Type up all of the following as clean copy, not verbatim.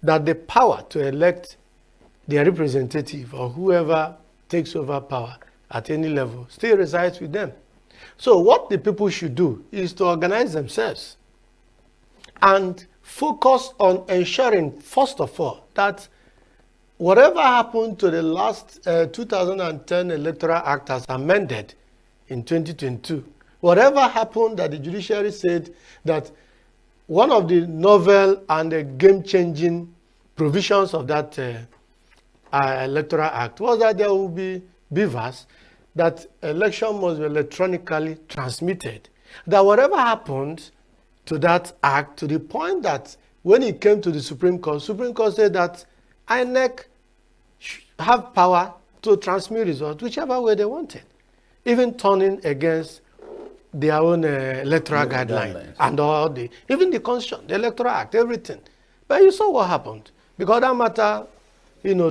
that the power to elect their representative or whoever takes over power at any level still resides with them. So what the people should do is to organize themselves and focus on ensuring, first of all, that whatever happened to the last 2010 Electoral Act as amended in 2022, whatever happened that the judiciary said that one of the novel and game-changing provisions of that Electoral Act was that there will be beavers, that election must be electronically transmitted. That whatever happened to that act, to the point that when it came to the Supreme Court said that INEC have power to transmit results whichever way they wanted, even turning against their own electoral guidelines and all even the Constitution, the Electoral Act, everything. But you saw what happened, because that matter,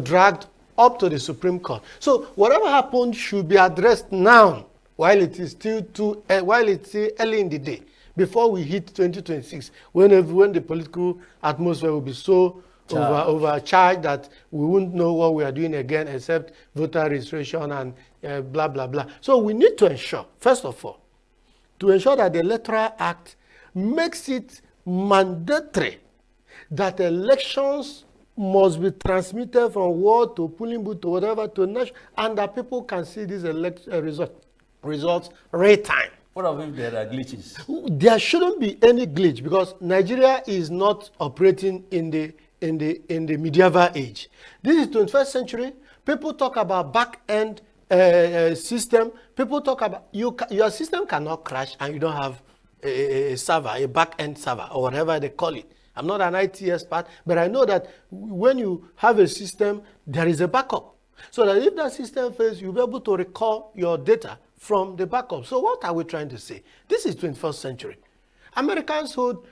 dragged up to the Supreme Court. So whatever happened should be addressed now, while it is still early in the day, before we hit 2026, when the political atmosphere will be so overcharged that we won't know what we are doing again except voter registration and blah, blah, blah. So we need to ensure, first of all, to ensure that the Electoral Act makes it mandatory that elections must be transmitted from ward to polling booth to whatever to national, and that people can see these results real time. What if there are glitches? There shouldn't be any glitch, because Nigeria is not operating in the medieval age. This is 21st century. People talk about back-end system. People talk about your system cannot crash and you don't have a server, a back-end server, or whatever they call it. I'm not an IT expert, but I know that when you have a system, there is a backup. So that if that system fails, you'll be able to recall your data from the backup. So what are we trying to say? This is 21st century. Americans hold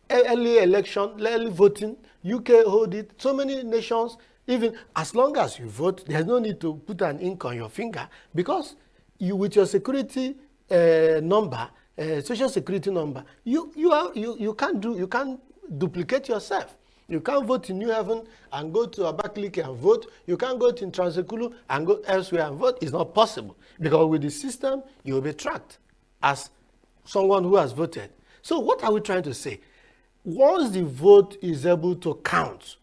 early election, early voting. UK hold it. So many nations, even as long as you vote, there's no need to put an ink on your finger, because you, with your security number, social security number, you can't duplicate yourself. You can't vote in New Haven and go to Abakaliki and vote. You can't go to Transekulu and go elsewhere and vote. It's not possible, because with the system, you will be tracked as someone who has voted. So what are we trying to say? Once the vote is able to count,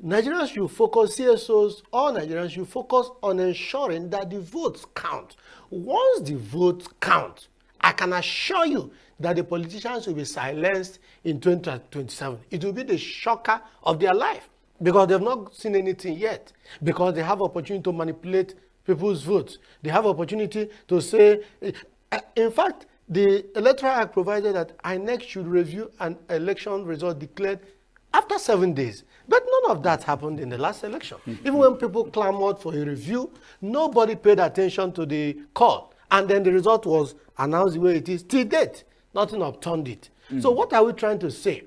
Nigerians should focus, CSOs, all Nigerians should focus on ensuring that the votes count. Once the votes count, I can assure you that the politicians will be silenced in 2027. It will be the shocker of their life, because they've not seen anything yet, because they have opportunity to manipulate people's votes. They have opportunity to say, in fact, the Electoral Act provided that INEC should review an election result declared after 7 days. But none of that happened in the last election. Even when people clamored for a review, nobody paid attention to the call. And then the result was announced the way it is till date. Nothing upturned it. So what are we trying to say?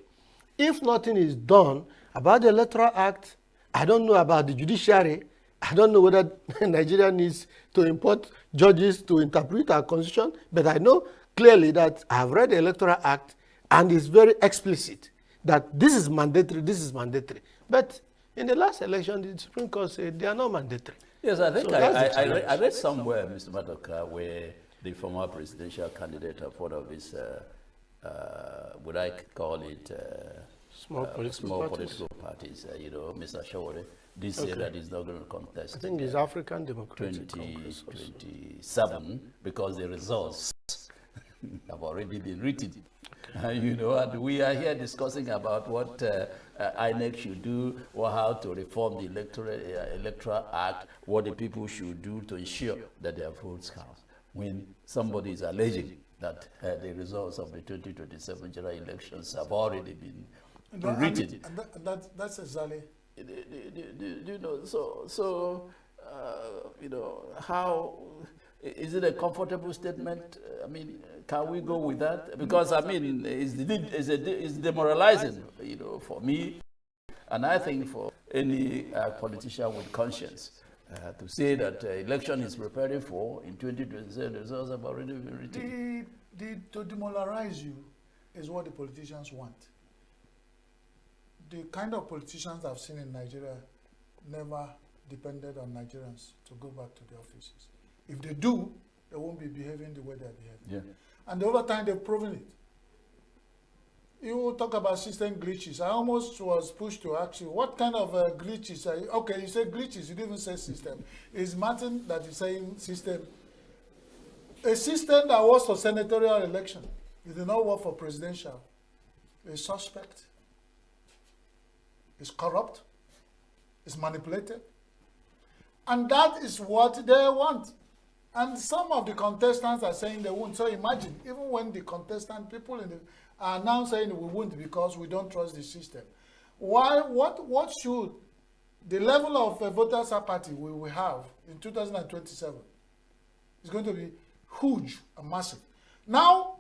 If nothing is done about the Electoral Act, I don't know about the judiciary. I don't know whether Nigeria needs to import judges to interpret our constitution, but I know clearly that I have read the Electoral Act, and it's very explicit that this is mandatory, this is mandatory. But in the last election, the Supreme Court said they are not mandatory. Yes, I think So I read somewhere, Mr. Matoka, where the former presidential candidate of one of his, would I call it, Small political parties, Mr. Shawore, did say that he's not going to contest. I think it's African Democratic Congress 2027, because the results have already been written. And we are here discussing about what INEC should do, or how to reform the Electoral Act, what the people should do to ensure that their votes count. When somebody is alleging that the results of the 2027 general elections have already been written. That's exactly. How is it a comfortable statement? I mean, can we go with that? Because I mean, it's demoralizing, for me, and I think for any politician with conscience, to say that election is preparing for in 2027, the results have already been written. To demoralize you is what the politicians want. the kind of politicians I've seen in Nigeria never depended on Nigerians to go back to the offices. If they do, they won't be behaving the way they're behaving. Yeah. And over time, they've proven it. You talk about system glitches. I almost was pushed to ask you, what kind of glitches are you? Okay, you say glitches, you didn't even say system. It's Martin that is saying system. A system that was for senatorial election, it did not work for presidential, is suspect, is corrupt, is manipulated. And that is what they want. And some of the contestants are saying they won't. So imagine, even when the contestant, people in the, are now saying we won't because we don't trust the system. Why? What should the level of voters apathy we will have in 2027 is going to be huge and massive. Now,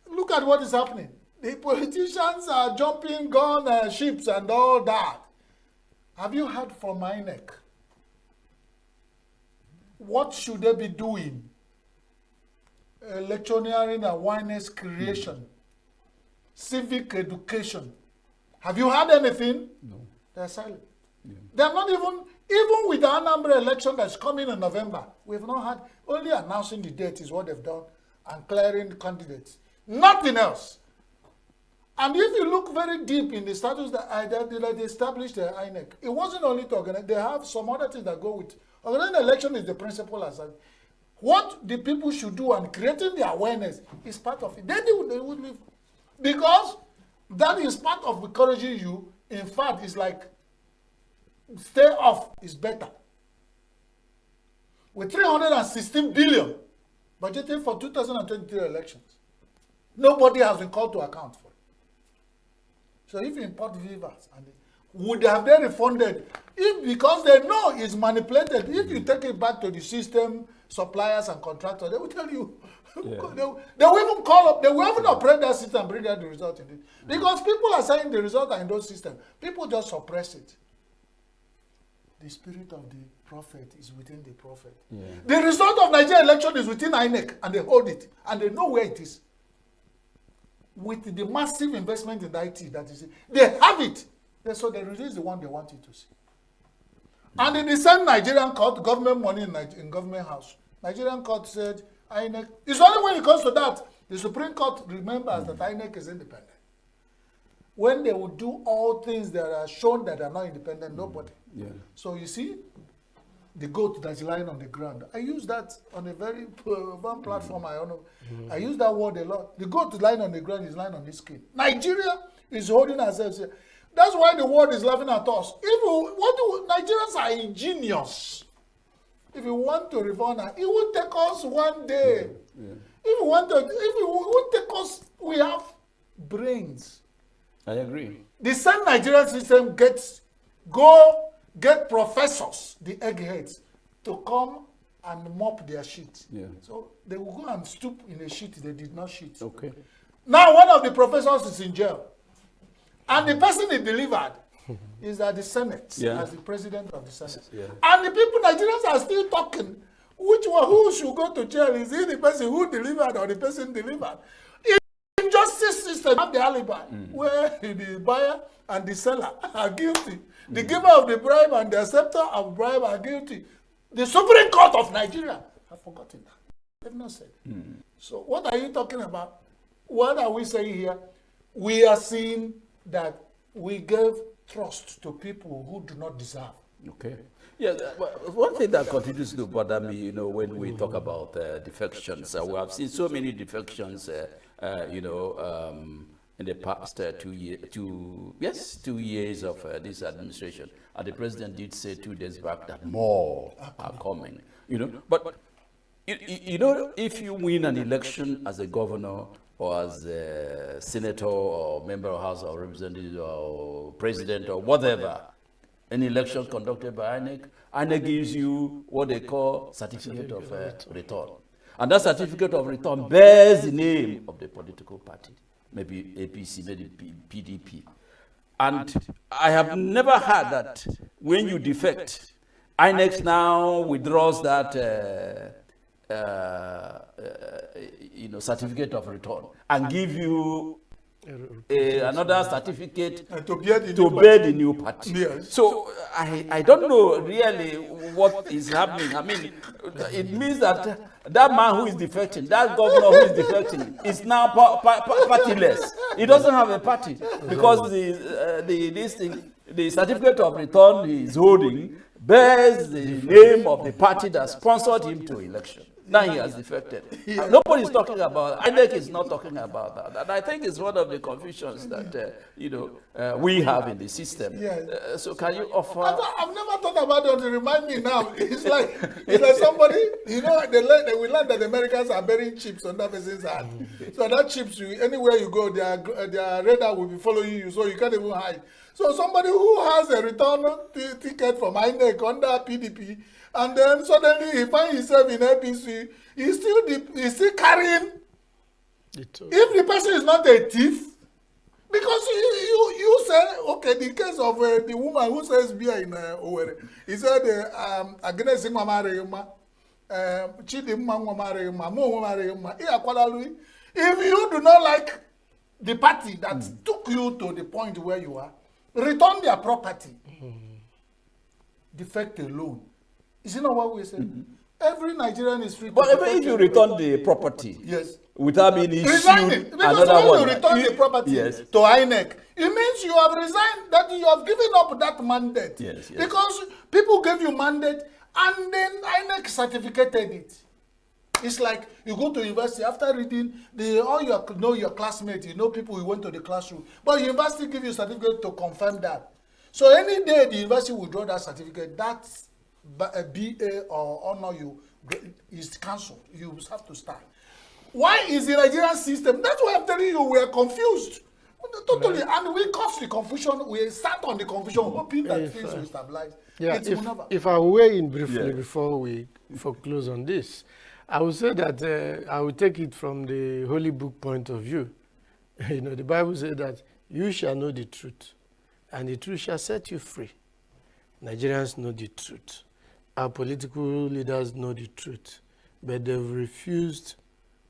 look at what is happening. The politicians are jumping gun ships and all that. Have you heard from INEC? What should they be doing? Electioneering, awareness creation, civic education. Have you heard anything? No. They're silent. Yeah. They're not even with the Anambra election that's coming in November, we've not had, only announcing the date is what they've done and clearing the candidates. Nothing else. And if you look very deep in the status that they established the INEC, it wasn't only to organize, they have some other things that go with. Organizing an election is the principle as what the people should do and creating the awareness is part of it. They would live. Because that is part of encouraging you. In fact, it's like stay off is better. With 316 billion budgeted for 2023 elections, nobody has been called to account for it. So if you import visas, and would have they refunded? If because they know it's manipulated, if you take it back to the system, suppliers and contractors, they will tell you. Yeah. They will even call up, they will even operate that system and bring out the result in it. Because people are saying the result are in those systems. People just suppress it. The spirit of the prophet is within the prophet. Yeah. The result of Nigeria election is within INEC, and they hold it, and they know where it is. With the massive investment in IT that is, they have it. So they release the one they want you to see. And in the same Nigerian court, government money in government house, Nigerian court said, INEC, it's only when it comes to that, the Supreme Court remembers that INEC is independent. When they will do all things that are shown that are not independent, nobody. Yeah. So you see, the goat that's lying on the ground. I use that on a very one platform. I don't know. I use that word a lot. The goat lying on the ground is lying on the skin. Nigeria is holding ourselves here. That's why the world is laughing at us. Nigerians are ingenious. If you want to reform, it will take us one day. Yeah. Yeah. If it will take us, we have brains. I agree. The same Nigerian system get professors, the eggheads, to come and mop their shit. Yeah. So they will go and stoop in a shit they did not shit. Okay. Now one of the professors is in jail. And the person he delivered is at the Senate, as the president of the Senate. Yeah. And the people, Nigerians are still talking. Who should go to jail? Is it the person who delivered or the person delivered? In justice system, have the alibi, where the buyer and the seller are guilty. The giver of the bribe and the acceptor of bribe are guilty. The Supreme Court of Nigeria have forgotten that. They've not said. So what are you talking about? What are we saying here? We are seeing that we gave trust to people who do not deserve. Okay. Yeah, one thing that continues to bother me, when we talk about defections, we have seen so many defections, in the past 2 years of this administration. And the president did say 2 days back that more are coming. But if you win an election as a governor or as a senator or member of House of Representatives or president or whatever, an election conducted by INEC, INEC gives you what they call certificate of return. And that certificate of return bears the name of the political party, maybe APC, maybe PDP. And I have never heard that when you defect, INEC now withdraws that certificate of return and give you another certificate to bear the new party. Yes. So I don't know really what is happening. I mean, it means that that man who is defecting, that governor who is defecting, is now partyless. He doesn't have a party because the certificate of return he is holding bears the name of the party that sponsored him to election. Now he has defected. Nobody is talking about. INEC is not talking about that. And I think it's one of the confusions that we have in the system. Yes. So can you offer? I've never thought about it. To remind me now. It's like somebody, they will learn that the Americans are burying chips on that person's hand. So that chips, anywhere you go, their radar will be following you, so you can't even hide. So somebody who has a return ticket from INEC under PDP, and then suddenly he finds himself in APC, he's still carrying. If the person is not a thief, because you say, okay, the case of the woman who says beer in Owerri, he said, Agnes Mamarema, Chidimma Mamarema, Mo Mamarema, if you do not like the party that took you to the point where you are, return their property. Defect alone. Is it not what we say? Every Nigerian is free to. But even if you return the property, yes, without being issued because another when one, you return the property to INEC, it means you have resigned, that you have given up that mandate. Yes. Because people gave you mandate and then INEC certificated it. It's like you go to university after reading your classmates, people who went to the classroom, but university give you a certificate to confirm that. So any day the university will draw that certificate, that's a BA or honor is cancelled. You have to start. Why is the Nigerian system? That's why I'm telling you, we are confused. Totally. And we cause the confusion. We start on the confusion, hoping that things will stabilize. Yeah, if I weigh in briefly before we close on this, I would say that I would take it from the Holy Book point of view. The Bible says that you shall know the truth, and the truth shall set you free. Nigerians know the truth. Our political leaders know the truth, but they've refused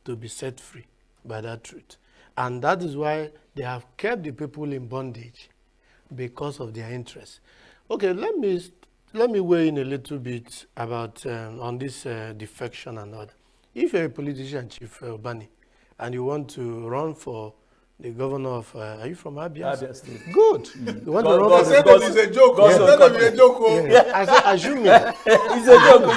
to be set free by that truth. And that is why they have kept the people in bondage, because of their interests. Okay, let me weigh in a little bit about on this defection and all that. If you're a politician, Chief Bani, and you want to run for the governor of, are you from Abia? Abia State. Good. You want to run for the governor? It's a joke. I said, assume it. It's a joke.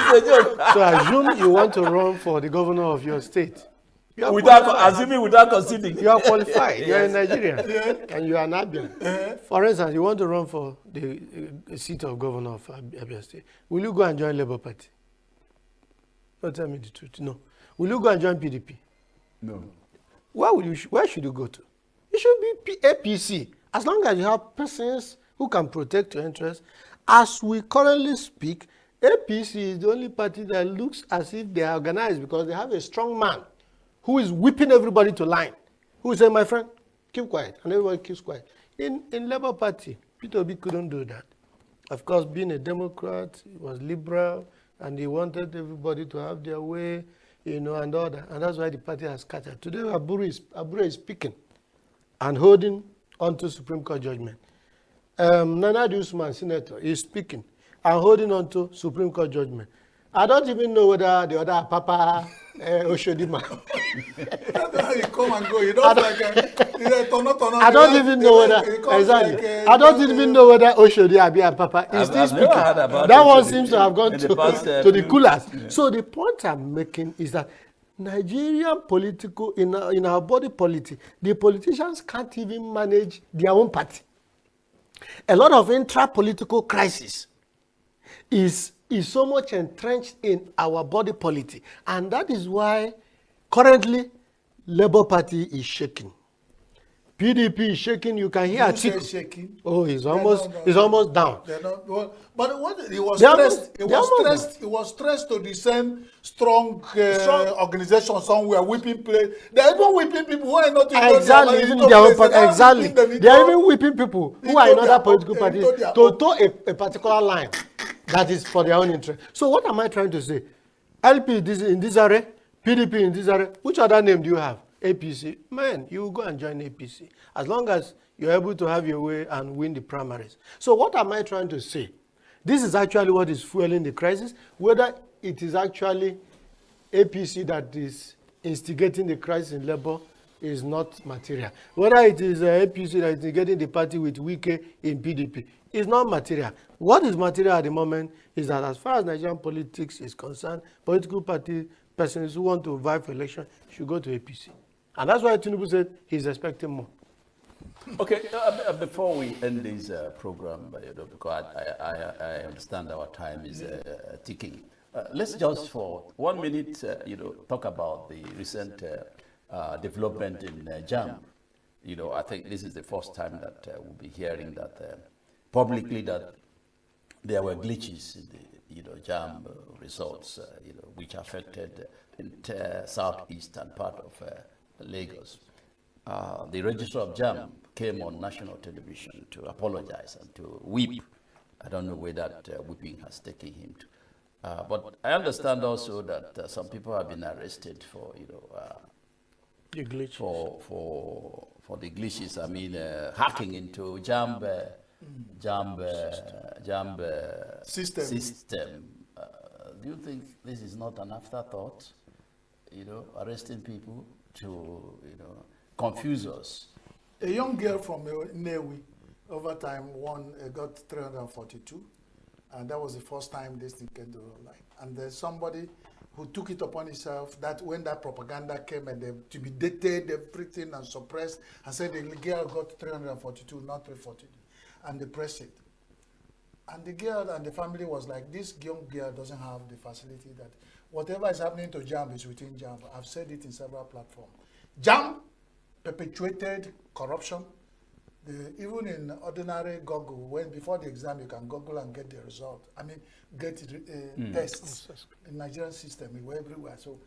So assume you want to run for the governor of your state. Without conceding. You are qualified. You are a Nigerian. And you are an Abian. For instance, you want to run for the seat of governor of Abia State. Will you go and join Labour Party? No, tell me the truth. No. Will you go and join PDP? No. Where should you go to? It should be APC. As long as you have persons who can protect your interests. As we currently speak, APC is the only party that looks as if they are organized, because they have a strong man who is whipping everybody to line. Who is saying, my friend, keep quiet. And everybody keeps quiet. In Labour Party, Peter Obi couldn't do that. Of course, being a Democrat, he was liberal, and he wanted everybody to have their way, and all that. And that's why the party has scattered. Today, Abure is speaking and holding on to Supreme Court judgment. Nana Usman, Senator, is speaking and holding on to Supreme Court judgment. I don't even know whether the other Papa Oshodima. That's how you come and go. You don't I don't even know whether I don't even know whether Oshodi Abi and Papa is still speaking. That one seems to have gone to the coolers. Yeah. So the point I'm making is that Nigerian political in our body politic, the politicians can't even manage their own party. A lot of intra-political crisis is so much entrenched in our body politic, and that is why currently Labour Party is shaking. PDP is shaking. You can hear Atiku. Shaking. Oh, he's almost down. But what he was stressed. He was stressed to the same strong organization somewhere, whipping play. They are even whipping people who are not exactly even their own party. Exactly, they are even whipping people who are in other political parties to toe a particular line that is for their own interest. So what am I trying to say? LP in this area, PDP in this area. Which other name do you have? APC, man, you will go and join APC as long as you're able to have your way and win the primaries. So what am I trying to say? This is actually what is fueling the crisis. Whether it is actually APC that is instigating the crisis in labor is not material. Whether it is APC that is instigating the party with Wike in PDP is not material. What is material at the moment is that as far as Nigerian politics is concerned, political party persons who want to vie for election should go to APC. And that's why Tinubu said he's expecting more. Okay, before we end this program, because I understand our time is ticking, let's just for 1 minute, talk about the recent development in JAMB. I think this is the first time that we'll be hearing that publicly that there were glitches in the JAMB results, which affected the southeastern part of Lagos. The registrar of JAMB came on national television to apologize and to weep. I don't know where that weeping has taken him to. But I understand also that some people have been arrested for, The glitches. For the glitches. I mean, hacking into JAMB system. Do you think this is not an afterthought? Arresting people to, confuse us. A young girl from Newi, over time, got 342, and that was the first time this thing came to light. And there's somebody who took it upon himself that when that propaganda came and they intimidated everything and suppressed and said the girl got 342, not 340, and they pressed it. And the girl and the family was like, this young girl doesn't have the facility that whatever is happening to JAMB is within JAMB. I've said it in several platforms. JAMB perpetuated corruption. Even in ordinary Google, before the exam you can Google and get the result. I mean, get tests in Nigerian system. We were everywhere. So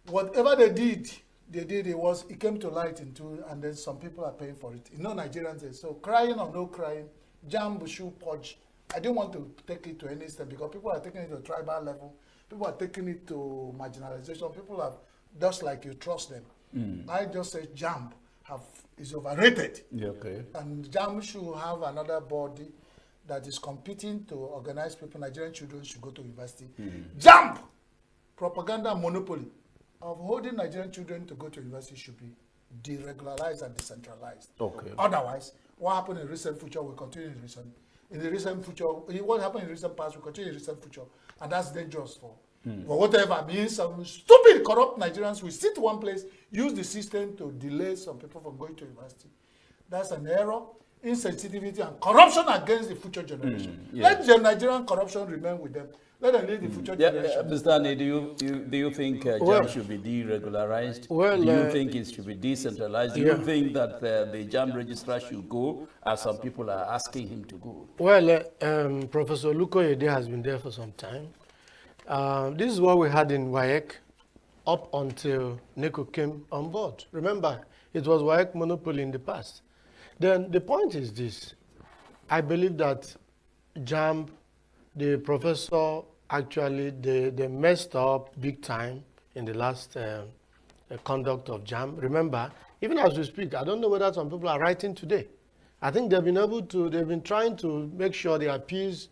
whatever they did, it came to light and then some people are paying for it. Nigerians say, so crying or no crying, JAMB should purge. I didn't want to take it to any step because people are taking it to tribal level. People are taking it to marginalization. People are just like you trust them. I just say JAMB is overrated. Yeah, okay. And JAMB should have another body that is competing to organize people. Nigerian children should go to university. JAMB, propaganda monopoly of holding Nigerian children to go to university should be deregularized and decentralized. Okay. Otherwise, what happened in recent future will continue in the recent future. What happened in recent past will continue in recent future, and that's dangerous for whatever means. Some stupid, corrupt Nigerians will sit one place, use the system to delay some people from going to university. That's an error, insensitivity, and corruption against the future generation. Let the Nigerian corruption remain with them. Let them lead the future generation. Mr. Stanley, do you think JAMB should be deregularized? Do you think it should be decentralized? Do you think that the JAMB registrar should go, as some people are asking him to go? Well, Professor Olukoyede has been there for some time. This is what we had in WAEC up until NECO came on board. Remember, it was WAEC monopoly in the past. Then the point is this. I believe that JAMB, the professor, actually, they messed up big time in the last conduct of JAMB. Remember, even as we speak, I don't know whether some people are writing today. I think they've been trying to make sure they appease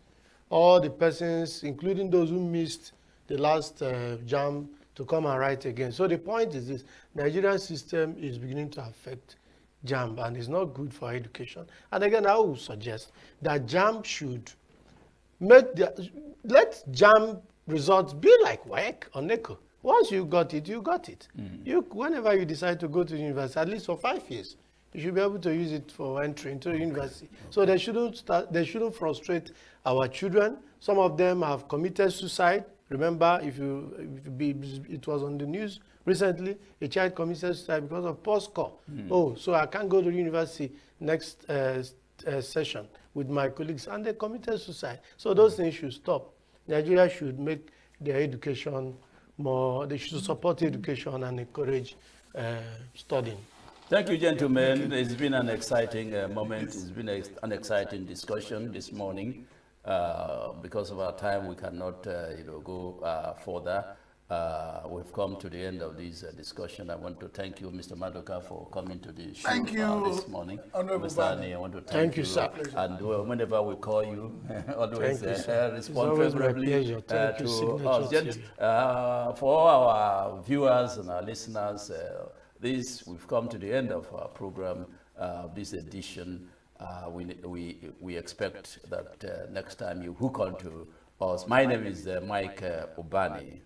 all the persons, including those who missed the last JAMB, to come and write again. So the point is this: Nigerian system is beginning to affect JAMB, and it's not good for education. And again, I would suggest that JAMB should let JAMB results be like WAEC or NECO. Once you got it, you got it. Whenever you decide to go to university, at least for 5 years, you should be able to use it for entry into the university. So they shouldn't frustrate our children. Some of them have committed suicide. Remember, it was on the news recently, a child committed suicide because of poor score. Oh, so I can't go to university next session with my colleagues, and they committed suicide. So those things should stop. Nigeria should make their education more, they should support education and encourage studying. Thank you, gentlemen. It's been an exciting moment. It's been an exciting discussion this morning. Because of our time, we cannot go further. we've come to the end of this discussion. I want to thank you, Mr. Madoka, for coming to the show Thank you, this morning. Honorable Mr. Bani. Ani, I want to Thank you, sir. And whenever we call you, always Thank you, sir. respond It's always my favorably pleasure. Thank you, to Signature us. Just, TV. for all our viewers and our listeners, we've come to the end of our program, this edition. We expect that next time you hook on to us. My name is Mike Obani.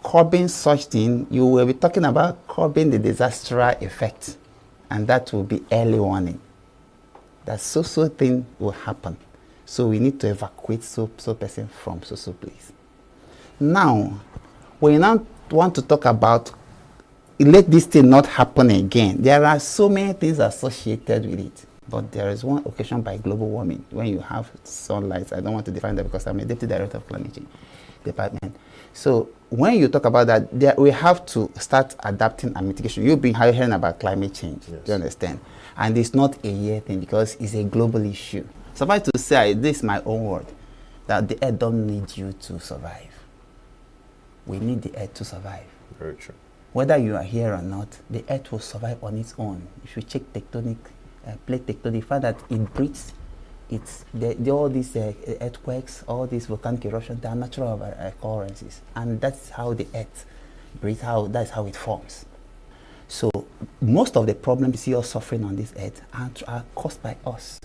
curbing such thing, you will be talking about curbing the disaster effect, and that will be early warning. That so thing will happen. So we need to evacuate so person from so place. Now, when you now want to talk about let this thing not happen again, there are so many things associated with it. But there is one occasion by global warming when you have sunlight. I don't want to define that because I'm a deputy director of climate change department. So when you talk about that, we have to start adapting and mitigation. You've been hearing about climate change. Yes. Do you understand? And it's not a year thing because it's a global issue. Suffice to say, this is my own word, that the earth don't need you to survive. We need the earth to survive. Very true. Whether you are here or not, the earth will survive on its own. If you check tectonic, plate tectonic, find that it breathes. All these earthquakes, all these volcanic eruptions, they are natural occurrences. And that's how the earth breathes, that's how it forms. So most of the problems you see us suffering on this earth are caused by us.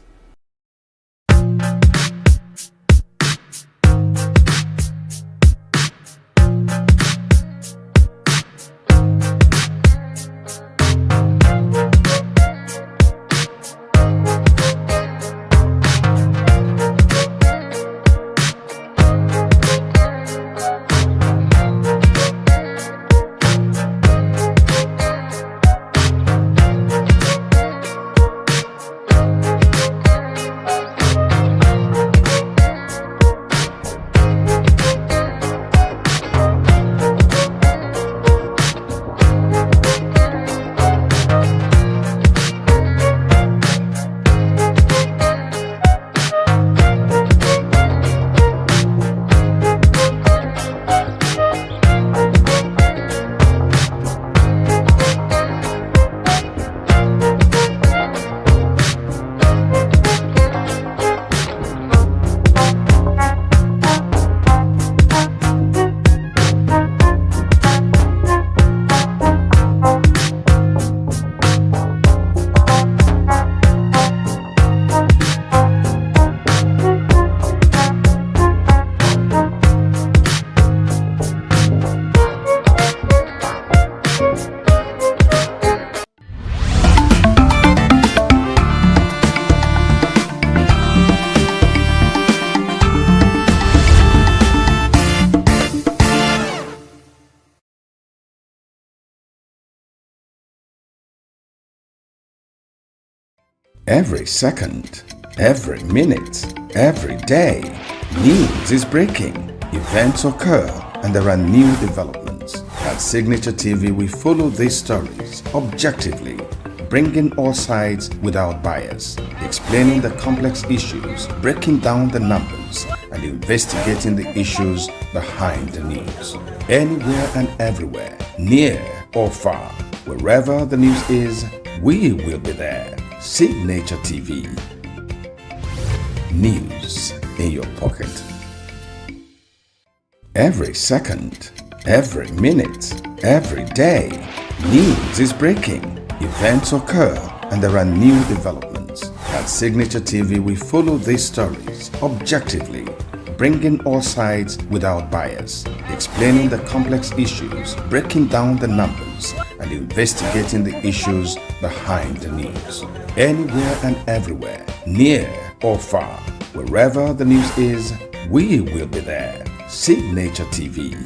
Every second, every minute, every day, news is breaking, events occur, and there are new developments. At Signature TV, we follow these stories objectively, bringing all sides without bias, explaining the complex issues, breaking down the numbers, and investigating the issues behind the news. Anywhere and everywhere, near or far, wherever the news is, we will be there. Signature TV. News in your pocket. Every second, every minute, every day, news is breaking, events occur, and there are new developments. At Signature TV, we follow these stories objectively, bringing all sides without bias, explaining the complex issues, breaking down the numbers, and investigating the issues behind the news. Anywhere and everywhere, near or far, wherever the news is, we will be there. Signature TV.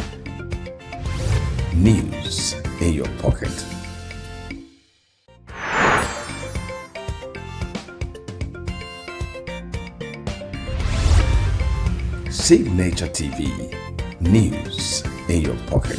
News in your pocket. Signature TV. News in your pocket.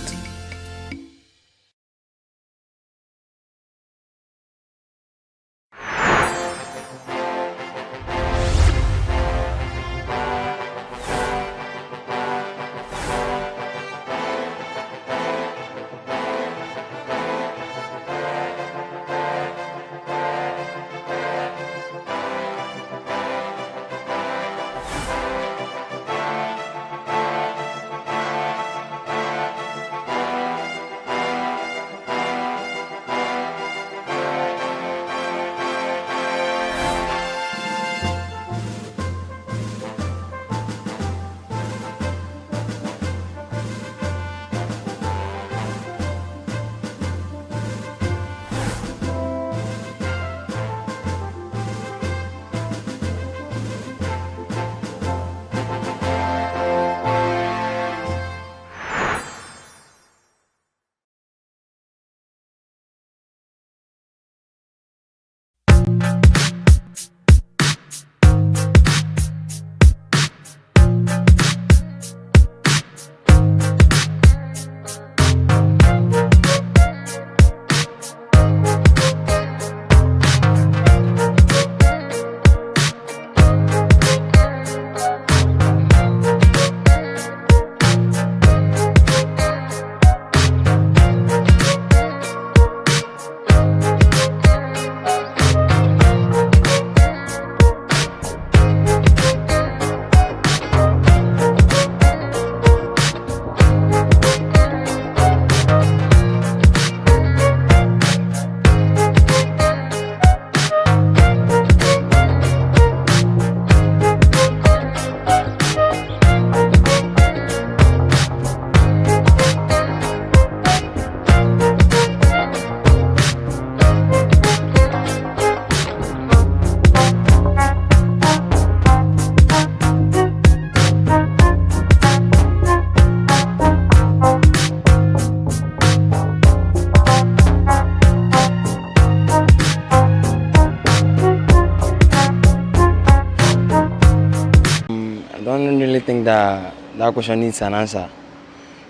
really think that that question needs an answer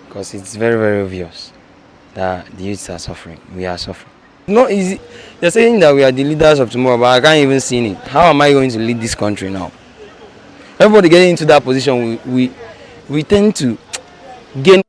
because it's very, very obvious that the youths are suffering. We are suffering. It's not easy. They're saying that we are the leaders of tomorrow, but I can't even see it. How am I going to lead this country now? Everybody getting into that position, we tend to gain.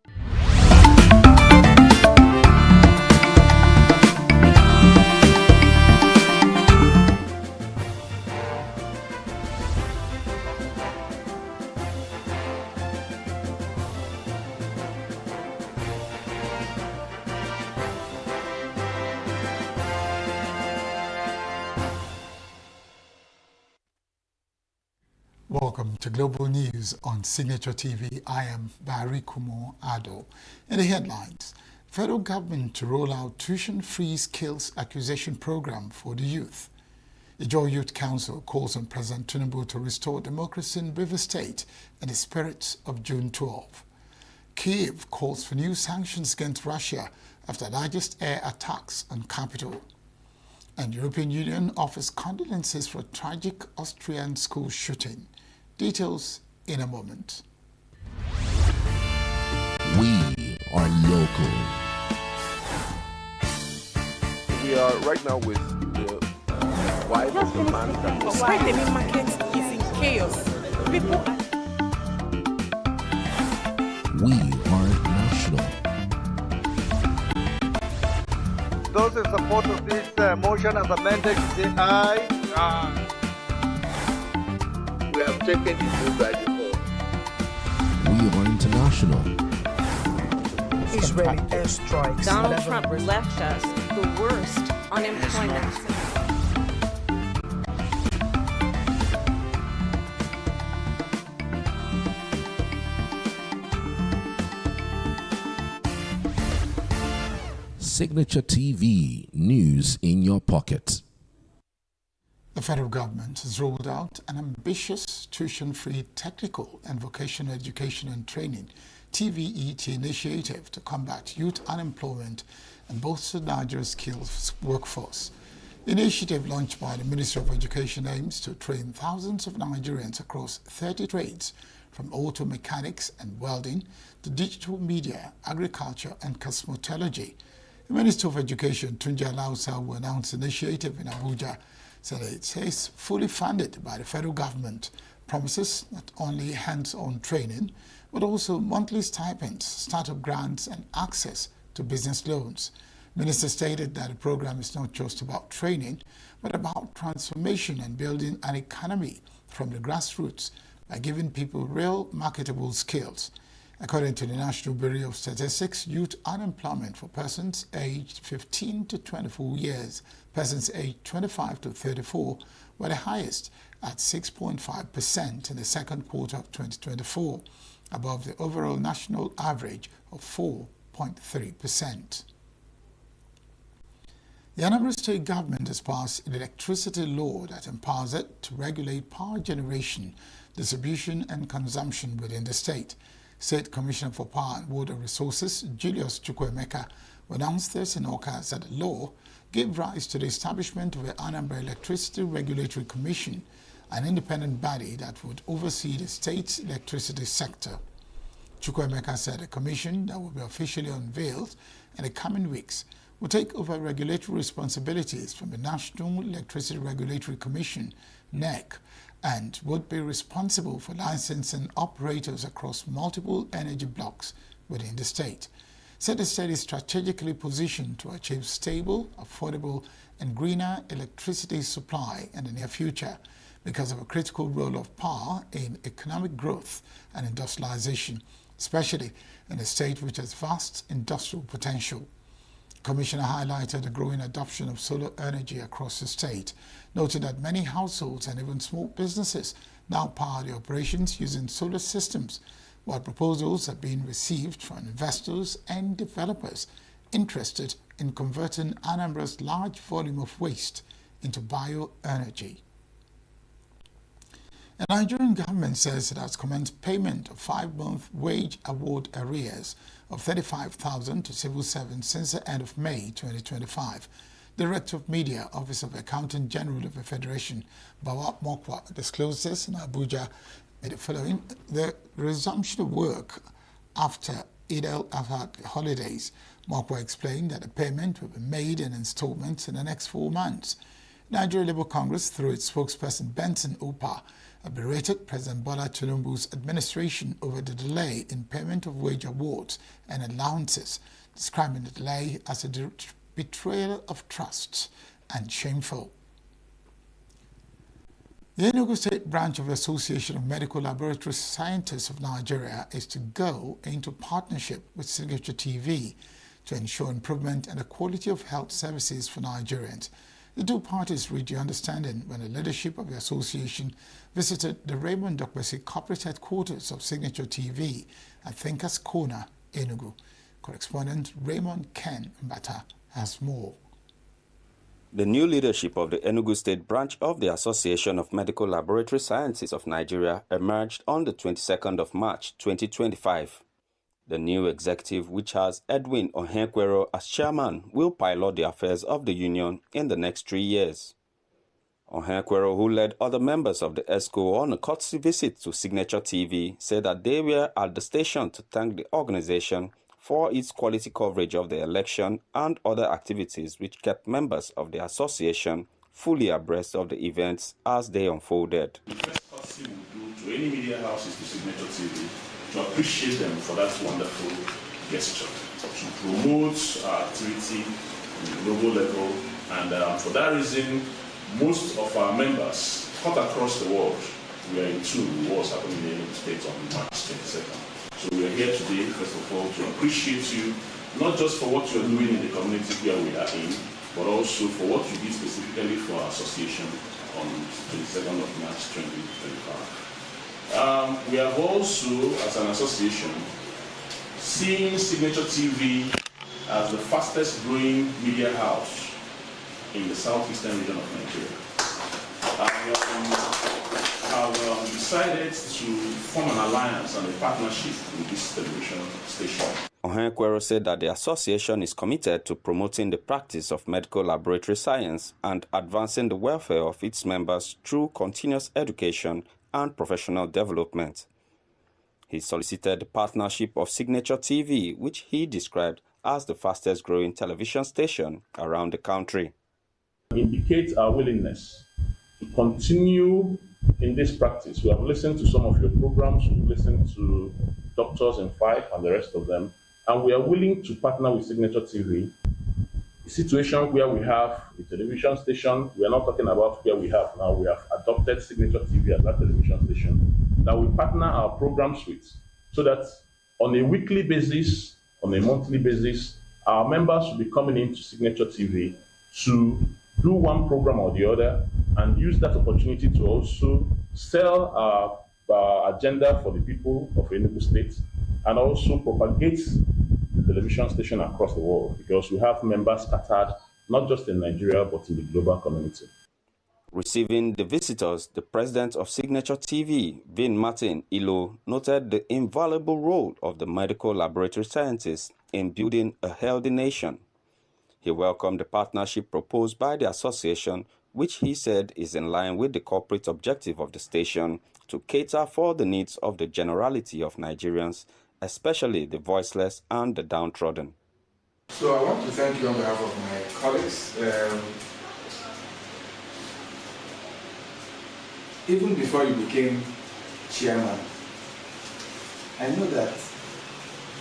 Welcome to Global News on Signature TV. I am Barry Kumo Ado. In the headlines, federal government to roll out tuition-free skills acquisition program for the youth. The Joy Youth Council calls on President Tinubu to restore democracy in River State in the spirit of June 12. Kyiv calls for new sanctions against Russia after largest air attacks on capital. And European Union offers condolences for tragic Austrian school shooting. Details in a moment. We are local. We are right now with the wife of the man that was... Why the main market is in chaos. People... We are national. Those in support of this motion as amended, say aye. Aye. We have taken the vote by default. We are international. Israeli airstrikes. Donald Trump left us the worst unemployment. Signature TV, news in your pocket. The federal government has rolled out an ambitious tuition-free technical and vocational education and training TVET initiative to combat youth unemployment and bolster Nigeria's skills workforce. The initiative launched by the Ministry of Education aims to train thousands of Nigerians across 30 trades, from auto mechanics and welding to digital media, agriculture and cosmetology. The Minister of Education, Tunji Alausa, who announced the initiative in Abuja, said it is fully funded by the federal government, promises not only hands-on training, but also monthly stipends, startup grants, and access to business loans. The minister stated that the program is not just about training, but about transformation and building an economy from the grassroots by giving people real marketable skills. According to the National Bureau of Statistics, youth unemployment for persons aged 15 to 24 years, persons aged 25 to 34 were the highest at 6.5% in the second quarter of 2024, above the overall national average of 4.3%. The Anambra State government has passed an electricity law that empowers it to regulate power generation, distribution and consumption within the state. State Commissioner for Power and Water Resources, Julius Chukwuemeka, announced this in Awka that the law gave rise to the establishment of the Anambra Electricity Regulatory Commission, an independent body that would oversee the state's electricity sector. Chukwuemeka said a commission that will be officially unveiled in the coming weeks will take over regulatory responsibilities from the National Electricity Regulatory Commission, NEC, and would be responsible for licensing operators across multiple energy blocks within the state. Said the state is strategically positioned to achieve stable, affordable, and greener electricity supply in the near future because of a critical role of power in economic growth and industrialization, especially in a state which has vast industrial potential. The Commissioner highlighted the growing adoption of solar energy across the state, noting that many households and even small businesses now power their operations using solar systems, while proposals are being received from investors and developers interested in converting Anambra's large volume of waste into bioenergy. The Nigerian government says it has commenced payment of 5-month wage award arrears of 35,000 to civil servants since the end of May 2025. Director of Media, Office of Accountant General of the Federation, Bawa Mokwa, disclosed this in Abuja made the following: the resumption of work after Eid al-Adha holidays. Mokwa explained that the payment will be made in installments in the next 4 months. Nigeria Labour Congress, through its spokesperson Benson Opa, berated President Bola Tinubu's administration over the delay in payment of wage awards and allowances, describing the delay as a betrayal of trust and shameful. The ENUGU State branch of the Association of Medical Laboratory Scientists of Nigeria is to go into partnership with Signature TV to ensure improvement in the quality of health services for Nigerians. The two parties reached the understanding when the leadership of the association visited the Raymond Dokbesi corporate headquarters of Signature TV at Thinkers Corner, ENUGU. Correspondent Raymond Ken Mbata has more. The new leadership of the Enugu State branch of the Association of Medical Laboratory Sciences of Nigeria emerged on the 22nd of March 2025. The new executive, which has Edwin Ohenkwero as chairman, will pilot the affairs of the union in the next 3 years. Ohenkwero, who led other members of the ESCO on a courtesy visit to Signature TV, said that they were at the station to thank the organization for its quality coverage of the election and other activities which kept members of the association fully abreast of the events as they unfolded. The first courtesy we do to any media houses to Signature TV to appreciate them for that wonderful gesture, to promote our activity on the global level, and for that reason, most of our members cut across the world. We are in tune with what's happening in the States on March 22nd. So we are here today, first of all, to appreciate you, not just for what you're doing in the community where we are in, but also for what you did specifically for our association on 22nd of March 2025. We have also, as an association, seen Signature TV as the fastest growing media house in the southeastern region of Nigeria. Have decided to form an alliance and a partnership with this television station. Ohenkwero said that the association is committed to promoting the practice of medical laboratory science and advancing the welfare of its members through continuous education and professional development. He solicited the partnership of Signature TV, which he described as the fastest growing television station around the country. Indicate our willingness to continue in this practice. We have listened to some of your programs, we've listened to Doctors in Five and the rest of them, and we are willing to partner with Signature TV. A situation where we have a television station, we are not talking about where we have now, we have adopted Signature TV as that television station that we partner our programs with, so that on a weekly basis, on a monthly basis, our members will be coming into Signature TV to do one program or the other and use that opportunity to also sell our agenda for the people of Enugu State and also propagate the television station across the world, because we have members scattered not just in Nigeria but in the global community. Receiving the visitors, the president of Signature TV, Vin Martin Ilo, noted the invaluable role of the medical laboratory scientists in building a healthy nation. He welcomed the partnership proposed by the association, which he said is in line with the corporate objective of the station to cater for the needs of the generality of Nigerians, especially the voiceless and the downtrodden. So I want to thank you on behalf of my colleagues. Even before you became chairman, I know that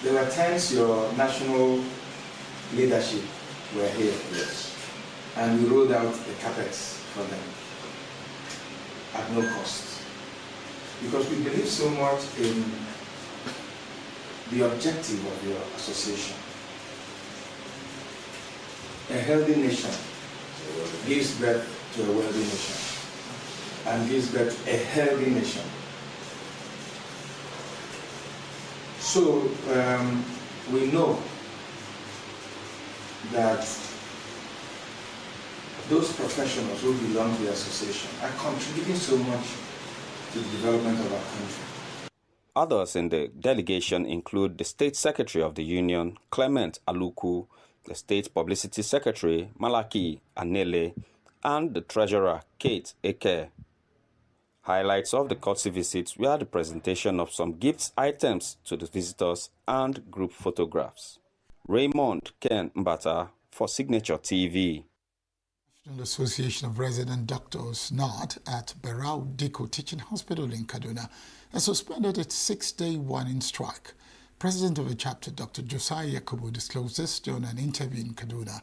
there were times your national leadership were here. Yes. And we rolled out the carpets for them at no cost. Because we believe so much in the objective of your association. A healthy nation gives birth to a wealthy nation and gives birth to a healthy nation. So we know that those professionals who belong to the association are contributing so much to the development of our country. Others in the delegation include the State Secretary of the Union, Clement Aluku, the State Publicity Secretary, Malaki Anele, and the Treasurer, Kate Eke. Highlights of the courtesy visit were the presentation of some gift items to the visitors and group photographs. Raymond Ken Mbata for Signature TV. National Association of Resident Doctors, NARD, at Barau Diko Teaching Hospital in Kaduna has suspended its 6-day warning strike. President of the chapter, Dr. Josiah Yakubu, disclosed this during an interview in Kaduna.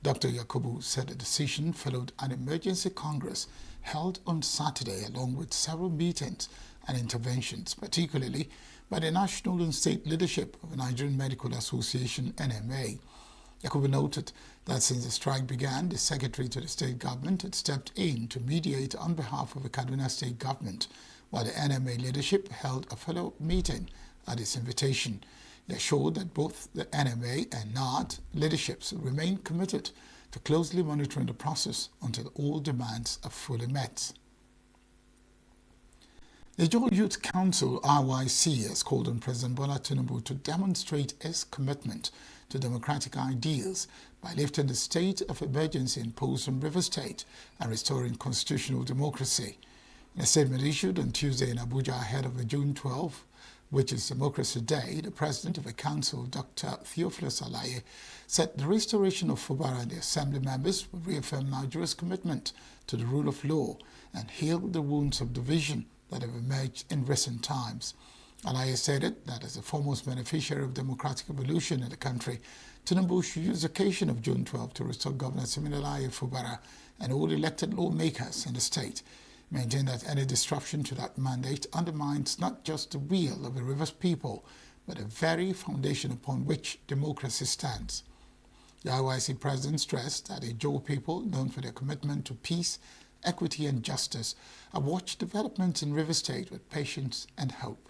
Dr. Yakubu said the decision followed an emergency congress held on Saturday along with several meetings and interventions, particularly by the national and state leadership of the Nigerian Medical Association, NMA. Yakubu noted that since the strike began, the secretary to the state government had stepped in to mediate on behalf of the Kaduna state government, while the NMA leadership held a follow-up meeting at its invitation. They assured that both the NMA and NARD leaderships remain committed to closely monitoring the process until all demands are fully met. The Joel Youth Council, RYC, has called on President Bola Tinubu to demonstrate his commitment to democratic ideals by lifting the state of emergency imposed on River State and restoring constitutional democracy. In a statement issued on Tuesday in Abuja ahead of the June 12, which is Democracy Day, the president of the council, Dr. Theophilus Alaye, said the restoration of Fubara and the assembly members will reaffirm Nigeria's commitment to the rule of law and heal the wounds of division that have emerged in recent times. Alaye stated that as the foremost beneficiary of democratic evolution in the country, Tinubu should use the occasion of June 12 to restore Governor Siminalayi Fubara and all elected lawmakers in the state. Maintain that any disruption to that mandate undermines not just the will of the Rivers people, but the very foundation upon which democracy stands. The IYC president stressed that the Ijaw people, known for their commitment to peace, equity and justice, have watched developments in River State with patience and hope.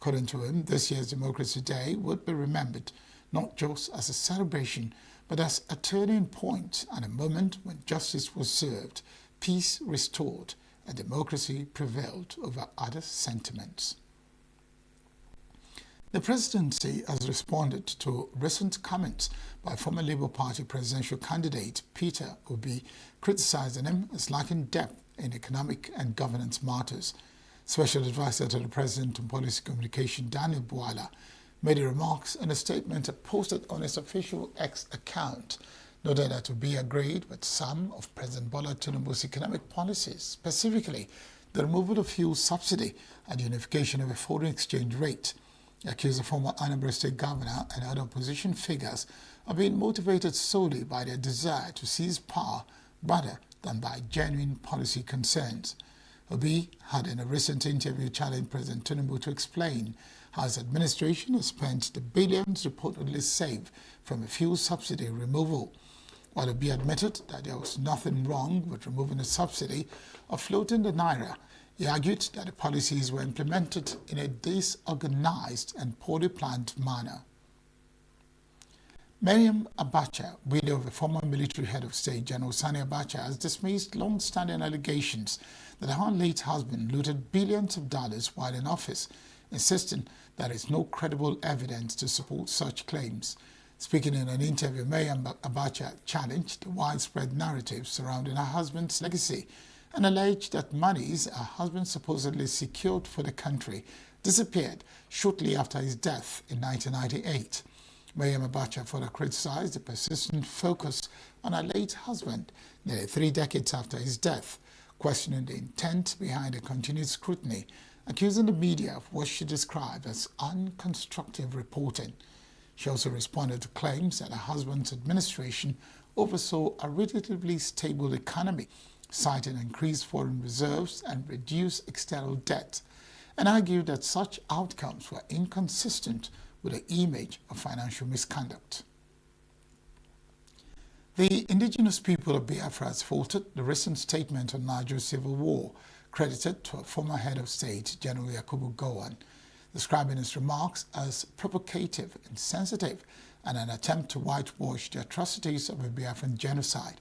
According to him, this year's Democracy Day would be remembered not just as a celebration, but as a turning point and a moment when justice was served, peace restored, and democracy prevailed over other sentiments. The presidency has responded to recent comments by former Labour Party presidential candidate Peter Obi, criticizing him as lacking depth in economic and governance matters. Special advisor to the President on Policy Communication, Daniel Bwala, made the remarks in a statement posted on his official X account, noted that Obi agreed with some of President Bola Tinubu's economic policies, specifically the removal of fuel subsidy and the unification of a foreign exchange rate. He accused the former Anambra State governor and other opposition figures of being motivated solely by their desire to seize power rather than by genuine policy concerns. Obi had in a recent interview challenged President Tinubu to explain how his administration has spent the billions reportedly saved from a fuel subsidy removal. While Obi admitted that there was nothing wrong with removing the subsidy or floating the naira, he argued that the policies were implemented in a disorganized and poorly planned manner. Mariam Abacha, widow of the former military head of state, General Sani Abacha, has dismissed long-standing allegations that her late husband looted billions of dollars while in office, insisting there is no credible evidence to support such claims. Speaking in an interview, Mariam Abacha challenged the widespread narrative surrounding her husband's legacy and alleged that monies her husband supposedly secured for the country disappeared shortly after his death in 1998. Mariam Abacha further criticized the persistent focus on her late husband nearly 3 decades after his death, questioning the intent behind the continued scrutiny, accusing the media of what she described as unconstructive reporting. She also responded to claims that her husband's administration oversaw a relatively stable economy, citing increased foreign reserves and reduced external debt, and argued that such outcomes were inconsistent with the image of financial misconduct. The indigenous people of Biafra has faulted the recent statement on Nigeria's civil war, credited to a former head of state, General Yakubu Gowon, describing his remarks as provocative, insensitive, and an attempt to whitewash the atrocities of a Biafran genocide.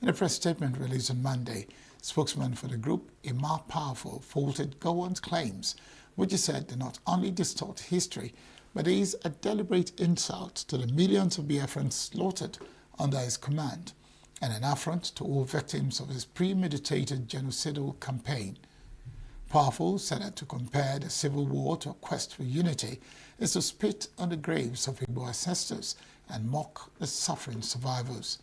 In a press statement released on Monday, spokesman for the group, Imar Powerful, faulted Gowon's claims, which he said did not only distort history, but is a deliberate insult to the millions of Biafrans slaughtered under his command, and an affront to all victims of his premeditated genocidal campaign. Powerful said that to compare the civil war to a quest for unity is to spit on the graves of Igbo ancestors and mock the suffering survivors.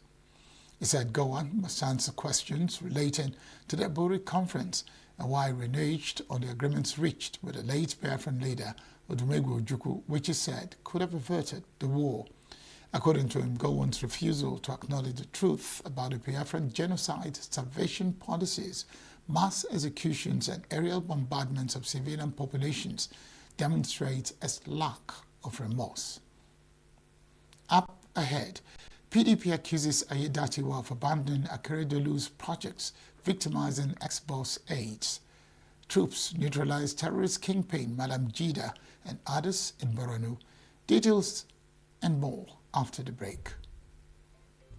He said Gowan must answer questions relating to the Aburi conference and why he reneged on the agreements reached with the late Biafran leader Odumegwu Ojukwu, which he said could have averted the war. According to him, Gowan's refusal to acknowledge the truth about the Biafran genocide, starvation policies, mass executions and aerial bombardments of civilian populations demonstrates a lack of remorse. Up ahead, PDP accuses Ayedatiwa of abandoning Akeredolu's projects, victimizing ex-boss aides. Troops neutralize terrorist kingpin Malam Jida and others in Borno. Details and more after the break.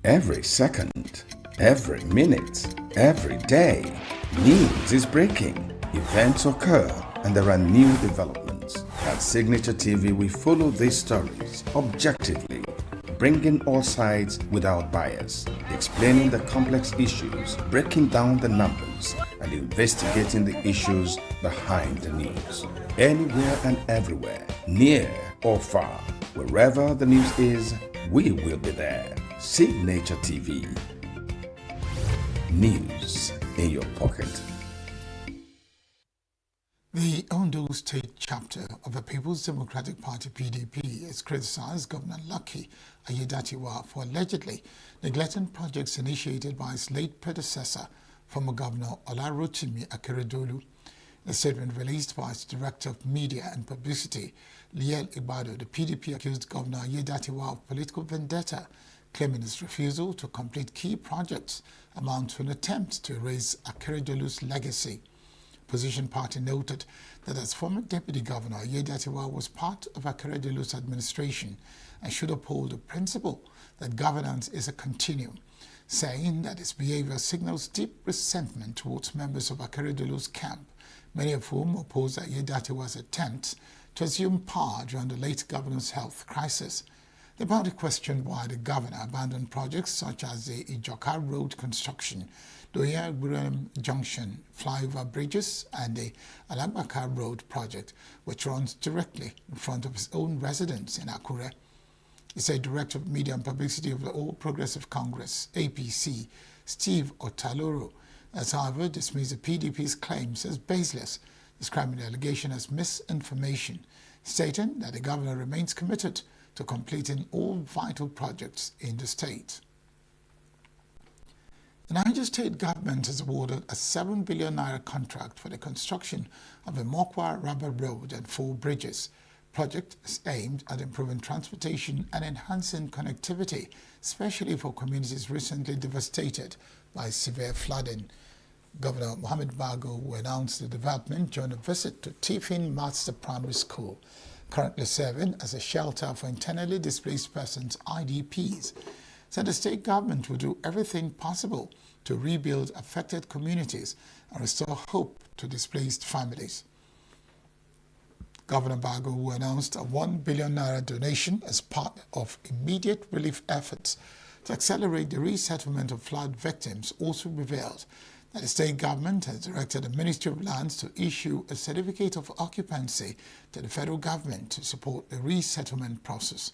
Every second, every minute, every day, news is breaking. Events occur and there are new developments. At Signature TV, we follow these stories objectively, bringing all sides without bias, explaining the complex issues, breaking down the numbers, and investigating the issues behind the news. Anywhere and everywhere, near or far, wherever the news is, we will be there. Signature TV. News in your pocket. The Ondo State chapter of the People's Democratic Party (PDP) has criticized Governor Lucky Ayedatiwa for allegedly neglecting projects initiated by his late predecessor, former Governor Olarotimi Akeredolu. In a statement released by its Director of Media and Publicity, Liel Igbado, the PDP accused Governor Ayedatiwa of political vendetta, claiming his refusal to complete key projects amount to an attempt to erase Akeredolu's legacy. Opposition party noted that as former Deputy Governor, Ayedatiwa was part of Akeredolu's administration and should uphold the principle that governance is a continuum, saying that his behavior signals deep resentment towards members of Akeredolu's camp, many of whom opposed Ayedatiwa's attempts to assume power during the late governor's health crisis. The party questioned why the governor abandoned projects such as the Ijoka Road construction, Doya-Gurem Junction flyover bridges, and the Alabaka Road project, which runs directly in front of his own residence in Akure. He said Director of Media and Publicity of the All Progressive Congress, APC, Steve Otaloro, has however dismissed the PDP's claims as baseless, describing the allegation as misinformation, stating that the governor remains committed to completing all vital projects in the state. The Niger State government has awarded a 7 billion naira contract for the construction of the Mokwa Rubber Road and 4 bridges. Project is aimed at improving transportation and enhancing connectivity, especially for communities recently devastated by severe flooding. Governor Mohamed Bago, who announced the development during a visit to Tiffin Master Primary School, currently serving as a shelter for internally displaced persons, IDPs, said the state government will do everything possible to rebuild affected communities and restore hope to displaced families. Governor Bago, who announced a 1 billion naira donation as part of immediate relief efforts to accelerate the resettlement of flood victims, also revealed that the state government has directed the Ministry of Lands to issue a certificate of occupancy to the federal government to support the resettlement process.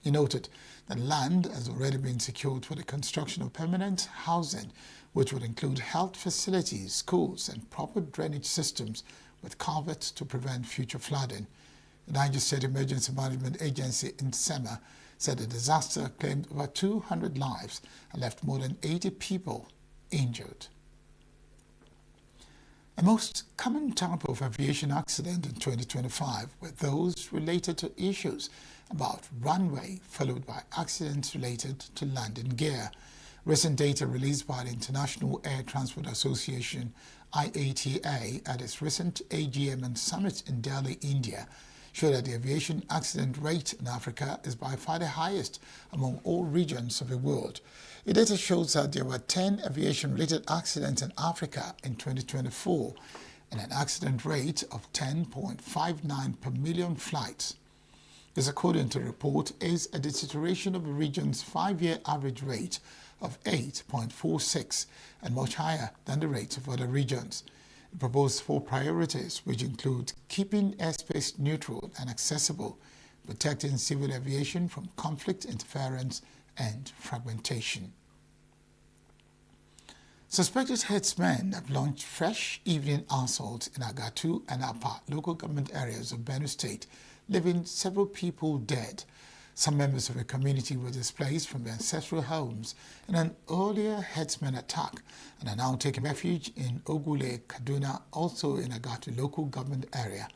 He noted that land has already been secured for the construction of permanent housing, which would include health facilities, schools, and proper drainage systems with culverts to prevent future flooding. The Niger State Emergency Management Agency in SEMA said the disaster claimed over 200 lives and left more than 80 people injured. The most common type of aviation accident in 2025 were those related to issues about runway, followed by accidents related to landing gear. Recent data released by the International Air Transport Association, IATA, at its recent AGM and summit in Delhi, India, show that the aviation accident rate in Africa is by far the highest among all regions of the world. The data shows that there were 10 aviation-related accidents in Africa in 2024 and an accident rate of 10.59 per million flights. This, according to the report, is a deterioration of the region's 5-year average rate of 8.46 and much higher than the rates of other regions. It proposed 4 priorities, which include keeping airspace neutral and accessible, protecting civil aviation from conflict, interference, and fragmentation. Suspected herdsmen have launched fresh evening assaults in Agatu and Apa local government areas of Benue State, leaving several people dead. Some members of the community were displaced from their ancestral homes in an earlier herdsmen attack and are now taking refuge in Ogule, Kaduna, also in Agatu local government area.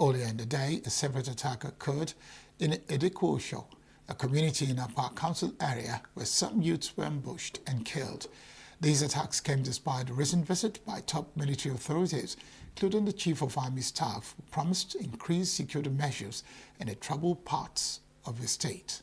Earlier in the day, a separate attack occurred in Edikosho, a community in Apa Council area where some youths were ambushed and killed. These attacks came despite a recent visit by top military authorities, including the Chief of Army Staff, who promised to increase security measures in the troubled parts of the state.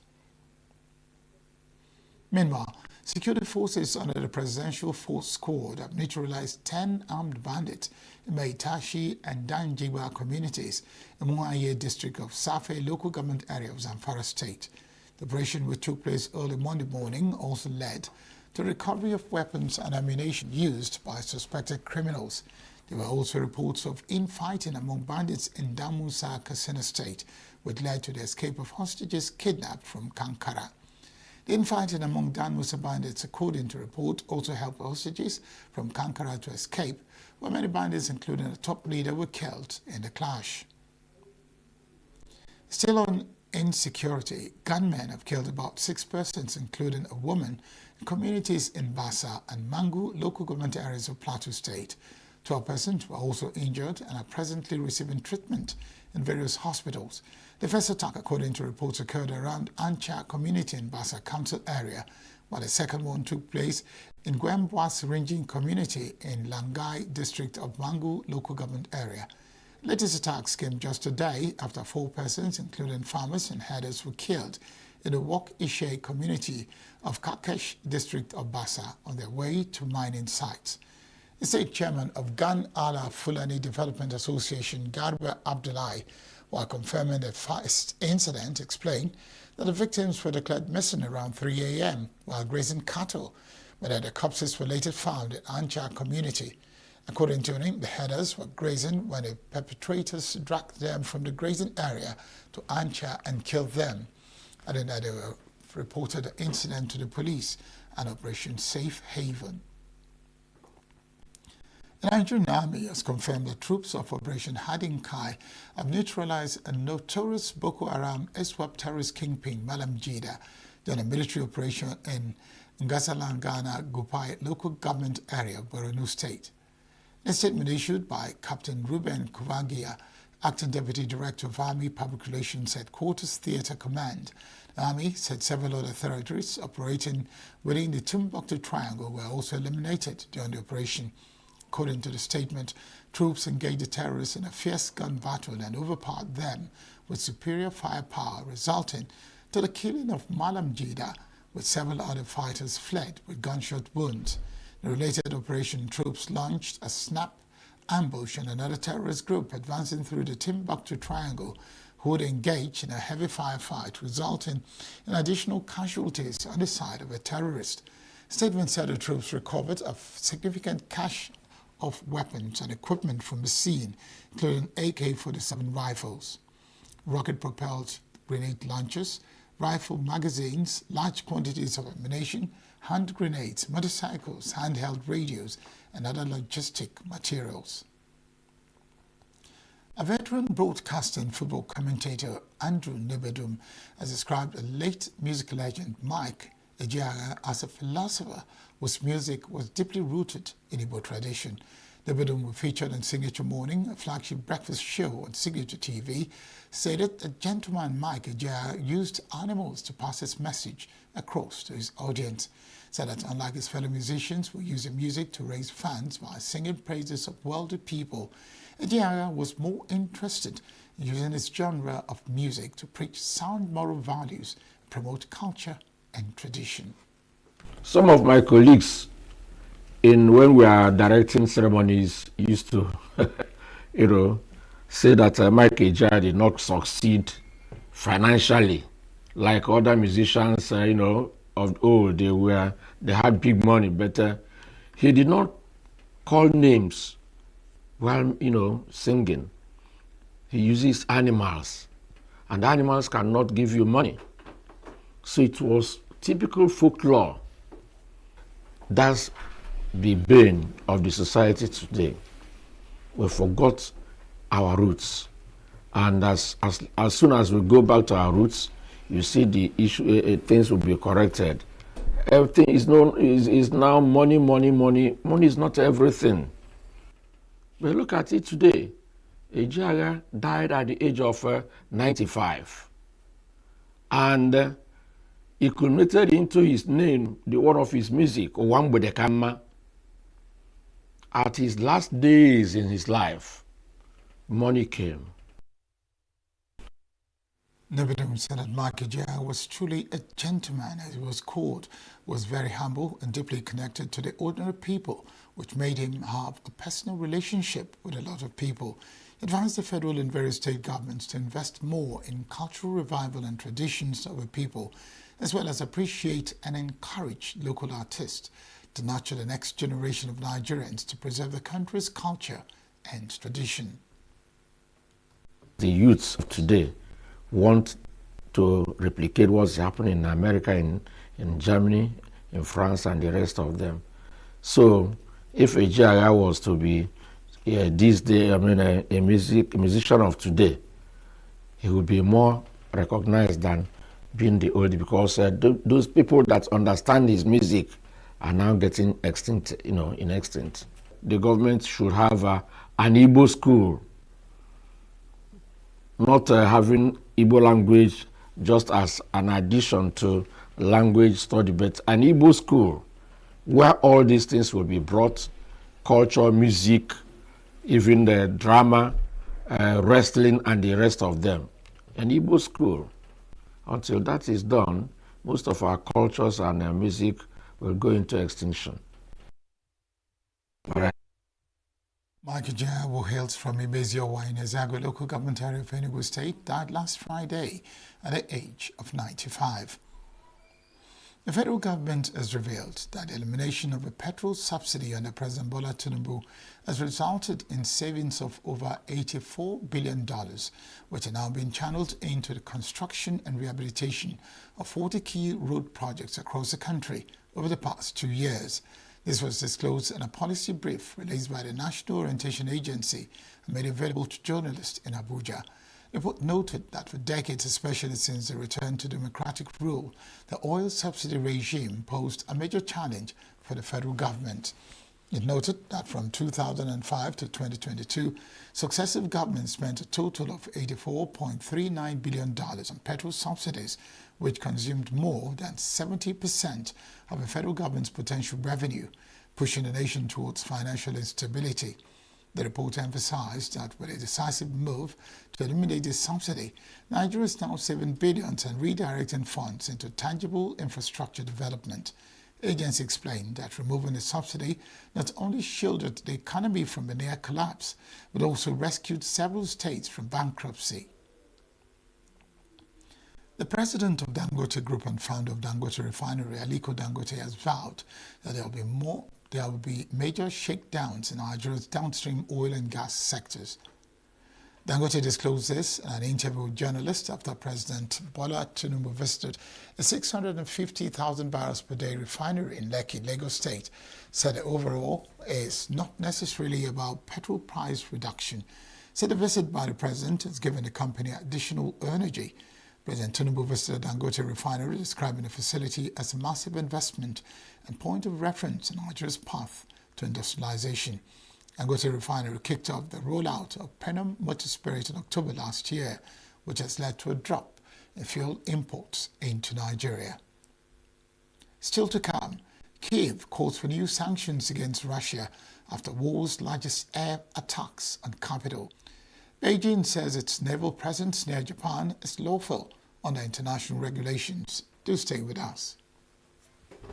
Meanwhile, security forces under the Presidential Force Squad have neutralized 10 armed bandits in Maitashi and Danjiba communities in Muaye district of Safe local government area of Zamfara state. The operation, which took place early Monday morning, also led to recovery of weapons and ammunition used by suspected criminals. There were also reports of infighting among bandits in Damusa, Katsina state, which led to the escape of hostages kidnapped from Kankara. The infighting among Damusa bandits, according to report, also helped hostages from Kankara to escape, where many bandits, including the top leader, were killed in the clash. Still on insecurity, gunmen have killed about 6 persons, including a woman, in communities in Basa and Mangu, local government areas of Plateau State. 12 persons were also injured and are presently receiving treatment in various hospitals. The first attack, according to reports, occurred around Ancha community in Basa Council area, while the second one took place in Gwembwas Ringing community in Langai district of Mangu, local government area. Latest attacks came just a day after 4 persons, including farmers and herders, were killed in the Wok Ishe community of Kakesh district of Basa on their way to mining sites. The state chairman of Gan Ala Fulani Development Association, Garba Abdullahi, while confirming the first incident, explained that the victims were declared missing around 3 a.m. while grazing cattle, but that the corpses were later found in Ancha community. According to him, the herders were grazing when the perpetrators dragged them from the grazing area to Ancha and killed them. Adding that they were reported the incident to the police and Operation Safe Haven. The Nigerian Army has confirmed that troops of Operation Hardin Kai have neutralized a notorious Boko Haram ISWAP terrorist kingpin, Malam Jida, during a military operation in Ngasalangana Gupai local government area of Borno State. A statement issued by Captain Ruben Kuvagia, Acting Deputy Director of Army Public Relations Headquarters Theatre Command. The Army said several other territories operating within the Timbuktu Triangle were also eliminated during the operation. According to the statement, troops engaged the terrorists in a fierce gun battle and overpowered them with superior firepower, resulting to the killing of Malam Jida, with several other fighters fled with gunshot wounds. The related operation, troops launched a snap ambush on another terrorist group advancing through the Timbuktu Triangle, who would engage in a heavy firefight, resulting in additional casualties on the side of a terrorist. Statement said the troops recovered a significant cache of weapons and equipment from the scene, including AK-47 rifles, rocket-propelled grenade launchers, rifle magazines, large quantities of ammunition, hand grenades, motorcycles, handheld radios, and other logistic materials. A veteran broadcasting football commentator, Andrew Nebedum, has described a late music legend, Mike Ejeagha, as a philosopher whose music was deeply rooted in Igbo tradition. Nebedum, who featured on Signature Morning, a flagship breakfast show on Signature TV, stated that gentleman Mike Ejeagha used animals to pass his message across to his audience. Said that unlike his fellow musicians who use the music to raise fans by singing praises of wealthy people, Ejeagha was more interested in using his genre of music to preach sound moral values, promote culture and tradition. Some of my colleagues, when we are directing ceremonies, used to, say that Mike Ejeagha did not succeed financially, like other musicians, of old. They had big money, but he did not call names while, singing. He uses animals, and animals cannot give you money. So it was typical folklore. That's the bane of the society today. We forgot our roots. And as soon as we go back to our roots, you see the issue, things will be corrected. Everything is now money, money, money. Money is not everything. But look at it today. Ejiagha died at the age of 95. And he culminated into his name, the one of his music, Owambodekama. At his last days in his life, money came. Nebidum said that Mike Ejiagha was truly a gentleman, as he was called, was very humble and deeply connected to the ordinary people, which made him have a personal relationship with a lot of people. He advised the federal and various state governments to invest more in cultural revival and traditions of the people, as well as appreciate and encourage local artists to nurture the next generation of Nigerians to preserve the country's culture and tradition. The youths of today want to replicate what's happening in America, in Germany, in France, and the rest of them. So if Ejiagha was to be this day, a musician of today, he would be more recognized than being the old, because those people that understand his music are now getting extinct, in extinct. The government should have an Igbo school, not having Igbo language just as an addition to language study, but an Igbo school where all these things will be brought, culture, music, even the drama, wrestling, and the rest of them. An Igbo school. Until that is done, most of our cultures and music will go into extinction. All right. Mike Ejiagha, who hails from Ibeziowa in Ezago local government area of ENUGU State, died last Friday at the age of 95. The federal government has revealed that the elimination of a petrol subsidy under President Bola Tinubu has resulted in savings of over $84 billion, which are now being channeled into the construction and rehabilitation of 40 key road projects across the country over the past 2 years. This was disclosed in a policy brief released by the National Orientation Agency and made available to journalists in Abuja. The report noted that for decades, especially since the return to democratic rule, the oil subsidy regime posed a major challenge for the federal government. It noted that from 2005 to 2022, successive governments spent a total of $84.39 billion on petrol subsidies, which consumed more than 70% of the federal government's potential revenue, pushing the nation towards financial instability. The report emphasized that with a decisive move to eliminate this subsidy, Nigeria is now saving billions and redirecting funds into tangible infrastructure development. The agency explained that removing the subsidy not only shielded the economy from a near collapse, but also rescued several states from bankruptcy. The president of Dangote Group and founder of Dangote Refinery, Aliko Dangote, has vowed that there will be major shakedowns in Nigeria's downstream oil and gas sectors. Dangote disclosed this in an interview with journalists after President Bola Tinubu visited a 650,000 barrels per day refinery in Lekki, Lagos State. Said the overall is not necessarily about petrol price reduction. Said the visit by the president has given the company additional energy. President Tinubu visited Dangote Refinery, describing the facility as a massive investment and point of reference in Nigeria's path to industrialization. Dangote Refinery kicked off the rollout of Penem Motor Spirit in October last year, which has led to a drop in fuel imports into Nigeria. Still to come, Kyiv calls for new sanctions against Russia after war's largest air attacks on capital. Beijing says its naval presence near Japan is lawful under international regulations. Do stay with us.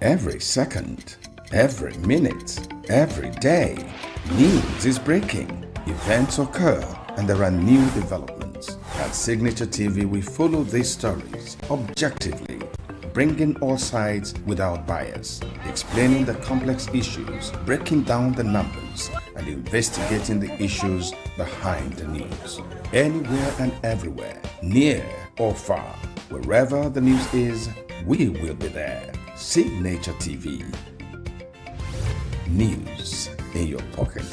Every second, every minute, every day, news is breaking. Events occur and there are new developments. At Signature TV, we follow these stories objectively, bringing all sides without bias, explaining the complex issues, breaking down the numbers, and investigating the issues behind the news. Anywhere and everywhere, near or far, wherever the news is, we will be there. Signature TV. News in your pocket.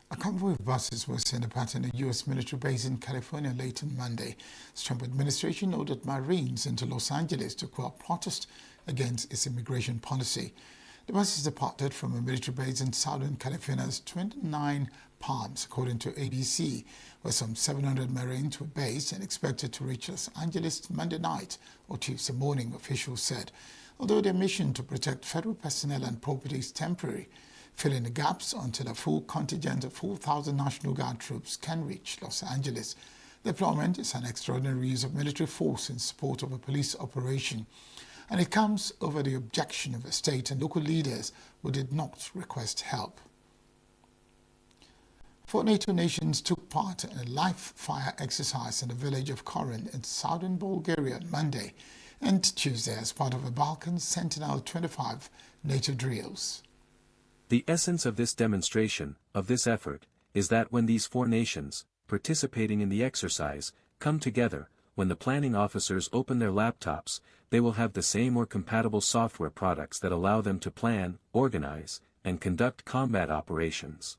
A convoy of buses was sent apart in a U.S. military base in California late on Monday. The Trump administration ordered Marines into Los Angeles to quell protest against its immigration policy. The buses departed from a military base in Southern California's 29 Palms, according to ABC, where some 700 Marines were based and expected to reach Los Angeles Monday night or Tuesday morning, officials said. Although their mission to protect federal personnel and property is temporary, filling the gaps until a full contingent of 4,000 National Guard troops can reach Los Angeles. Deployment is an extraordinary use of military force in support of a police operation, and it comes over the objection of the state and local leaders who did not request help. 4 NATO nations took part in a live fire exercise in the village of Korin in southern Bulgaria on Monday and Tuesday as part of a Balkan Sentinel-25 NATO drills. The essence of this demonstration, of this effort, is that when these 4 nations, participating in the exercise, come together, when the planning officers open their laptops, they will have the same or compatible software products that allow them to plan, organize, and conduct combat operations.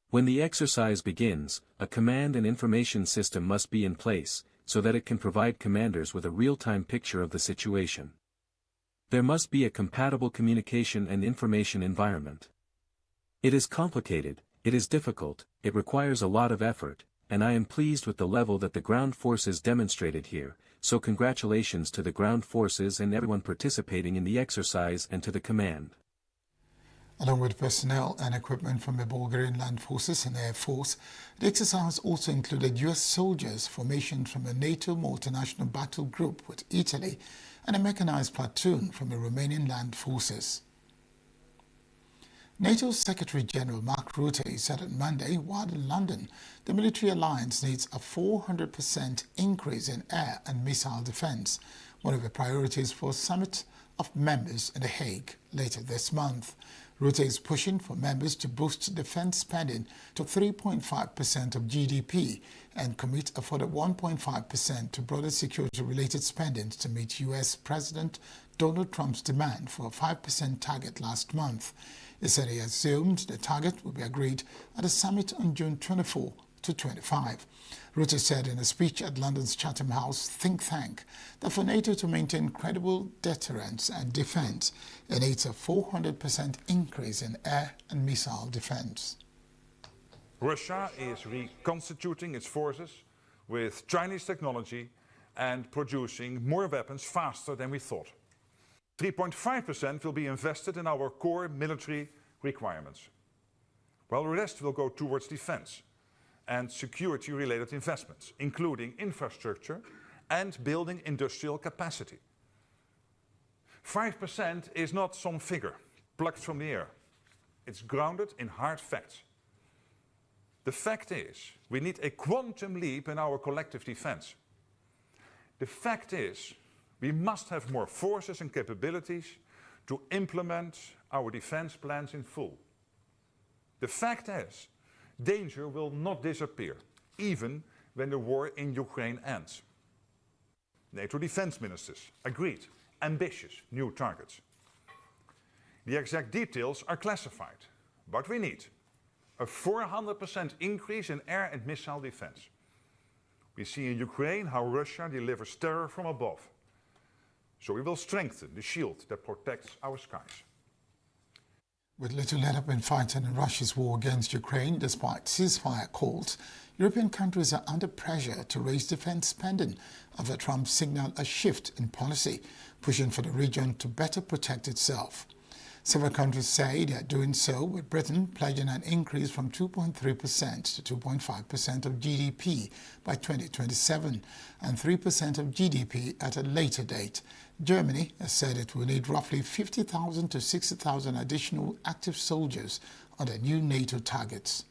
When the exercise begins, a command and information system must be in place, so that it can provide commanders with a real-time picture of the situation. There must be a compatible communication and information environment. It is complicated, it is difficult, it requires a lot of effort, and I am pleased with the level that the ground forces demonstrated here, so congratulations to the ground forces and everyone participating in the exercise and to the command. Along with personnel and equipment from the Bulgarian Land Forces and Air Force, the exercise also included U.S. soldiers, formation from a NATO multinational battle group with Italy, and a mechanized platoon from the Romanian Land Forces. NATO's Secretary-General Mark Rutte said on Monday, while in London, the military alliance needs a 400% increase in air and missile defense, one of the priorities for a summit of members in The Hague later this month. Rutte is pushing for members to boost defense spending to 3.5% of GDP and commit a further 1.5% to broader security-related spending to meet U.S. President Donald Trump's demand for a 5% target last month. He said he assumed the target would be agreed at a summit on June 24 to 25. Rutte said in a speech at London's Chatham House think tank that for NATO to maintain credible deterrence and defense, it needs a 400% increase in air and missile defense. Russia is reconstituting its forces with Chinese technology and producing more weapons faster than we thought. 3.5% will be invested in our core military requirements, while the rest will go towards defense and security-related investments, including infrastructure and building industrial capacity. 5% is not some figure plucked from the air. It's grounded in hard facts. The fact is, we need a quantum leap in our collective defense. The fact is, we must have more forces and capabilities to implement our defense plans in full. The fact is, danger will not disappear, even when the war in Ukraine ends. NATO defense ministers agreed ambitious new targets. The exact details are classified, but we need a 400% increase in air and missile defense. We see in Ukraine how Russia delivers terror from above. So we will strengthen the shield that protects our skies. With little let up in fighting in Russia's war against Ukraine, despite ceasefire calls, European countries are under pressure to raise defense spending after Trump signaled a shift in policy, pushing for the region to better protect itself. Several countries say they are doing so, with Britain pledging an increase from 2.3% to 2.5% of GDP by 2027 and 3% of GDP at a later date. Germany has said it will need roughly 50,000 to 60,000 additional active soldiers under new NATO targets.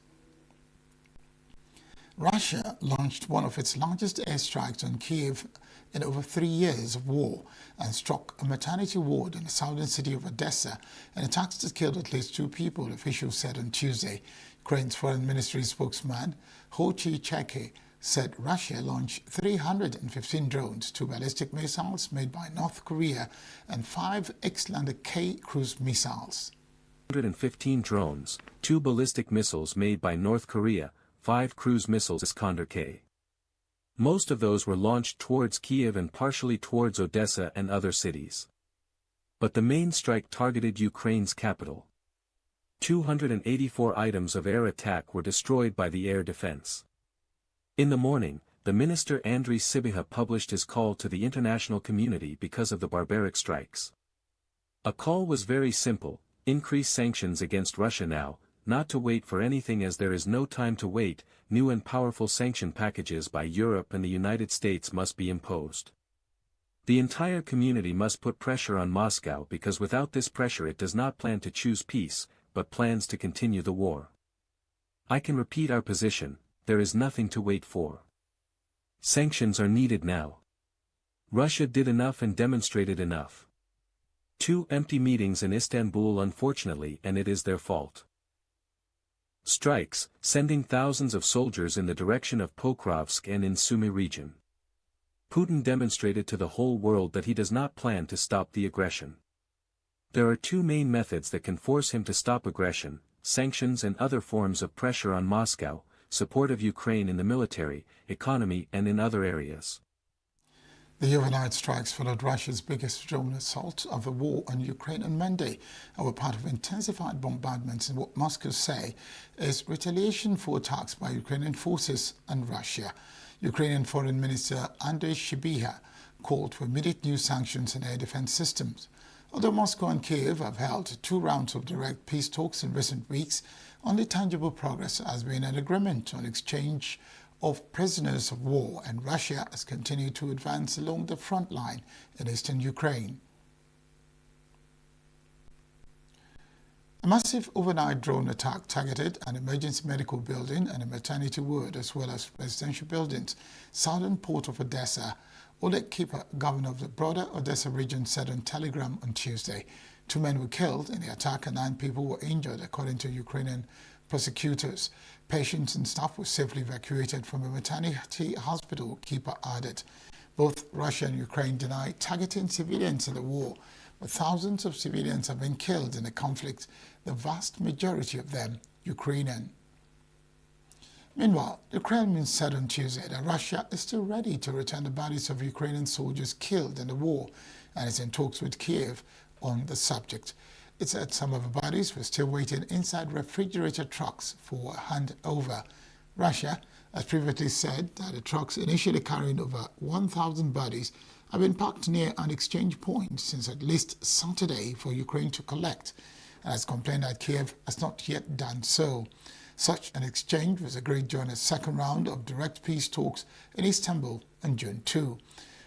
Russia launched one of its largest airstrikes on Kiev in over 3 years of war and struck a maternity ward in the southern city of Odessa, and attacks that killed at least 2 people, officials said on Tuesday. Ukraine's foreign ministry spokesman, Hochi Cheke, said Russia launched 315 drones, 2 ballistic missiles made by North Korea, and 5 Islander-K cruise missiles. 115 drones, 2 ballistic missiles made by North Korea, 5 cruise missiles Islander-K. Most of those were launched towards Kiev and partially towards Odessa and other cities. But the main strike targeted Ukraine's capital. 284 items of air attack were destroyed by the air defense. In the morning, the minister Andriy Sybiha published his call to the international community because of the barbaric strikes. A call was very simple: increase sanctions against Russia now, not to wait for anything as there is no time to wait. New and powerful sanction packages by Europe and the United States must be imposed. The entire community must put pressure on Moscow, because without this pressure it does not plan to choose peace, but plans to continue the war. I can repeat our position: there is nothing to wait for. Sanctions are needed now. Russia did enough and demonstrated enough. 2 empty meetings in Istanbul, unfortunately, and it is their fault. Strikes, sending thousands of soldiers in the direction of Pokrovsk and in Sumy region. Putin demonstrated to the whole world that he does not plan to stop the aggression. There are 2 main methods that can force him to stop aggression: sanctions and other forms of pressure on Moscow, support of Ukraine in the military, economy and in other areas. The overnight strikes followed Russia's biggest drone assault of the war on Ukraine on Monday and were part of intensified bombardments in what Moscow say is retaliation for attacks by Ukrainian forces and Russia. Ukrainian Foreign Minister Andriy Sybiha called for immediate new sanctions and air defense systems. Although Moscow and Kiev have held 2 rounds of direct peace talks in recent weeks, only tangible progress has been an agreement on exchange of prisoners of war, and Russia has continued to advance along the front line in eastern Ukraine. A massive overnight drone attack targeted an emergency medical building and a maternity ward, as well as residential buildings, southern port of Odessa. Oleg Kipa, governor of the broader Odessa region, said on Telegram on Tuesday. 2 men were killed in the attack and 9 people were injured, according to Ukrainian prosecutors. Patients and staff were safely evacuated from a maternity hospital, Kipa added. Both Russia and Ukraine deny targeting civilians in the war, but thousands of civilians have been killed in the conflict, the vast majority of them Ukrainian. Meanwhile, the Kremlin said on Tuesday that Russia is still ready to return the bodies of Ukrainian soldiers killed in the war and is in talks with Kiev on the subject. It said some of the bodies were still waiting inside refrigerator trucks for handover. Russia has previously said that the trucks initially carrying over 1,000 bodies have been parked near an exchange point since at least Saturday for Ukraine to collect, and has complained that Kiev has not yet done so. Such an exchange was agreed during a second round of direct peace talks in Istanbul on June 2.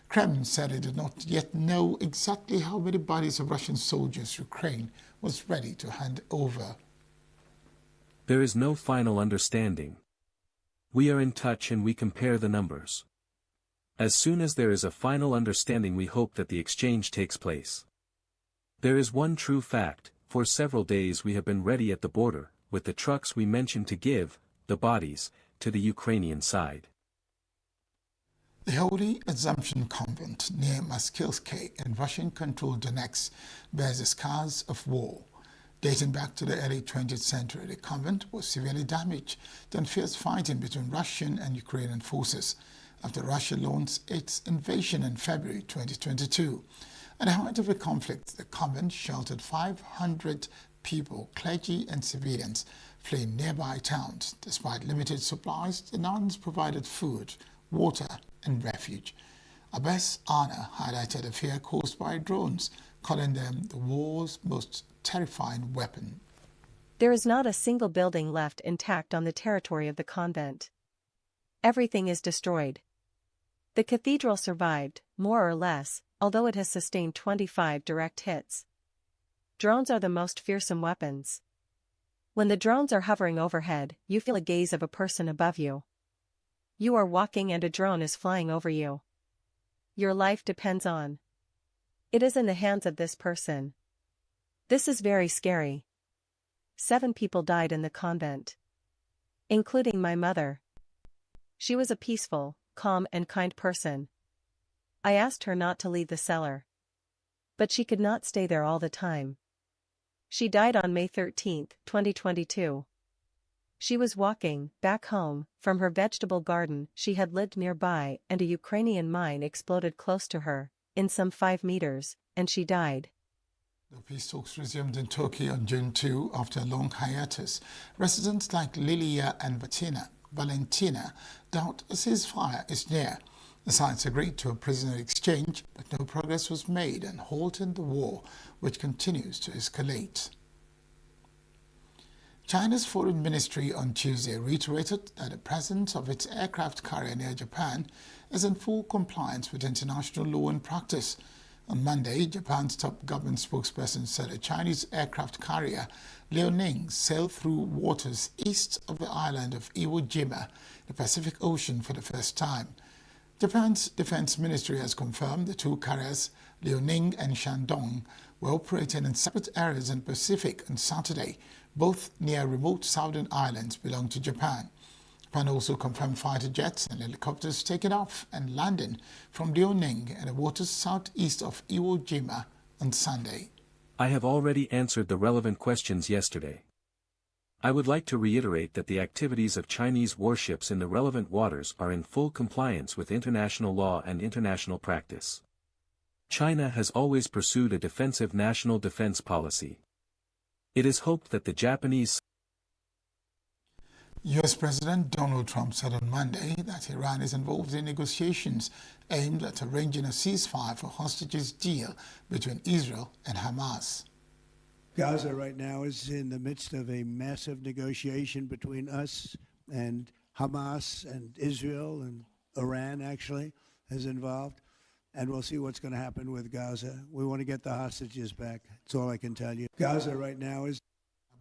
Kremlin said it did not yet know exactly how many bodies of Russian soldiers Ukraine was ready to hand over. There is no final understanding. We are in touch and we compare the numbers. As soon as there is a final understanding, we hope that the exchange takes place. There is one true fact: for several days we have been ready at the border, with the trucks we mentioned, to give the bodies to the Ukrainian side. The Holy Assumption Convent near Moskilsky in Russian-controlled Donetsk bears the scars of war. Dating back to the early 20th century, the convent was severely damaged during fierce fighting between Russian and Ukrainian forces after Russia launched its invasion in February 2022. At the height of the conflict, the convent sheltered 500 people, clergy and civilians, fleeing nearby towns. Despite limited supplies, the nuns provided food, water and refuge. Abbess Anna highlighted the fear caused by drones, calling them the war's most terrifying weapon. There is not a single building left intact on the territory of the convent. Everything is destroyed. The cathedral survived, more or less, although it has sustained 25 direct hits. Drones are the most fearsome weapons. When the drones are hovering overhead, you feel a gaze of a person above you. You are walking and a drone is flying over you. Your life depends on. It is in the hands of this person. This is very scary. 7 people died in the convent, including my mother. She was a peaceful, calm and kind person. I asked her not to leave the cellar, but she could not stay there all the time. She died on May 13, 2022. She was walking back home from her vegetable garden she had lived nearby, and a Ukrainian mine exploded close to her, in some 5 meters, and she died. The peace talks resumed in Turkey on June 2 after a long hiatus. Residents like Lilia and Valentina doubt a ceasefire is near. The sides agreed to a prisoner exchange, but no progress was made and halted the war, which continues to escalate. China's foreign ministry on Tuesday reiterated that the presence of its aircraft carrier near Japan is in full compliance with international law and practice. On Monday, Japan's top government spokesperson said a Chinese aircraft carrier, Liaoning, sailed through waters east of the island of Iwo Jima, the Pacific Ocean, for the first time. Japan's defense ministry has confirmed the 2 carriers, Liaoning and Shandong, were operating in separate areas in the Pacific on Saturday. Both near remote southern islands belong to Japan. Japan also confirmed fighter jets and helicopters taking off and landing from Liaoning in the waters southeast of Iwo Jima on Sunday. I have already answered the relevant questions yesterday. I would like to reiterate that the activities of Chinese warships in the relevant waters are in full compliance with international law and international practice. China has always pursued a defensive national defense policy. It is hoped that the Japanese U.S. President Donald Trump said on Monday that Iran is involved in negotiations aimed at arranging a ceasefire for hostages deal between Israel and Hamas. Gaza right now is in the midst of a massive negotiation between us and Hamas, and Israel and Iran actually is involved. And we'll see what's going to happen with Gaza. We want to get the hostages back. That's all I can tell you. Gaza right now is...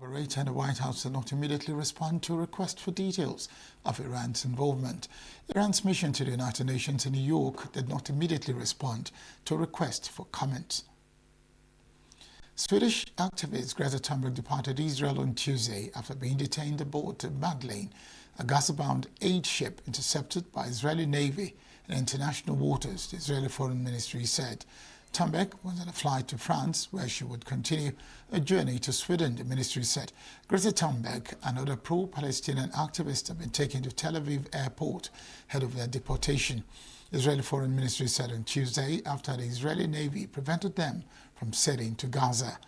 And the White House did not immediately respond to a request for details of Iran's involvement. Iran's mission to the United Nations in New York did not immediately respond to a request for comment. Swedish activist Greta Thunberg departed Israel on Tuesday after being detained aboard the Magdalene, a Gaza-bound aid ship intercepted by Israeli Navy in international waters, the Israeli Foreign Ministry said. Thunberg was on a flight to France, where she would continue a journey to Sweden, the ministry said. Greta Thunberg and other pro-Palestinian activists have been taken to Tel Aviv airport ahead of their deportation. The Israeli Foreign Ministry said on Tuesday after the Israeli Navy prevented them from sailing to Gaza.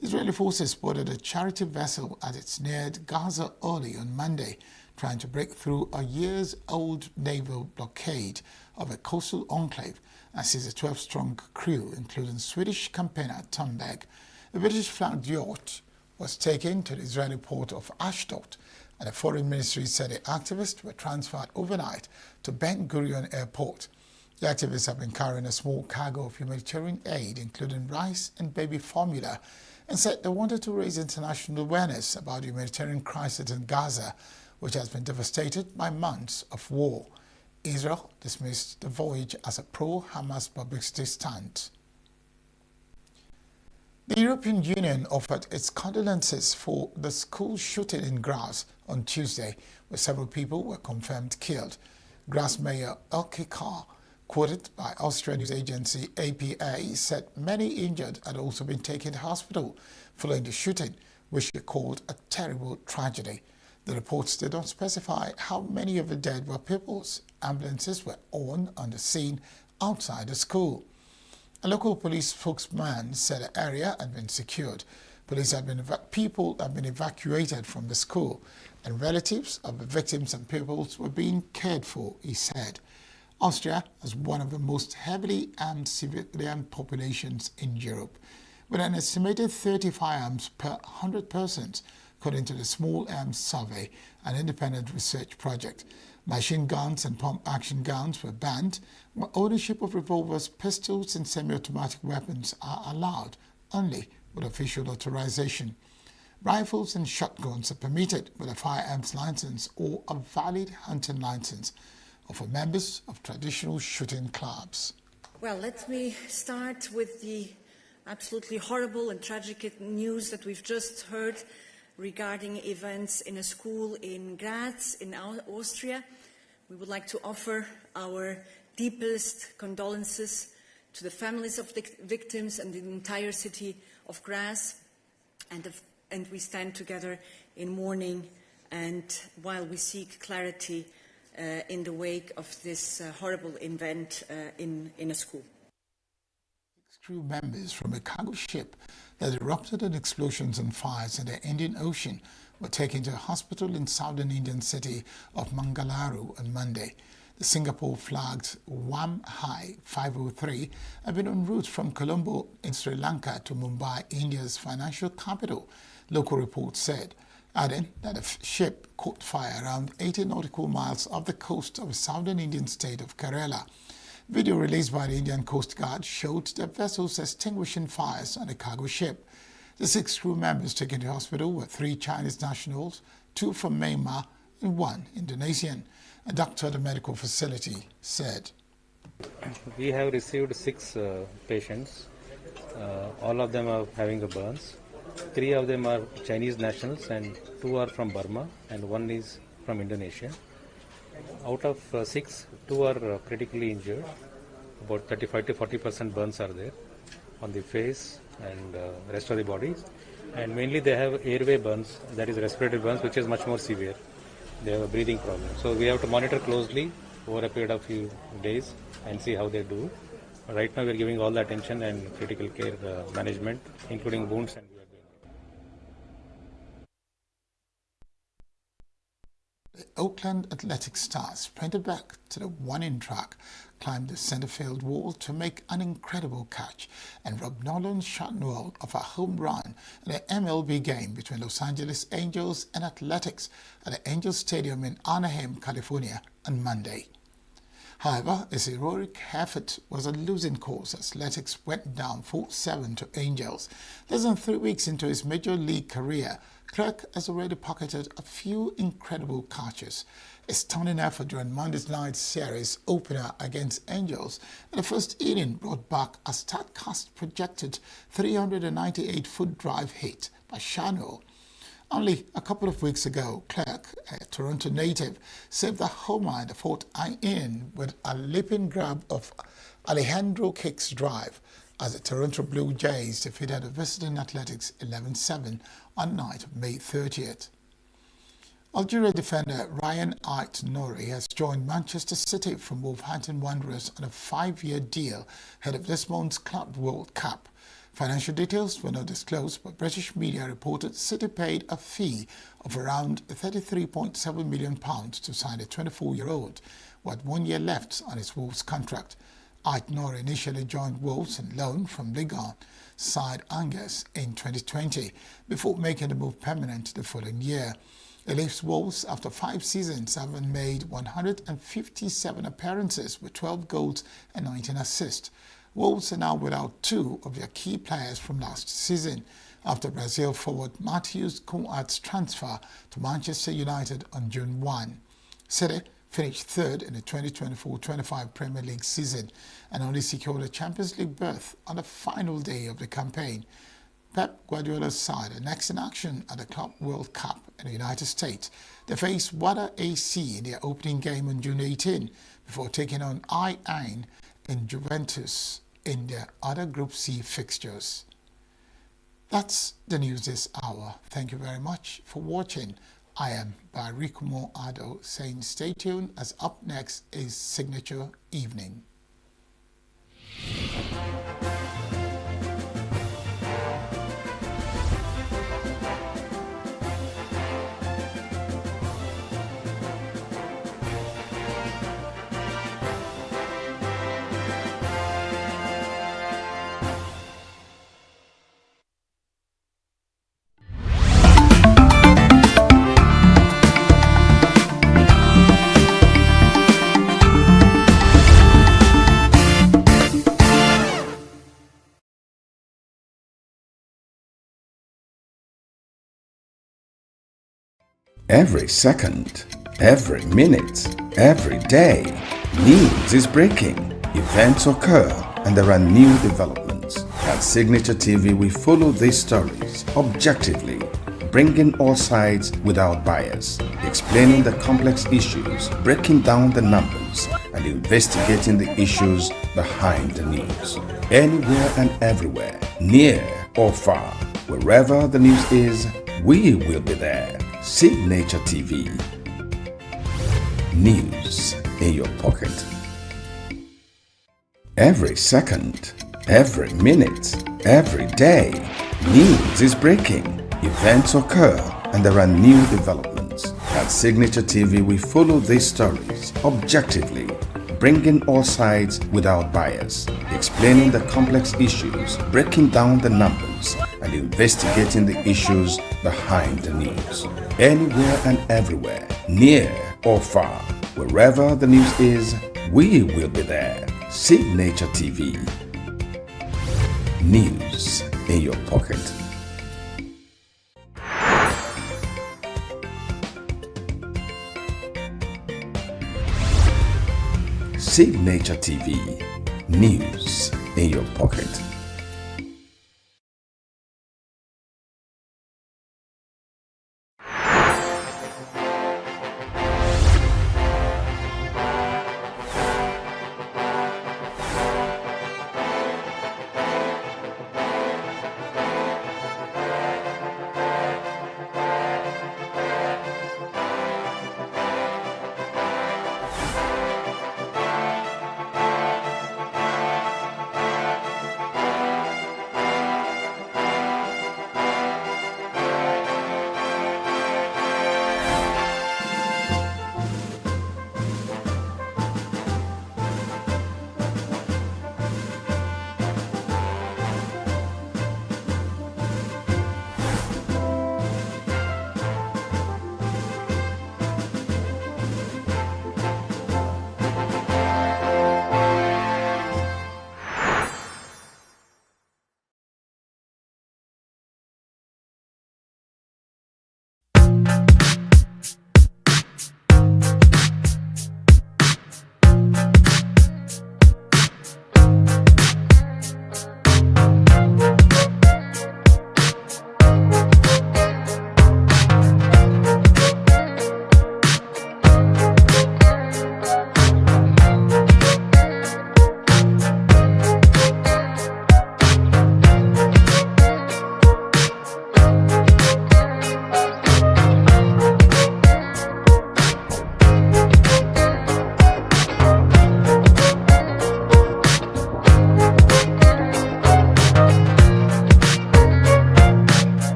Israeli forces boarded a charity vessel as it neared Gaza early on Monday, trying to break through a years-old naval blockade of a coastal enclave and sees a 12-strong crew, including Swedish campaigner Thunberg. The British-flagged yacht was taken to the Israeli port of Ashdod, and the Foreign Ministry said the activists were transferred overnight to Ben Gurion Airport. The activists have been carrying a small cargo of humanitarian aid, including rice and baby formula, and said they wanted to raise international awareness about the humanitarian crisis in Gaza, which has been devastated by months of war. Israel dismissed the voyage as a pro-Hamas publicity stunt. The European Union offered its condolences for the school shooting in Graz on Tuesday, where several people were confirmed killed. Graz Mayor Elke Kar, quoted by Austrian news agency APA, said many injured had also been taken to hospital following the shooting, which he called a terrible tragedy. The reports did not specify how many of the dead were pupils. Ambulances were on the scene outside the school. A local police spokesman said the area had been secured. People have been evacuated from the school, and relatives of the victims and pupils were being cared for, he said. Austria has one of the most heavily armed civilian populations in Europe, with an estimated 30 firearms per 100 persons, according to the Small Arms Survey, an independent research project. Machine guns and pump-action guns were banned, while ownership of revolvers, pistols and semi-automatic weapons are allowed only with official authorization. Rifles and shotguns are permitted with a firearms license or a valid hunting license. or for members of traditional shooting clubs. Well, let me start with the absolutely horrible and tragic news that we've just heard regarding events in a school in Graz, in Austria. We would like to offer our deepest condolences to the families of the victims and the entire city of Graz, and we stand together in mourning and while we seek clarity in the wake of this horrible event in a school. Crew members from a cargo ship that erupted in explosions and fires in the Indian Ocean were taken to a hospital in southern Indian city of Mangaluru on Monday. The Singapore-flagged Wamhai 503 had been en route from Colombo in Sri Lanka to Mumbai, India's financial capital, local reports said, adding that the ship caught fire around 80 nautical miles off the coast of the southern Indian state of Kerala. Video released by the Indian Coast Guard showed the vessels extinguishing fires on a cargo ship. The 6 crew members taken to hospital were 3 Chinese nationals, 2 from Myanmar and 1 Indonesian. A doctor at the medical facility said, "We have received 6 patients. All of them are having a burns. 3 of them are Chinese nationals and 2 are from Burma and 1 is from Indonesia. Out of 6, 2 are critically injured. About 35 to 40% burns are there on the face and rest of the body. And mainly they have airway burns, that is respiratory burns, which is much more severe. They have a breathing problem. So we have to monitor closely over a period of few days and see how they do. Right now we are giving all the attention and critical care management, including wounds and The Oakland Athletic stars sprinted back to the winning track, climbed the center field wall to make an incredible catch, and robbed Nolan Shotwell of a home run in the MLB game between Los Angeles Angels and Athletics at the Angels Stadium in Anaheim, California on Monday. However, his heroic effort was a losing cause as Athletics went down 4-7 to Angels. Less than 3 weeks into his major league career, Clark has already pocketed a few incredible catches. A stunning effort during Monday night's series opener against Angels in the first inning brought back a StatCast projected 398-foot drive hit by Shano. Only a couple of weeks ago, Clark, a Toronto native, saved the homer in the fourth inning with a leaping grab of Alejandro Kick's drive as the Toronto Blue Jays defeated the visiting Athletics 11-7 on night of May 30th. Algeria defender Ryan Ait-Nouri has joined Manchester City from Wolverhampton Wanderers on a 5-year deal ahead of this month's Club World Cup. Financial details were not disclosed, but British media reported City paid a fee of around £33.7 million to sign the 24-year-old, with 1 year left on his Wolves contract. Ait-Nouri initially joined Wolves on loan from Ligue 1 side Angers in 2020 before making the move permanent the following year. He leaves Wolves after 5 seasons, having made 157 appearances with 12 goals and 19 assists. Wolves are now without 2 of their key players from last season after Brazil forward Matheus Cunha's transfer to Manchester United on June 1. City finished 3rd in the 2024-25 Premier League season and only secured a Champions League berth on the final day of the campaign. Pep Guardiola's side are next in action at the Club World Cup in the United States. They face Wada AC in their opening game on June 18 before taking on Al Ain and Juventus in their other Group C fixtures. That's the news this hour. Thank you very much for watching. I am Barikumo Ado saying stay tuned as up next is Signature Evening. Every second, every minute, every day. News is breaking, events occur, and there are new developments. At Signature TV, we follow these stories objectively, bringing all sides without bias, explaining the complex issues, breaking down the numbers, and investigating the issues behind the news. Anywhere and everywhere, near or far, wherever the news is, we will be there. Signature TV. News in your pocket. Every second, every minute, every day, news is breaking, events occur, and there are new developments. At Signature TV, we follow these stories objectively, bringing all sides without bias, explaining the complex issues, breaking down the numbers, and investigating the issues behind the news. Anywhere and everywhere, near or far, wherever the news is, we will be there. Signature TV. News in your pocket. Signature TV. News in your pocket.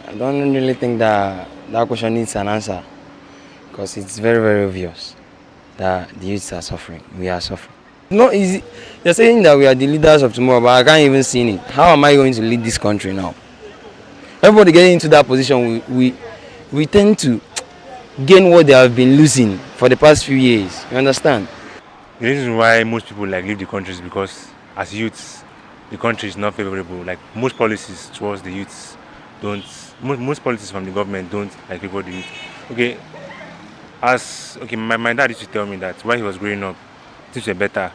I don't really think that question needs an answer, because it's very, very obvious that the youths are suffering. We are suffering. It's not easy. You're saying that we are the leaders of tomorrow, but I can't even see it. How am I going to lead this country now? Everybody getting into that position, we tend to gain what they have been losing for the past few years. You understand? The reason why most people leave the country is because as youths, the country is not favorable. Like most policies towards the youths don't. Most policies from the government don't favor the youth. Okay, my dad used to tell me that while he was growing up, things were better,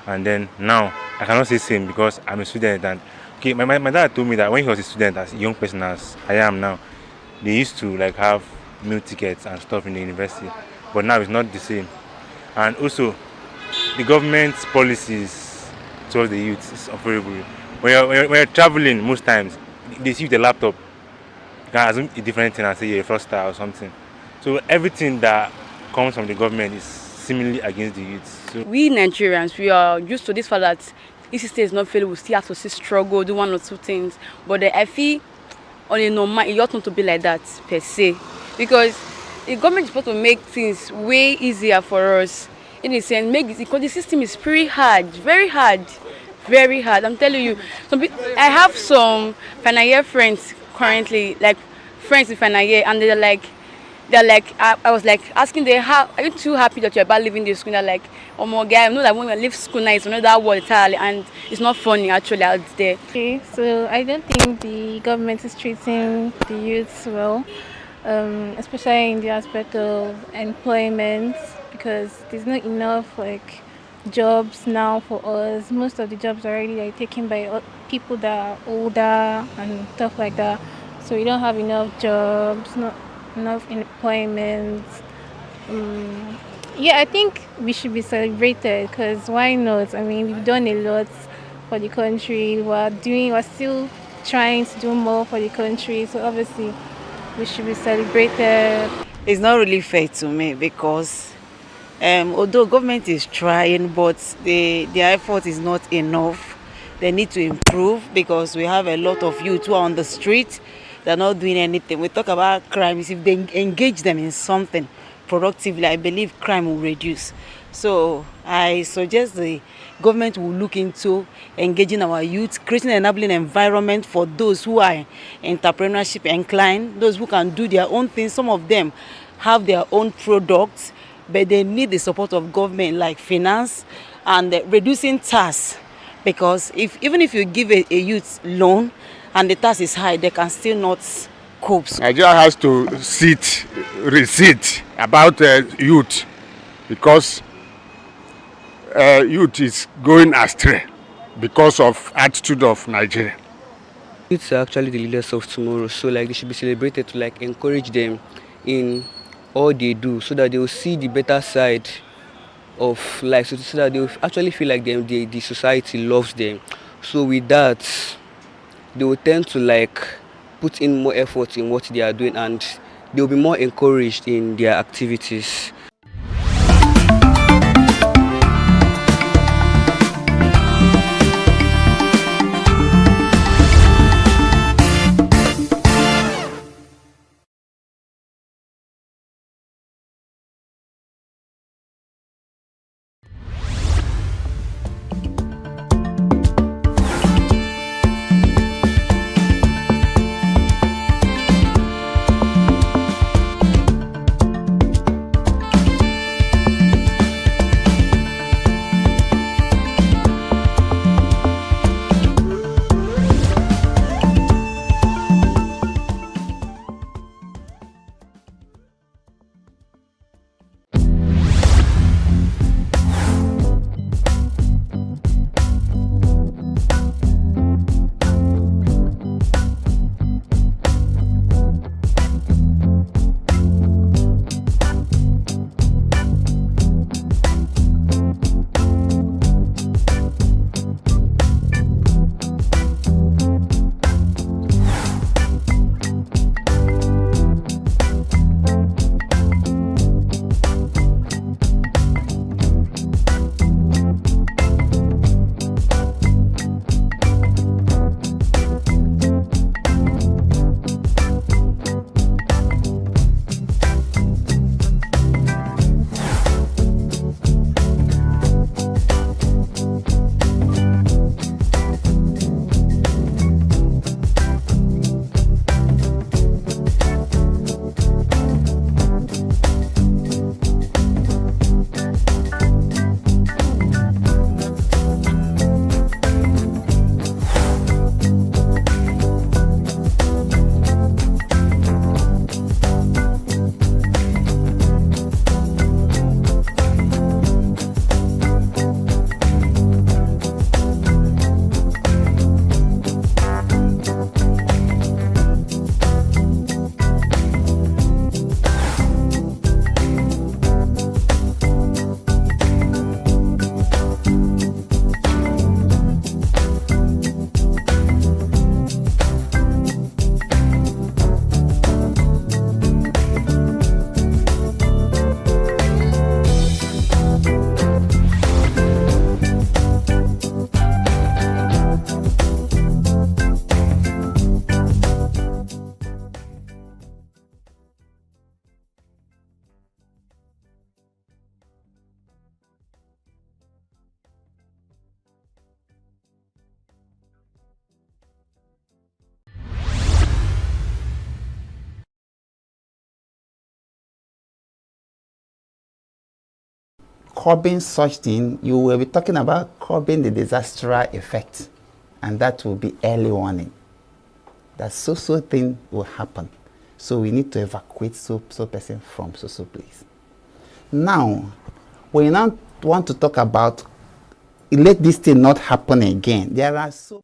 and then now I cannot say same because I'm a student. And okay, my dad told me that when he was a student, as a young person as I am now, they used to have meal tickets and stuff in the university, but now it's not the same. And also, the government's policies towards the youth is unfavorable. When you're traveling, most times they see the laptop. You can assume a different thing and say you're a fraudster or something. So everything that comes from the government is seemingly against the youth. So we Nigerians, we are used to this fact that if the state is not failing, we still have to struggle, do one or two things. But I feel on a normal, it ought not to be like that per se, because the government is supposed to make things way easier for us. In a sense, make this, because the system is pretty hard, very hard, very hard. I'm telling you, I have some final year friends currently, like friends in final year, and they're like, I was like asking them, how are you too happy that you're about leaving the school? They're like, oh my God, I know that when we leave school now, it's another world entirely, and it's not funny actually out there. Okay, so I don't think the government is treating the youths well, especially in the aspect of employment, because there's not enough like jobs now for us. Most of the jobs are already like taken by people that are older and stuff like that. So we don't have enough jobs, not enough employment. Yeah, I think we should be celebrated, because why not? I mean, we've done a lot for the country. We're still trying to do more for the country. So obviously, we should be celebrated. It's not really fair to me, because although government is trying, but their effort is not enough. They need to improve, because we have a lot of youth who are on the street. They're not doing anything. We talk about crimes. If they engage them in something productively, I believe crime will reduce. So I suggest the government will look into engaging our youth, creating an enabling environment for those who are entrepreneurship inclined, those who can do their own things. Some of them have their own products, but they need the support of government, like finance and reducing tax. Because even if you give a youth loan and the tax is high, they can still not cope. Nigeria has to recede about youth, because youth is going astray because of attitude of Nigeria. Youths are actually the leaders of tomorrow, so like they should be celebrated to like encourage them in all they do, so that they will see the better side of life, so that they will actually feel like the society loves them. So with that, they will tend to like put in more effort in what they are doing, and they will be more encouraged in their activities. curbing such thing, you will be talking about curbing the disaster effect, and that will be early warning. That so thing will happen. So we need to evacuate so person from so place. Now, we now want to talk about let this thing not happen again. There are so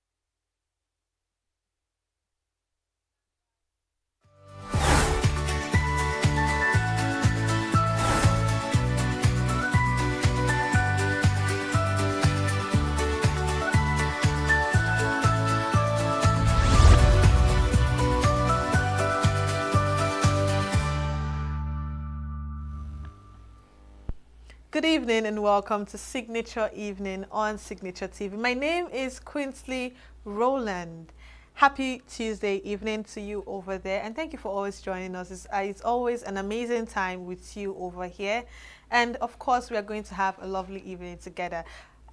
Good evening and welcome to Signature Evening on Signature TV. My name is Quinsley Rowland. Happy Tuesday evening to you over there, and thank you for always joining us. It's always an amazing time with you over here, and of course we are going to have a lovely evening together.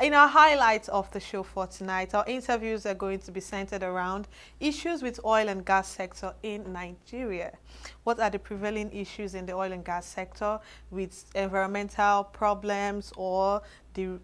In our highlights of the show for tonight, our interviews are going to be centered around issues with oil and gas sector in Nigeria. What are the prevailing issues in the oil and gas sector with environmental problems or the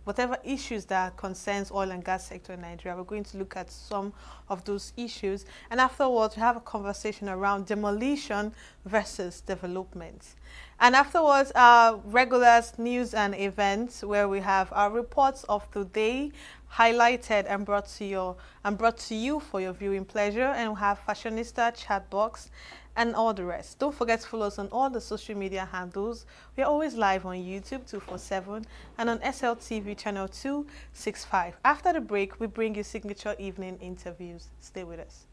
whatever issues that concerns oil and gas sector in Nigeria? We're going to look at some of those issues, and afterwards we have a conversation around demolition versus development. And afterwards, our regular news and events, where we have our reports of the day highlighted and brought to you for your viewing pleasure. And we have fashionista chat box and all the rest. Don't forget to follow us on all the social media handles. We are always live on YouTube 247 and on SLTV channel 265. After the break, we bring you signature evening interviews. Stay with us.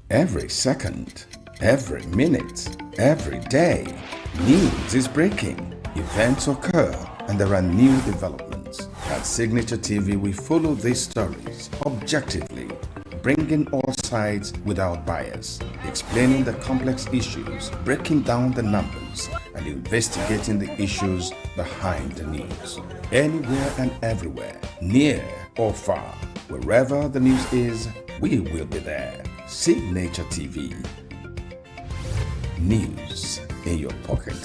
Every second, every minute, every day, news is breaking, events occur, and there are new developments. At Signature TV, we follow these stories objectively, bringing all sides without bias, explaining the complex issues, breaking down the numbers, and investigating the issues behind the news. Anywhere and everywhere, near or far, wherever the news is, we will be there. Signature TV. News in your pocket.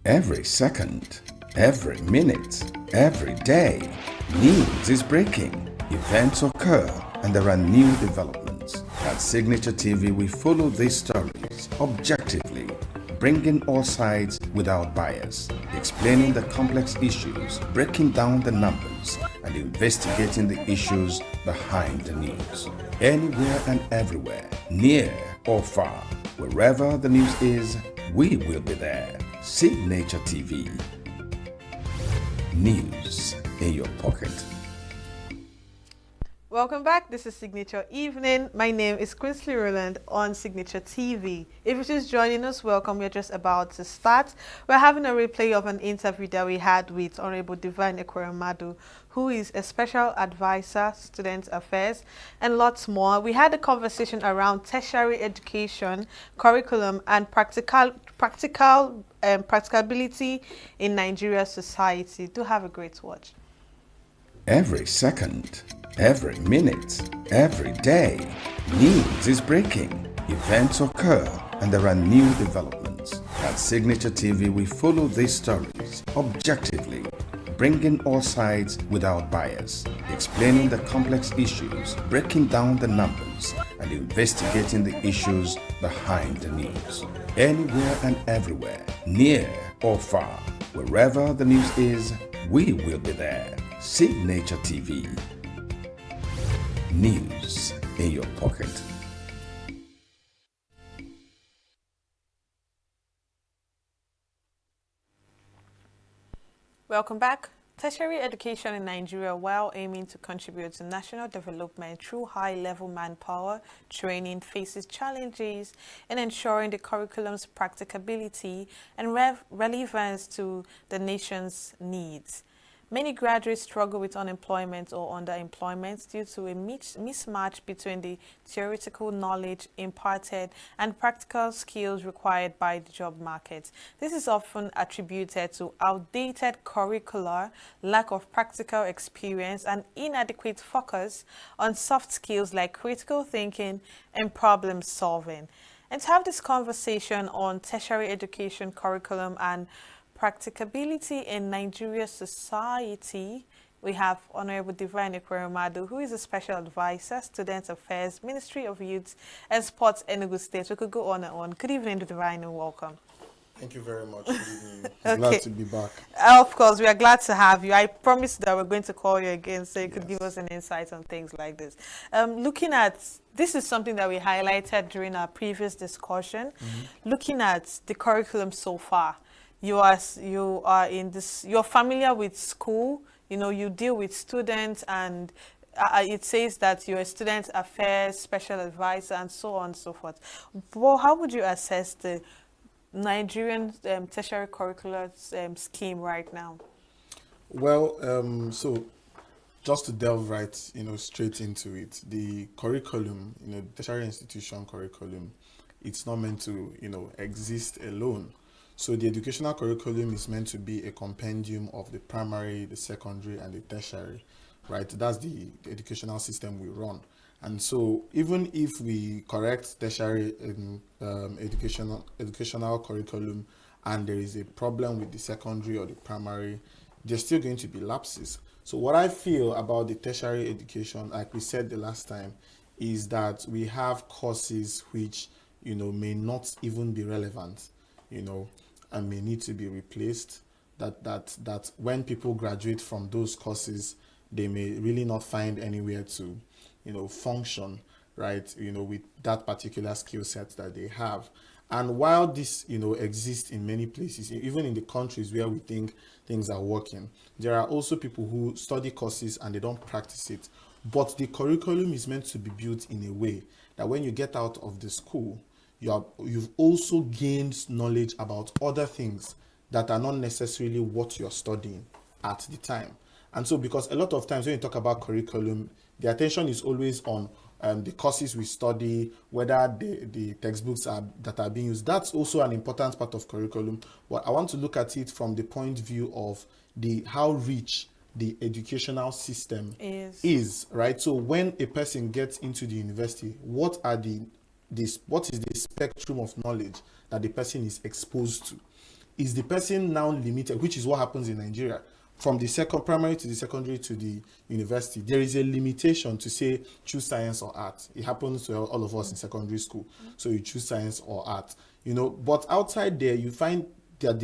Every second, every minute, every day, news is breaking, events occur, and there are new developments. At Signature TV, we follow these stories objectively, bringing all sides without bias, explaining the complex issues, breaking down the numbers, and investigating the issues behind the news. Anywhere and everywhere, near or far, wherever the news is, we will be there. Signature TV. News in your pocket. Welcome back. This is Signature Evening. My name is Quincy Roland on Signature TV. If you're just joining us, welcome. We're just about to start. We're having a replay of an interview that we had with Honorable Divine Ekweremadu, who is a special advisor, student affairs, and lots more. We had a conversation around tertiary education, curriculum, and practicability in Nigeria's society. Do have a great watch. Every second, every minute, every day, news is breaking, events occur, and there are new developments. At Signature TV, we follow these stories objectively, bringing all sides without bias, explaining the complex issues, breaking down the numbers, and investigating the issues behind the news. Anywhere and everywhere, near or far, wherever the news is, we will be there. Signature TV. News in your pocket. Welcome back. Tertiary education in Nigeria, while aiming to contribute to national development through high-level manpower training, faces challenges in ensuring the curriculum's practicability and relevance to the nation's needs. Many graduates struggle with unemployment or underemployment due to a mismatch between the theoretical knowledge imparted and practical skills required by the job market. This is often attributed to outdated curricula, lack of practical experience, and inadequate focus on soft skills like critical thinking and problem solving. And to have this conversation on tertiary education curriculum and practicability in Nigeria's society, we have Honorable Divine Ekweremadu, who is a special advisor, Student Affairs, Ministry of Youth and Sports, ENUGU State. We could go on and on. Good evening, Divine, and welcome. Thank you very much. Good evening. Okay. Glad to be back. Of course, we are glad to have you. I promised that we're going to call you again so you could give us an insight on things like this. Looking at, this is something that we highlighted during our previous discussion, looking at the curriculum so far. You are in this, you're familiar with school, you know, you deal with students, and it says that you're a student affairs special advisor and so on and so forth. Well, how would you assess the Nigerian tertiary curricular scheme right now? Well, so just to delve right, straight into it, the curriculum, tertiary institution curriculum, it's not meant to, exist alone. So the educational curriculum is meant to be a compendium of the primary, the secondary, and the tertiary, right? That's the educational system we run. And so even if we correct tertiary educational curriculum and there is a problem with the secondary or the primary, there's still going to be lapses. So what I feel about the tertiary education, like we said the last time, is that we have courses which, may not even be relevant, and may need to be replaced, that when people graduate from those courses, they may really not find anywhere to, function, right, with that particular skill set that they have. And while this, exists in many places, even in the countries where we think things are working, there are also people who study courses and they don't practice it. But the curriculum is meant to be built in a way that when you get out of the school, you've also gained knowledge about other things that are not necessarily what you're studying at the time. And so, because a lot of times when you talk about curriculum, the attention is always on the courses we study, whether the textbooks that are being used. That's also an important part of curriculum. But I want to look at it from the point of view of how rich the educational system is, right? So when a person gets into the university, what is the spectrum of knowledge that the person is exposed to? Is the person now limited, which is what happens in Nigeria? From the primary to the secondary to the university, there is a limitation to say choose science or art. It happens to all of us in secondary school. So you choose science or art, but outside there, you find that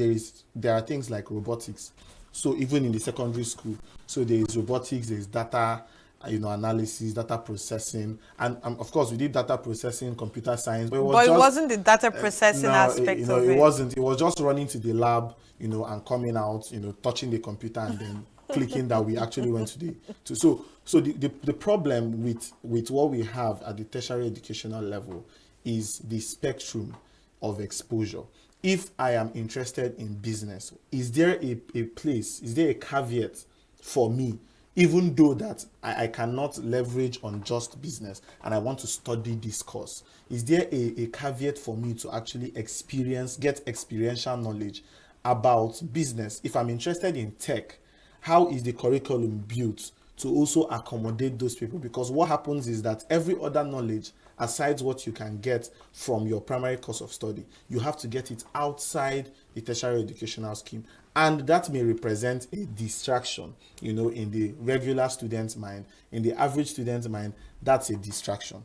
there are things like robotics. So even in the secondary school, so there is robotics, there is data, analysis, data processing, and of course we did data processing, computer science. But it wasn't the data processing aspect of it. It wasn't. It was just running to the lab, and coming out, touching the computer and then clicking that we actually went to the problem with what we have at the tertiary educational level is the spectrum of exposure. If I am interested in business, is there a place, is there a caveat for me, even though that I cannot leverage on just business and I want to study this course? Is there a caveat for me to actually get experiential knowledge about business? If I'm interested in tech, how is the curriculum built to also accommodate those people? Because what happens is that every other knowledge, aside what you can get from your primary course of study, you have to get it outside the tertiary educational scheme. And that may represent a distraction, in the regular student's mind, in the average student's mind, that's a distraction.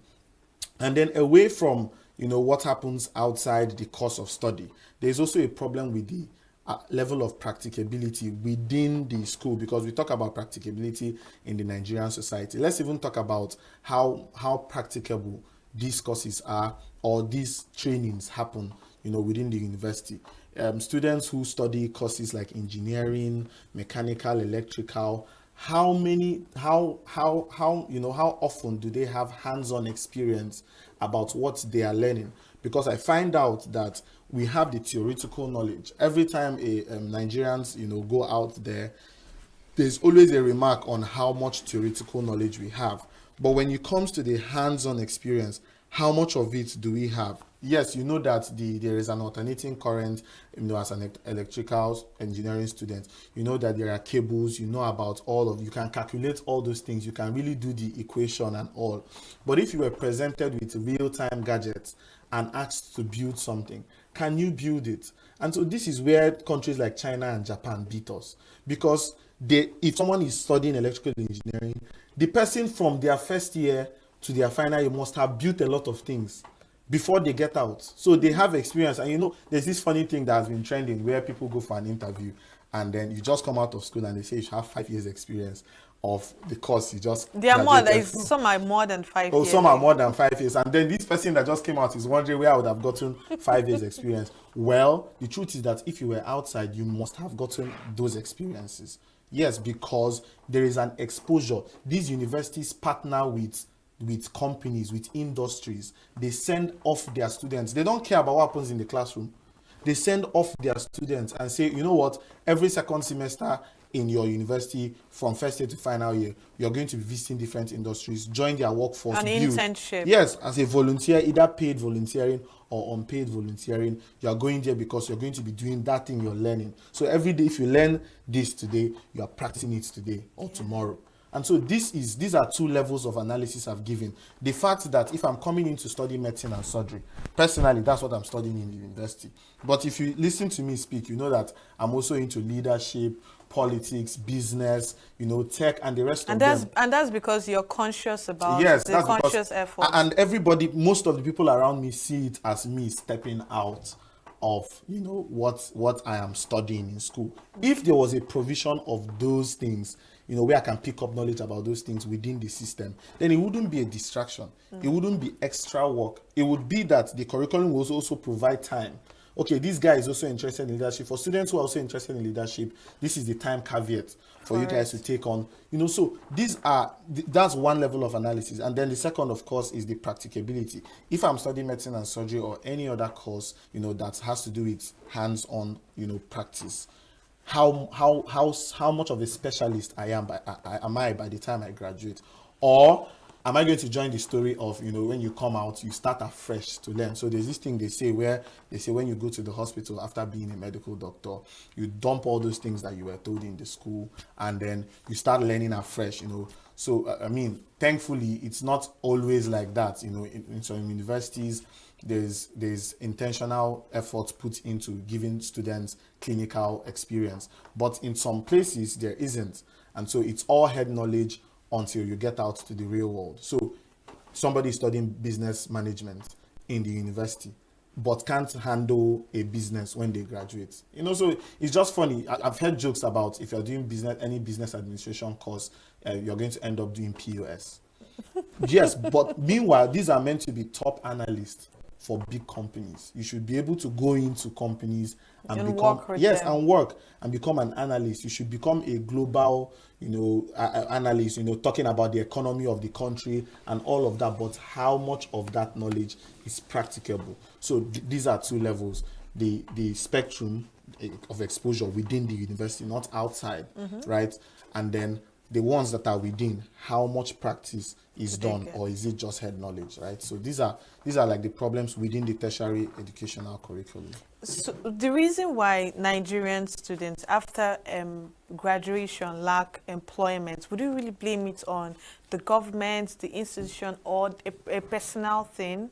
And then away from, what happens outside the course of study, there's also a problem with the level of practicability within the school, because we talk about practicability in the Nigerian society. Let's even talk about how practicable these courses are, or these trainings happen, within the university. Students who study courses like engineering, mechanical, electrical, how often do they have hands-on experience about what they are learning? Because I find out that we have the theoretical knowledge. Every time Nigerians, go out there, there's always a remark on how much theoretical knowledge we have. But when it comes to the hands-on experience, how much of it do we have? Yes, that there is an alternating current, as an electrical engineering student. That there are cables, about you can calculate all those things. You can really do the equation and all. But if you were presented with real-time gadgets and asked to build something, can you build it? And so this is where countries like China and Japan beat us. Because if someone is studying electrical engineering, the person from their first year to their final year must have built a lot of things before they get out. So they have experience. And there's this funny thing that has been trending where people go for an interview and then you just come out of school and they say you have 5 years experience of the course you just some are more than 5 years. Some are more than 5 years. And then this person that just came out is wondering where I would have gotten 5 years experience. Well, the truth is that if you were outside, you must have gotten those experiences. Yes, because there is an exposure. These universities partner with companies, with industries. They send off their students. They don't care about what happens in the classroom. They send off their students and say, you know what, every second semester in your university, from first year to final year, you're going to be visiting different industries, join their workforce. An internship. Yes, as a volunteer, either paid volunteering or unpaid volunteering. You're going there because you're going to be doing that thing you're learning. So every day, if you learn this today, you are practicing it today or tomorrow. And so these are two levels of analysis I've given. The fact that if I'm coming in to study medicine and surgery, personally, that's what I'm studying in the university. But if you listen to me speak, you know that I'm also into leadership, politics, business, tech, and the rest of them. And that's because you're conscious about conscious effort. And everybody, most of the people around me see it as me stepping out of what I am studying in school. If there was a provision of those things, where I can pick up knowledge about those things within the system, then it wouldn't be a distraction. It wouldn't be extra work. It would be that the curriculum will also provide time. Okay, this guy is also interested in leadership. For students who are also interested in leadership, this is the time caveat for you guys to take on. So that's one level of analysis. And then the second, of course, is the practicability. If I'm studying medicine and surgery or any other course, that has to do with hands-on, practice, how much of a specialist am I by the time I graduate? Or am I going to join the story of, you know, when you come out, you start afresh to learn? So there's this thing they say where they say when you go to the hospital after being a medical doctor, you dump all those things that you were told in the school, and then you start learning afresh, you know. So, I mean, thankfully, it's not always like that. You know, in some universities, there's intentional effort put into giving students clinical experience. But in some places, there isn't. And so it's all head knowledge until you get out to the real world. So somebody studying business management in the university but can't handle a business when they graduate. You know, so it's just funny. I've heard jokes about if you're doing business, any business administration course, you're going to end up doing POS. Yes, but meanwhile, these are meant to be top analysts for big companies. You should be able to go into companies and become, yes, them. And work and become an analyst. You should become a global, you know, analyst, you know, talking about the economy of the country and all of that. But how much of that knowledge is practicable? So these are two levels: the spectrum of exposure within the university, not outside, right? And then the ones that are within, how much practice is done, or is it just head knowledge, right? So these are like the problems within the tertiary educational curriculum. So the reason why Nigerian students after graduation lack employment, would you really blame it on the government, the institution, or a personal thing?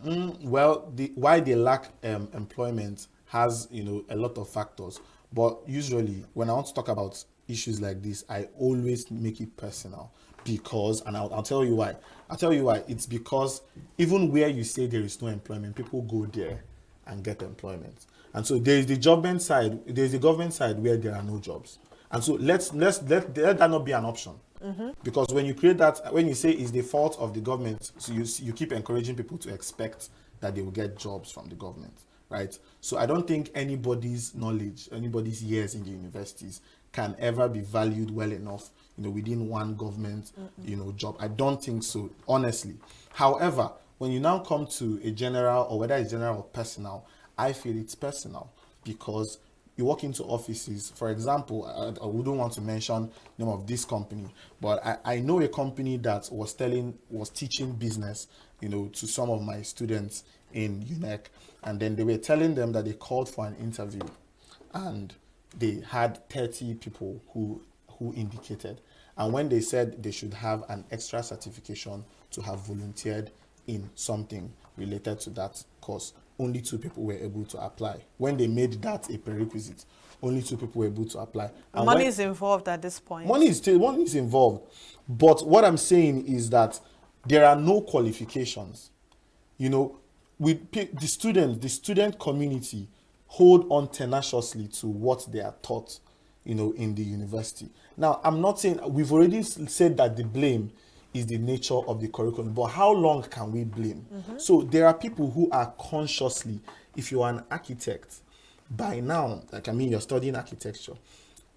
Well, why they lack employment has, you know, a lot of factors. But usually when I want to talk about issues like this, I always make it personal, because, and I'll tell you why. I'll tell you why. It's because even where you say there is no employment, people go there and get employment. And so there is the government side, where there are no jobs. And so let that not be an option. Because when you create that, when you say it's the fault of the government, so you keep encouraging people to expect that they will get jobs from the government, right? So I don't think anybody's knowledge, anybody's years in the universities can ever be valued well enough, you know, within one government, you know, job. I don't think so, honestly. However, when you now come to a general, or whether it's general or personal, I feel it's personal, because you walk into offices. For example, I wouldn't want to mention the name of this company, but I know a company that was teaching business, you know, to some of my students in ENUGU, and then they were telling them that they called for an interview, and they had 30 people who indicated. And when they said they should have an extra certification to have volunteered in something related to that course, only 2 people were able to apply. When they made that a prerequisite, only 2 people were able to apply. And money is involved at this point. Money is involved. But what I'm saying is that there are no qualifications. You know, with the student community hold on tenaciously to what they are taught, you know, in the university. Now, I'm not saying, we've already said that the blame is the nature of the curriculum, but how long can we blame? So there are people who are consciously, if you are an architect, by now, like, I mean, you're studying architecture,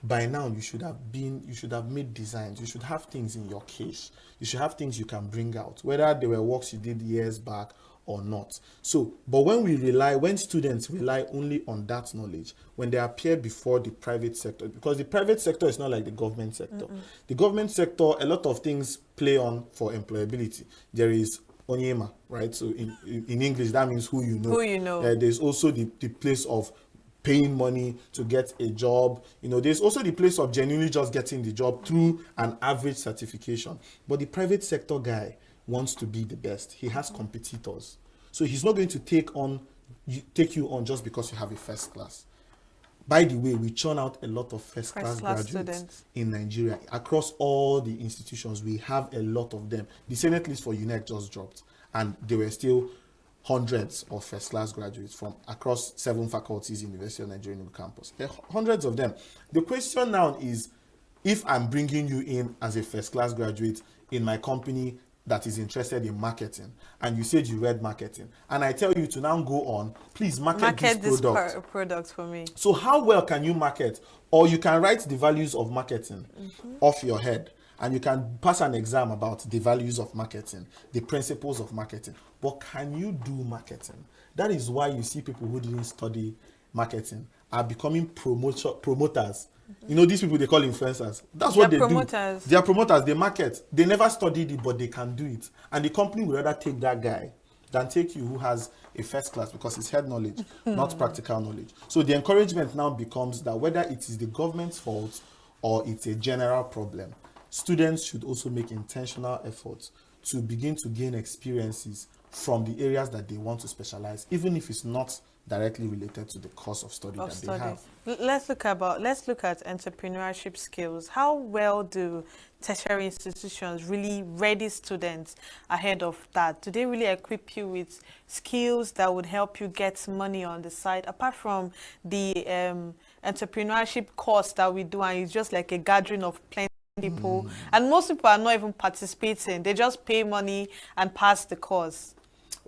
by now you should have made designs, you should have things in your case, you should have things you can bring out, whether they were works you did years back or not. So, but when students rely only on that knowledge, when they appear before the private sector, because the private sector is not like the government sector. The government sector, a lot of things play on for employability. There is Onyema, right? So in English, that means who you know. Who you know. There's also the place of paying money to get a job. You know, there's also the place of genuinely just getting the job through an average certification. But the private sector guy wants to be the best. He has competitors. So he's not going to take you on just because you have a first class. By the way, we churn out a lot of first class graduates students in Nigeria. Across all the institutions, we have a lot of them. The Senate list for ENUGU just dropped, and there were still hundreds of first class graduates from across 7 faculties in University of Nigeria ENUGU campus. There are hundreds of them. The question now is, if I'm bringing you in as a first class graduate in my company that is interested in marketing, and you said you read marketing, and I tell you to now go on, please market this product for me. So how well can you market? Or you can write the values of marketing off your head, and you can pass an exam about the values of marketing, the principles of marketing. But can you do marketing? That is why you see people who didn't study marketing are becoming promoters. You know, these people they call influencers. That's what they promoters. do. They are promoters. They market. They never studied it, but they can do it. And the company would rather take that guy than take you who has a first class, because it's head knowledge, not practical knowledge. So the encouragement now becomes that whether it is the government's fault or it's a general problem, students should also make intentional efforts to begin to gain experiences from the areas that they want to specialize, even if it's not directly related to the course of study they have. Let's look at entrepreneurship skills. How well do tertiary institutions really ready students ahead of that? Do they really equip you with skills that would help you get money on the side, apart from the entrepreneurship course that we do, and it's just like a gathering of plenty people, and most people are not even participating. They just pay money and pass the course?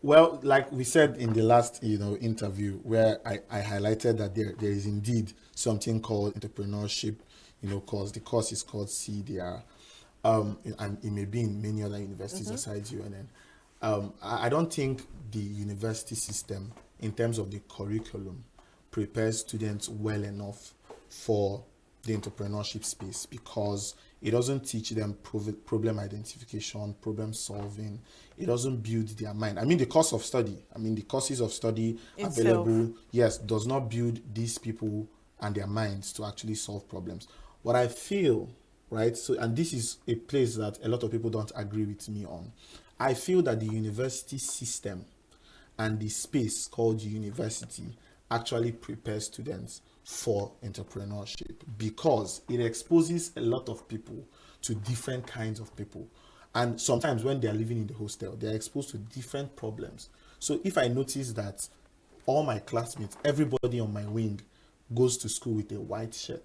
Well, like we said in the last, interview, where I highlighted that there is indeed something called entrepreneurship, course. The course is called CDR, and it may be in many other universities besides UNN. I don't think the university system, in terms of the curriculum, prepares students well enough for the entrepreneurship space, because it doesn't teach them problem identification, problem solving. It doesn't build their mind. I mean, the course of study, the courses of study available, yes, does not build these people and their minds to actually solve problems. What I feel, right, so, and this is a place that a lot of people don't agree with me on, I feel that the university system and the space called university actually prepares students for entrepreneurship, because it exposes a lot of people to different kinds of people. And sometimes when they are living in the hostel, they are exposed to different problems. So if I notice that all my classmates, everybody on my wing goes to school with a white shirt,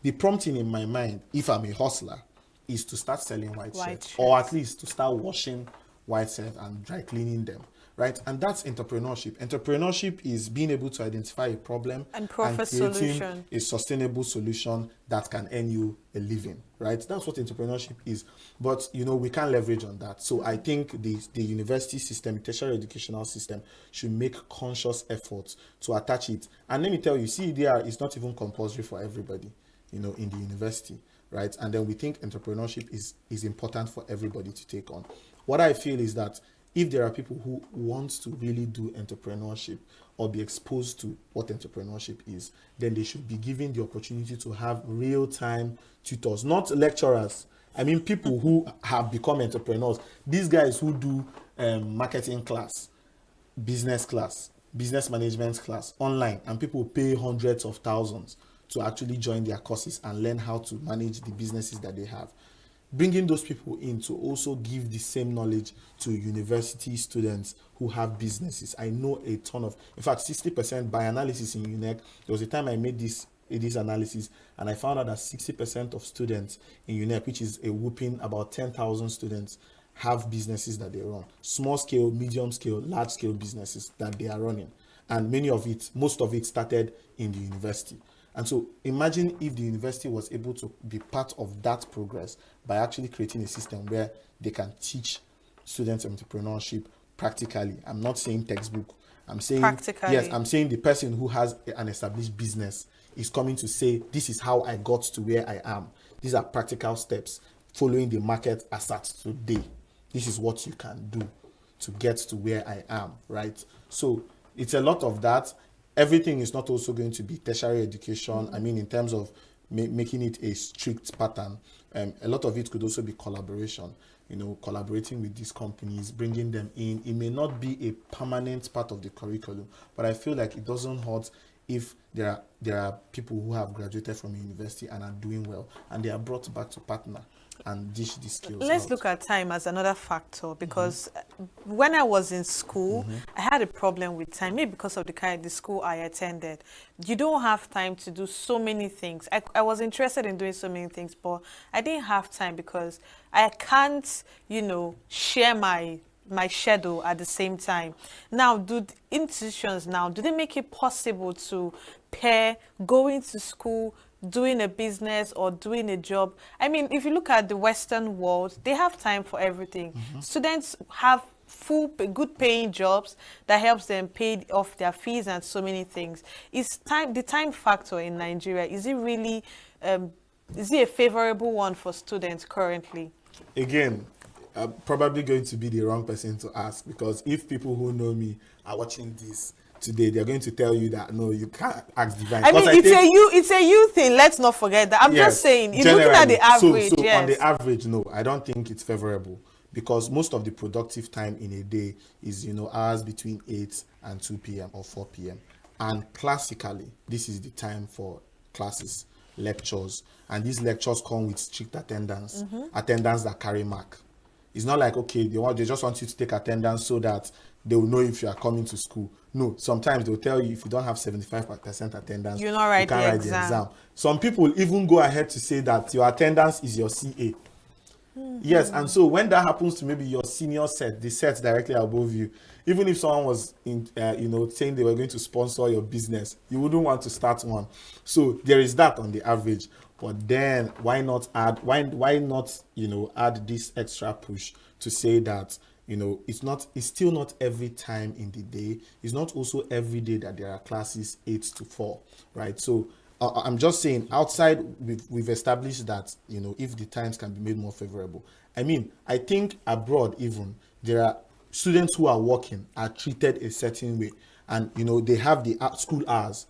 the prompting in my mind, if I'm a hustler, is to start selling white shirts, or at least to start washing white shirts and dry cleaning them. Right, and that's entrepreneurship. Entrepreneurship is being able to identify a problem and creating a sustainable solution that can earn you a living. Right, that's what entrepreneurship is. But we can't leverage on that. So I think the university system, tertiary educational system, should make conscious efforts to attach it. And let me tell you, CEDR is not even compulsory for everybody, in the university. Right, and then we think entrepreneurship is important for everybody to take on. What I feel is that if there are people who want to really do entrepreneurship or be exposed to what entrepreneurship is, then they should be given the opportunity to have real-time tutors, not lecturers. I mean, people who have become entrepreneurs. These guys who do marketing class, business management class online, and people pay hundreds of thousands to actually join their courses and learn how to manage the businesses that they have. Bringing those people in to also give the same knowledge to university students who have businesses. I know a ton of, in fact, 60% by analysis in UNEC. There was a time I made this analysis, and I found out that 60% of students in UNEC, which is a whooping about 10,000 students, have businesses that they run. Small scale, medium scale, large scale businesses that they are running. And most of it started in the university. And so imagine if the university was able to be part of that progress by actually creating a system where they can teach students entrepreneurship practically. I'm not saying textbook. I'm saying practically. Yes, I'm saying the person who has an established business is coming to say, this is how I got to where I am. These are practical steps following the market as at today. This is what you can do to get to where I am, right? So it's a lot of that. Everything is not also going to be tertiary education. I mean, in terms of making it a strict pattern, a lot of it could also be collaboration, collaborating with these companies, bringing them in. It may not be a permanent part of the curriculum, but I feel like it doesn't hurt if there are people who have graduated from a university and are doing well, and they are brought back to partner and dish these skills. Let's look at time as another factor, because when I was in school, I had a problem with time, maybe because of the school I attended. You don't have time to do so many things. I was interested in doing so many things, but I didn't have time because I can't, share my schedule at the same time. Now, do institutions do they make it possible to pair going to school, doing a business, or doing a job? I mean, if you look at the Western world, they have time for everything. Students have good paying jobs that helps them pay off their fees and so many things. Is the time factor in Nigeria, is it really, is it a favorable one for students currently? Again, I'm probably going to be the wrong person to ask, because if people who know me are watching this today, they're going to tell you that no, you can't ask Divine. I mean, it's a you thing. Let's not forget that. I'm just saying, you're looking at the average. So on the average, no, I don't think it's favorable, because most of the productive time in a day is, hours between 8 and 2 p.m. or 4 p.m. And classically, this is the time for classes, lectures, and these lectures come with strict attendance, attendance that carry mark. It's not like, okay, they just want you to take attendance so that they will know if you are coming to school. No, sometimes they'll tell you if you don't have 75% attendance, you can't write the exam. Some people even go ahead to say that your attendance is your CA. Yes, and so when that happens to maybe your senior set, the set directly above you, even if someone was saying they were going to sponsor your business, you wouldn't want to start one. So there is that on the average. But then why not add add this extra push to say that it's still not every time in the day. It's not also every day that there are classes 8 to 4, right? So I'm just saying, outside we've established that if the times can be made more favorable. I mean, I think abroad even there are students who are working are treated a certain way, and they have the school hours.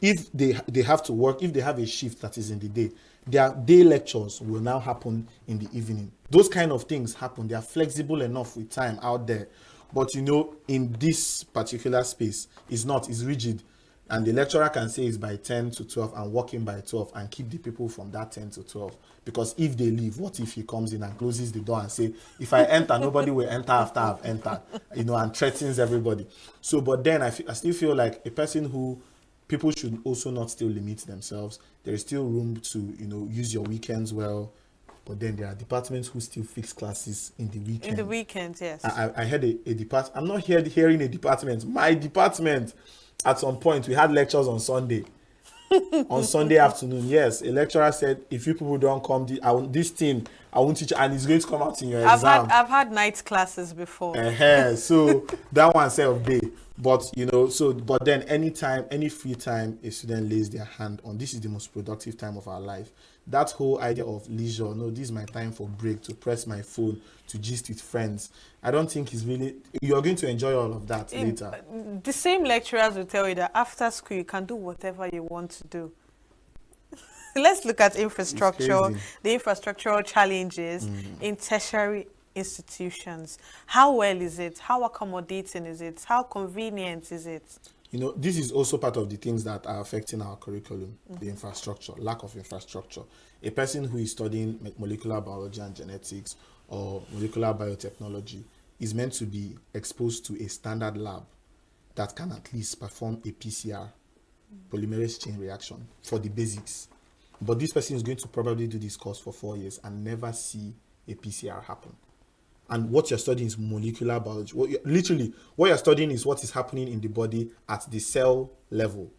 If they have to work, if they have a shift that is in the day, their day lectures will now happen in the evening. Those kind of things happen. They are flexible enough with time out there, but in this particular space, it's rigid. And the lecturer can say it's by 10 to 12 and working by 12 and keep the people from that 10 to 12. Because if they leave, what if he comes in and closes the door and say, if I enter, nobody will enter after I've entered, and threatens everybody. So, but then I still feel like a person who people should also not still limit themselves. There is still room to, use your weekends well. But then there are departments who still fix classes in the weekend. In the weekends, yes. I had a department. I'm not hearing a department. My department, at some point, we had lectures on Sunday. On Sunday afternoon, yes. A lecturer said, if you people don't come, this thing, I won't teach, and it's going to come out in your exam. I've had night classes before. So that one self-day. But, but then anytime, any free time a student lays their hand on, this is the most productive time of our life. That whole idea of leisure, no, this is my time for break, to press my phone, to gist with friends. I don't think it's really, you're going to enjoy all of that later. The same lecturers will tell you that after school, you can do whatever you want to do. Let's look at infrastructure, the infrastructural challenges in tertiary institutions. How well is it? How accommodating is it? How convenient is it? This is also part of the things that are affecting our curriculum, the infrastructure, lack of infrastructure. A person who is studying molecular biology and genetics or molecular biotechnology is meant to be exposed to a standard lab that can at least perform a PCR, polymerase chain reaction, for the basics. But this person is going to probably do this course for 4 years and never see a PCR happen. And what you're studying is molecular biology. What you're studying is what is happening in the body at the cell level,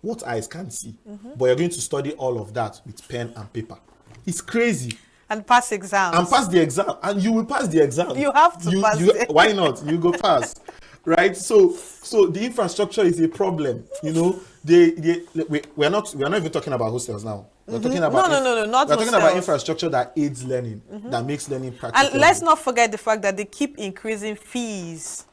what eyes can't see. But you're going to study all of that with pen and paper. It's crazy. And pass exams. And pass the exam. And you will pass the exam. You have to pass it. Why not? You go pass. Right? So the infrastructure is a problem. We're not even talking about hostels now. We're talking about we're talking about infrastructure that aids learning, that makes learning practical. And let's not forget the fact that they keep increasing fees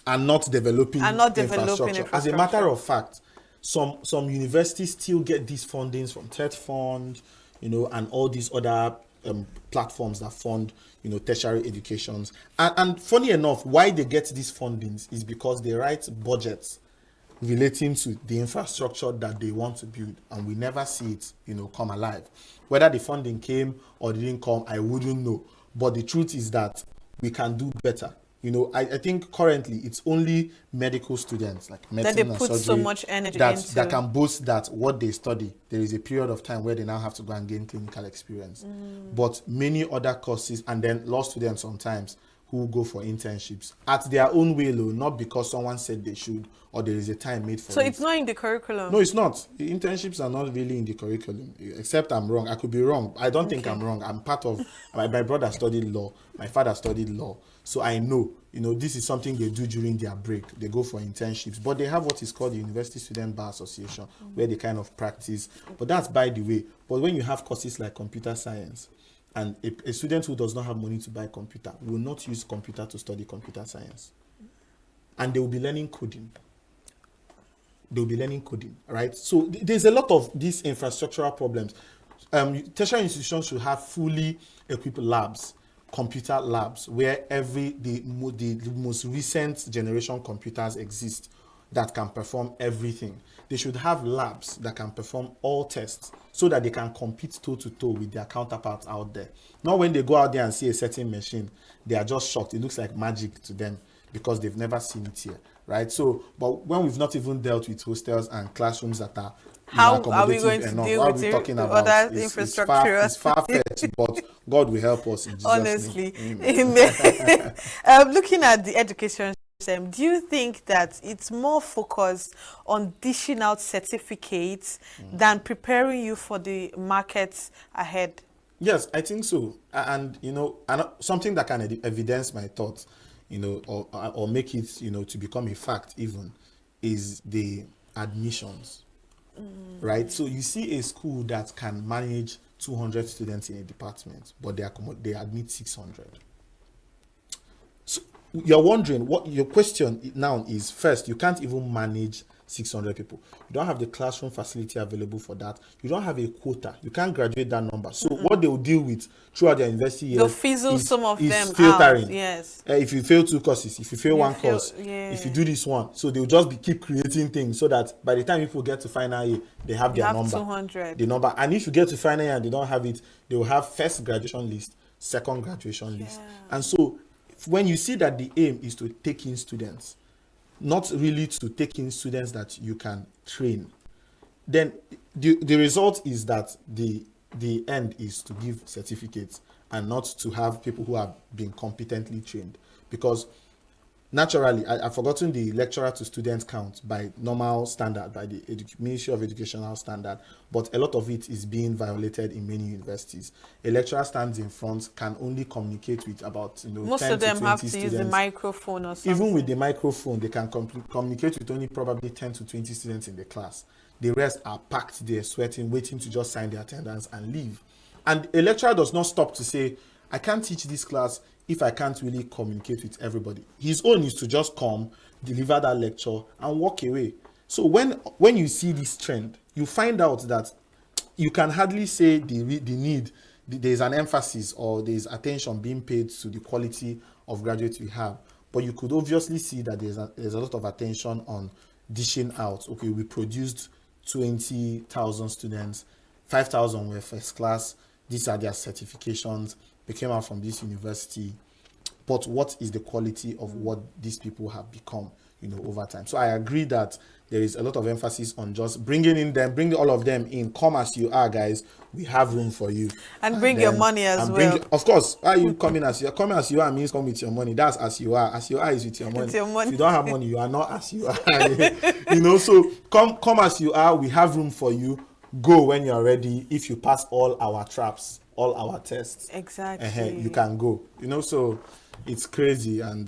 and not developing infrastructure. As a matter of fact, some universities still get these fundings from TED Fund, and all these other platforms that fund, tertiary educations. And funny enough, why they get these fundings is because they write budgets relating to the infrastructure that they want to build, and we never see it, come alive. Whether the funding came or didn't come, I wouldn't know. But the truth is that we can do better. I think currently it's only medical students, like medicine and surgery, that they put so much energy into, that can boast that what they study, there is a period of time where they now have to go and gain clinical experience. But many other courses, and then law students sometimes, who go for internships at their own will, not because someone said they should or there is a time made for it. So it's not in the curriculum? No, it's not. The internships are not really in the curriculum, except I'm wrong. I could be wrong. I don't think I'm wrong. I'm part of, my brother studied law, my father studied law. So I know, this is something they do during their break. They go for internships, but they have what is called the University Student Bar Association, where they kind of practice. But that's by the way. But when you have courses like computer science, and a student who does not have money to buy a computer will not use computer to study computer science. And they will be learning coding. Right? So there's a lot of these infrastructural problems. Tertiary institutions should have fully equipped labs, computer labs, where the most recent generation computers exist that can perform everything. They should have labs that can perform all tests so that they can compete toe-to-toe with their counterparts out there. Not when they go out there and see a certain machine, they are just shocked. It looks like magic to them because they've never seen it here, right? So, but when we've not even dealt with hostels and classrooms that are how are we going to deal with other infrastructure? It's far-fetched, but God will help us in Jesus' honestly name. Looking at the education system, do you think that it's more focused on dishing out certificates than preparing you for the markets ahead? Yes, I think so. And something that can evidence my thoughts, or make it to become a fact even, is the admissions. Right, so you see a school that can manage 200 students in a department, but they admit 600. So you're wondering what your question now is. First, you can't even manage 600 people. You don't have the classroom facility available for that. You don't have a quota. You can't graduate that number. So what they will deal with throughout their university years, they'll fizzle some of them filtering. Out. Yes. If you fail 2 courses, if you fail one course, if you do this one, so they'll just keep creating things so that by the time people get to final year, they have their number. 200. The number. And if you get to final year and they don't have it, they will have first graduation list, second graduation list. And so when you see that the aim is to take in students, not really to take in students that you can train, then the result is that the end is to give certificates and not to have people who have been competently trained. Because naturally, I've forgotten the lecturer to student count by normal standard, by the Ministry of Educational standard, but a lot of it is being violated in many universities. A lecturer stands in front, can only communicate with about most 10 of them to 20 have to students. use the microphone or something. Even with the microphone, they can communicate with only probably 10 to 20 students in the class. The rest are packed there, sweating, waiting to just sign their attendance and leave. And a lecturer does not stop to say, I can't teach this class if I can't really communicate with everybody. His own is to just come, deliver that lecture, and walk away. So when you see this trend, you find out that you can hardly say there's an emphasis or there's attention being paid to the quality of graduates we have. But you could obviously see that there's a lot of attention on dishing out. Okay, we produced 20,000 students, 5,000 were first class. These are their certifications. They came out from this university. But what is the quality of what these people have become, over time? So I agree that there is a lot of emphasis on just bring all of them in. Come as you are, guys. We have room for you. And bring your money as well. Of course. Why are you coming as you are? Coming as you are means come with your money. That's as you are. As you are is with your money. It's your money. If you don't have money, you are not as you are. So come as you are. We have room for you. Go when you are ready. If you pass all our traps, all our tests, exactly, you can go. So it's crazy, and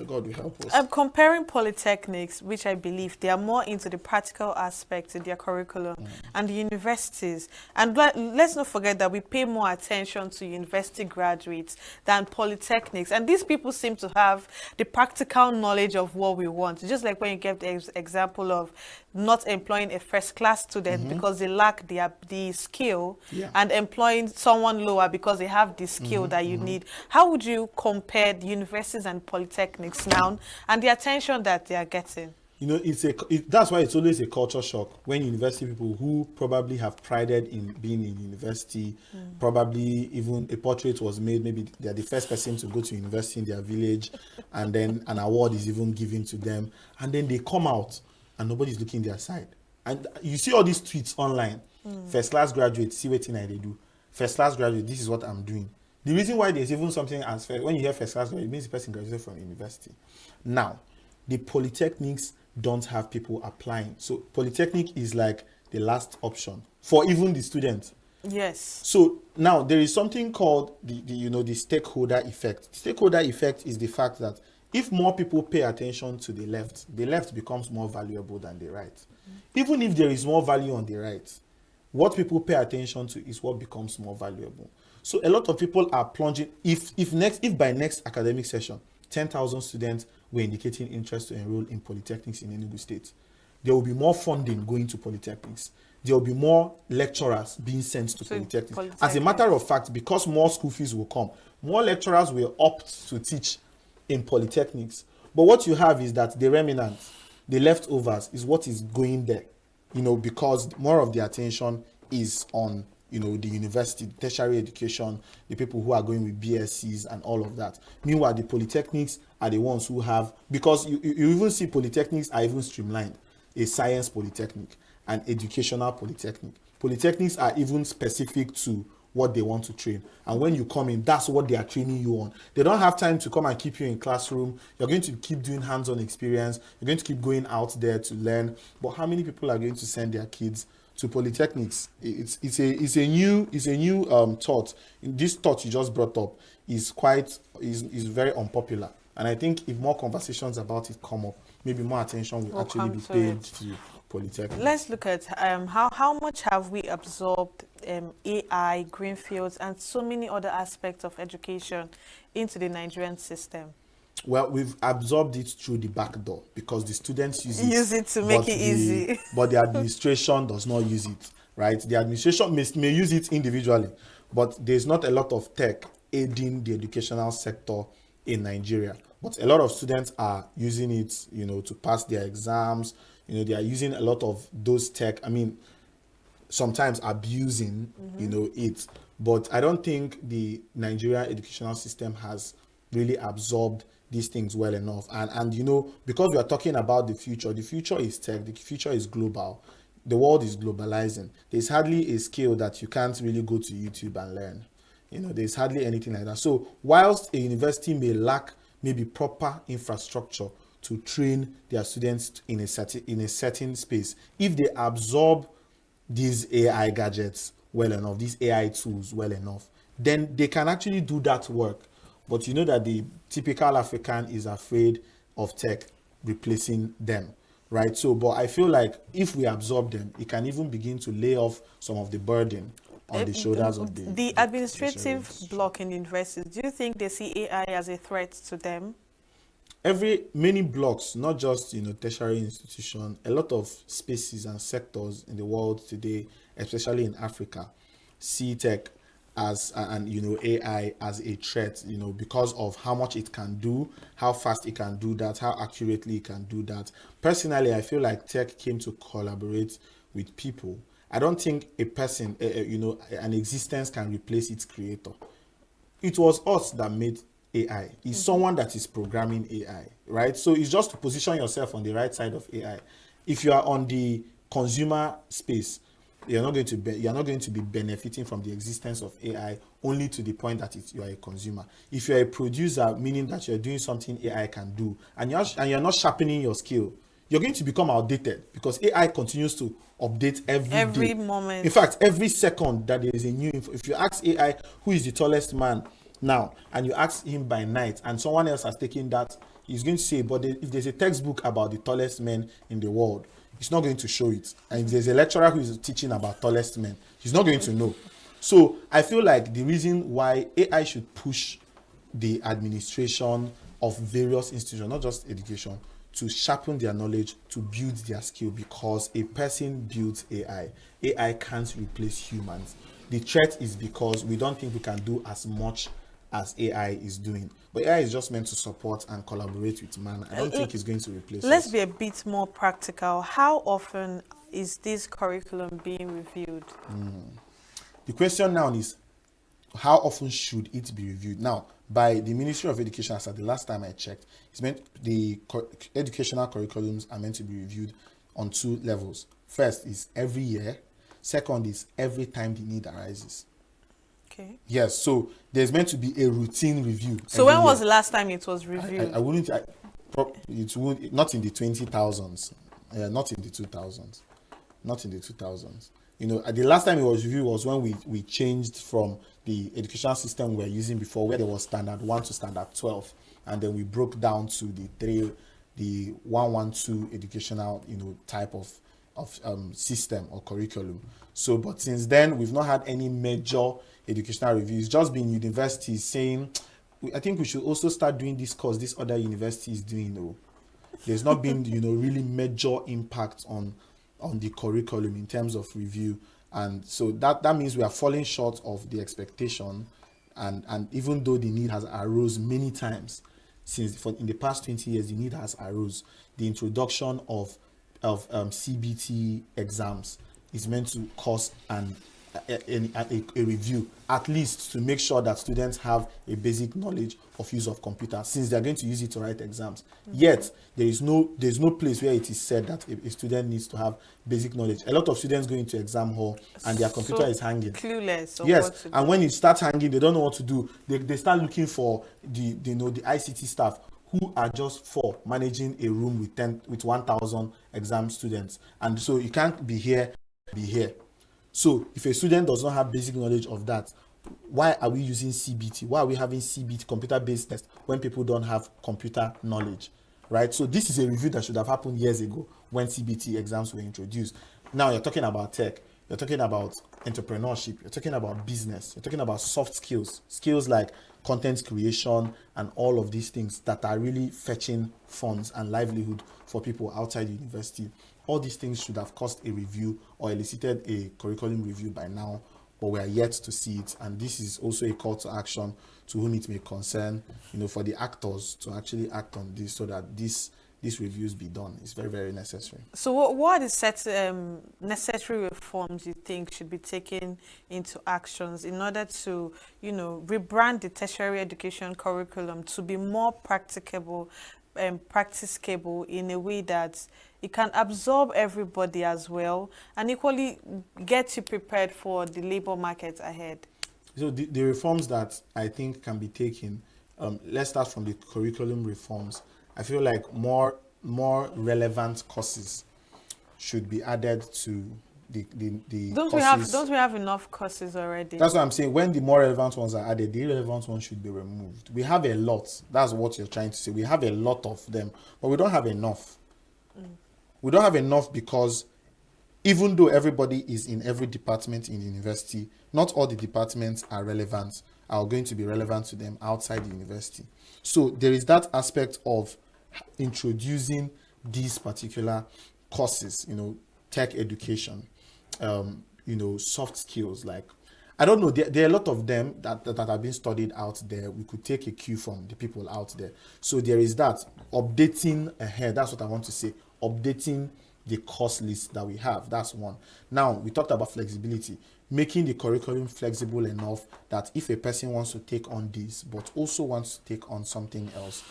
God will help us. I'm comparing polytechnics, which I believe they are more into the practical aspects in their curriculum, and the universities. And let's not forget that we pay more attention to university graduates than polytechnics. And these people seem to have the practical knowledge of what we want. Just like when you gave the example of not employing a first-class student because they lack the skill, and employing someone lower because they have the skill that you need. How would you compare the universities and polytechnics now and the attention that they are getting? That's why it's always a culture shock when university people who probably have prided in being in university, probably even a portrait was made, maybe they're the first person to go to university in their village, and then an award is even given to them, and then they come out and nobody's looking their side. And you see all these tweets online. First class graduate, see what thing I do. First class graduate, this is what I'm doing. The reason why there's even something as first, when you hear first class graduate, it means the person graduated from university. Now, the polytechnics don't have people applying. So polytechnic is like the last option for even the students. Yes. So now there is something called the stakeholder effect. Stakeholder effect is the fact that if more people pay attention to the left becomes more valuable than the right. Even if there is more value on the right, what people pay attention to is what becomes more valuable. So a lot of people are plunging. If by next academic session, 10,000 students were indicating interest to enroll in polytechnics in Enugu State, there will be more funding going to polytechnics. There will be more lecturers being sent to polytechnics. As a matter of fact, because more school fees will come, more lecturers will opt to teach in polytechnics. But what you have is that the remnant, the leftovers, is what is going there, because more of the attention is on, the university, tertiary education, the people who are going with BScs and all of that. Meanwhile, the polytechnics are the ones who have, because you even see polytechnics are even streamlined. A science polytechnic, an educational polytechnic. Polytechnics are even specific to what they want to train. And when you come in, that's what they are training you on. They don't have time to come and keep you in classroom. You're going to keep doing hands-on experience. You're going to keep going out there to learn. But how many people are going to send their kids to polytechnics? It's a new thought. This thought you just brought up is very unpopular. And I think if more conversations about it come up, maybe more attention will actually be paid to polytechnics. Let's look at how much have we absorbed AI, greenfields, and so many other aspects of education into the Nigerian system. Well, we've absorbed it through the back door because the students use it to make it easy. But the administration does not use it, right? The administration may use it individually, but there's not a lot of tech aiding the educational sector in Nigeria. But a lot of students are using it, to pass their exams. They are using a lot of those tech. I mean, sometimes abusing, it. But I don't think the Nigeria educational system has really absorbed these things well enough. And because we are talking about the future is tech, the future is global. The world is globalizing. There's hardly a skill that you can't really go to YouTube and learn. There's hardly anything like that. So whilst a university may lack maybe proper infrastructure to train their students in a certain space, if they absorb these AI gadgets well enough, these AI tools well enough, then they can actually do that work. But you know that the typical African is afraid of tech replacing them, right? So, but I feel like if we absorb them, it can even begin to lay off some of the burden on the shoulders of the administrative block in universities. Do you think they see AI as a threat to them? Many blocks, not just tertiary institution, a lot of spaces and sectors in the world today, especially in Africa, see tech as AI as a threat, because of how much it can do, how fast it can do that, how accurately it can do that. Personally, I feel like tech came to collaborate with people. I don't think a person, an existence can replace its creator. It was us that made AI. It's someone that is programming AI, right? So it's just to position yourself on the right side of AI. If you are on the consumer space, you're not going to be benefiting from the existence of AI only to the point that you are a consumer. If you're a producer, meaning that you're doing something AI can do, and you're not sharpening your skill, you're going to become outdated because AI continues to update every day. Moment. In fact, every second that there is a new info. If you ask AI who is the tallest man now, and you ask him by night, and someone else has taken that, he's going to say, but if there's a textbook about the tallest men in the world, he's not going to show it. And if there's a lecturer who is teaching about tallest men, he's not going to know. So I feel like the reason why AI should push the administration of various institutions, not just education, to sharpen their knowledge, to build their skill, because a person builds AI. AI can't replace humans. The threat is because we don't think we can do as much as AI is doing. But AI is just meant to support and collaborate with man. I don't think it's going to replace Let's us. be a bit more practical. How often is this curriculum being reviewed? The question now is, how often should it be reviewed? Now, by the Ministry of Education, as at the last time I checked, it's meant the educational curriculums are meant to be reviewed on 2 levels. First is every year. Second is every time the need arises. Okay. Yes, so there's meant to be a routine review. So when was the last time it was reviewed? I wouldn't. It would not in the 20,000s, not in the 2000s, not in the 2000s. You know, the last time it was reviewed was when we changed from the educational system we were using before, where there was standard 1 to standard 12, and then we broke down to the 112 educational, you know, type of system or curriculum. So, but since then, we've not had any major educational reviews. Just been universities saying, I think we should also start doing this course this other university is doing. Though there's not been, you know, really major impact on the curriculum in terms of review, and so that means we are falling short of the expectation, and even though the need has arose many times since in the past 20 years, the need has arose. The introduction of CBT exams is meant to cause a review, at least to make sure that students have a basic knowledge of use of computer, since they're going to use it to write exams. Yet there's no place where it is said that a student needs to have basic knowledge. A lot of students go into exam hall and their computer is hanging. Clueless. Yes, and when it starts hanging, they don't know what to do. They start looking for the ICT staff who are just for managing a room with 1,000 exam students, and so you can't be here. So if a student does not have basic knowledge of that, why are we using CBT? Why are we having CBT, computer-based test, when people don't have computer knowledge, right? So this is a review that should have happened years ago when CBT exams were introduced. Now you're talking about tech, you're talking about entrepreneurship, you're talking about business, you're talking about soft skills, skills like content creation and all of these things that are really fetching funds and livelihood for people outside the university. All these things should have caused a review or elicited a curriculum review by now, but we are yet to see it. And this is also a call to action to whom it may concern, you know, for the actors to actually act on this so that these reviews be done. It's very, very necessary. So what are the necessary reforms you think should be taken into actions in order to, you know, rebrand the tertiary education curriculum to be more practicable and practicable in a way that it can absorb everybody as well and equally get you prepared for the labor market ahead? So the reforms that I think can be taken, let's start from the curriculum reforms. I feel like more relevant courses should be added to the courses. Don't we have enough courses already? That's what I'm saying. When the more relevant ones are added, the irrelevant ones should be removed. We have a lot. That's what you're trying to say. We have a lot of them, but we don't have enough. We don't have enough because even though everybody is in every department in the university, not all the departments are going to be relevant to them outside the university. So there is that aspect of introducing these particular courses, you know, tech education, you know, soft skills, like, I don't know, there are a lot of them that have been studied out there. We could take a cue from the people out there. So there is that, updating ahead, that's what I want to say, updating the course list that we have. That's one. Now, we talked about flexibility, making the curriculum flexible enough that if a person wants to take on this, but also wants to take on something else,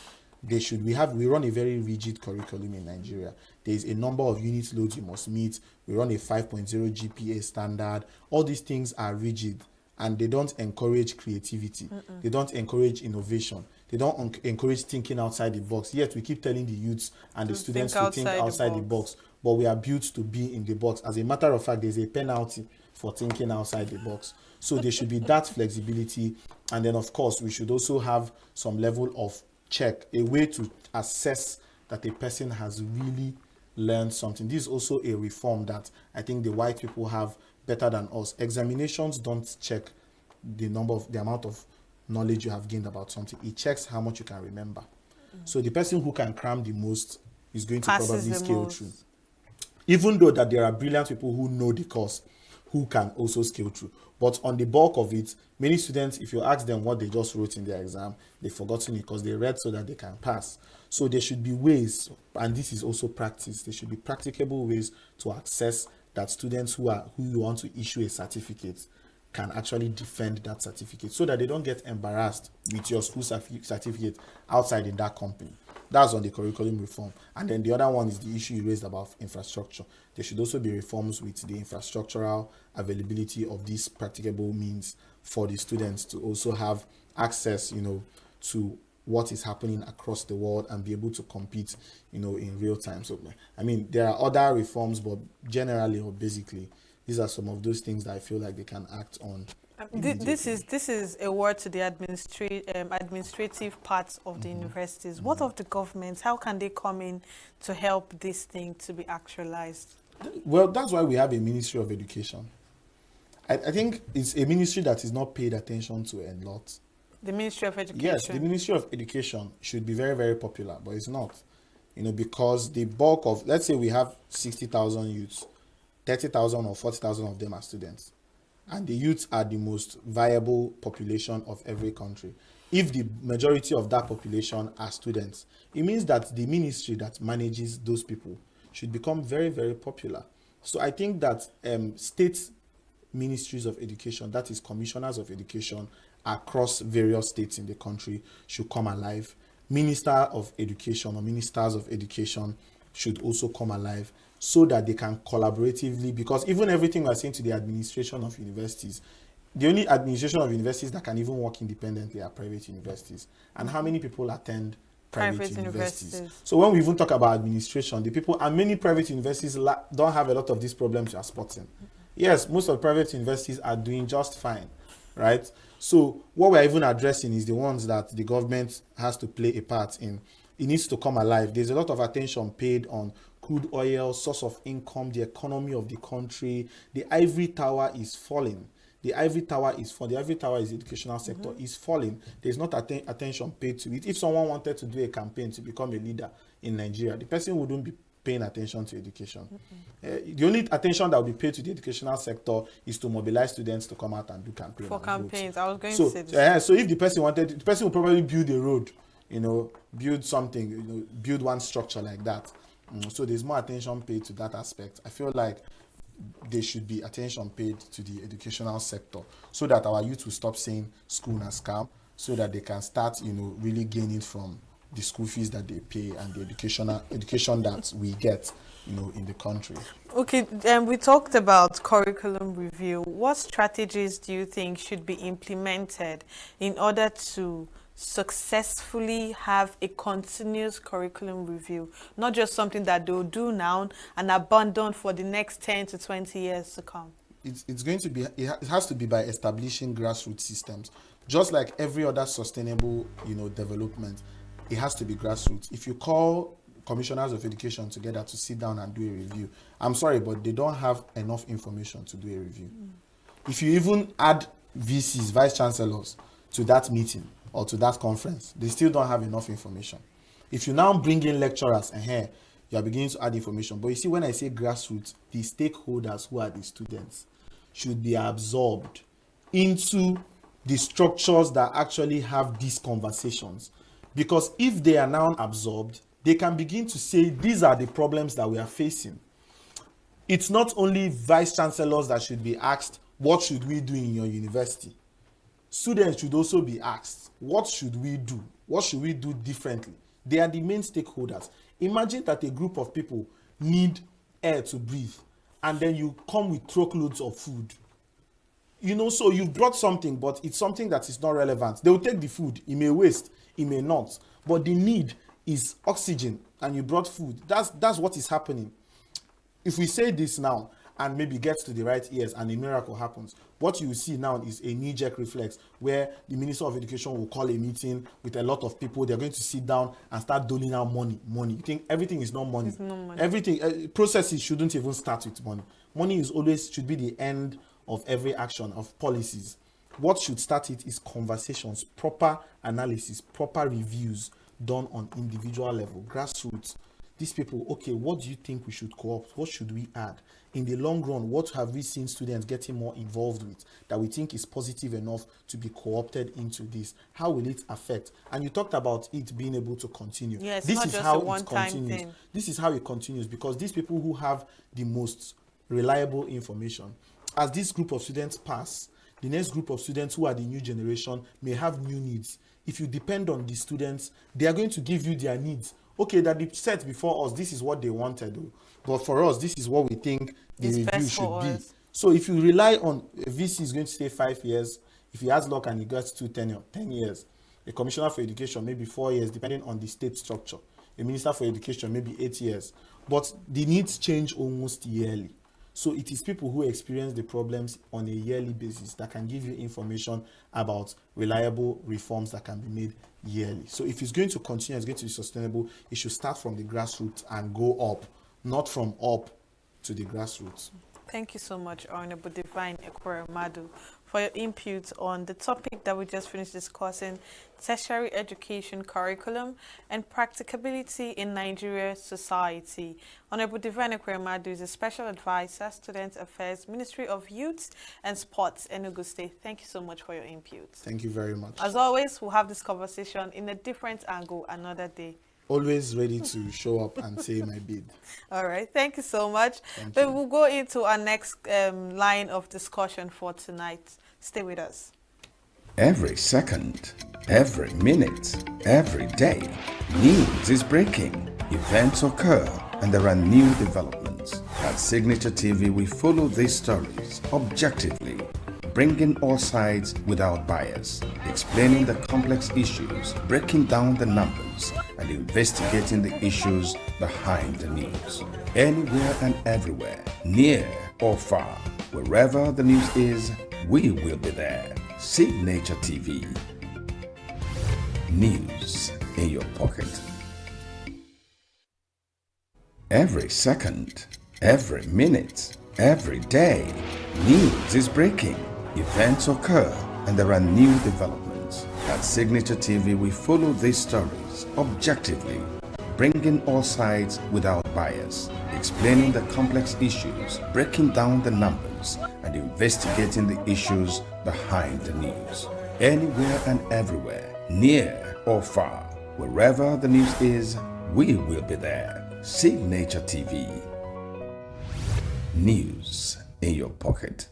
we run a very rigid curriculum in Nigeria. There is a number of unit loads you must meet. We run a 5.0 GPA standard. All these things are rigid and they don't encourage creativity. They don't encourage innovation. They don't encourage thinking outside the box. Yet we keep telling the youths and the students to think outside the box, but we are built to be in the box. As a matter of fact, there's a penalty for thinking outside the box. So there should be that flexibility. And then, of course, we should also have some level of check, a way to assess that a person has really learned something. This is also a reform that I think the white people have better than us. Examinations don't check the amount of knowledge you have gained about something. It checks how much you can remember. So the person who can cram the most is going to probably scale through. Even though that there are brilliant people who know the course, who can also scale through. But on the bulk of it, many students, if you ask them what they just wrote in their exam, they've forgotten it because they read so that they can pass. So there should be ways, and this is also practice, there should be practicable ways to access that students who you want to issue a certificate can actually defend that certificate so that they don't get embarrassed with your school certificate outside in that company. That's on the curriculum reform. And then the other one is the issue you raised about infrastructure. There should also be reforms with the infrastructural availability of these practicable means for the students to also have access, to what is happening across the world and be able to compete, in real time. So, I mean, there are other reforms, but generally or basically, these are some of those things that I feel like they can act on. This is a word to the administrative parts of the universities. What of the governments? How can they come in to help this thing to be actualized? Well, that's why we have a Ministry of Education. I think it's a ministry that is not paid attention to a lot. The Ministry of Education? Yes, the Ministry of Education should be very, very popular, but it's not. Because the bulk of, let's say we have 60,000 youths, 30,000 or 40,000 of them are students. And the youths are the most viable population of every country. If the majority of that population are students, it means that the ministry that manages those people should become very, very popular. So I think that state ministries of education, that is commissioners of education across various states in the country, should come alive. Minister of education or ministers of education should also come alive, so that they can collaboratively, because even everything we're saying to the administration of universities, the only administration of universities that can even work independently are private universities. And how many people attend private universities? So when we even talk about administration, the people, and many private universities don't have a lot of these problems you are spotting. Yes, most of the private universities are doing just fine, right? So what we're even addressing is the ones that the government has to play a part in. It needs to come alive. There's a lot of attention paid on crude oil, source of income, the economy of the country. The ivory tower is falling. The ivory tower is falling. The ivory tower is the educational sector is falling. There's not attention paid to it. If someone wanted to do a campaign to become a leader in Nigeria, the person wouldn't be paying attention to education. The only attention that will be paid to the educational sector is to mobilize students to come out and do campaigns. For campaigns, I was going to say this. So if the person wanted, the person will probably build a road, build something, build one structure like that. So there's more attention paid to that aspect. I feel like there should be attention paid to the educational sector, so that our youth will stop saying school and scam, so that they can start, really gaining from the school fees that they pay and the education that we get, in the country. Okay, we talked about curriculum review. What strategies do you think should be implemented in order to successfully have a continuous curriculum review, not just something that they'll do now and abandon for the next 10 to 20 years to come? It's going to be, it has to be by establishing grassroots systems. Just like every other sustainable, development, it has to be grassroots. If you call commissioners of education together to sit down and do a review, I'm sorry, but they don't have enough information to do a review. If you even add VCs, vice chancellors, to that meeting or to that conference, they still don't have enough information. If you now bring in lecturers and here, you are beginning to add information. But you see, when I say grassroots, the stakeholders who are the students should be absorbed into the structures that actually have these conversations. Because if they are now absorbed, they can begin to say, these are the problems that we are facing. It's not only vice chancellors that should be asked, what should we do in your university? Students should also be asked, what should we do? What should we do differently? They are the main stakeholders. Imagine that a group of people need air to breathe, and then you come with truckloads of food. So you've brought something, but it's something that is not relevant. They will take the food. It may waste, it may not. But the need is oxygen, and you brought food. That's what is happening. If we say this now, and maybe gets to the right ears and a miracle happens, what you will see now is a knee-jerk reflex where the Minister of Education will call a meeting with a lot of people. They're going to sit down and start doling out money. You think everything is not money. It's not money. Everything, processes shouldn't even start with money. Money should be the end of every action, of policies. What should start it is conversations, proper analysis, proper reviews done on individual level, grassroots. These people, okay, what do you think we should co-opt? What should we add? In the long run, what have we seen students getting more involved with that we think is positive enough to be co-opted into this? How will it affect? And you talked about it being able to continue. Yes, this not is just how a it one-time continues. thing. This is how it continues, because these people who have the most reliable information, as this group of students pass, the next group of students who are the new generation may have new needs. if you depend on the students, they are going to give you their needs. Okay, that they set before us, this is what they wanted, but for us, this is what we think the It's review best should for be. us. So if you rely on a VC is going to stay 5 years, if he has luck and he gets to 10 years, a commissioner for education maybe 4 years, depending on the state structure. A minister for education maybe 8 years. But the needs change almost yearly. So it is people who experience the problems on a yearly basis that can give you information about reliable reforms that can be made yearly. So if it's going to continue, it's going to be sustainable, it should start from the grassroots and go up, not from up to the grassroots. Thank you so much, Honorable Divine Ekweremadu, for your input on the topic that we just finished discussing, tertiary education curriculum and practicability in Nigeria society. Honorable Divine Ekweremadu is a special advisor, Student Affairs, Ministry of Youth and Sports, Enugu State. Thank you so much for your input. Thank you very much. As always, we'll have this conversation in a different angle another day. Always ready to show up and say my bid. All right, thank you so much. But we'll go into our next line of discussion for tonight. Stay with us. Every second, every minute, every day, news is breaking, events occur, and there are new developments. At Signature TV, we follow these stories objectively, bringing all sides without bias, explaining the complex issues, breaking down the numbers, and investigating the issues behind the news. Anywhere and everywhere, near or far, wherever the news is, we will be there. Signature TV. News in your pocket. Every second, every minute, every day, news is breaking, events occur, and there are new developments. At Signature TV, we follow these stories objectively, bringing all sides without bias, explaining the complex issues, breaking down the numbers, and investigating the issues behind the news. Anywhere and everywhere, near or far, wherever the news is, we will be there. Signature TV. News in your pocket.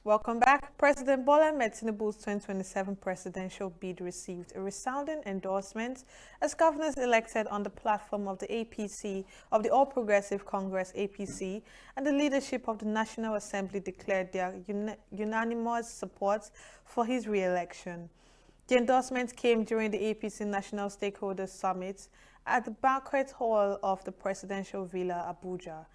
Welcome back. President Bola Ahmed Tinubu's 2027 presidential bid received a resounding endorsement as governors elected on the platform of the APC, of the All Progressive Congress APC, and the leadership of the National Assembly declared their unanimous support for his re-election. The endorsement came during the APC National Stakeholders Summit at the banquet hall of the Presidential Villa, Abuja.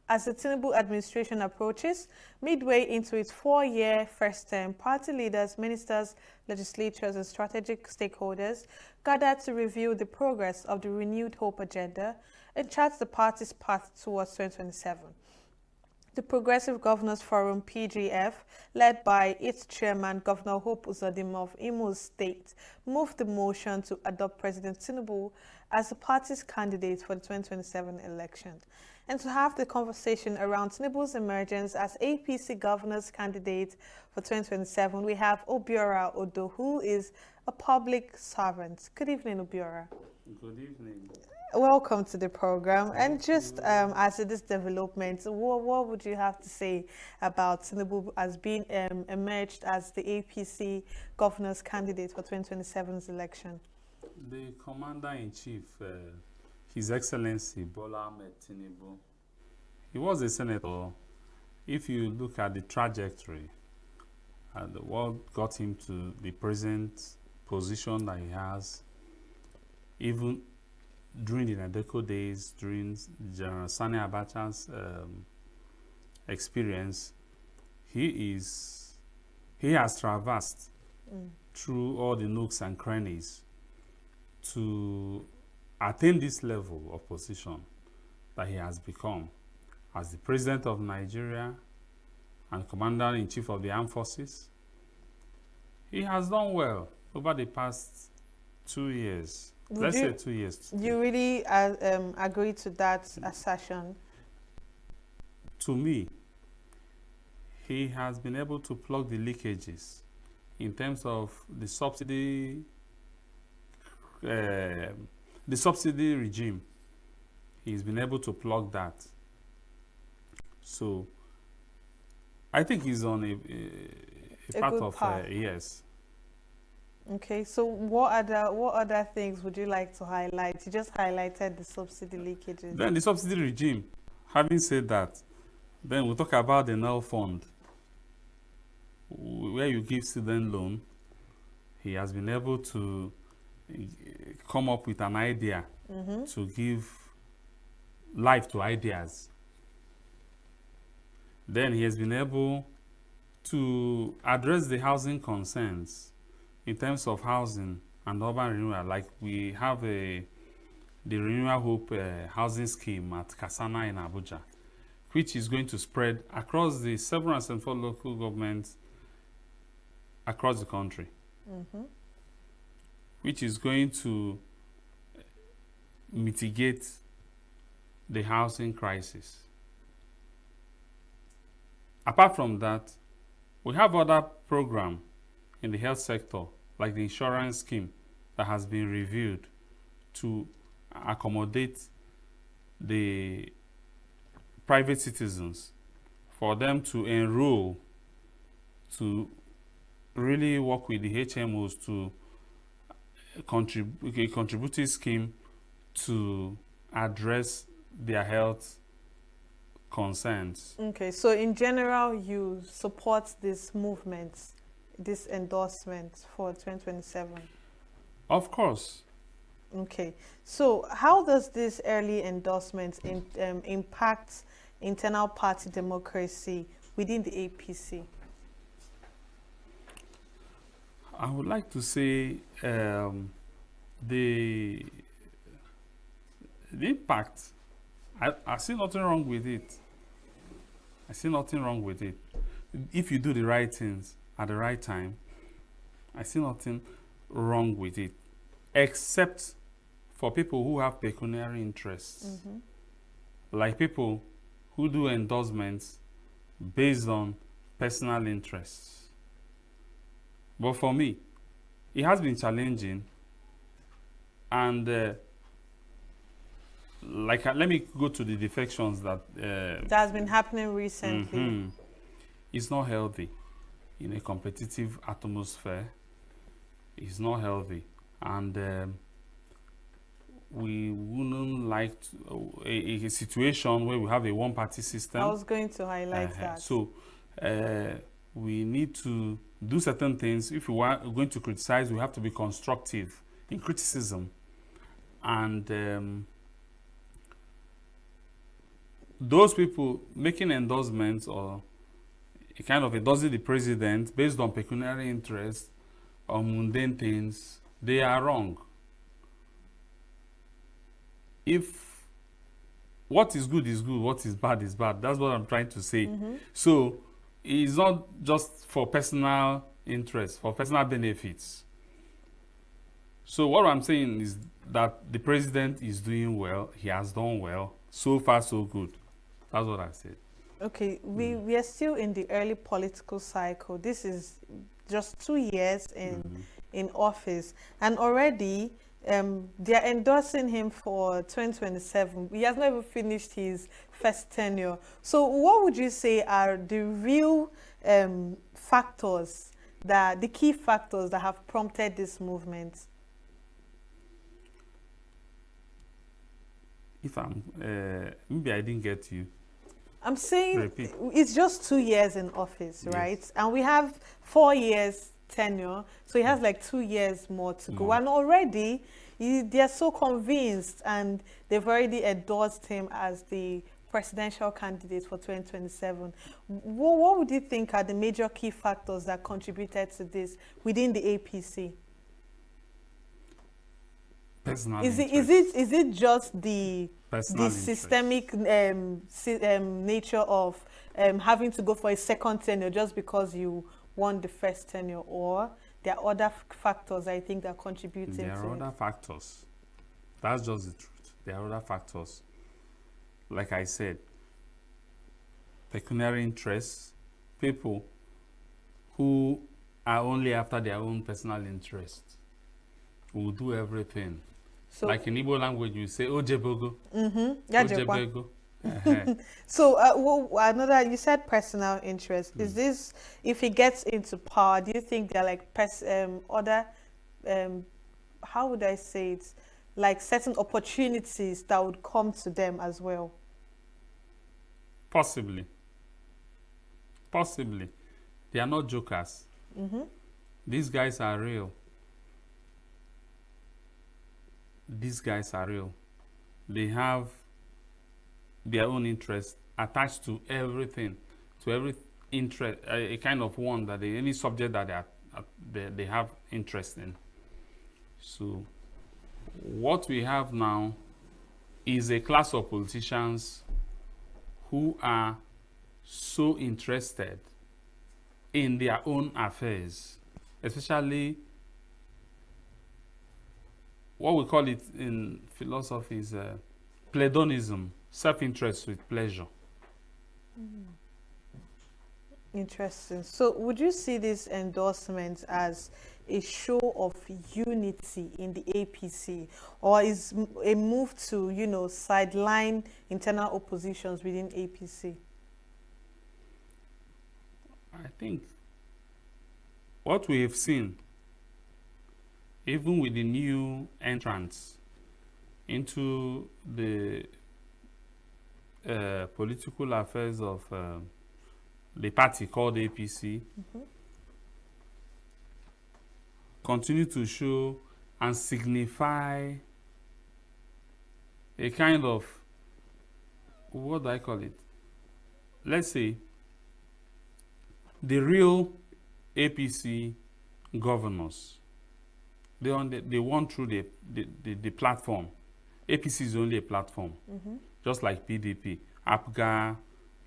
As the Tinubu administration approaches midway into its 4-year first term, party leaders, ministers, legislators, and strategic stakeholders gathered to review the progress of the renewed hope agenda and chart the party's path towards 2027. The Progressive Governors Forum, PGF, led by its chairman, Governor Hope Uzodimma of Imo State, moved the motion to adopt President Tinubu as the party's candidate for the 2027 election. And to have the conversation around Tinubu's emergence as APC governor's candidate for 2027, we have Obiora Odo, who is a public servant. Good evening, Obiora. Good evening. Welcome to the program. And just as to this development, what would you have to say about Tinubu as being emerged as the APC governor's candidate for 2027's election? The Commander-in-Chief, His Excellency Bola Ahmed Tinubu, he was a senator. If you look at the trajectory and what got him to the present position that he has, even during the Nadeko days, during General Sani Abacha's experience, he has traversed through all the nooks and crannies to attain this level of position that he has become as the President of Nigeria and Commander-in-Chief of the Armed Forces. He has done well over the past 2 years. Let's say 2 years. Do you really agree to that assertion? To me, he has been able to plug the leakages in terms of the subsidy regime. he's been able to plug that. So I think he's on a part good of path. yes. Okay, so what other things would you like to highlight? You just highlighted the subsidy leakages. Then the subsidy regime. Having said that, then we'll talk about the null fund, where you give student loan. He has been able to come up with an idea to give life to ideas. Then he has been able to address the housing concerns in terms of housing and urban renewal. Like we have the Renewal Hope housing scheme at Kasana in Abuja, which is going to spread across the 774 local governments across the country, which is going to mitigate the housing crisis. Apart from that, we have other programs in the health sector, like the insurance scheme that has been reviewed to accommodate the private citizens, for them to enroll, to really work with the HMOs to contribute a contributory scheme to address their health concerns. Okay, so in general, you support this movement, this endorsement for 2027? Of course. Okay, so how does this early endorsement impact internal party democracy within the APC? I would like to say the impact, I see nothing wrong with it. I see nothing wrong with it. If you do the right things at the right time, I see nothing wrong with it, except for people who have pecuniary interests, like people who do endorsements based on personal interests. But for me, it has been challenging, and let me go to the defections that that has been happening recently. It's not healthy in a competitive atmosphere. It's not healthy, and we wouldn't like a situation where we have a one-party system. I was going to highlight that. So we need to do certain things. If we are going to criticize, we have to be constructive in criticism, and those people making endorsements or a kind of endorsing the president based on pecuniary interests or mundane things, they are wrong. If what is good is good, what is bad is bad. That's what I'm trying to say. So it's not just for personal interest, for personal benefits. So what I'm saying is that the president is doing well. He has done well. So far, so good. That's what I said. Okay, we are still in the early political cycle. This is just 2 years in office, and already they are endorsing him for 2027. He has not even finished his first tenure. So what would you say are the real factors, the key factors that have prompted this movement? If maybe I didn't get you. I'm saying Repeat. It's just 2 years in office, right? And we have 4 years tenure, so he has like 2 years more to go. And already they're so convinced, and they've already endorsed him as the presidential candidate for 2027. What would you think are the major key factors that contributed to this within the APC? Is it just the systemic nature of having to go for a second tenure just because you won the first tenure, or there are other factors I think that contribute to it? There are other factors. That's just the truth. There are other factors. Like I said, pecuniary interests, people who are only after their own personal interests will do everything So, like in Igbo language, you say Ojebogo. Ojebego. Uh-huh. So another, you said personal interest. Is this, if he gets into power, do you think they're like other, how would I say it, like certain opportunities that would come to them as well? Possibly. Possibly. They are not jokers. These guys are real. These guys are real. They have their own interest attached to everything, to every interest, a kind of one that any subject that they have interest in. So what we have now is a class of politicians who are so interested in their own affairs, especially what we call it in philosophy is pledonism, self-interest with pleasure. Interesting. So would you see this endorsement as a show of unity in the APC, or is a move to, you know, sideline internal oppositions within APC? I think what we have seen, even with the new entrants into the political affairs of the party called APC, continue to show and signify a kind of, what do I call it? Let's say the real APC governors, they won through the platform. APC is only a platform, just like PDP, APGA,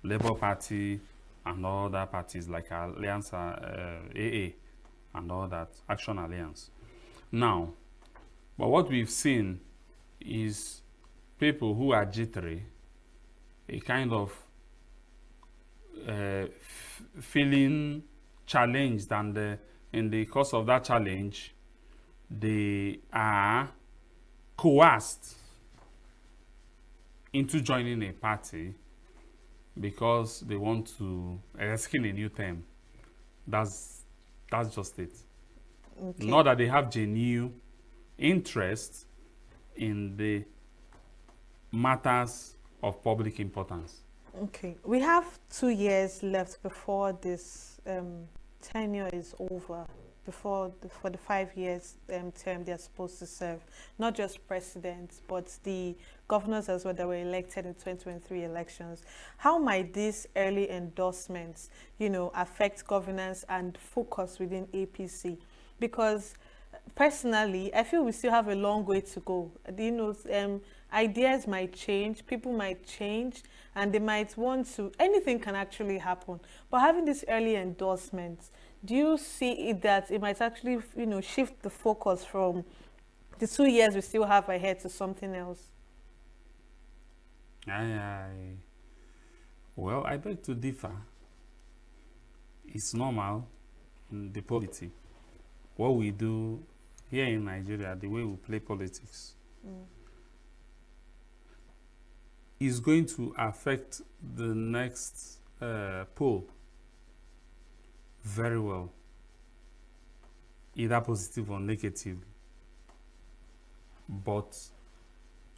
Labour Party, and all other parties like Alliance, AA, and all that, Action Alliance. Now, but what we've seen is people who are jittery, a kind of feeling challenged, and in the course of that challenge, they are coerced into joining a party because they want to skin a new term. That's just it. Okay. Not that they have genuine interest in the matters of public importance. Okay, we have 2 years left before this tenure is over, for the 5 years term they're supposed to serve, not just presidents, but the governors as well that were elected in 2023 elections. How might these early endorsements, you know, affect governance and focus within APC? Because personally, I feel we still have a long way to go. You know, ideas might change, people might change, and they might want to, anything can actually happen. But having this early endorsement, do you see it that it might actually, you know, shift the focus from the 2 years we still have ahead to something else? Well, I beg to differ. It's normal in the politics. What we do here in Nigeria, the way we play politics, is going to affect the next poll very well, either positive or negative. But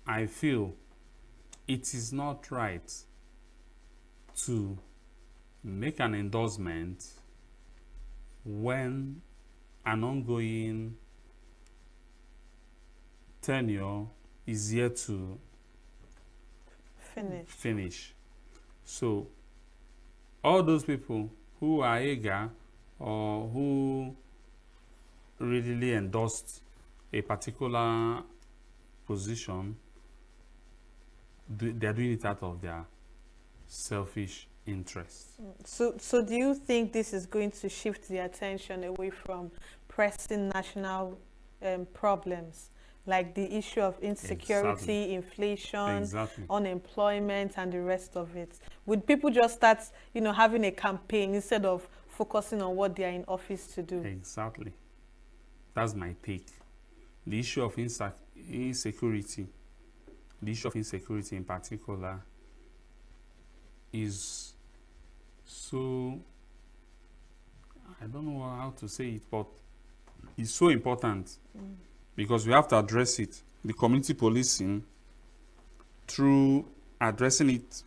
I feel it is not right to make an endorsement when an ongoing tenure is yet to finish. So all those people who are eager or who readily endorsed a particular position, they are doing it out of their selfish interest. So do you think this is going to shift the attention away from pressing national problems, like the issue of insecurity, inflation, unemployment, and the rest of it? Would people just start, you know, having a campaign instead of focusing on what they are in office to do? Exactly. That's my take. The issue of insecurity, the issue of insecurity in particular, is so, I don't know how to say it, but it's so important because we have to address it. The community policing, through addressing it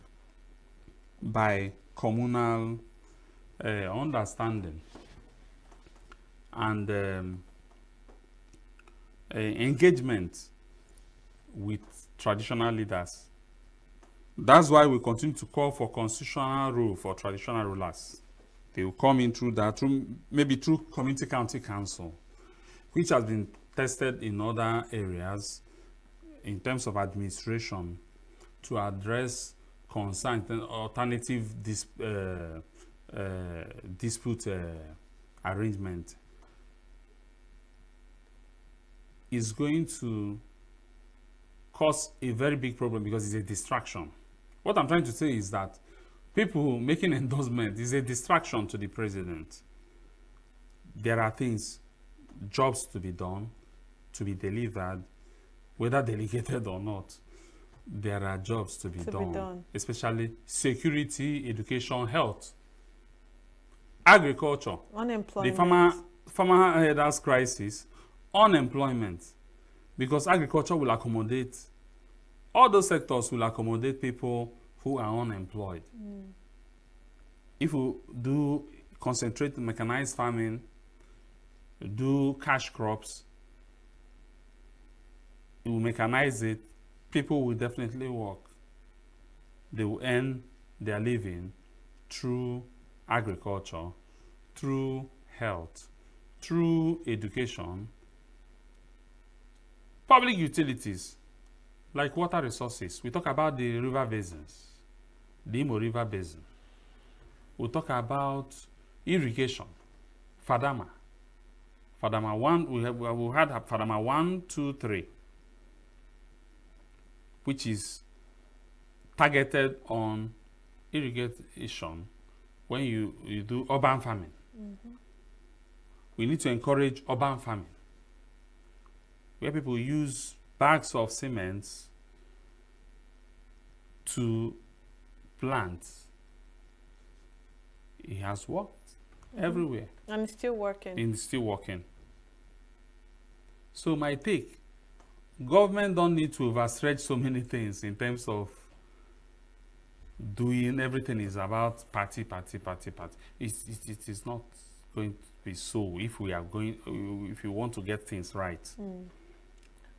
by communal understanding and engagement with traditional leaders. That's why we continue to call for constitutional rule for traditional rulers. They will come in through that, maybe through community county council, which has been tested in other areas in terms of administration to address concerns and alternative dispute arrangement. Is going to cause a very big problem because it's a distraction. What I'm trying to say is that people making endorsement is a distraction to the president. There are things, jobs to be done, to be delivered, whether delegated or not. There are jobs to be done, especially security, education, health, agriculture, unemployment, the farmer herders crisis, unemployment, because agriculture will accommodate, all those sectors will accommodate people who are unemployed. If we do concentrate mechanized farming, do cash crops, we will mechanize it, people will definitely work. They will earn their living through agriculture, through health, through education, public utilities, like water resources. We talk about the river basins, the Imo River Basin. We talk about irrigation, Fadama. Fadama 1, we had Fadama 1, 2, 3, which is targeted on irrigation when you do urban farming. We need to encourage urban farming, where people use bags of cement to plant. It has worked everywhere. And it's still working. And it's still working. So my take, government don't need to overstretch so many things in terms of doing everything is about party. It is not going to be so if we want to get things right.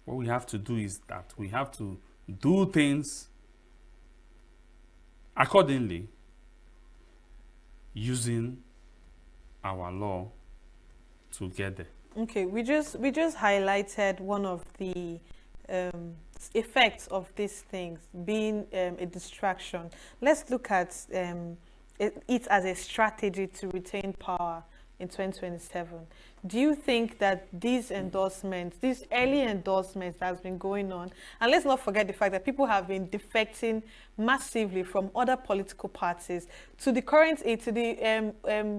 What we have to do is that we have to do things accordingly, using our law to get there. Okay, we just highlighted one of the effects of these things being a distraction. Let's look at it as a strategy to retain power in 2027. Do you think that these endorsements, these early endorsements that has been going on, and let's not forget the fact that people have been defecting massively from other political parties to the current, to the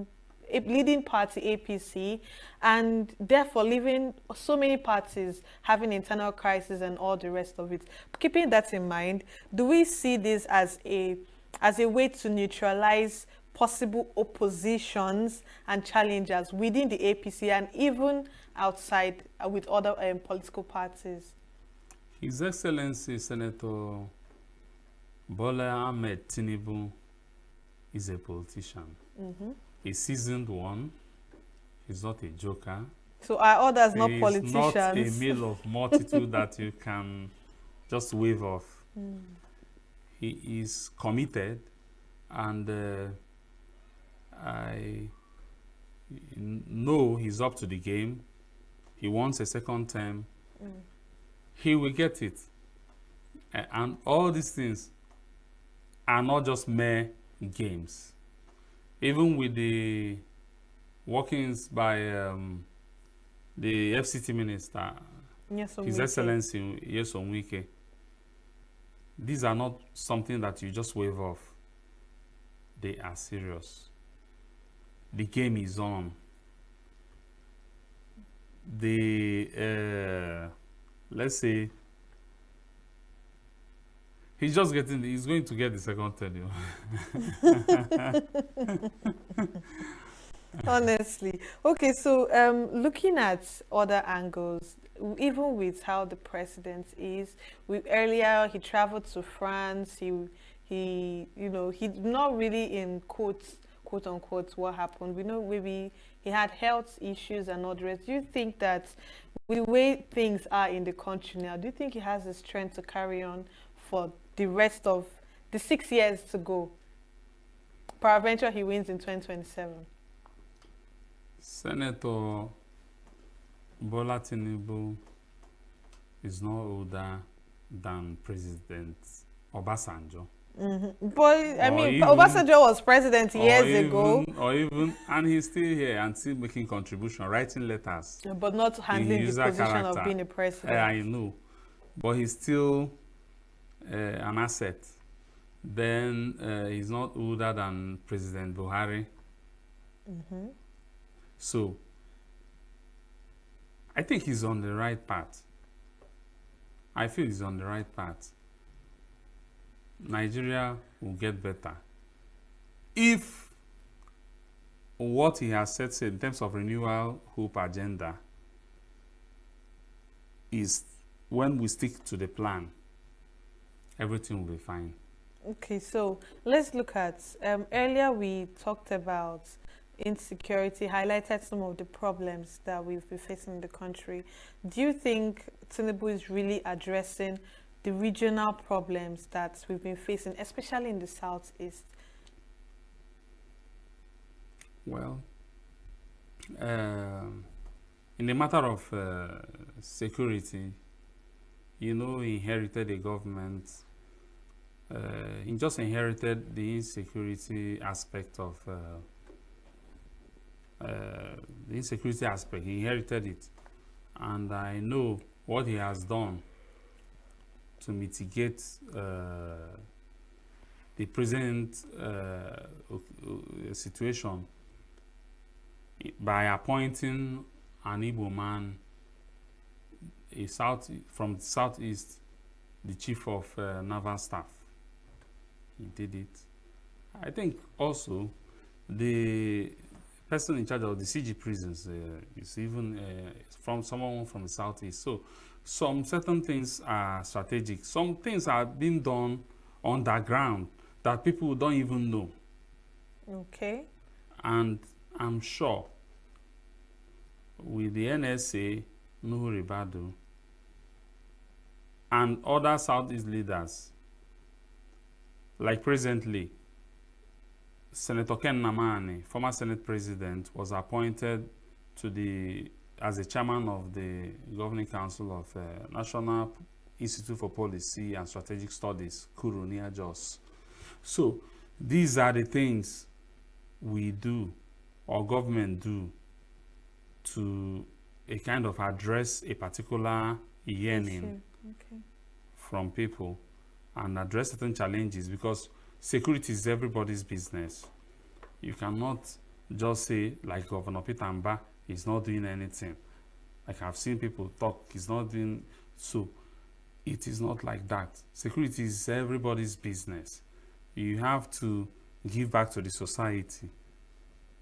leading party APC, and therefore leaving so many parties having internal crisis and all the rest of it. Keeping that in mind, do we see this as a way to neutralize possible oppositions and challenges within the APC and even outside with other political parties? His Excellency Senator Bola Ahmed Tinubu is a politician. A seasoned one. He's not a joker. So are others not politicians? He's not a meal of multitude that you can just wave off. He is committed, and I know he's up to the game. He wants a second term. He will get it. And all these things are not just mere games. Even with the workings by the FCT Minister, His Excellency Nyesom Wike, these are not something that you just wave off. They are serious. The game is on. The let's say he's going to get the second tenure. Honestly. Okay, so looking at other angles, even with how the president is, earlier he traveled to France, he's not really in quote unquote what happened. We know maybe he had health issues and all the rest. Do you think that with the way things are in the country now, do you think he has the strength to carry on for the rest of the 6 years to go? Peradventure he wins in 2027. Senator Bola Tinubu is no older than President Obasanjo. But I mean, Obasanjo was president years ago. And he's still here and still making contribution, writing letters. But not handling the position of being a president. I know. But he's still an asset. Then he's not older than President Buhari. So, I think he's on the right path. I feel he's on the right path. Nigeria will get better if what he has said in terms of renewal hope agenda is when we stick to the plan, everything will be fine. Okay, so let's look at earlier we talked about insecurity, highlighted some of the problems that we've been facing in the country. Do you think Tinubu is really addressing the regional problems that we've been facing, especially in the southeast? Well, in the matter of security, he inherited a government. He just inherited the insecurity aspect of He inherited it, and I know what he has done to mitigate the present situation by appointing an Igbo man, from the southeast, the chief of naval staff. He did it. I think also the person in charge of the CG prisons is even from someone from the southeast. So some certain things are strategic. Some things are being done underground that people don't even know. Okay. And I'm sure with the NSA, Nuhu Ribadu, and other Southeast leaders, like presently, Senator Ken Namani, former Senate President, was appointed as the chairman of the Governing Council of National Institute for Policy and Strategic Studies, Kuru, near Jos. So these are the things we do, or government do, to a kind of address a particular yearning from people and address certain challenges, because security is everybody's business. You cannot just say, like Governor Peter Mba, he's not doing anything. Like I've seen people talk, he's not doing so. It is not like that. Security is everybody's business. You have to give back to the society.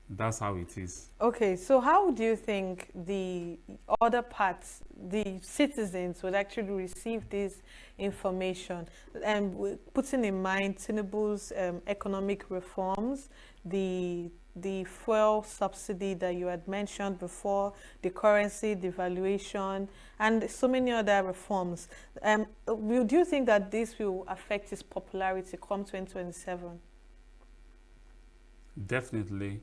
That's how it is. Okay, so how do you think the other parts, the citizens, would actually receive this information? And putting in mind Tinubu's economic reforms, the fuel subsidy that you had mentioned before, the currency devaluation, and so many other reforms. Do you think that this will affect his popularity come 2027? Definitely.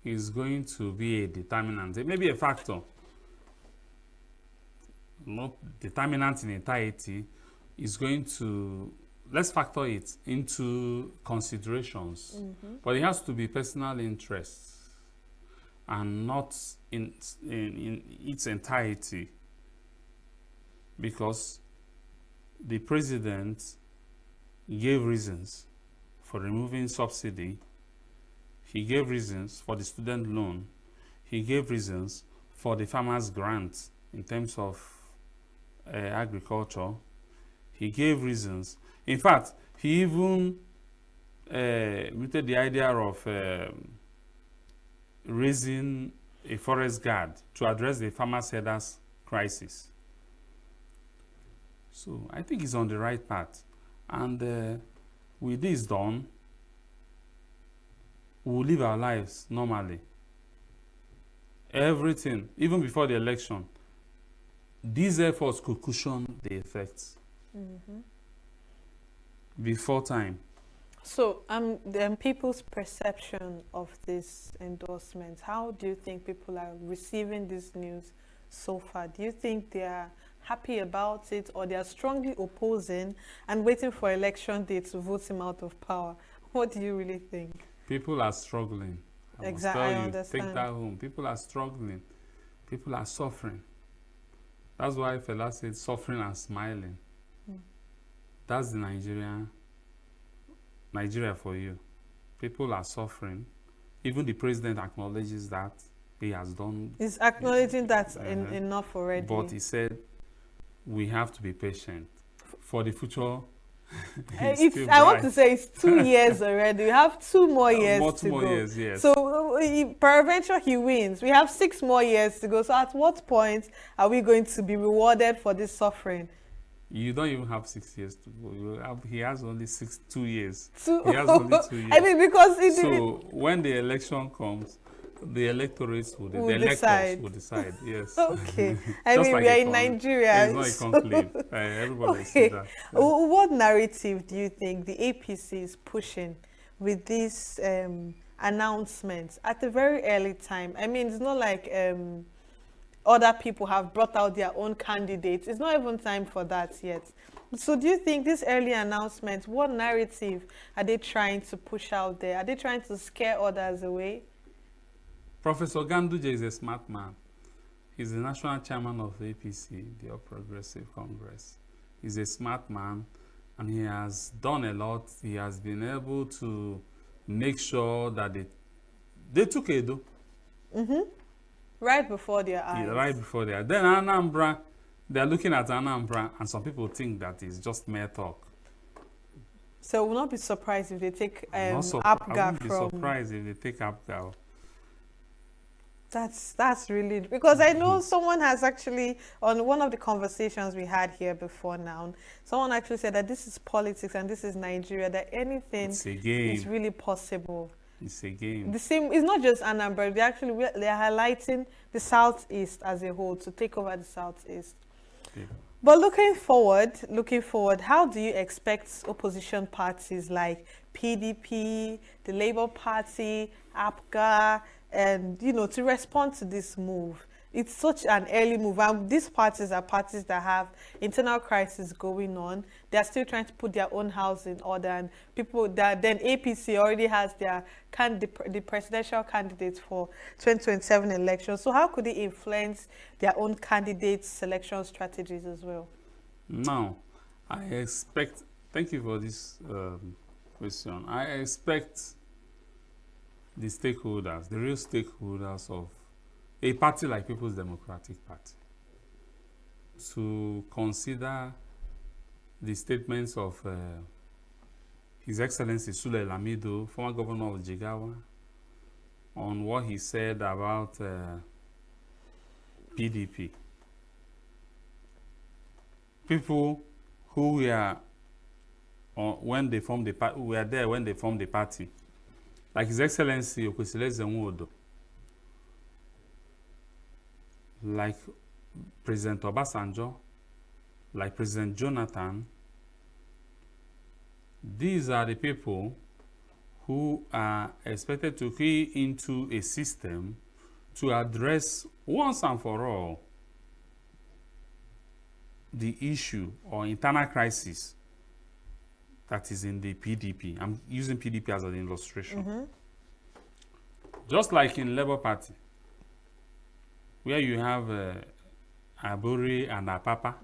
Is going to be a determinant, maybe a factor, not determinant in entirety. Is going to, let's factor it into considerations, but it has to be personal interests and not in its entirety, because the president gave reasons for removing subsidy. He gave reasons for the student loan. He gave reasons for the farmers' grant in terms of agriculture. He gave reasons. In fact, he even mooted the idea of raising a forest guard to address the farmers' herders crisis. So I think he's on the right path. And with this done, we'll live our lives normally. Everything, even before the election, these efforts could cushion the effects before time. So, people's perception of this endorsement, how do you think people are receiving this news so far? Do you think they are happy about it, or they are strongly opposing and waiting for election day to vote him out of power? What do you really think? People are struggling. Exactly, I understand. Take that home. People are struggling. People are suffering. That's why Fela said suffering and smiling. That's the Nigeria for you. People are suffering. Even the president acknowledges that he has done. He's acknowledging that enough already. But he said we have to be patient for the future. I want to say it's 2 years already. We have 2 more years to go. Years, yes. So peradventure he wins. We have 6 more years to go. So at what point are we going to be rewarded for this suffering? You don't even have 6 years to go. He has only 2 years. He has only 2 years. I mean, because when the election comes, the electorates will decide. Yes. Okay. I mean, we are in Nigeria. It's not a conclave. Everybody sees that. Yeah. What narrative do you think the APC is pushing with these announcements at a very early time? I mean, it's not like other people have brought out their own candidates. It's not even time for that yet. So do you think this early announcement, what narrative are they trying to push out there? Are they trying to scare others away? Professor Ganduje is a smart man. He's the national chairman of the APC, the All Progressive Congress. He's a smart man, and he has done a lot. He has been able to make sure that they took Edo. Right before their eyes. Yeah, right before their eyes. Then Anambra, they're looking at Anambra, and some people think that it's just mere talk. So we'll not be surprised if they take APGA I won't be surprised if they take APGA. That's really, because I know someone has actually, on one of the conversations we had here before now, someone actually said that this is politics and this is Nigeria, that anything is really possible. It's a game. The same, it's not just Anambra, they're highlighting the Southeast as a whole to take over the Southeast. Yeah. But looking forward, how do you expect opposition parties like PDP, the Labour Party, APGA, and to respond to this move? It's such an early move, and these parties are parties that have internal crisis going on. They're still trying to put their own house in order, and people that then APC already has their the presidential candidates for 2027 elections. So how could they influence their own candidates' selection strategies as well? Now, I expect. Thank you for this question. I expect the stakeholders, the real stakeholders of a party like People's Democratic Party, to consider the statements of His Excellency Sule Lamido, former governor of Jigawa, on what he said about PDP. People who were when they formed the party, were there when they formed the party, like His Excellency Okwesile Zenwodo, like President Obasanjo, like President Jonathan. These are the people who are expected to key into a system to address once and for all the issue or internal crisis that is in the PDP. I'm using PDP as an illustration. Just like in Labour Party, where you have Aburi and Apapa,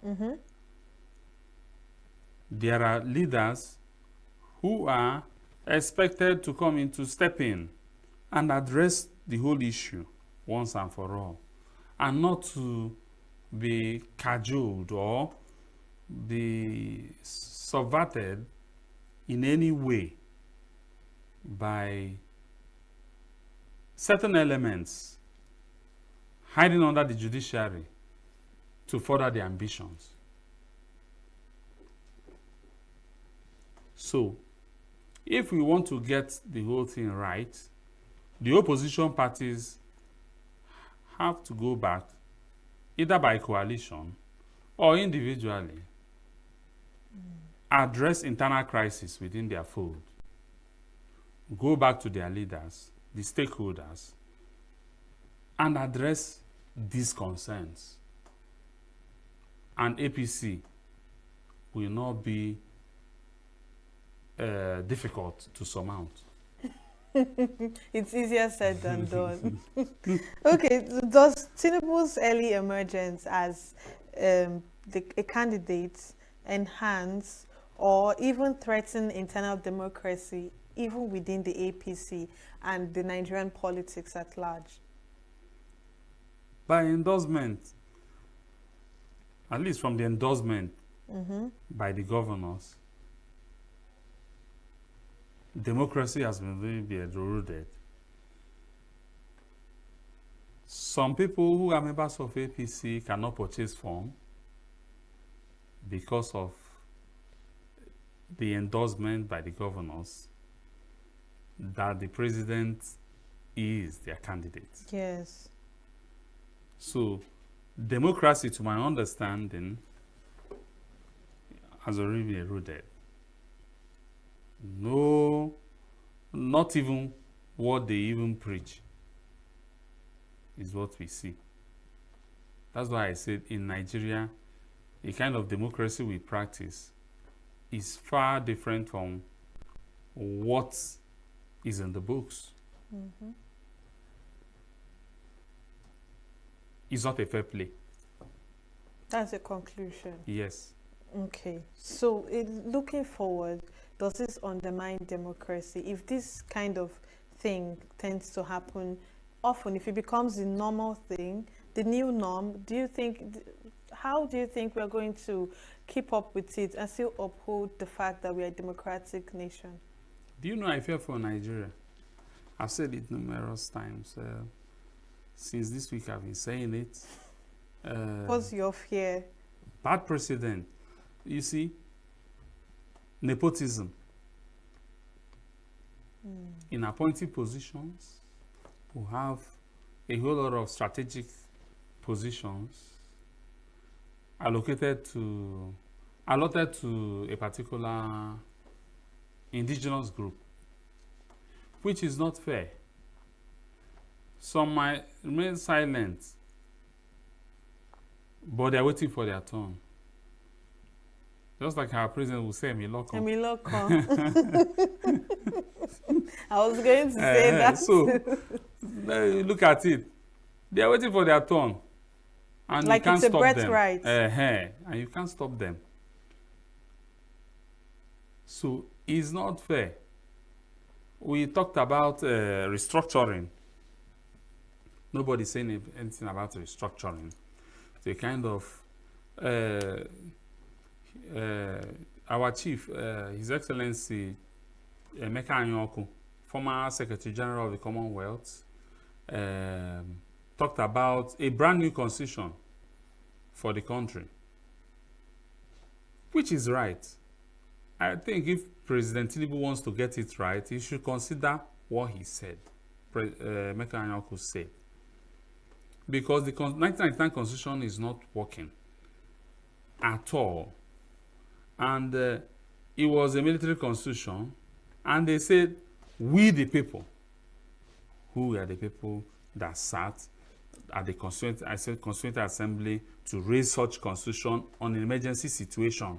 there are leaders who are expected to come in to step in and address the whole issue once and for all, and not to be cajoled or be subverted in any way by certain elements hiding under the judiciary to further their ambitions. So, if we want to get the whole thing right, the opposition parties have to go back either by coalition or individually, address internal crisis within their fold, go back to their leaders, the stakeholders, and address these concerns. And APC will not be difficult to surmount. It's easier said than done. Okay, does Tinubu's early emergence as a candidate enhance or even threaten internal democracy even within the APC and the Nigerian politics at large? By endorsement, at least from the endorsement by the governors, democracy has been really eroded. Some people who are members of APC cannot purchase form because of the endorsement by the governors that the president is their candidate. Yes. So, democracy, to my understanding, has already been eroded. No, not even what they even preach is what we see. That's why I said in Nigeria, the kind of democracy we practice is far different from what is in the books. It's not a fair play. That's a conclusion. Yes. Okay. So, looking forward, does this undermine democracy? If this kind of thing tends to happen often, if it becomes the normal thing, the new norm, how do you think we're going to keep up with it and still uphold the fact that we are a democratic nation? Do you know I fear for Nigeria? I've said it numerous times. Since this week I've been saying it. What's your fear? Bad precedent. You see, nepotism. In appointing positions, we have a whole lot of strategic positions allotted to a particular indigenous group, which is not fair. Some might remain silent, but they're waiting for their turn. Just like our president will say, Emiloko. I was going to say that. So, look at it. They are waiting for their turn. And like you can't it's a stop birthright. them. And you can't stop them. So, it's not fair. We talked about restructuring. Nobody's saying anything about restructuring. The kind of our chief, His Excellency Emeka Anyoku, former Secretary General of the Commonwealth, talked about a brand new constitution for the country, which is right. I think if President Tinubu wants to get it right, he should consider what he said, Emeka Anyoku said. Because the 1999 constitution is not working at all. And it was a military constitution. And they said, we the people, who were the people that sat at the Constituent Assembly to raise such constitution on an emergency situation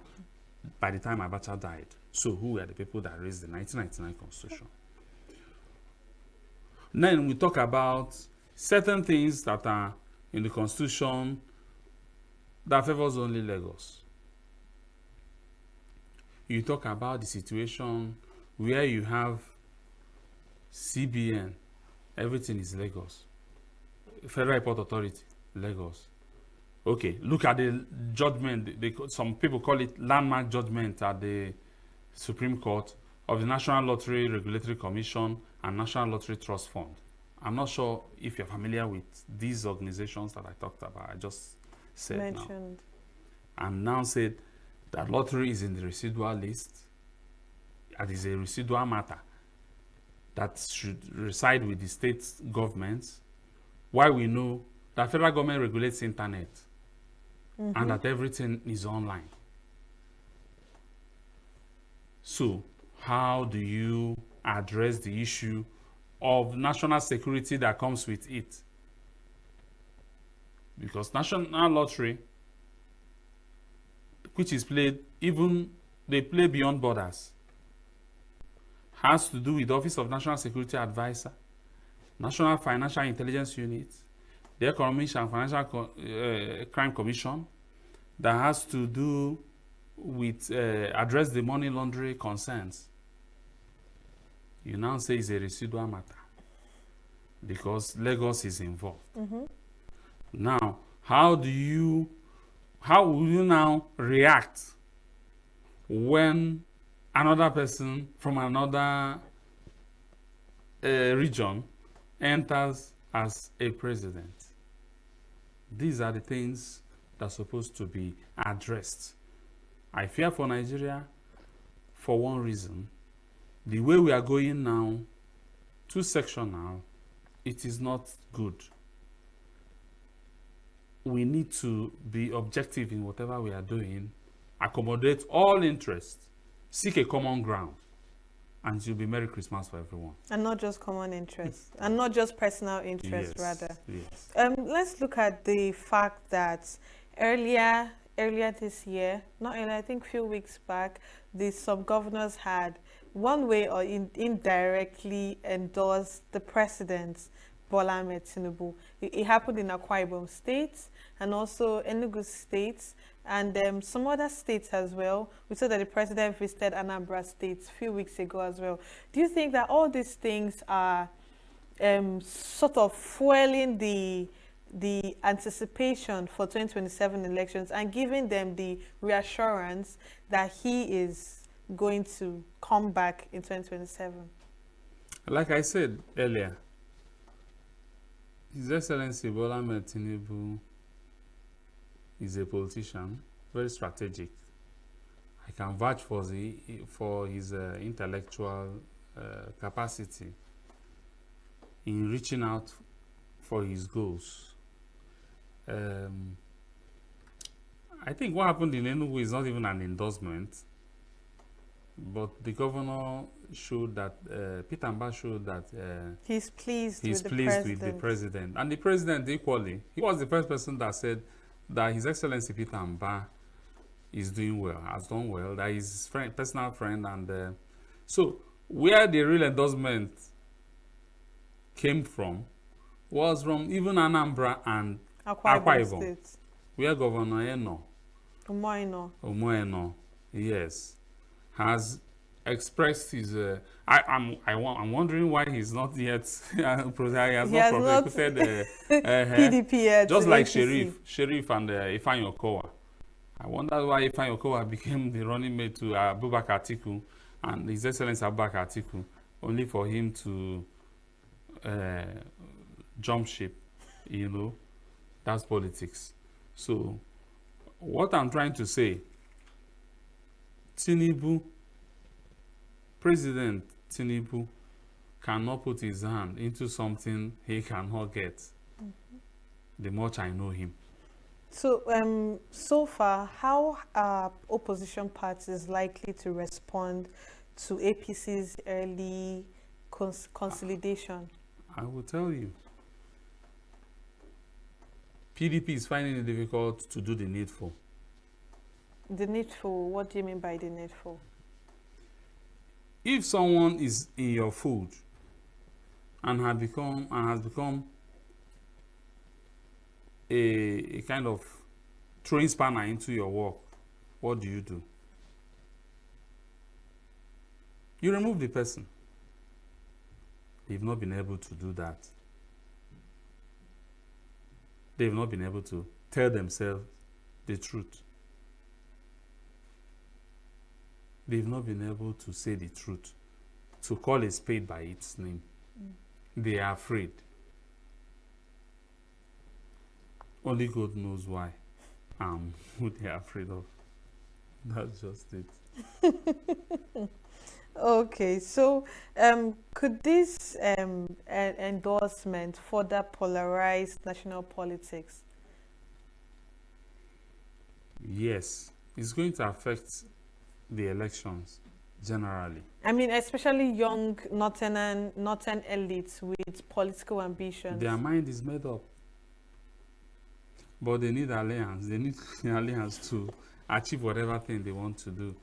by the time Abacha died. So who were the people that raised the 1999 constitution? Then we talk about certain things that are in the constitution that favors only Lagos. You talk about the situation where you have CBN, everything is Lagos. Federal Airport Authority, Lagos. Okay, look at the judgment. Some people call it landmark judgment at the Supreme Court of the National Lottery Regulatory Commission and National Lottery Trust Fund. I'm not sure if you're familiar with these organizations that I talked about. I just said mentioned. Now. And now said that lottery is in the residual list. That is a residual matter that should reside with the state governments. Why we know that federal government regulates internet and that everything is online. So, how do you address the issue of national security that comes with it? Because national lottery, which is played, even they play beyond borders, has to do with the Office of National Security Advisor, National Financial Intelligence Unit, the Economic and Financial Crime Commission, that has to do with address the money laundering concerns. You now say it's a residual matter because Lagos is involved. Now, how will you now react when another person from another region enters as a president? These are the things that are supposed to be addressed. I fear for Nigeria for one reason. The way we are going now, too sectional, it is not good. We need to be objective in whatever we are doing, accommodate all interests, seek a common ground, and it will be Merry Christmas for everyone. And not just common interest, and not just personal interest, rather. Yes. Let's look at the fact that earlier this year, not earlier, I think a few weeks back, the sub-governors had one way or indirectly endorsed the president, Bola Ahmed Tinubu. It happened in Akwa Ibom State and also ENUGU State and some other states as well. We saw that the president visited Anambra State a few weeks ago as well. Do you think that all these things are sort of fueling the anticipation for 2027 elections and giving them the reassurance that he is going to come back in 2027? Like I said earlier, His Excellency Bola Ahmed Tinubu is a politician, very strategic. I can vouch for his intellectual capacity in reaching out for his goals. I think what happened in ENUGU is not even an endorsement, but the governor showed that, Peter Mba showed that he's pleased with the president. And the president equally, he was the first person that said that His Excellency Peter Mba is doing well, has done well, that he's personal friend. And so where the real endorsement came from was from even Anambra and Akwa Ibom, where Governor Umoeno, yes, has expressed his. I'm wondering why he's not yet. He has not prosecuted PDP yet. Just like Sheriff and Ifeanyi Okowa. I wonder why Ifeanyi Okowa became the running mate to Abubakar Atiku and His Excellency Abubakar Atiku, only for him to jump ship. You know, that's politics. So, what I'm trying to say, President Tinubu cannot put his hand into something he cannot get. The much I know him. So, so far, how are opposition parties likely to respond to APC's early consolidation? I will tell you. PDP is finding it difficult to do the needful. The needful, what do you mean by the needful? If someone is in your food and has become a kind of throwing spanner into your work, what do? You remove the person. They've not been able to do that. They've not been able to tell themselves the truth. They've not been able to say the truth, to call a spade by its name. They are afraid. Only God knows why, who they are afraid of. That's just it. Okay, so could this endorsement further polarize national politics? Yes, it's going to affect the elections generally. I mean, especially young northern elites with political ambitions. Their mind is made up, but they need alliance. They need an alliance to achieve whatever thing they want to do.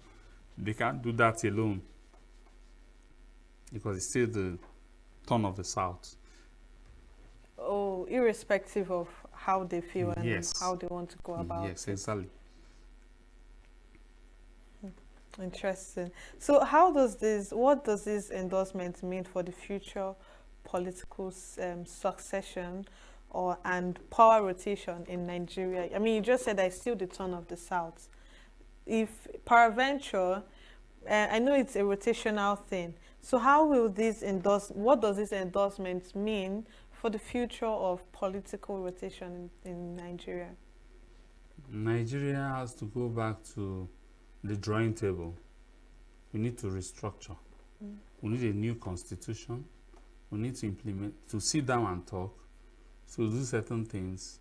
They can't do that alone because it's still the turn of the South. Oh, irrespective of how they feel and Yes. how they want to go about Yes, it. exactly. Interesting. So what does this endorsement mean for the future political succession and power rotation in Nigeria? I mean, you just said that it's still the turn of the South. If peradventure, I know it's a rotational thing, so how will what does this endorsement mean for the future of political rotation in Nigeria? Nigeria has to go back to the drawing table. We need to restructure. We need a new constitution. We need to sit down and talk, to do certain things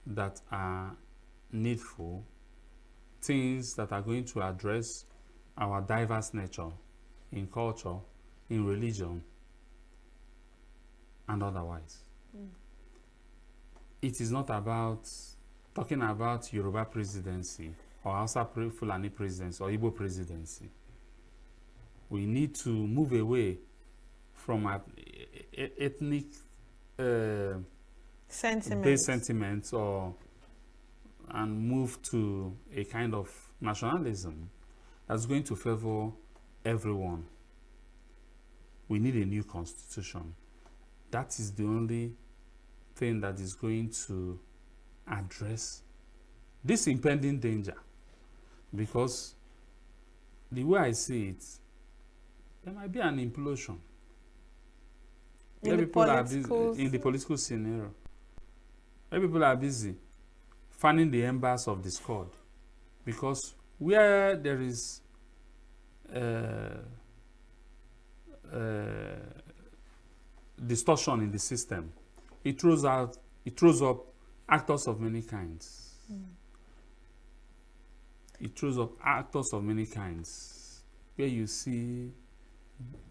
that are needful, things that are going to address our diverse nature in culture, in religion, and otherwise. It is not about talking about Yoruba presidency or Hausa Fulani presidency or Igbo presidency. We need to move away from ethnic based sentiments and move to a kind of nationalism that's going to favor everyone. We need a new constitution. That is the only thing that is going to address this impending danger, because the way I see it, there might be an implosion where people are busy in the political scenario, where people are busy fanning the embers of discord, because where there is distortion in the system, it throws up actors of many kinds. It throws up actors of many kinds, where you see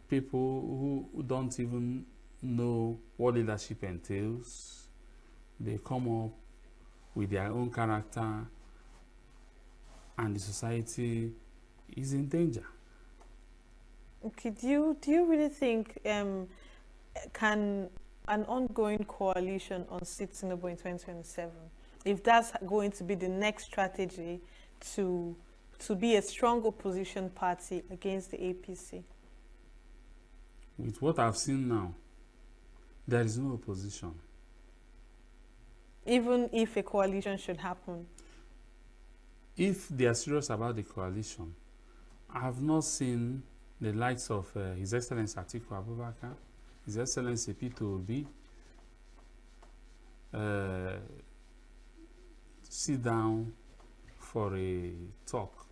people who don't even know what leadership entails. They come up with their own character, and the society is in danger. Okay, do you really think can an ongoing coalition unseat Tinubu in 2027, if that's going to be the next strategy to be a strong opposition party against the APC? With what I've seen now, there is no opposition. Even if a coalition should happen? If they are serious about the coalition, I have not seen the likes of His Excellency Atiku Abubakar, His Excellency Peter Obi sit down for a talk.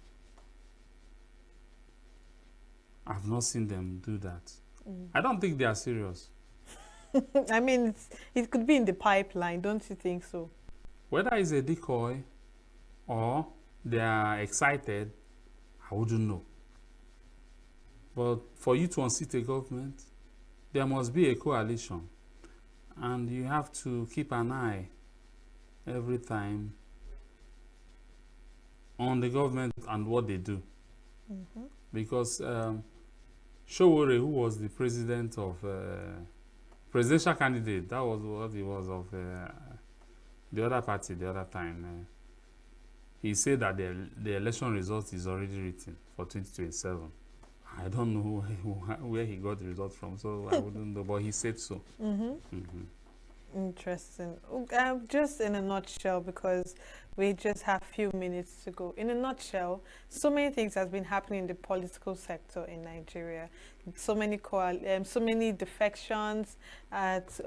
I've not seen them do that. I don't think they are serious. I mean, it could be in the pipeline, don't you think so? Whether it's a decoy or they are excited, I wouldn't know. But for you to unseat a government, there must be a coalition. And you have to keep an eye every time on the government and what they do. Because Showore, who was the president of presidential candidate, that was what he was of the other party the other time. He said that the election result is already written for 2027. I don't know where he got the result from, so I wouldn't know, but he said so. Interesting. Just in a nutshell, because we just have few minutes to go. In a nutshell, so many things has been happening in the political sector in Nigeria. So many so many defections,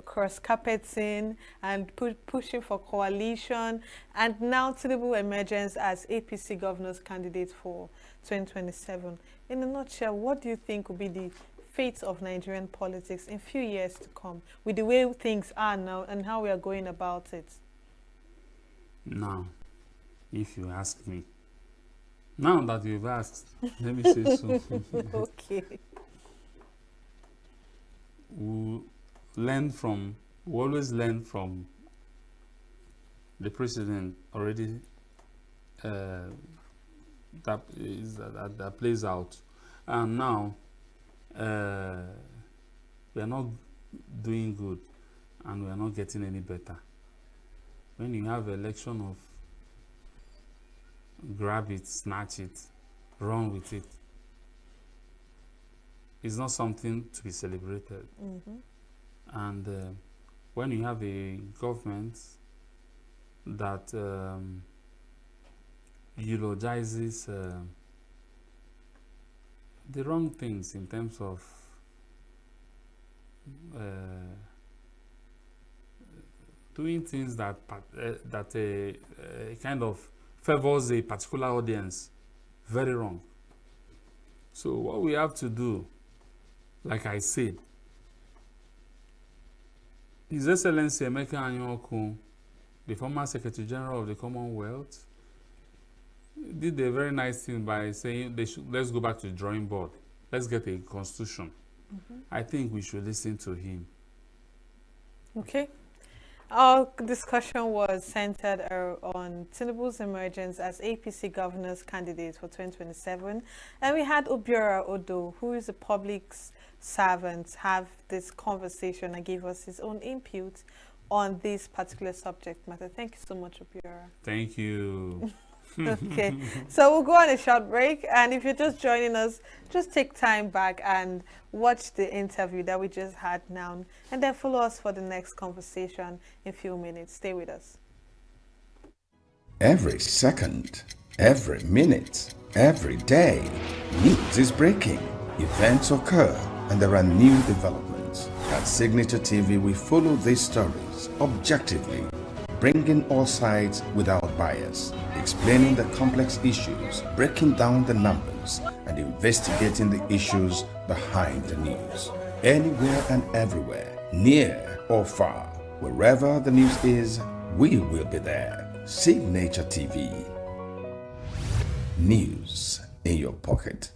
cross carpeting, and pushing for coalition, and now Tinubu emergence as APC governor's candidate for 2027. In a nutshell, what do you think will be the fate of Nigerian politics in few years to come, with the way things are now and how we are going about it? Now, if you ask me, now that you've asked, let me say so. Okay. We always learn from the precedent already that plays out. And now, we are not doing good and we are not getting any better. When you have election of grab it, snatch it, run with it, it's not something to be celebrated. And when you have a government that eulogizes the wrong things in terms of doing things that kind of favors a particular audience, very wrong. So what we have to do, like I said, His Excellency Emeka Anyaoku, the former Secretary General of the Commonwealth, did a very nice thing by saying let's go back to the drawing board. Let's get a constitution. I think we should listen to him. Okay. Our discussion was centered on Tinubu's emergence as APC governor's candidate for 2027. And we had Obiora Odo, who is a public servant, have this conversation and give us his own input on this particular subject matter. Thank you so much, Obiora. Thank you. Okay, so we'll go on a short break, and if you're just joining us, just take time back and watch the interview that we just had now, and then follow us for the next conversation in a few minutes. Stay with us. Every second, every minute, every day, news is breaking, events occur, and there are new developments. At Signature TV, we follow these stories objectively, bringing all sides without bias, explaining the complex issues, breaking down the numbers, and investigating the issues behind the news. Anywhere and everywhere, near or far, wherever the news is, we will be there. Signature TV. News in your pocket.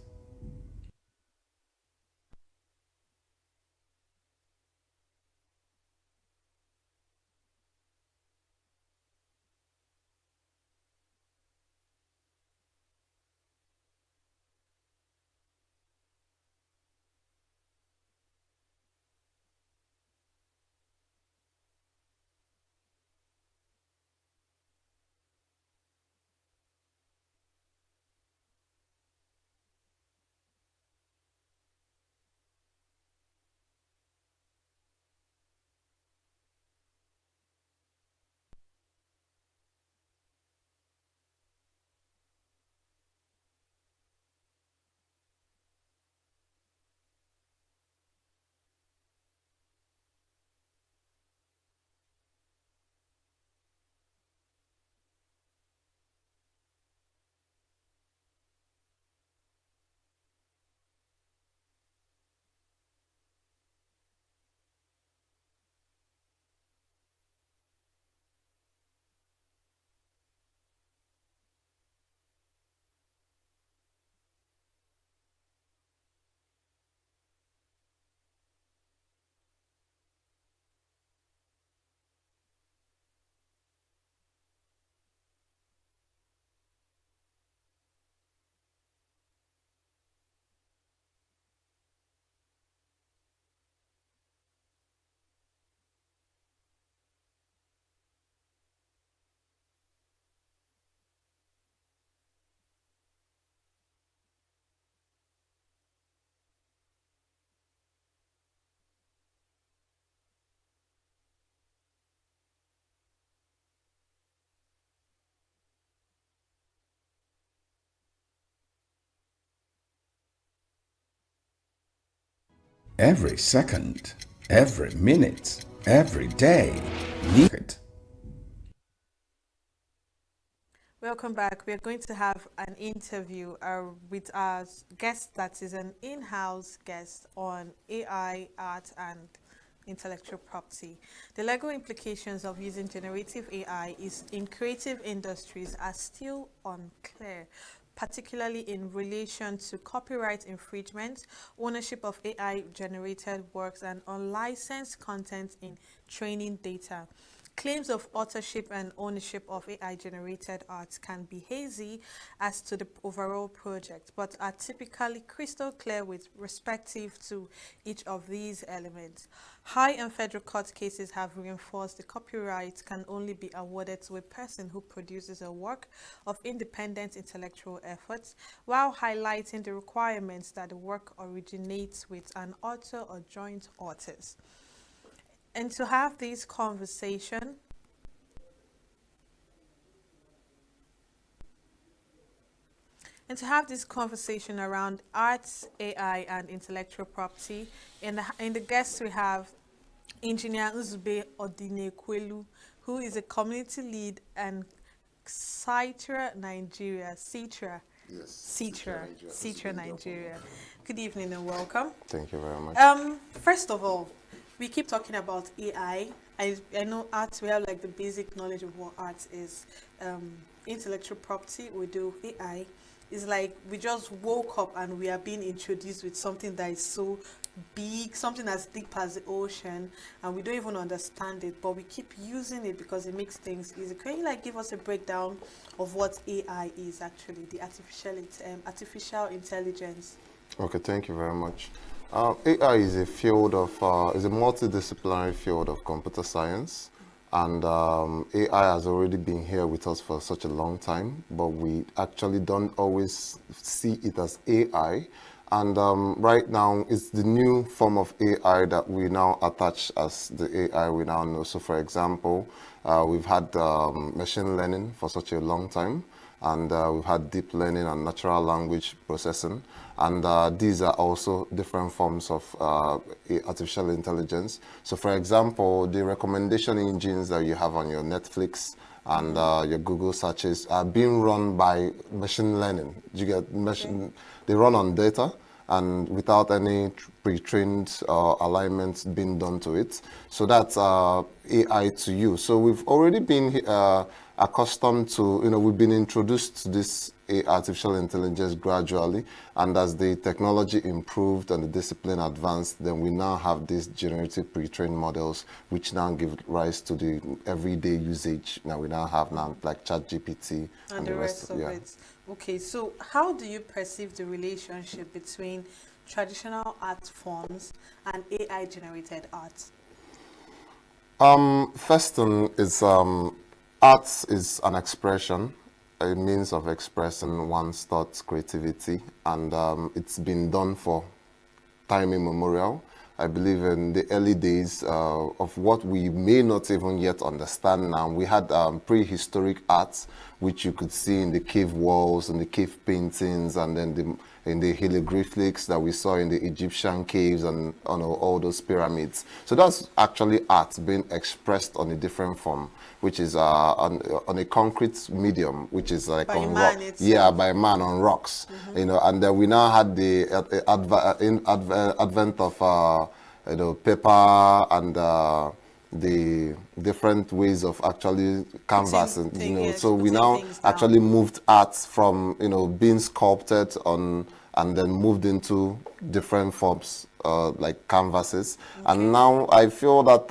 every second, every minute, every day. Need it. Welcome back. We are going to have an interview with our guest that is an in-house guest on AI, art, and intellectual property. The legal implications of using generative AI in creative industries are still unclear, particularly in relation to copyright infringement, ownership of AI-generated works, and unlicensed content in training data. Claims of authorship and ownership of AI-generated art can be hazy as to the overall project, but are typically crystal clear with respective to each of these elements. High and federal court cases have reinforced the copyright can only be awarded to a person who produces a work of independent intellectual efforts, while highlighting the requirements that the work originates with an author or joint authors. And to have this conversation, around arts, AI, and intellectual property, in the guests we have Engineer Uzube Odinekwelu, who is a community lead and Citra Nigeria. Citra Nigeria. Good evening and welcome. Thank you very much. First of all, we keep talking about AI. I know art, we have like the basic knowledge of what art is. Intellectual property, we do AI. It's like we just woke up and we are being introduced with something that is so big, something as deep as the ocean, and we don't even understand it, but we keep using it because it makes things easy. Can you like give us a breakdown of what AI is actually, the artificial intelligence? Okay, thank you very much. AI is a field of, is a multidisciplinary field of computer science, and AI has already been here with us for such a long time, but we actually don't always see it as AI. And right now, it's the new form of AI that we now attach as the AI we now know. So for example, we've had machine learning for such a long time, and we've had deep learning and natural language processing. And these are also different forms of artificial intelligence. So for example, the recommendation engines that you have on your Netflix and your Google searches are being run by machine learning. You get they run on data and without any pre-trained alignments being done to it. So that's AI to you. So we've already been accustomed to, we've been introduced to this artificial intelligence gradually, and as the technology improved and the discipline advanced, then we now have these generative pre-trained models which now give rise to the everyday usage that we now have now, like ChatGPT and the rest of it. Okay, so how do you perceive the relationship between traditional art forms and AI-generated art? First thing is art is an expression, a means of expressing one's thoughts, creativity, and it's been done for time immemorial. I believe in the early days of what we may not even yet understand now. We had prehistoric art, which you could see in the cave walls and the cave paintings, and then in the hieroglyphics that we saw in the Egyptian caves and all those pyramids. So that's actually art being expressed on a different form, which is on a concrete medium, which is like on rock. Yeah, by man on rocks. And then we now had the advent of paper and the different ways of actually canvassing. So we now actually moved art from being sculpted on and then moved into different forms like canvases. And now I feel that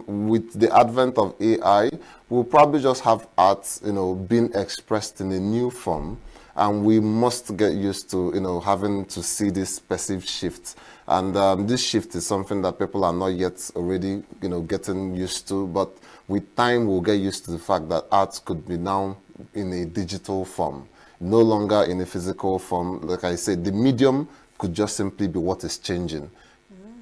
with the advent of AI, we'll probably just have art being expressed in a new form, and we must get used to having to see this perceived shift. And this shift is something that people are not yet already getting used to, but with time we'll get used to the fact that art could be now in a digital form, no longer in a physical form. Like I said, the medium could just simply be what is changing.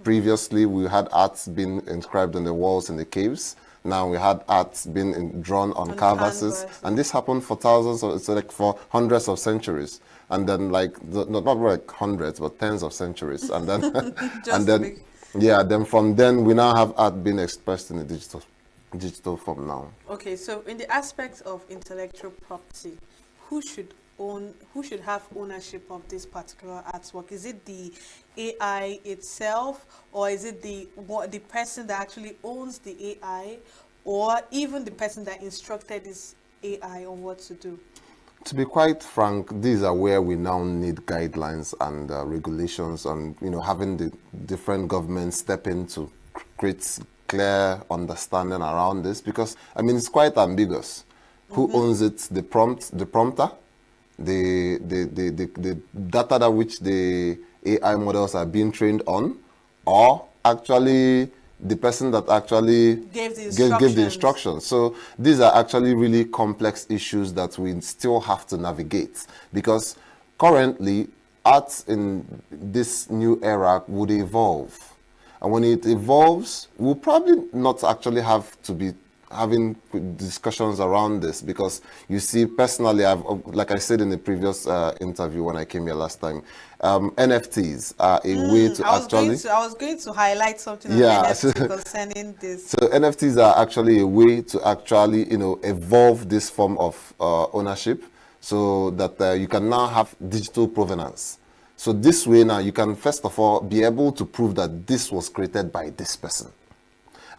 Previously we had arts being inscribed on the walls in the caves. Now we had art being drawn on canvases, and this happened for thousands of, so like for hundreds of centuries, and then like not like hundreds, but tens of centuries, and then and then yeah, then from then we now have art being expressed in a digital form now. Okay, so in the aspect of intellectual property, who should have ownership of this particular artwork? Is it the AI itself, or is it the person that actually owns the AI, or even the person that instructed this AI on what to do? To be quite frank, these are where we now need guidelines and regulations, and having the different governments step in to create clear understanding around this, because I mean it's quite ambiguous. Who owns it? The prompter, the data that which the AI models are being trained on, or actually the person that actually gave the instructions. So these are actually really complex issues that we still have to navigate, because currently art in this new era would evolve, and when it evolves, we'll probably not actually have to be having discussions around this, because you see, personally, like I said in the previous interview when I came here last time, NFTs are a way to I was going to highlight something on NFT concerning this. So NFTs are actually a way to actually evolve this form of ownership, so that you can now have digital provenance. So this way now you can first of all be able to prove that this was created by this person.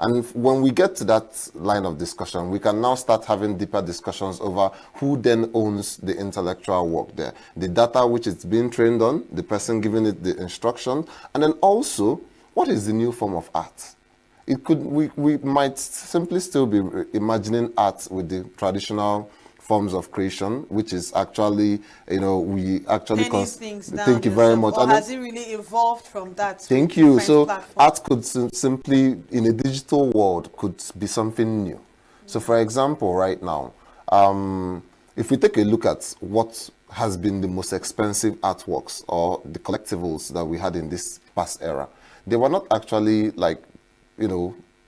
And when we get to that line of discussion, we can now start having deeper discussions over who then owns the intellectual work there. The data which it's being trained on, the person giving it the instruction, and then also, what is the new form of art? We might simply still be imagining art with the traditional forms of creation, which is actually, we actually thank you very much. Or has it really evolved from that? Thank you. So art could simply, in a digital world, could be something new. So for example, right now, if we take a look at what has been the most expensive artworks or the collectibles that we had in this past era, they were not actually like,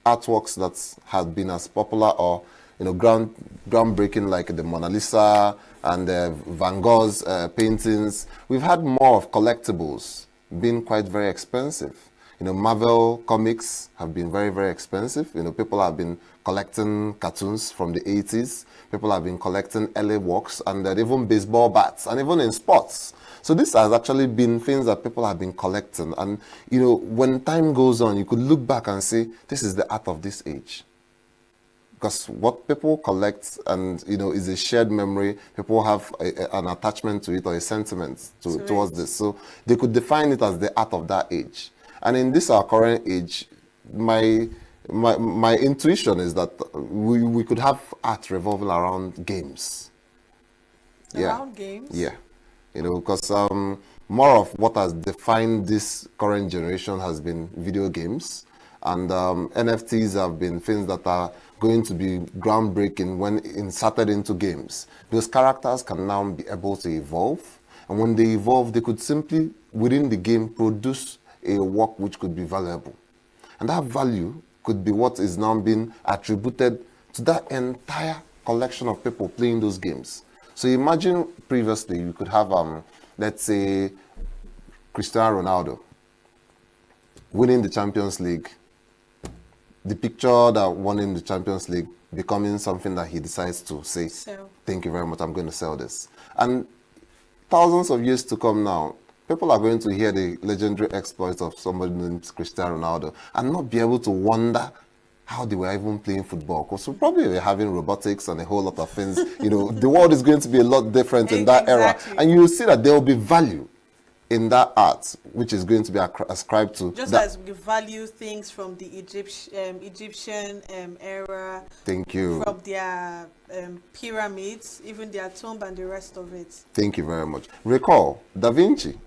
artworks that had been as popular or groundbreaking like the Mona Lisa and Van Gogh's paintings. We've had more of collectibles being quite very expensive. Marvel comics have been very, very expensive. People have been collecting cartoons from the 80s. People have been collecting LA works, and even baseball bats, and even in sports. So this has actually been things that people have been collecting. And, when time goes on, you could look back and say, this is the art of this age. Because what people collect and is a shared memory, people have an attachment to it or a sentiment towards this. So they could define it as the art of that age. And in this our current age, my intuition is that we could have art revolving around games. Around games? Yeah. Because more of what has defined this current generation has been video games. And NFTs have been things that are going to be groundbreaking when inserted into games. Those characters can now be able to evolve. And when they evolve, they could simply, within the game, produce a work which could be valuable. And that value could be what is now being attributed to that entire collection of people playing those games. So imagine previously you could have, let's say, Cristiano Ronaldo winning the Champions League. The picture that won him the Champions League becoming something that he decides to say, thank you very much, I'm going to sell this. And thousands of years to come now, people are going to hear the legendary exploits of somebody named Cristiano Ronaldo and not be able to wonder how they were even playing football. Because we probably were having robotics and a whole lot of things. The world is going to be a lot different in that era. And you will see that there will be value in that art, which is going to be ascribed to. Just as we value things from the Egyptian era. Thank you. From their pyramids, even their tomb and the rest of it. Thank you very much. Recall, Da Vinci,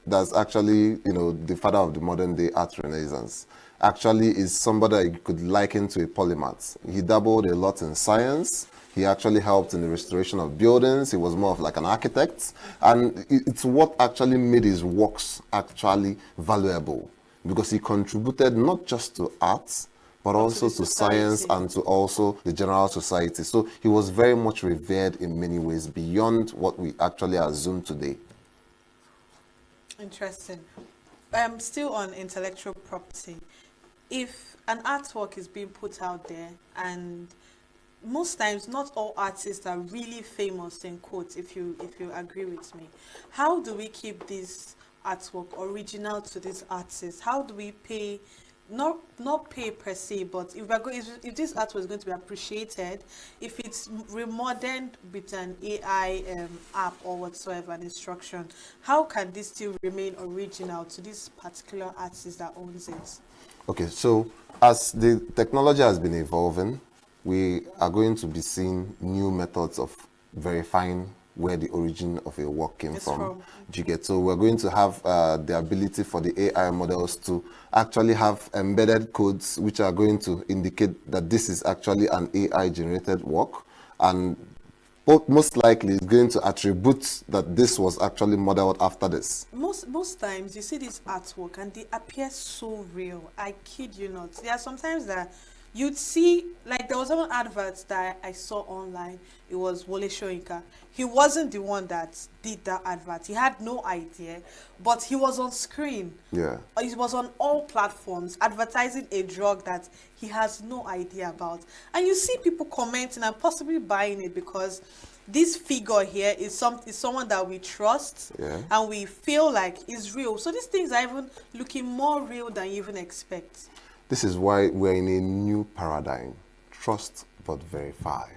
that's actually, the father of the modern day art renaissance, actually is somebody you could liken to a polymath. He dabbled a lot in science. He actually helped in the restoration of buildings. He was more of like an architect. And it's what actually made his works actually valuable, because he contributed not just to art, but also to science and to also the general society. So he was very much revered in many ways beyond what we actually assume today. Interesting. Still on intellectual property, if an artwork is being put out there, and most times not all artists are really famous, in quotes, if you agree with me, how do we keep this artwork original to these artists? How do we pay, not pay per se, but if this artwork is going to be appreciated, if it's remoderned with an AI app or whatsoever, an instruction, how can this still remain original to this particular artist that owns it? Okay, so as the technology has been evolving, we are going to be seeing new methods of verifying where the origin of a work came from. Do you get? So we're going to have the ability for the AI models to actually have embedded codes which are going to indicate that this is actually an AI generated work, and most likely is going to attribute that this was actually modeled after this. Most times you see this artwork and they appear so real. I kid you not. There are sometimes that you'd see, like there was one advert that I saw online. It was Wole Soyinka. He wasn't the one that did that advert. He had no idea, but he was on screen. Yeah. He was on all platforms advertising a drug that he has no idea about. And you see people commenting and possibly buying it because this figure here is someone that we trust, yeah, and we feel like is real. So these things are even looking more real than you even expect. This is why we're in a new paradigm. Trust but verify.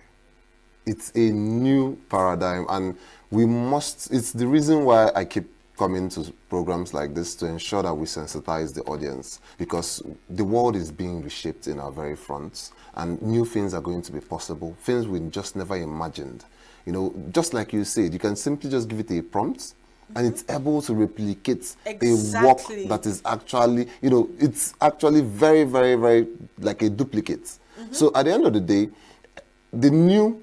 It's a new paradigm, and we must, it's the reason why I keep coming to programs like this, to ensure that we sensitize the audience, because the world is being reshaped in our very fronts, and new things are going to be possible, things we just never imagined. You know, just like you said, you can simply just give it a prompt, and it's able to replicate a work that is actually, you know, it's actually very, very, very like a duplicate. So at the end of the day, the new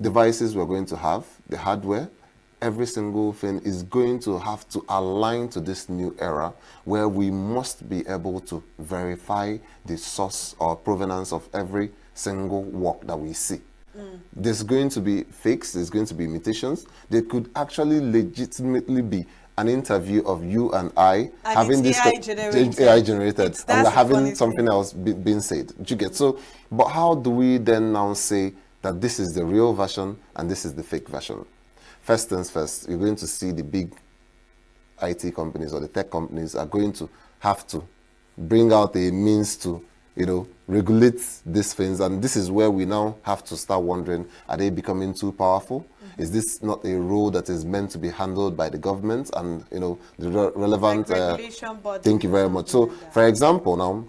devices we're going to have, the hardware, every single thing is going to have to align to this new era where we must be able to verify the source or provenance of every single work that we see. There's going to be fakes, there's going to be imitations. There could actually legitimately be an interview of you and I having this AI generated, and we're having something else being said. Do you get? So, but how do we then now say that this is the real version and this is the fake version? First things first, you're going to see the big IT companies or the tech companies are going to have to bring out a means to, you know, regulate these things, and this is where we now have to start wondering, are they becoming too powerful? Is this not a role that is meant to be handled by the government and, you know, the relevant regulation body? Thank you very much. So, for example, now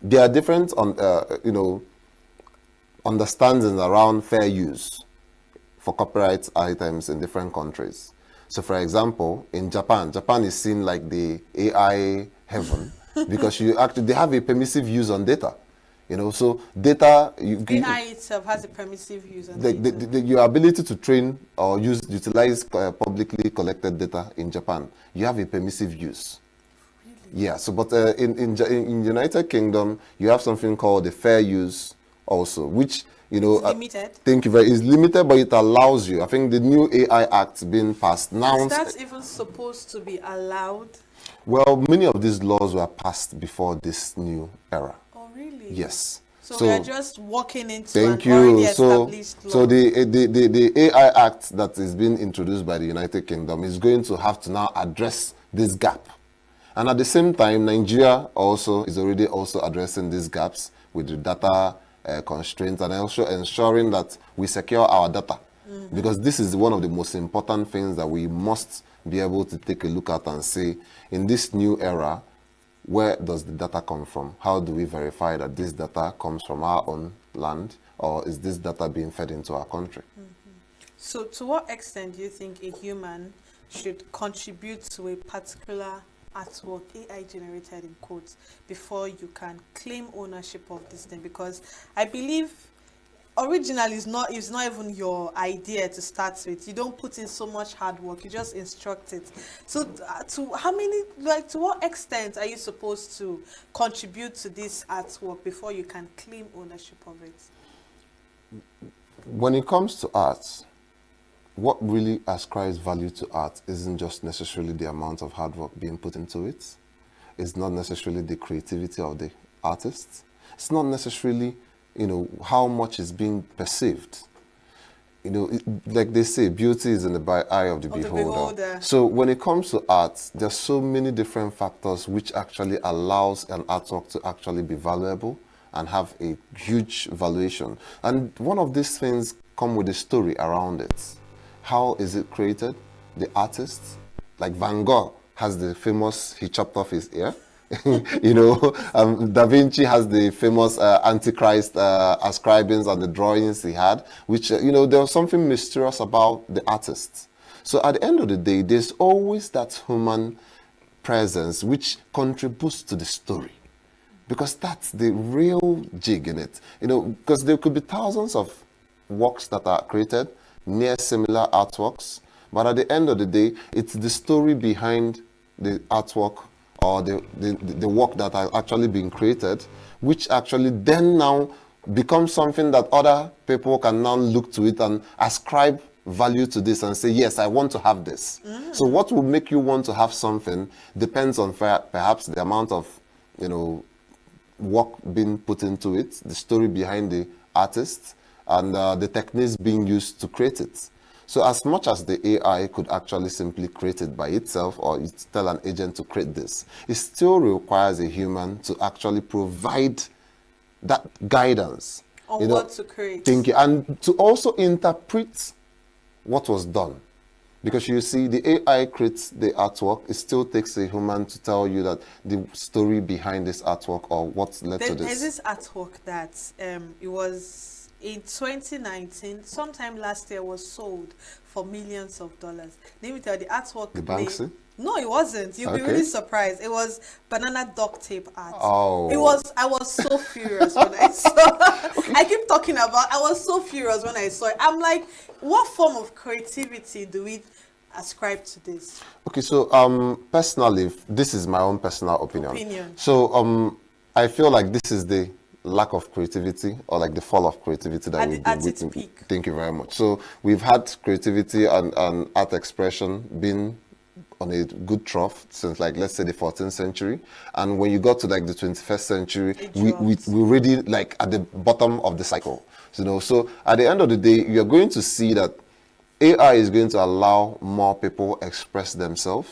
there are different you know, understandings around fair use for copyright items in different countries. So, for example, in Japan is seen like the AI heaven because they have a permissive use on data. You know, so data... AI itself has a permissive use on data. Your ability to train or utilize publicly collected data in Japan, you have a permissive use. Really? Yeah, so but in United Kingdom, you have something called the fair use also, which, you know... limited? Thank you very much. It's limited, but it allows you. I think the new AI Act being passed now... Is that even supposed to be allowed? Well, many of these laws were passed before this new era. Oh, really? Yes. So we are just walking into thank an you. already established law. So the AI Act that is being introduced by the United Kingdom is going to have to now address this gap. And at the same time, Nigeria also is already also addressing these gaps with the data constraints and also ensuring that we secure our data. Because this is one of the most important things that we must be able to take a look at and say, in this new era, where does the data come from? How do we verify that this data comes from our own land, or is this data being fed into our country? So to what extent do you think a human should contribute to a particular artwork, AI generated in quotes, before you can claim ownership of this thing? Because I believe originally is not even your idea to start with. You don't put in so much hard work, you just instruct it. So to how many, like, to what extent are you supposed to contribute to this artwork before you can claim ownership of it? When it comes to art, what really ascribes value to art isn't just necessarily the amount of hard work being put into it. It's not necessarily the creativity of the artists. It's not necessarily, how much is being perceived. Like they say, beauty is in the eye of the beholder. So when it comes to art, there's so many different factors which actually allows an artwork to actually be valuable and have a huge valuation. And one of these things come with a story around it. How is it created? The artist, like Van Gogh has the famous, he chopped off his ear. Da Vinci has the famous Antichrist ascribings on the drawings he had, which, there was something mysterious about the artist. So at the end of the day, there's always that human presence which contributes to the story. Because that's the real jig in it. Because there could be thousands of works that are created, near similar artworks, but at the end of the day, it's the story behind the artwork or the work that has actually been created, which actually then now becomes something that other people can now look to it and ascribe value to this and say, yes, I want to have this. So what will make you want to have something depends on perhaps the amount of, work being put into it, the story behind the artist, and the techniques being used to create it. So as much as the AI could actually simply create it by itself, or tell an agent to create this, it still requires a human to actually provide that guidance. On what to create. And to also interpret what was done. Because you see, the AI creates the artwork, it still takes a human to tell you that the story behind this artwork or what led to this. There's this artwork that it was in 2019, sometime last year, was sold for millions of dollars. Let me tell you, the artwork. The Banksy? No, it wasn't. You'll be really surprised. It was banana duct tape art. Oh. I was so furious when I saw I keep talking about, I was so furious when I saw it. I'm like, what form of creativity do we ascribe to this? Okay, so personally, this is my own personal opinion. So I feel like this is the lack of creativity, or like the fall of creativity that we've been witnessing. Thank you very much. So we've had creativity and art expression been on a good trough since, like, let's say the 14th century, and when you got to like the 21st century, we already like at the bottom of the cycle. So at the end of the day, you're going to see that AI is going to allow more people express themselves.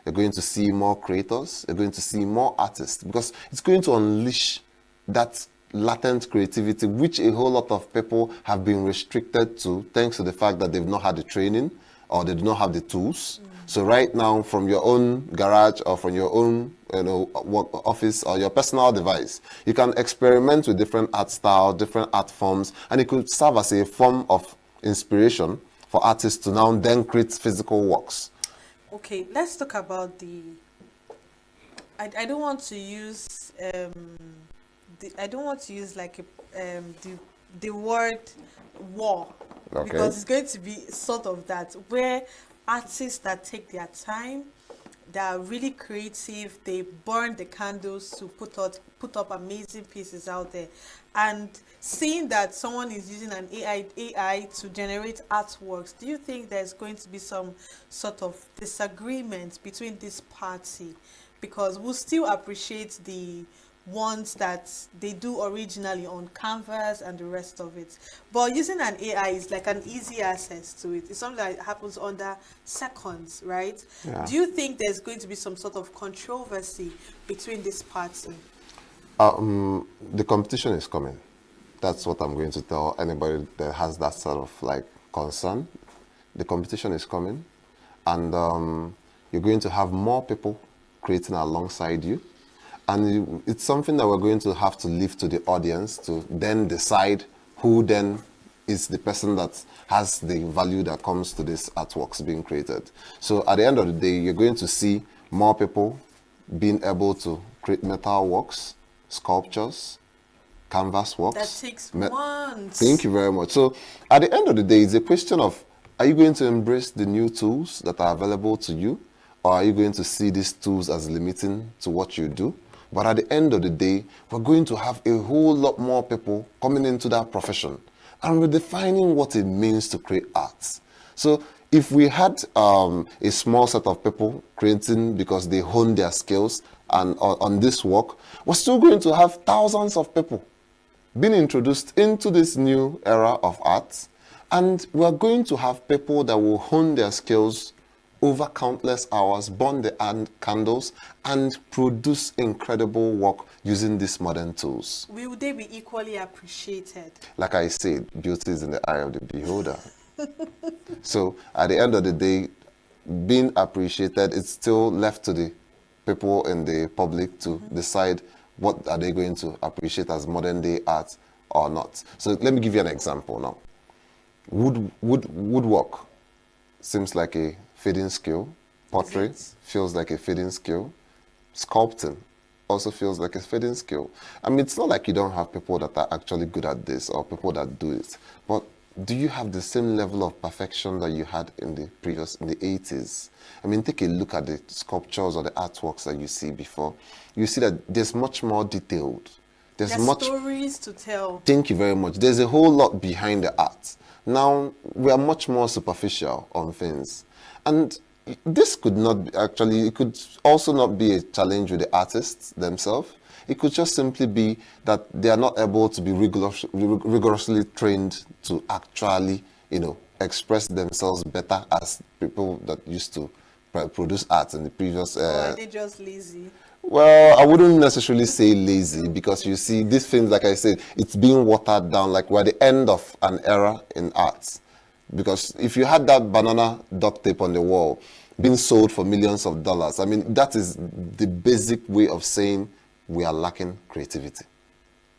You're going to see more creators. You're going to see more artists, because it's going to unleash that latent creativity which a whole lot of people have been restricted to, thanks to the fact that they've not had the training or they do not have the tools. So right now, from your own garage or from your own work office or your personal device, you can experiment with different art styles, different art forms, and it could serve as a form of inspiration for artists to now then create physical works. Okay, let's talk about I don't want to use like the word war, because it's going to be sort of that, where artists that take their time, that are really creative, they burn the candles to put up amazing pieces out there, and seeing that someone is using an AI to generate artworks, do you think there's going to be some sort of disagreement between this party? Because we'll still appreciate the ones that they do originally on canvas and the rest of it, but using an AI is like an easy access to it. It's something that happens under seconds, right? Yeah. Do you think there's going to be some sort of controversy between this party? The competition is coming. That's what I'm going to tell anybody that has that sort of like concern. The competition is coming, and you're going to have more people creating alongside you. And it's something that we're going to have to leave to the audience to then decide who then is the person that has the value that comes to these artworks being created. So at the end of the day, you're going to see more people being able to create metal works, sculptures, canvas works. That takes months. Thank you very much. So at the end of the day, it's a question of, are you going to embrace the new tools that are available to you? Or are you going to see these tools as limiting to what you do? But at the end of the day, we're going to have a whole lot more people coming into that profession and redefining what it means to create arts. So if we had a small set of people creating because they hone their skills and on this work, we're still going to have thousands of people being introduced into this new era of arts, and we're going to have people that will hone their skills over countless hours, burn the candles, and produce incredible work using these modern tools. Will they be equally appreciated? Like I said, beauty is in the eye of the beholder. So at the end of the day, being appreciated, it's still left to the people in the public to decide what are they going to appreciate as modern day art or not. So let me give you an example now. Woodwork seems like a fading skill. Pottery feels like a fading skill. Sculpting also feels like a fading skill. I mean, it's not like you don't have people that are actually good at this or people that do it, but do you have the same level of perfection that you had in the 80s? I mean, take a look at the sculptures or the artworks that you see before. You see that there's much more detailed. There's stories to tell. Thank you very much. There's a whole lot behind the art. Now, we are much more superficial on things. And this could not be it could also not be a challenge with the artists themselves. It could just simply be that they are not able to be rigorously trained to actually, express themselves better as people that used to produce art in the previous... Or are they just lazy? Well, I wouldn't necessarily say lazy, because you see, these things, like I said, it's being watered down, like we're at the end of an era in arts. Because if you had that banana duct tape on the wall being sold for millions of dollars, I mean, that is the basic way of saying we are lacking creativity.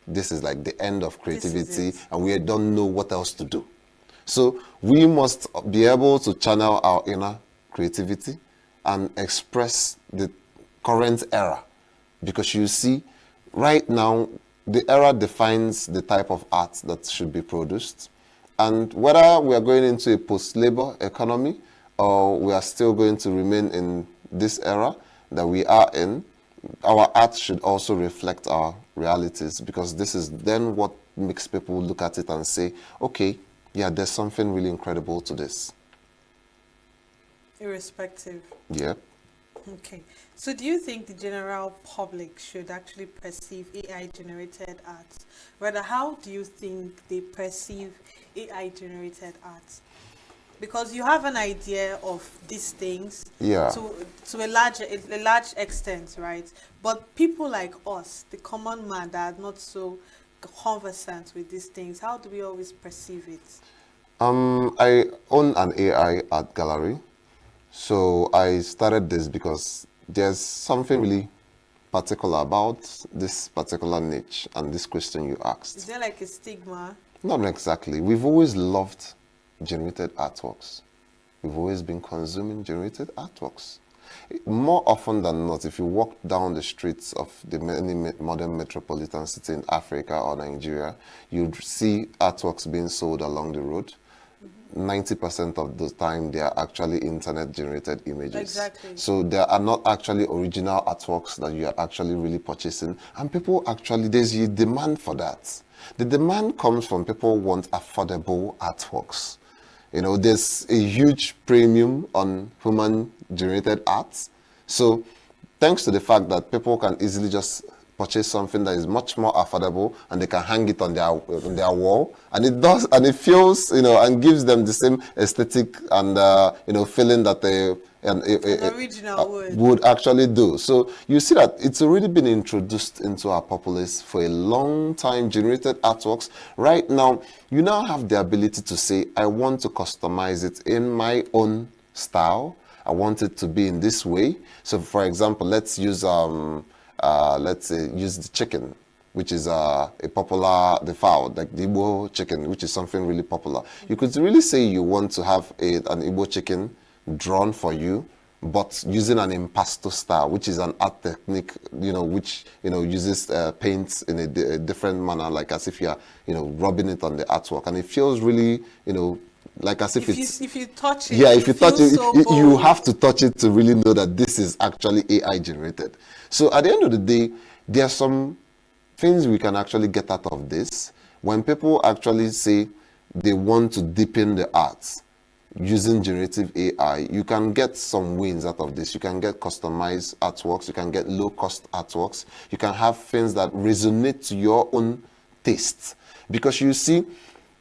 This is like the end of creativity, and we don't know what else to do. So we must be able to channel our inner creativity and express the current era. Because you see, right now, the era defines the type of art that should be produced. And whether we are going into a post-labor economy or we are still going to remain in this era that we are in, our art should also reflect our realities, because this is then what makes people look at it and say, okay, yeah, there's something really incredible to this. Irrespective. Yep. Okay. So do you think the general public should actually perceive AI-generated art? Rather, how do you think they perceive AI-generated art? Because you have an idea of these things to a large extent, right? But people like us, the common man that are not so conversant with these things, how do we always perceive it? I own an AI art gallery. So I started this because there's something really particular about this particular niche and this question you asked. Is there like a stigma? Not exactly. We've always loved generated artworks. We've always been consuming generated artworks. More often than not, if you walk down the streets of the many modern metropolitan cities in Africa or Nigeria, you'd see artworks being sold along the road. 90% of the time, they are actually internet-generated images. Exactly. So there are not actually original artworks that you are actually really purchasing. And people actually, there's a demand for that. The demand comes from people who want affordable artworks. There's a huge premium on human-generated art. So thanks to the fact that people can easily just purchase something that is much more affordable and they can hang it on their wall, and it feels, and gives them the same aesthetic and feeling that they would actually do. So you see that it's already been introduced into our populace for a long time, generated artworks. Right now, you now have the ability to say, I want to customize it in my own style. I want it to be in this way. So for example, let's use let's say use the chicken, which is the fowl, like the Igbo chicken, which is something really popular. You could really say you want to have an Igbo chicken drawn for you but using an impasto style, which is an art technique, which, uses paints in a different manner, like as if you're, rubbing it on the artwork. And it feels really, like as if it's... If you touch it, yeah, if you touch it, so you have to touch it to really know that this is actually AI generated. So at the end of the day, there are some things we can actually get out of this. When people actually say they want to deepen the arts using generative AI, you can get some wins out of this. You can get customized artworks, you can get low-cost artworks, you can have things that resonate to your own taste. Because you see,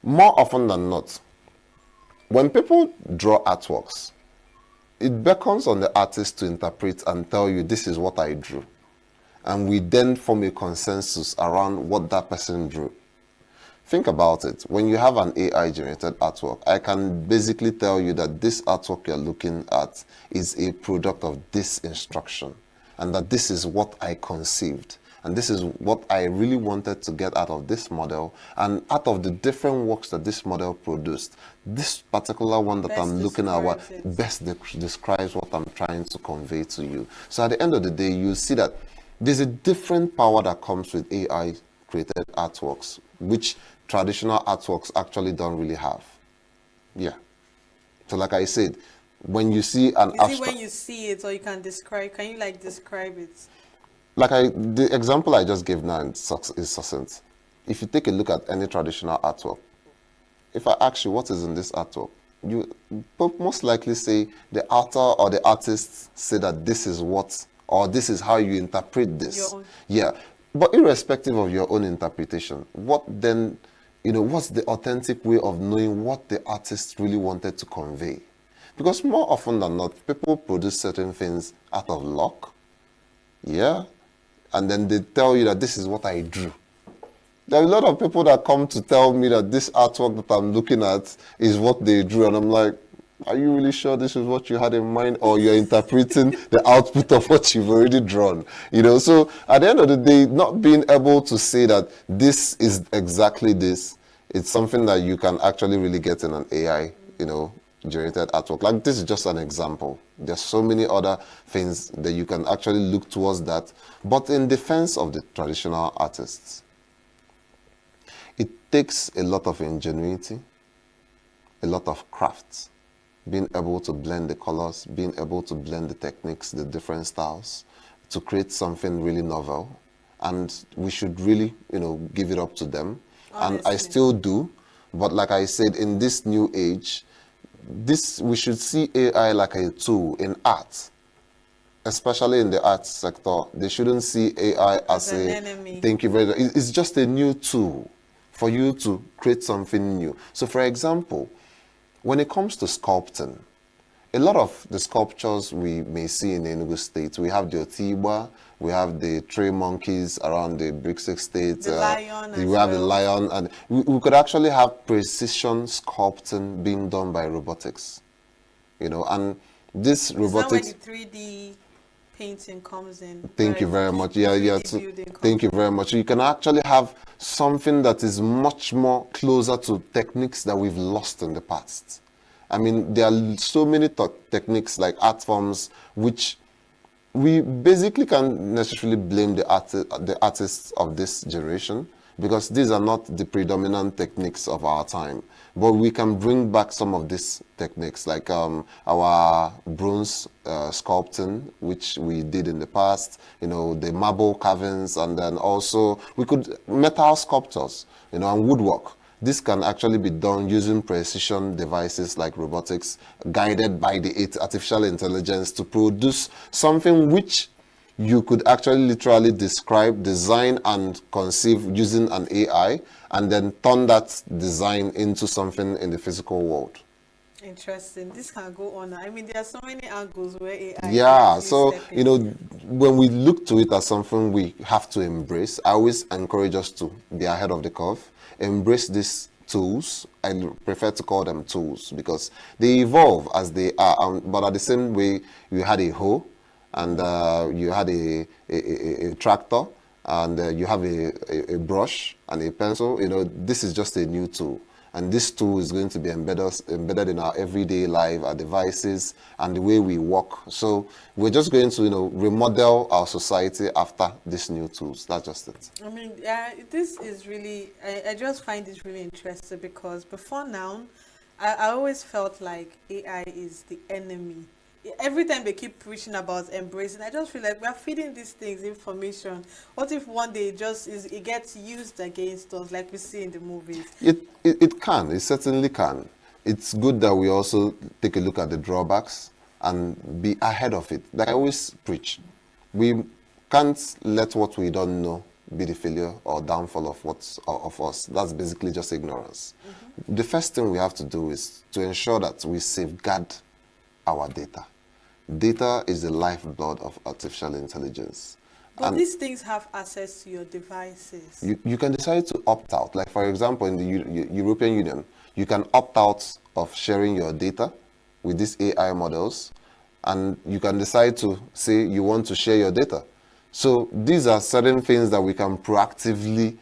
more often than not, when people draw artworks, it beckons on the artist to interpret and tell you, this is what I drew. And we then form a consensus around what that person drew. Think about it. When you have an AI-generated artwork, I can basically tell you that this artwork you're looking at is a product of this instruction, and that this is what I conceived, and this is what I really wanted to get out of this model, and out of the different works that this model produced, this particular one that I'm looking at best describes what I'm trying to convey to you. So at the end of the day, you see that there's a different power that comes with AI-created artworks, which traditional artworks actually don't really have. Yeah. So like I said, when you see an Is it when you see it, or you can describe? Can you describe it? The example I just gave now is succinct. If you take a look at any traditional artwork, if I ask you what is in this artwork, you most likely say the author or the artist say that this is what, or this is how you interpret this. Yeah. But irrespective of your own interpretation, what then, what's the authentic way of knowing what the artist really wanted to convey? Because more often than not, people produce certain things out of luck. Yeah. And then they tell you that this is what I drew. There are a lot of people that come to tell me that this artwork that I'm looking at is what they drew. And I'm like, are you really sure this is what you had in mind? Or you're interpreting the output of what you've already drawn? So at the end of the day, not being able to say that this is exactly this, it's something that you can actually really get in an AI, generated artwork. Like, this is just an example. There's so many other things that you can actually look towards that. But in defense of the traditional artists, it takes a lot of ingenuity, a lot of crafts, being able to blend the colors, being able to blend the techniques, the different styles, to create something really novel. And we should really, give it up to them. Honestly. And I still do. But like I said, in this new age, we should see AI like a tool in art, especially in the arts sector. They shouldn't see AI as an enemy. Thank you very much. It's just a new tool for you to create something new. So for example, when it comes to sculpting, a lot of the sculptures we may see in ENUGU State, we have the Otiba, we have the tree monkeys around the Brixie State, the lion we have the lion, and we could actually have precision sculpting being done by robotics, and this robotics. Is that where the 3D painting comes in? Thank you very much. Yeah. Thank you very much. You can actually have something that is much more closer to techniques that we've lost in the past. I mean, there are so many techniques like art forms which we basically can't necessarily blame the artists of this generation, because these are not the predominant techniques of our time. But we can bring back some of these techniques, like our bronze sculpting, which we did in the past, the marble carvings, and then also we could metal sculptures, and woodwork. This can actually be done using precision devices like robotics, guided by the artificial intelligence to produce something which you could actually literally describe, design, and conceive using an AI, and then turn that design into something in the physical world. Interesting. This can go on. I mean, there are so many angles where AI. Yeah, so when we look to it as something we have to embrace, I always encourage us to be ahead of the curve. Embrace these tools. I prefer to call them tools because they evolve as they are. But at the same way, you had a hoe, and you had a tractor, and you have a brush and a pencil. This is just a new tool. And this tool is going to be embedded in our everyday life, our devices, and the way we work. So we're just going to, remodel our society after these new tools. That's just it. I mean, this is really, I just find it really interesting because before now, I always felt like AI is the enemy. Every time they keep preaching about embracing, I just feel like we are feeding these things information. What if one day it gets used against us, like we see in the movies? It can. It certainly can. It's good that we also take a look at the drawbacks and be ahead of it. Like I always preach, we can't let what we don't know be the failure or downfall of us. That's basically just ignorance. The first thing we have to do is to ensure that we safeguard our data. Data is the lifeblood of artificial intelligence. But And these things have access to your devices. you can decide to opt out. Like, for example, in the European Union, you can opt out of sharing your data with these AI models, and you can decide to say you want to share your data. So these are certain things that we can proactively,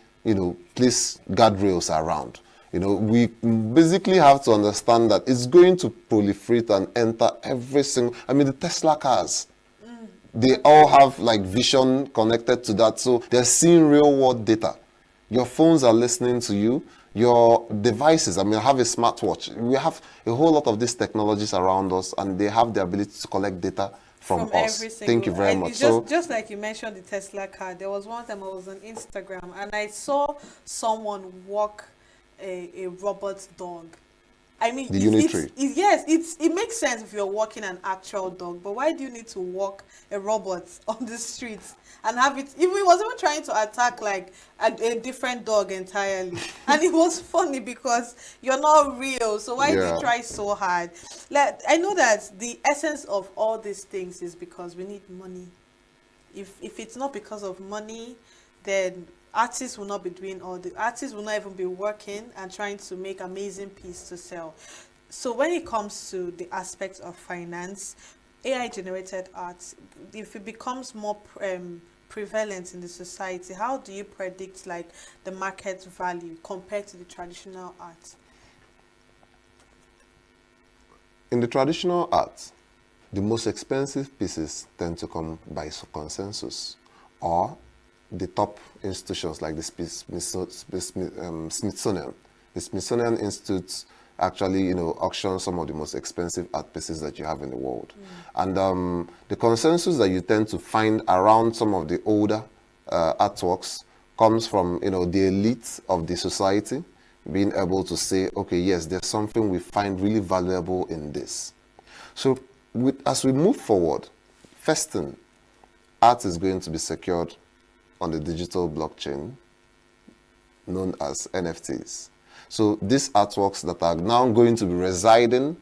place guardrails around. We basically have to understand that it's going to proliferate and enter every single, the Tesla cars, they all have like vision connected to that. So they're seeing real world data. Your phones are listening to you. Your devices, I have a smartwatch. We have a whole lot of these technologies around us, and they have the ability to collect data from us. Thank you very much. Just like you mentioned the Tesla car, there was one time I was on Instagram and I saw someone walk a robot dog. The Unitree. Yes, it makes sense if you're walking an actual dog, but why do you need to walk a robot on the streets and have it? If it was even trying to attack like a different dog entirely, and it was funny because you're not real, so why do you try so hard? Like, I know that the essence of all these things is because we need money. If it's not because of money, then artists will not be doing artists will not even be working and trying to make amazing pieces to sell. So when it comes to the aspects of finance, AI generated art, if it becomes more prevalent in the society, how do you predict like the market value compared to the traditional art? In the traditional art, the most expensive pieces tend to come by consensus, or the top institutions like the Smithsonian. The Smithsonian Institute actually, auctions some of the most expensive art pieces that you have in the world. And the consensus that you tend to find around some of the older artworks comes from, the elite of the society being able to say, okay, yes, there's something we find really valuable in this. So as we move forward, first thing, art is going to be secured on the digital blockchain known as NFTs. So these artworks that are now going to be residing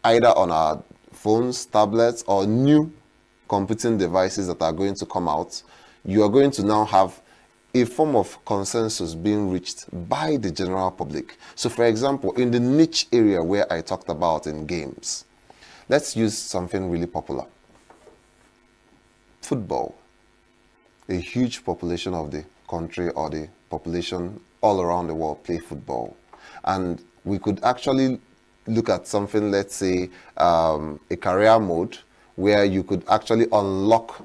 either on our phones, tablets, or new computing devices that are going to come out, you are going to now have a form of consensus being reached by the general public. So for example, in the niche area where I talked about in games, let's use something really popular. Football. A huge population of the country or the population all around the world play football. And we could actually look at something, let's say, a career mode where you could actually unlock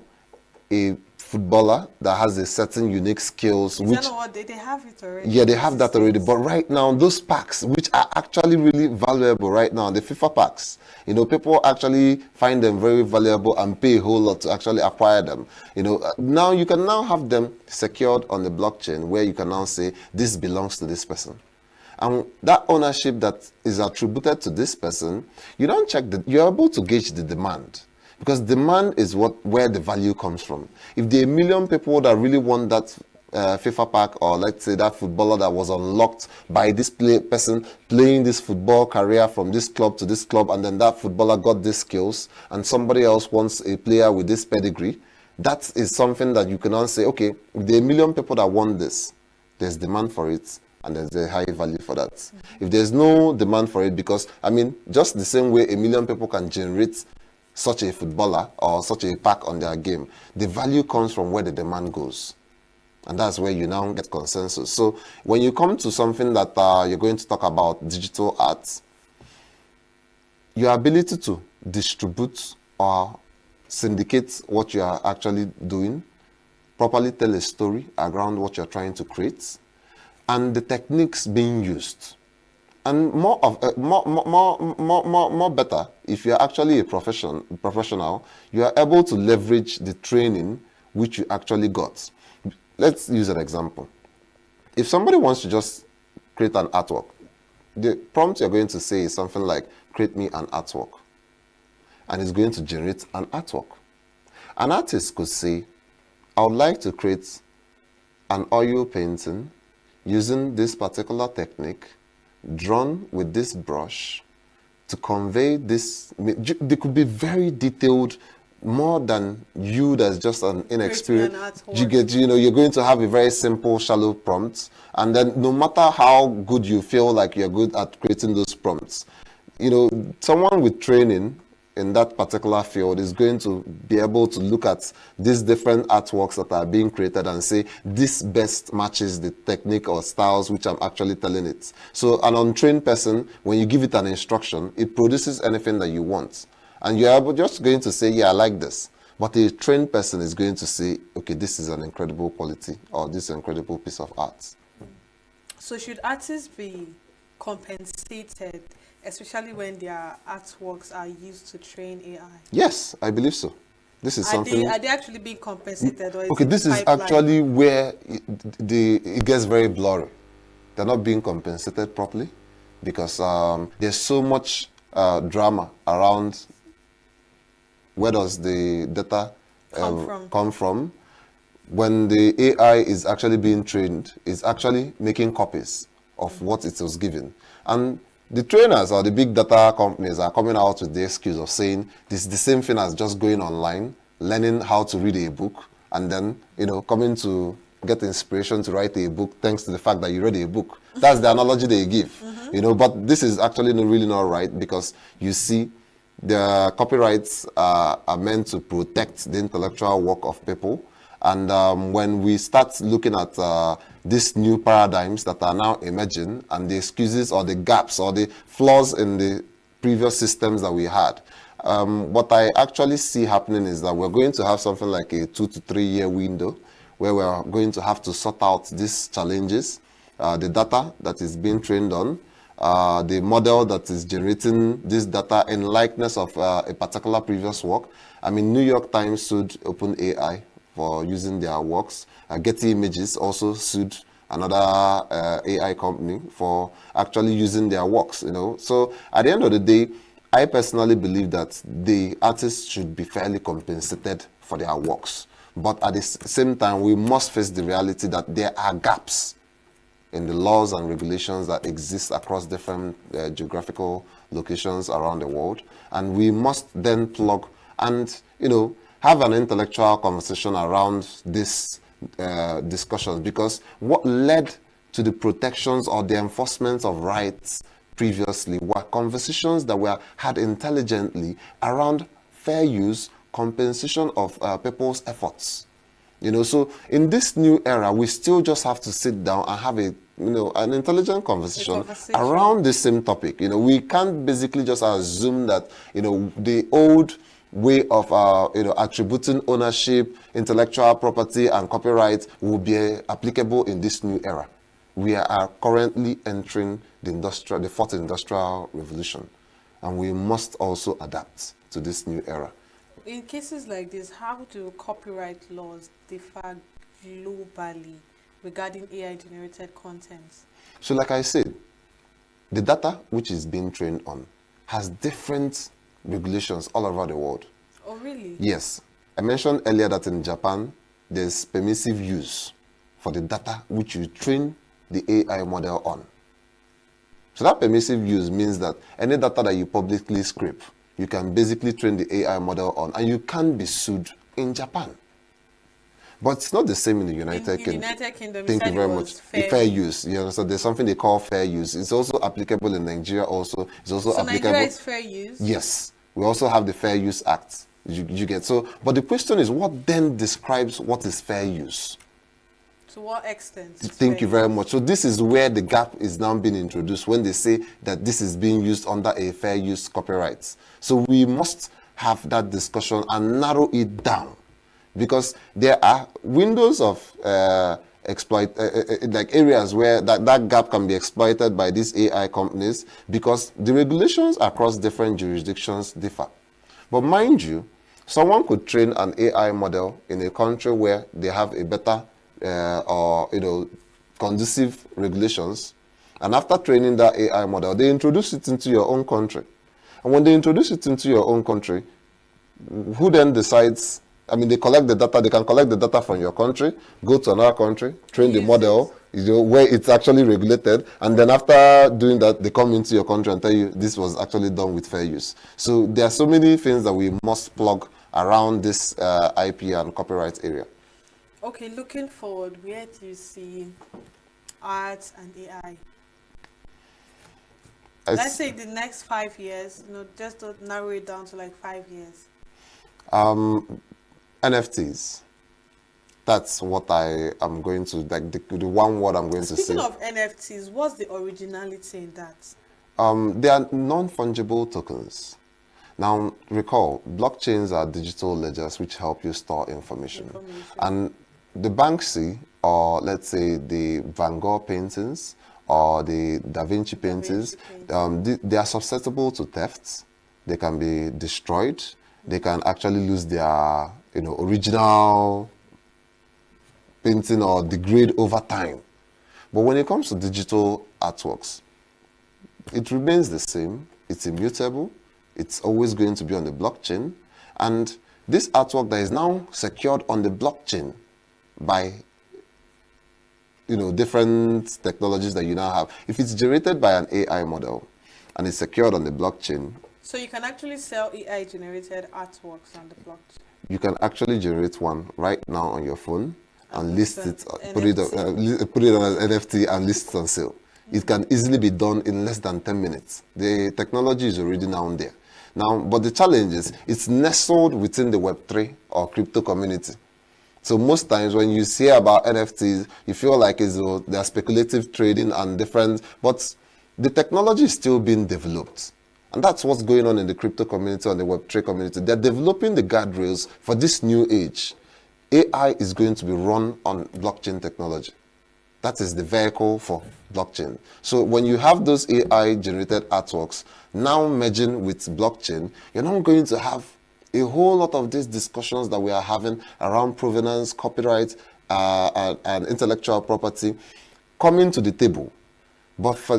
a footballer that has a certain unique skills. Is that not what they have it already? Yeah, they have that already. But right now, those packs, which are actually really valuable right now, the FIFA packs, people actually find them very valuable and pay a whole lot to actually acquire them. Now you can now have them secured on the blockchain where you can now say, this belongs to this person. And that ownership that is attributed to this person, you don't check you're able to gauge the demand. Because demand is where the value comes from. If there are 1 million people that really want that FIFA pack, or let's say that footballer that was unlocked by this person playing this football career from this club to this club, and then that footballer got these skills, and somebody else wants a player with this pedigree, that is something that you can now say, okay, if there are 1 million people that want this, there's demand for it, and there's a high value for that. If there's no demand for it, because, just the same way 1 million people can generate such a footballer or such a pack on their game, the value comes from where the demand goes. And that's where you now get consensus. So when you come to something that you're going to talk about digital art, your ability to distribute or syndicate what you are actually doing, properly tell a story around what you're trying to create, and the techniques being used. And more better, if you're actually a professional, you are able to leverage the training which you actually got. Let's use an example. If somebody wants to just create an artwork, the prompt you're going to say is something like, create me an artwork. And it's going to generate an artwork. An artist could say, I would like to create an oil painting using this particular technique, drawn with this brush, to convey this. They could be very detailed, more than you that's just an inexperienced. You're going to have a very simple, shallow prompt, and then no matter how good you feel like you're good at creating those prompts, someone with training in that particular field is going to be able to look at these different artworks that are being created and say, this best matches the technique or styles which I'm actually telling it. So an untrained person, when you give it an instruction, it produces anything that you want. And you're just going to say, yeah, I like this. But a trained person is going to say, okay, this is an incredible quality, or this is an incredible piece of art. So should artists be compensated, especially when their artworks are used to train AI? Yes, I believe so. This is something. Are they actually being compensated? Or okay, this is actually where it gets very blurry. They're not being compensated properly because there's so much drama around where does the data come from. When the AI is actually being trained, it's actually making copies of what it was given. And the trainers or the big data companies are coming out with the excuse of saying this is the same thing as just going online, learning how to read a book, and then, coming to get inspiration to write a book thanks to the fact that you read a book. That's the analogy they give. But this is actually really not right, because you see, the copyrights are meant to protect the intellectual work of people. And when we start looking at these new paradigms that are now emerging, and the excuses or the gaps or the flaws in the previous systems that we had, what I actually see happening is that we're going to have something like a 2 to 3 year window where we're going to have to sort out these challenges, the data that is being trained on, the model that is generating this data in likeness of a particular previous work. I mean, New York Times sued OpenAI for using their works. Getty Images also sued another AI company for actually using their works, So at the end of the day, I personally believe that the artists should be fairly compensated for their works. But at the same time, we must face the reality that there are gaps in the laws and regulations that exist across different geographical locations around the world. And we must then plug and, have an intellectual conversation around this discussions, because what led to the protections or the enforcement of rights previously were conversations that were had intelligently around fair use, compensation of people's efforts. So in this new era, we still just have to sit down and have an intelligent conversation around the same topic. We can't basically just assume that, the old way of attributing ownership, intellectual property, and copyright will be applicable in this new era. We are currently entering the fourth industrial revolution, and we must also adapt to this new era. In cases like this, how do copyright laws differ globally regarding AI-generated content? So like I said, the data which is being trained on has different regulations all over the world. Oh, really? Yes. I mentioned earlier that in Japan, there's permissive use for the data which you train the AI model on. So that permissive use means that any data that you publicly scrape, you can basically train the AI model on, and you can be sued in Japan. But it's not the same in the United Kingdom. United Kingdom, thank you very much. Fair use. So there's something they call fair use. It's also applicable in Nigeria also. It's also so applicable. Nigeria is fair use? Yes. We also have the Fair Use Act. You get so, but the question is, what then describes what is fair use? To what extent? Thank you very much. So this is where the gap is now being introduced when they say that this is being used under a fair use copyright. So we must have that discussion and narrow it down, because there are windows of like areas where that gap can be exploited by these AI companies, because the regulations across different jurisdictions differ. But mind you, someone could train an AI model in a country where they have a better or conducive regulations, and after training that AI model, they introduce it into your own country. And when they introduce it into your own country, who then decides? I mean, they collect the data. They can collect the data from your country, go to another country, train the model, where it's actually regulated, and then after doing that, they come into your country and tell you this was actually done with fair use. So there are so many things that we must plug around this IP and copyright area. Okay, looking forward, where do you see art and AI? Let's say the next 5 years, just to narrow it down to like 5 years. NFTs. That's what I am going to, like the one word I'm going to say. Speaking of NFTs, what's the originality in that? They are non-fungible tokens. Now, recall, blockchains are digital ledgers which help you store information. And the Banksy, or let's say the Van Gogh paintings, or the Da Vinci paintings, they are susceptible to thefts. They can be destroyed. They can actually lose their original painting or degrade over time. But when it comes to digital artworks, it remains the same. It's immutable. It's always going to be on the blockchain. And this artwork that is now secured on the blockchain by different technologies that you now have, if it's generated by an AI model and it's secured on the blockchain. So you can actually sell AI generated artworks on the blockchain. You can actually generate one right now on your phone and list it, put it on an NFT and list it on sale. It can easily be done in less than 10 minutes. The technology is already down there. Now, but the challenge is it's nestled within the Web3 or crypto community. So most times when you hear about NFTs, you feel like they're speculative trading and different, but the technology is still being developed. And that's what's going on in the crypto community and the Web3 community. They're developing the guardrails for this new age. AI is going to be run on blockchain technology. That is the vehicle for blockchain. So when you have those AI-generated artworks now merging with blockchain, you're not going to have a whole lot of these discussions that we are having around provenance, copyright, and intellectual property coming to the table. But for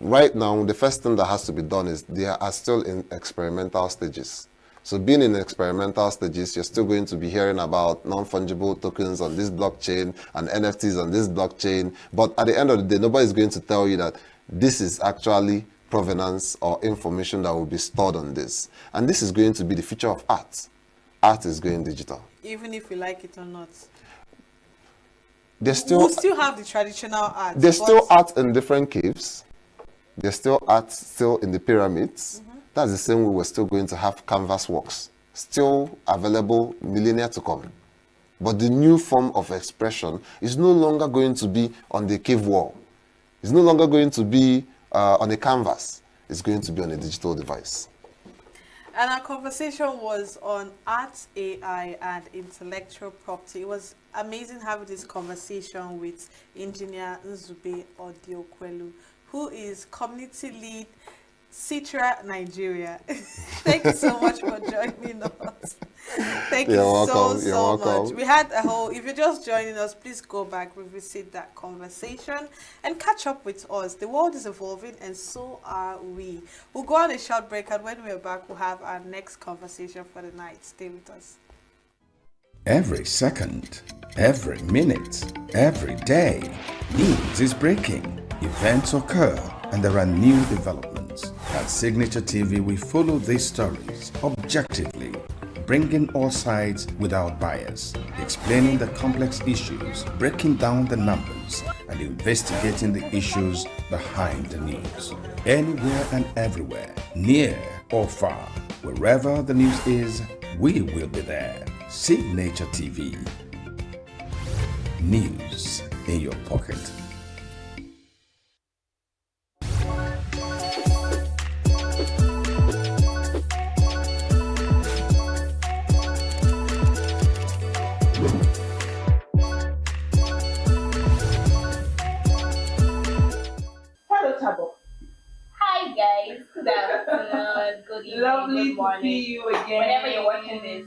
right now, the first thing that has to be done is they are still in experimental stages. So being in experimental stages, you're still going to be hearing about non-fungible tokens on this blockchain and NFTs on this blockchain. But at the end of the day, nobody's going to tell you that this is actually provenance or information that will be stored on this. And this is going to be the future of art. Art is going digital. Even if we like it or not. We'll still have the traditional art. There's still art in different caves. There's still art still in the pyramids. That's the same way we're still going to have canvas works, still available millennia to come. But the new form of expression is no longer going to be on the cave wall. It's no longer going to be on a canvas. It's going to be on a digital device. And our conversation was on art, AI, and intellectual property. It was amazing having this conversation with Engineer Nzube Odiokwelu, who is Community Lead, Citra, Nigeria. Thank you so much for joining us. Thank you so much. We had a whole, if you're just joining us, please go back, revisit that conversation and catch up with us. The world is evolving and so are we. We'll go on a short break, and when we're back, we'll have our next conversation for the night. Stay with us. Every second, every minute, every day, news is breaking. Events occur and there are new developments. At Signature TV, we follow these stories objectively, bringing all sides without bias, explaining the complex issues, breaking down the numbers, and investigating the issues behind the news. Anywhere and everywhere, near or far, wherever the news is, we will be there. Signature TV. News in your pocket. Hello, Chabo. Hi guys, good afternoon, good evening, Lovely good morning. to see you again. Whenever you're watching this.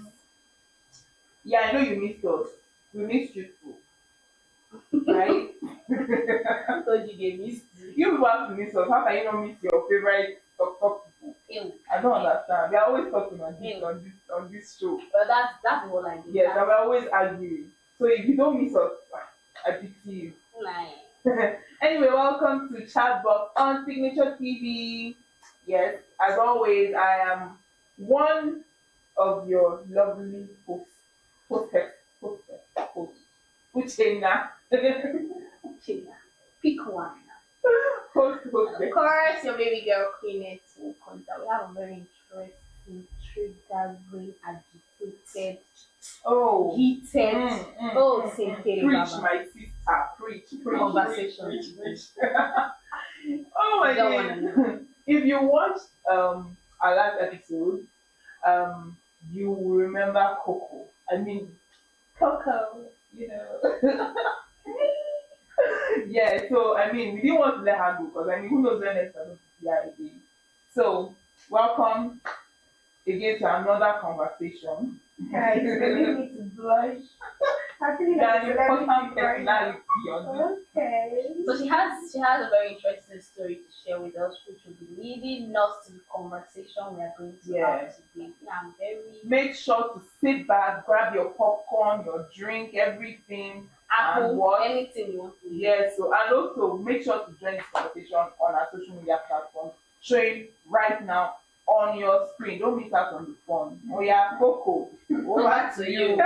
Yeah, I know you missed us. We missed you too. Right? I told you they missed you. You people have to miss us. How can you not miss your favorite talk people? Ew. I don't understand. We are always talking on Ew. on this show. But that's the whole idea. Yes, and we're always arguing. So if you don't miss us, I pity you. Nice. Anyway, welcome to Chatbox on Signature TV. Yes, as always, I am one of your lovely hosts, Uchenna. Uchenna. Pick one. Host. Of course, your baby girl Queen it will contact. We have a very interesting, triggering, agitated, heated, Preach, my sister, preach. conversation. Oh my god! If you watched our last episode, you will remember Coco. I mean, Coco. You know. Yeah. So I mean, we didn't want to let her go because I mean, who knows when next time we'll see her again. So welcome again to another conversation. Guys, you make me to blush. I feel like an important personality on this. Okay. So she has a very interesting story to share with us, which will be leading us to the conversation we are going to have today. Yeah, I'm very. Make sure to sit back, grab your popcorn, your drink, everything, Apple, and watch. anything you want to. Yes. So and also make sure to join this conversation on our social media platforms, showing right now on your screen. Don't miss out on the phone. Oh yeah, Coco. Over to you.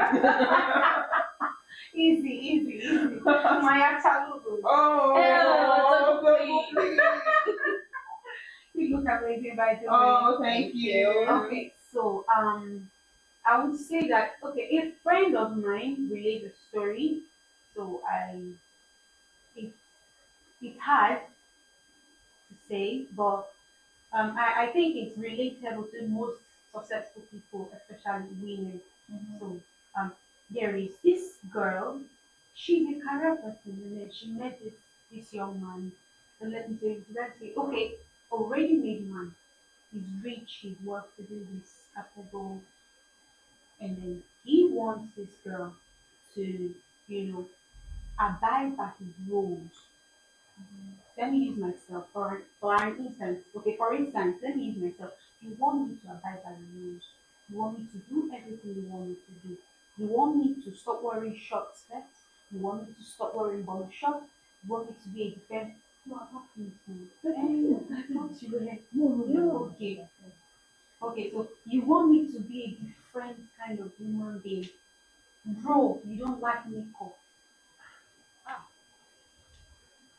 Easy. My Chalubu. Oh, you look amazing by the way. Oh, thank you. Okay, so I would say that a friend of mine related a story. So it's hard to say, but I think it's relatable to most successful people, especially women. So there is this girl, she's a career person, and then she met this young man. And let me say, okay, already made man. He's rich, he's worked to do this capable, and then he wants this girl to, abide by his rules. Let me use myself for an instance. Okay, for instance, let me use myself. You want me to abide by the rules. You want me to do everything you want me to do. You want me to stop wearing short skirts. You want me to stop wearing bum shorts. You want me to be a defense. No, I'm not thinking. I thought you were. No. Okay, so you want me to be a different kind of human being. Bro, you don't like makeup.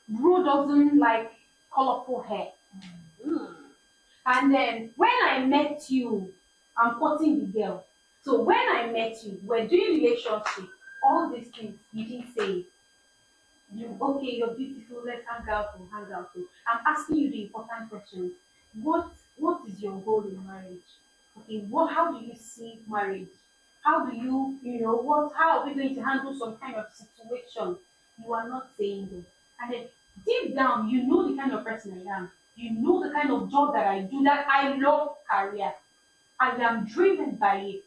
Bro doesn't like colorful hair. And then when I met you, I'm courting the girl. So when I met you, we're doing relationship, all these things, you didn't say it. You're beautiful, let's hang out. So I'm asking you the important questions. What is your goal in marriage? Okay, how do you see marriage? How do you, how are we going to handle some kind of situation? You are not saying this. And then deep down, you know the kind of person I am. You know the kind of job that I do, that I love career. I am driven by it.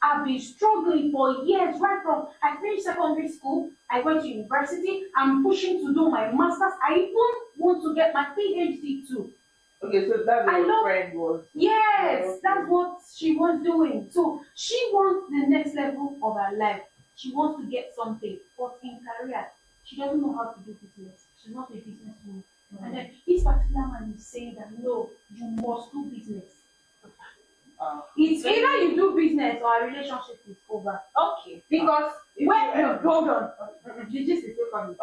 I've been struggling for years, right from I finished secondary school, I went to university, I'm pushing to do my master's, I even want to get my PhD too. Okay, so that's what your friend was. Yes, that's what she was doing. So she wants the next level of her life. She wants to get something, but in career, she doesn't know how to do business. She's not a businesswoman. And then this particular man is saying that no, you must do business. It's either you do business or a relationship is over. Okay. Because hold on. The gist is still coming.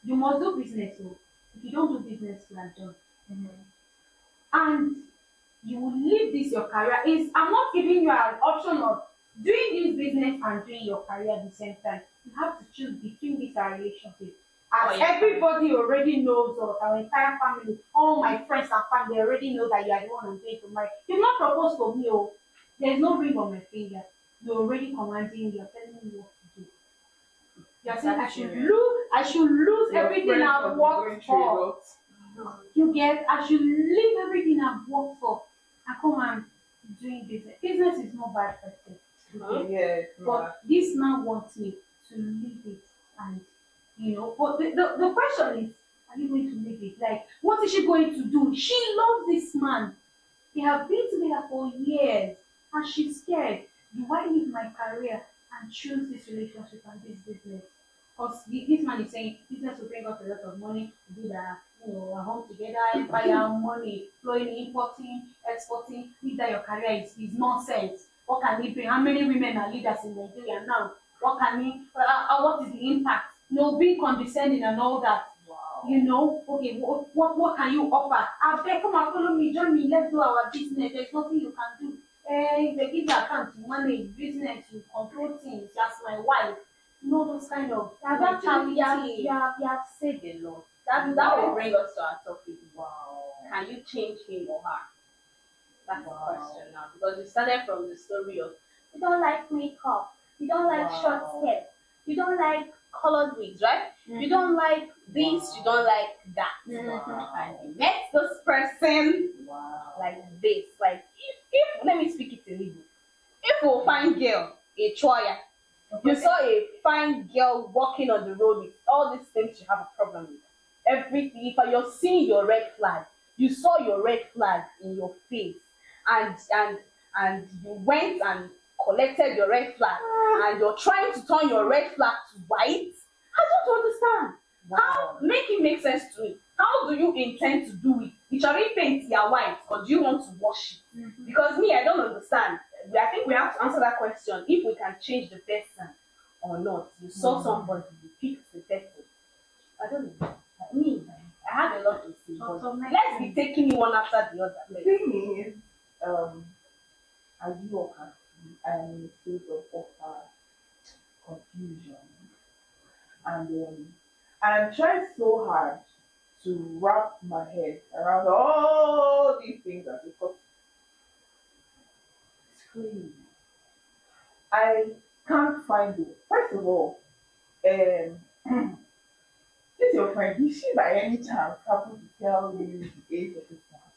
You must do business. So if you don't do business, you are done. And you will leave this your career. I'm not giving you an option of doing this business and doing your career at the same time, you have to choose between this relationship. As everybody already knows, or our entire family, all my friends and family, they already know that you are the one I'm going to marry. You've not proposed for me, oh. There's no ring on my finger. You're already commanding, you're telling me what to do. You're saying I should lose everything I've worked for. You get, I should leave everything I've worked for and come and doing business. Business is not bad per se. Yeah. But this man wants me to leave it, and but the question is, are you going to leave it? Like, what is she going to do? She loves this man. They have been together for years, and she's scared. Do I leave my career and choose this relationship and this business? Because this man is saying business will bring us a lot of money, do that, a home together, empire, money, flowing, importing, exporting. If that your career is nonsense. What can he bring? How many women are leaders in Nigeria now? What can he? What is the impact? Being condescending and all that. Wow. Okay, what can you offer? Okay, come and follow me, join me, let's do our business. There's nothing you can do. If they give you account, you manage business, you control things, that's my wife. Those kind of You have said a lot. That will bring us to our topic. Wow. Can you change him or her? That's the question now. Because we started from the story of you don't like makeup, you don't like short skirt, you don't like colored wigs, right? You don't like this, you don't like that. And you met this person like this. Like if let me speak it in Igbo. If we find girl, a choya, you saw a fine girl walking on the road with all these things you have a problem with. Everything, if you're seeing your red flag, you saw your red flag in your face, and you went and collected your red flag, and you're trying to turn your red flag to white. I don't understand. How make it make sense to me? How do you intend to do it? You shall paint your white, or do you want to wash it? Because me, I don't understand. I think we have to answer that question if we can change the person or not. You saw somebody, you picked the person. I don't know. I had a lot to say. Let's be taking one after the other. The thing is, as you worker, I am in a state of confusion, and I'm trying so hard to wrap my head around all these things that because it's crazy. I can't find it. First of all, this your friend, did she by any chance happen to tell you the age of this man?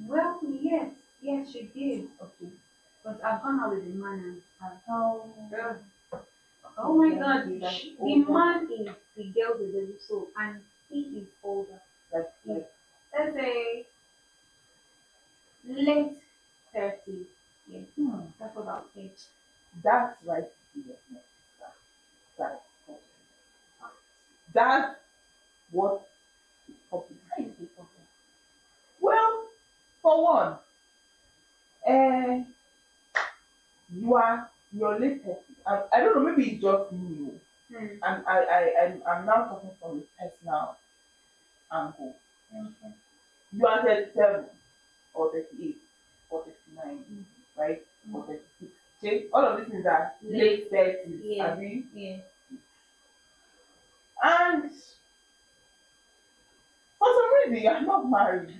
Well, yes, she did. Okay. But I've gone out with the man and oh my God, the man is the girl with the soul, and he is older. Like let's say late 30s. Yes. That's what I'll say. That's right. That's what is popular. Well, for one, you're late 30s. I don't know, maybe it's just me. And I'm now talking from a personal angle. You are 37 or 38 or 39, right? Or 36. Okay? All of these things are late 30s. Yeah. Yeah. And for some reason, you're not married.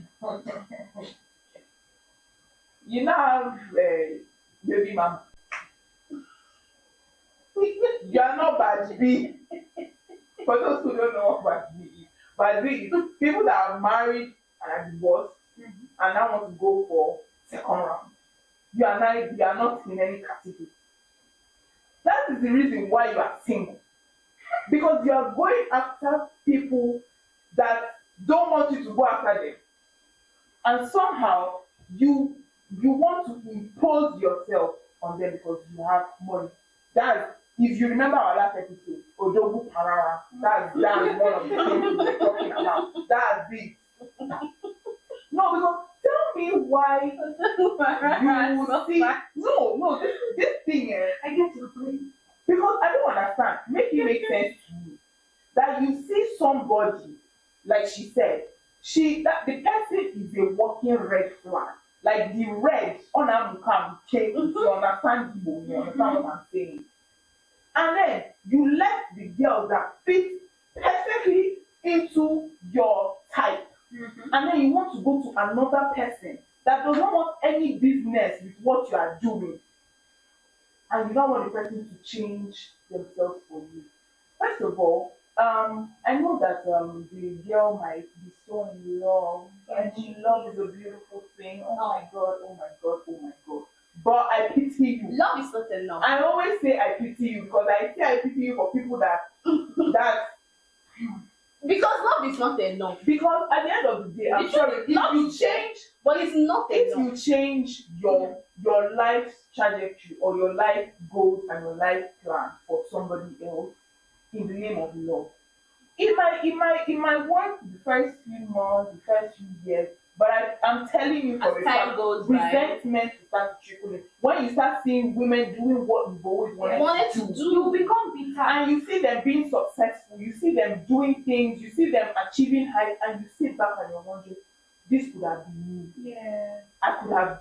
You now have a baby mama. You are not bad B. For those who don't know what bad B is, bad B is people that are married and are divorced and now want to go for second round. You are not in any category. That is the reason why you are single. Because you are going after people that don't want you to go after them. And somehow you want to impose yourself on them because you have money. That's, if you remember our last episode, Odogu Parara, that's one of the things we were talking about. That's it. No, because tell me why you see. No, this thing, I get your point. Because I don't understand. Make it make sense to me that you see somebody, like she said, that the person is a walking red flag. Like the red on Amukam, you understand? another person that does not want any business with what you are doing, and you don't want the person to change themselves for you. First of all, I know that the girl might be so in love, and love is a beautiful thing. Oh my god, oh my god, oh my god. But I pity you. Love is not enough. I always say I pity you because I say I pity you for people that because love is not enough. Because at the end of the day, I'm sorry, love if you is change, but it's not if enough. you change your life's trajectory or your life goals and your life plan for somebody else in the name of love, it might work the first few months, the first few years, but I'm telling you, for as time goes by, resentment will start to trickle in. When you start seeing women doing what you've always wanted to do, you become bitter. And you see them being successful, you see them doing things, you see them achieving heights, and you sit back and you're wondering, this could have been me. Yeah. I could have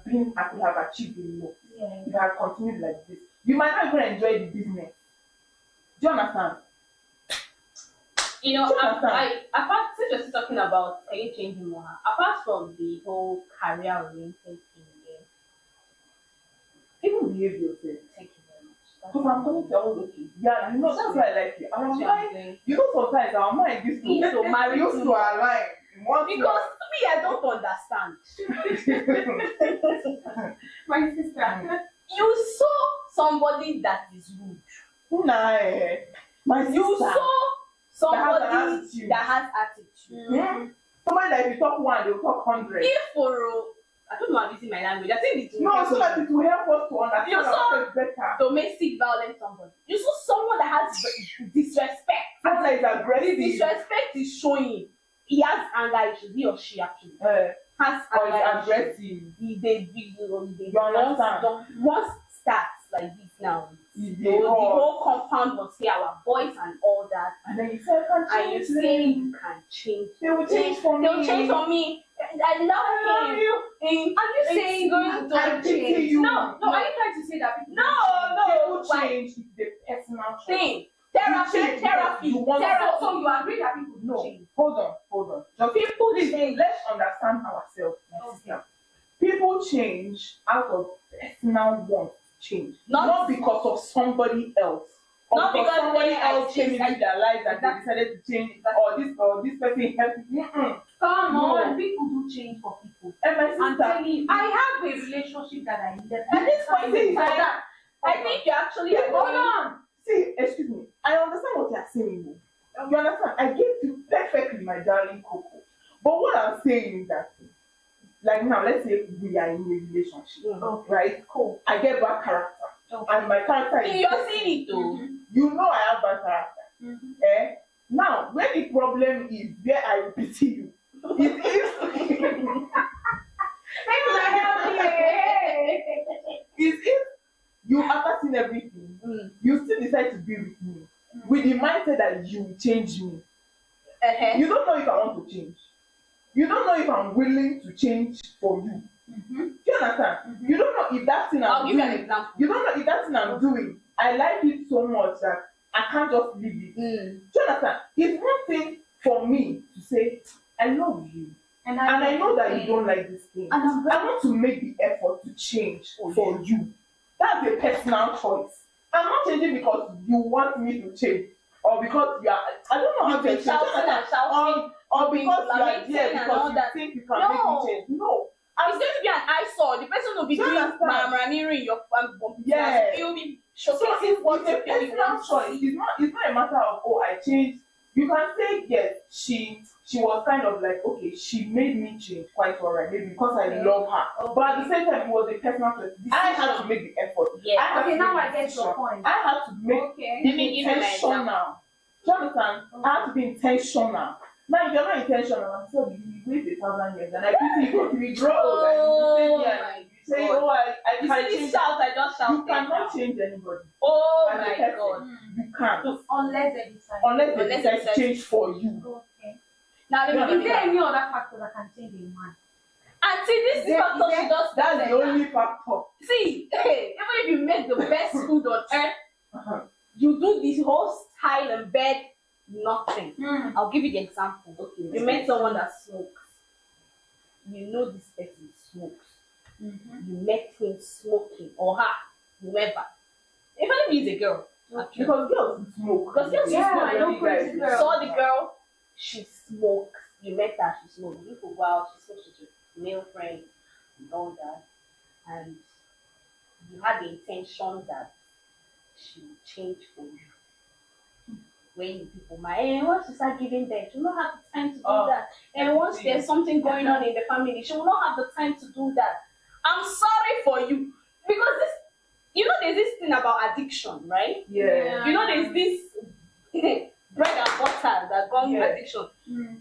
achieved a lot. Yeah. If I had continued like this. You might not even enjoy the business. Do you understand? You know, apart since you're still talking about changing more, apart from the whole career oriented thing again, even behave yourself. Thank you very much. Because I'm coming to all okay. Yeah, you know, that's why I like you. Our mind, you know, sometimes our mind used to marry used to align. Because me, I don't understand. My sister, you saw somebody that is rude. Nah, my sister. You saw somebody that has attitude. Mm-hmm. Somebody that if you talk one, they will talk 100. If for I don't know how to use my language. I think it no, so that it will help us to understand. You saw better. Domestic violence somebody. You saw someone that has disrespect. That is aggressive. The disrespect is showing. He has anger issues. He or she actually has anger issues. They understand. Once starts like this now, the whole compound must hear our voice and all that. And then you say, you can change. They will change for me. They will change for me. I love him. Are you saying going to change? No, are you trying to say that people people change? It's the personal thing. Therapy. So you agree that people change? Hold on. Just people change. Let's understand ourselves. People change out of personal want to change, not because of somebody else. Not because somebody else came into their lives and they decided to change, or this person helped you. Come on, people do change for people. And my sister, I'm telling you, I have a relationship that I needed. At this point in time, I think you actually hold on. See, excuse me. I understand what you're saying. You understand? I get you perfectly, my darling Coco. But what I'm saying is that, like now, let's say we are in a relationship, right? Cool. I get bad character. And my character is. You're seeing it too. You know I have bad character. Now, where the problem is, where I pity you, is if you after seen everything, you still decide to be with me with the mindset that you will change me. You don't know if I want to change. You don't know if I'm willing to change for you. Do you understand? You don't know if that thing I'm doing. I'll give you an example. You don't know if that thing I'm doing, I like it so much that I can't just leave it. Do you understand? It's one thing for me to say, I love you. And I know that you don't like this thing. And I want to make the effort to change for you. That's a personal choice. I'm not changing because you want me to change. Or because you are, I don't know how to explain. Or because you are there because you think you can make me change. No. It's going to be an eyesore. The person will be doing Maramaniru in your yeah. It will be showcasing what you really want. Choice. It's not a matter of I changed. You can say yes, she was kind of like okay, she made me change quite alright, maybe because I love her. But at the same time, it was a personal choice. I had to make the effort. Yeah. Okay, now I get your point. I had to make be intentional. Do you understand? I had to be intentional. Now, if you're not intentional, I'm sorry, you wait 1,000 years, and I think you will grow old and you say, I can't change. I just shout. You cannot change anybody. Oh my God. You can't. Unless they decide. Unless they decide to change for you. Okay. Now, is there any other factor that can change a man? And see, this is factor she just that's the only factor. See, even if you make the best food on earth, you do this whole style and bed. Nothing. I'll give you the example. Okay, you met someone that smokes. you know this person smokes. You met him smoking, or her, whoever. Even if he's a girl. Because girls smoke. Because girls Yeah, smoke. I know crazy girls. Saw the girl, she smokes. You met her, she smokes. You go out, she smokes with your male friend and all that. And you had the intention that she would change for you. When you people might, once you start giving birth, you don't have the time to do that. And once there's something going on in the family, she will not have the time to do that. I'm sorry for you. Because this, you know, there's this thing about addiction, right? Yeah. You know, there's this bread and butter that comes with addiction.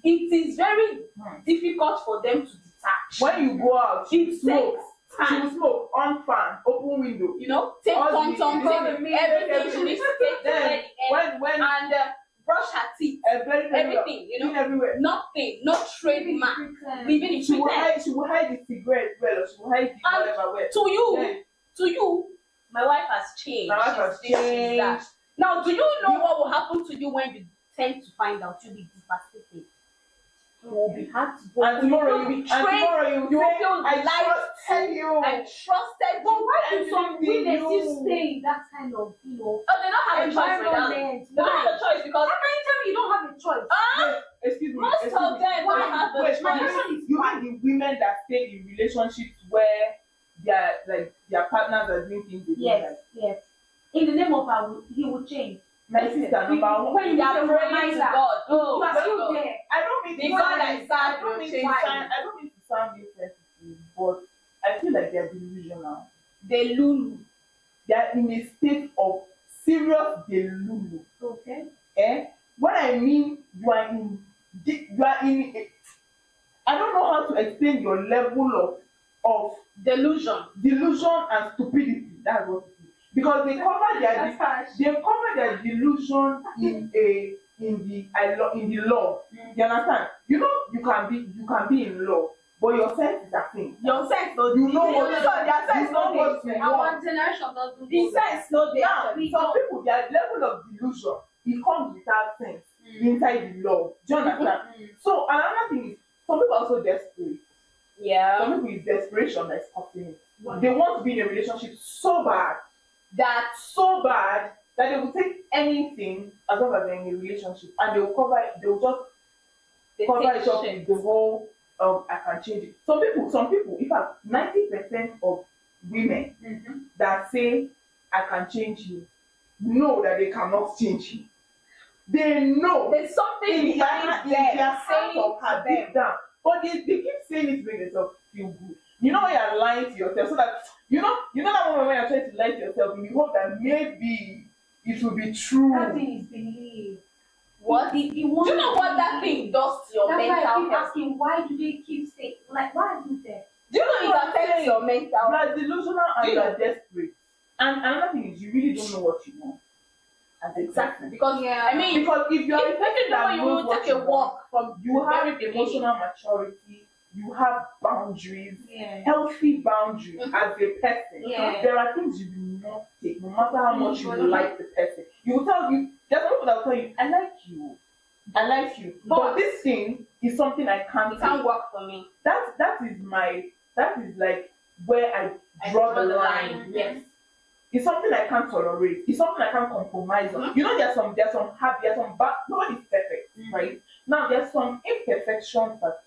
It is very difficult for them to detach. When you go out, it smoke. takes She time. will smoke on fan, open window. You know, take tom-tom, everything she needs to take to Then, when and brush her teeth, everything, you know, everywhere. nothing, no trademark, living in She will pretense. hide the cigarette well, or she will hide the whatever well. To you, my wife has changed. My wife has She's this, she's changed. that. Now, do you know what will happen to you when you tend to find out? You'll be devastated. You will be heartbroken. And tomorrow you will be and tomorrow trained. you will say, feel I light. trusted you. I trusted But you. why I do some believed in women you. still stay in that kind of, you know, Oh, they don't have a choice for that. environment? They don't have a choice because How can you tell me you don't have a choice? Excuse me. Most of them don't have a choice. You mean the women that stay in relationships where their partners are doing things they don't like? Yes. In the name of he will change. My sister, number one. When you are praying to God, you are still there. I don't mean The God I serve I will don't mean change to sound insensitive, but I feel like they're delusional. They lulu. They are in a state of serious delulu. Okay. When I mean you are in I don't know how to explain your level of delusion and stupidity. That's what it is. Because they cover their delusion in the law. You understand? You know you can be in law, but your sense is a thing. Your sense no you know what their sense no what you want. Our generation doesn't The sense no dey. now some people their level of delusion it comes without sense inside the law. Do you understand? So another thing is some people are also desperate. Yeah. Some people is desperation that's causing it. They want to be in a relationship so bad that they will take anything as long as they're in a relationship and they will cover it up with the whole I can change it. Some people, in fact, 90% of women that say I can change you know that they cannot change you. They know there's something behind their heart of her deep down. But they keep saying it to make themselves feel good. You know when you're lying to yourself, so that you know that moment when you're trying to lie to yourself in the hope that maybe it will be true. That thing is belief. What? Do you know what that thing does to your That's mental why I keep health? asking, why do they keep saying, like, why is it there? Do you know it affects your mental health? You are delusional and you are desperate. And another thing is you really don't know what you want. Exactly. Because I mean, because if you are a person that you knows will what take a you walk want, you have very beginning. emotional maturity, you have boundaries, Yeah. healthy boundaries as a person. Yeah. There are things you will not take, no matter how much you like the person. You will tell you, there's people that will tell you, I like you. But this thing is something I can't It can't take. work for me. That is like where I draw the line. Yes. It's something I can't tolerate. It's something I can't compromise on. You know, there's some bad. Nobody's perfect, right? Now there's some imperfections that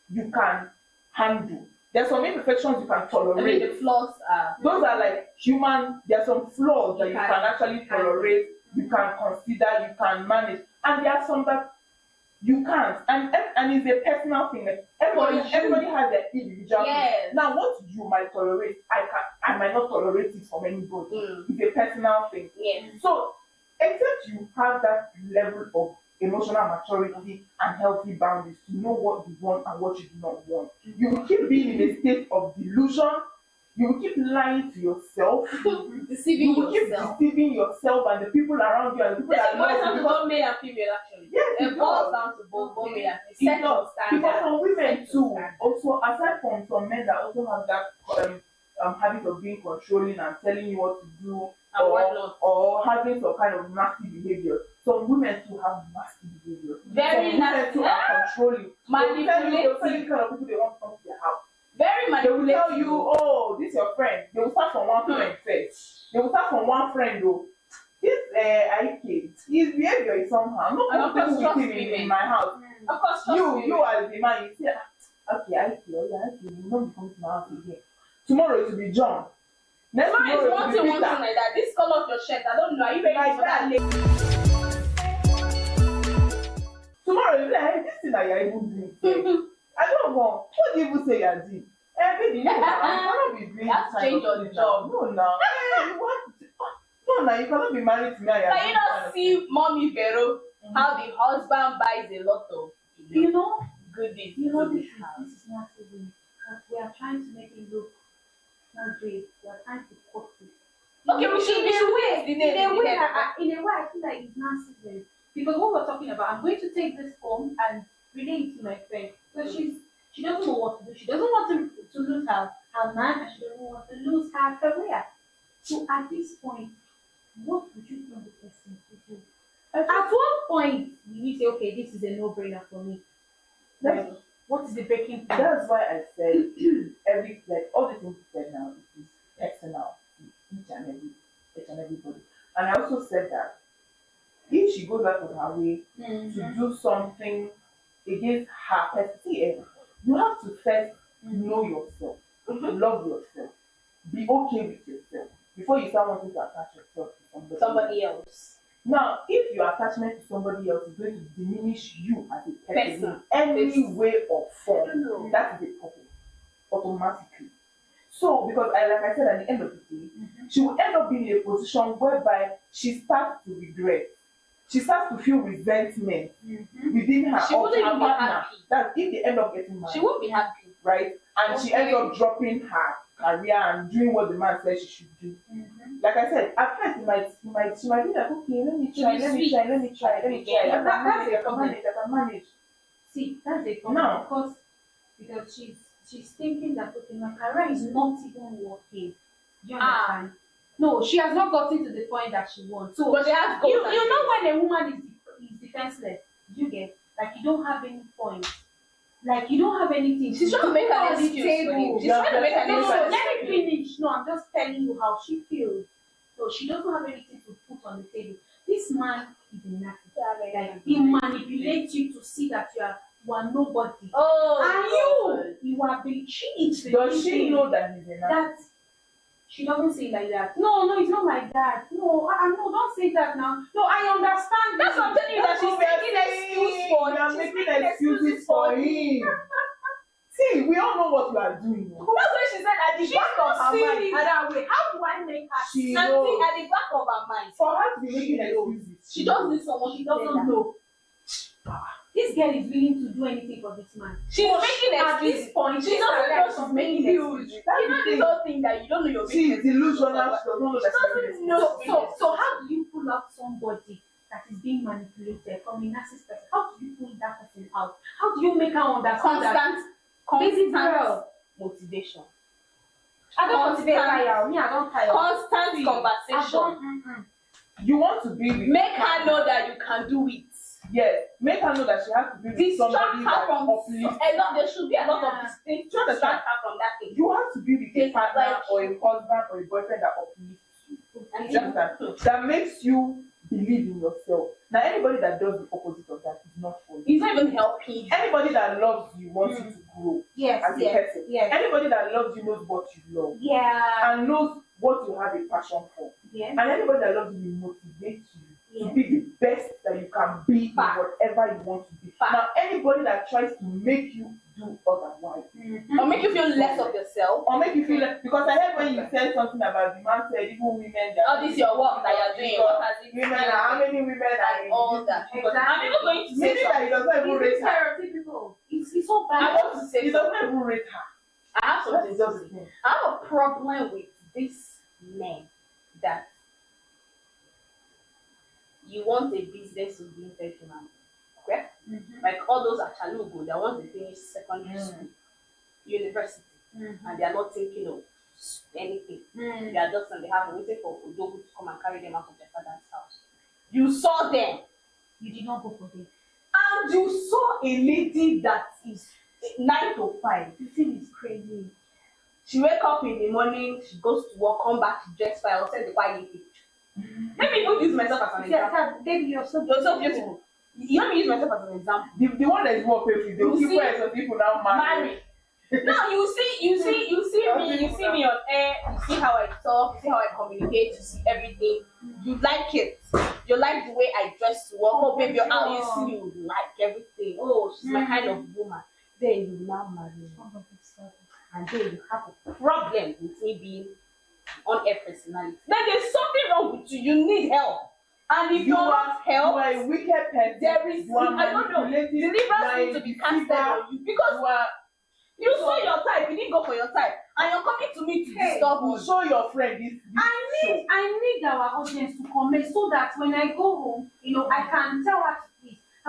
you can handle. There's some imperfections you can tolerate. I mean, the flaws are. Those are like human. There are some flaws that you can actually tolerate. You can consider. You can manage, and there are some that you can't. And it's a personal thing. Like everybody has their individual. Yes. Now, what you might tolerate, I might not tolerate it from anybody. It's a personal thing. Yes. So, except you have that level of emotional maturity and healthy boundaries to know what you want and what you do not want, you will keep being in a state of delusion. You will keep lying to yourself. Deceiving you will yourself. keep deceiving yourself and the people around you and the people This that is boils love down you. to both male and female actually. Yes, It boils down to both male and It female. does. Because some women too, also aside from some men that also have that habit of being controlling and telling you what to do or having some kind of nasty behavior. Some women too have nasty behavior. Very some nasty. Women too are controlling. Manipulative. They'll tell you the kind of people they want to come to their house. Very manipulative. They will tell you, oh, this is your friend. They will start from one friend first. They will start from one friend though. This IK, his behavior is somehow. I'm not comfortable with him in my house. Of course, you as the man, you say, okay, IK, oh yeah, IK, you will not be coming to my house again. Tomorrow it will be John. Next tomorrow is one thing like that. This color of your shirt, I don't know. Are you ready like for that? Tomorrow you'll be like, hey, this thing that you're even doing. I don't know. What do you even say you're doing? Baby, no, I cannot be doing That's this change kind of your thing job. now. No, now. You want to, no, now you cannot be married to me. Can you not see Mommy Vero? How the husband buys a lot of goodies. You know, this is not even. We are trying to make it look not great. We are trying to cut it. Okay, we should in a way, I feel like it's narcissism. Because what we're talking about, I'm going to take this home and relate it to my friend. So she doesn't know what to do. She doesn't want to lose her man, and she doesn't want to lose her career. So at this point, what would you tell the person to do? At what point will you say, okay, this is a no-brainer for me? Like, what is the breaking point? That's why I said all the things you said now is personal to each and everybody. And I also said that if she goes out of her way to do something against her person, you have to first know yourself, love yourself, be okay with yourself before you start wanting to attach yourself to somebody else. Now, if your attachment to somebody else is going to diminish you as a person in any way or form, that is a problem automatically. So, because like I said, at the end of the day, she will end up being in a position whereby she starts to regret. She starts to feel resentment within her. She wouldn't even be happy. That's if they end up getting married. She won't be happy. Right? And she ends up dropping her career and doing what the man says she should do. Like I said, at first she might be like, okay, let me try. I can manage. See, that's a problem. No. Because she's thinking that, okay, my career is not even working. Do you understand? No, she has not gotten to the point that she wants. So, but she has goals. You know when a woman is defenseless, you get like you don't have any point. Like you don't have anything. She's trying to make an excuse. She's trying to make an excuse. No, let me finish. No, I'm just telling you how she feels. So she doesn't have anything to put on the table. This man is a narcissist. Like he manipulates you to see that you are nobody. Oh, and you are being cheated. Does she know that he's a narcissist? She doesn't say it like that. No, it's not like that. No, no, don't say that now. No, I understand. That's what I'm telling you, that she's making excuses for him. See, we all know what we are doing. That's why she said at the back of her mind. How do I make her see? At the back of her mind. For her to be making excuses. She doesn't need someone she doesn't know. This girl is willing to do anything for this man. She's making excuses. At this point, she doesn't know she's making excuses. You know this whole thing that you don't know you're making excuses. She's delusional. She doesn't know that. So how do you pull out somebody that is being manipulated from a narcissist person? How do you pull that person out? How do you make her understand constant motivation? I don't motivate her. Me, I don't tire. Constant conversation. You want to be with make her know that you can do it. Yes, make her know that she has to be with somebody that uplifts. There should be a lot of things to distract her from that thing. You have to be with a partner or a husband or a boyfriend that uplifts you. That makes you believe in yourself. Now, anybody that does the opposite of that is not for you. He's not even helping you. Anybody that loves you wants you to grow as a person. Yes. Anybody that loves you knows what you love. Yeah. And knows what you have a passion for. Yes. And anybody that loves you will motivate you to be the best that you can be in whatever you want to be. Now, anybody that tries to make you do otherwise, or make you feel less of yourself, or make you feel less, because I heard when you said something about the man said even women. This is your work that you're doing. What has it women? How many women are all that? Exactly. I'm even going to say maybe that he does not even rate her. Stereotypical. It's so bad. I want to say he does not even rate her. I have something to say. I have a problem with this men that you want a business to be intentional. Okay? Like all those at Chalugo that want to finish secondary school, university, and they are not thinking of anything. They are just in the house waiting for Udogu to come and carry them out of their father's house. You saw them. You did not go for them. And you saw a lady that is 9 to 5. The thing is crazy. She wake up in the morning, she goes to work, come back, she dress file, send the quiet picture. Let me even use myself as an example. Baby, you're so beautiful. You let me use myself as an example. The one that is more painful, the people now marry. Now you see me on air, you see how I talk, you see how I communicate, you see everything. You like it. You like the way I dress to work. Oh baby, you're out, you see me, you like everything. Oh, she's my kind of woman. Then you now marry me. And then you have a problem with me being on-air personality. Then there's something wrong with you. You need help. And if you want help, you are a wicked person. There is, I don't know, deliverance needs to be casted on you because you saw your type, you didn't go for your type, and you're coming to me to disturb me. Show your friend this. I need our audience to comment so that when I go home, I can tell her to please. I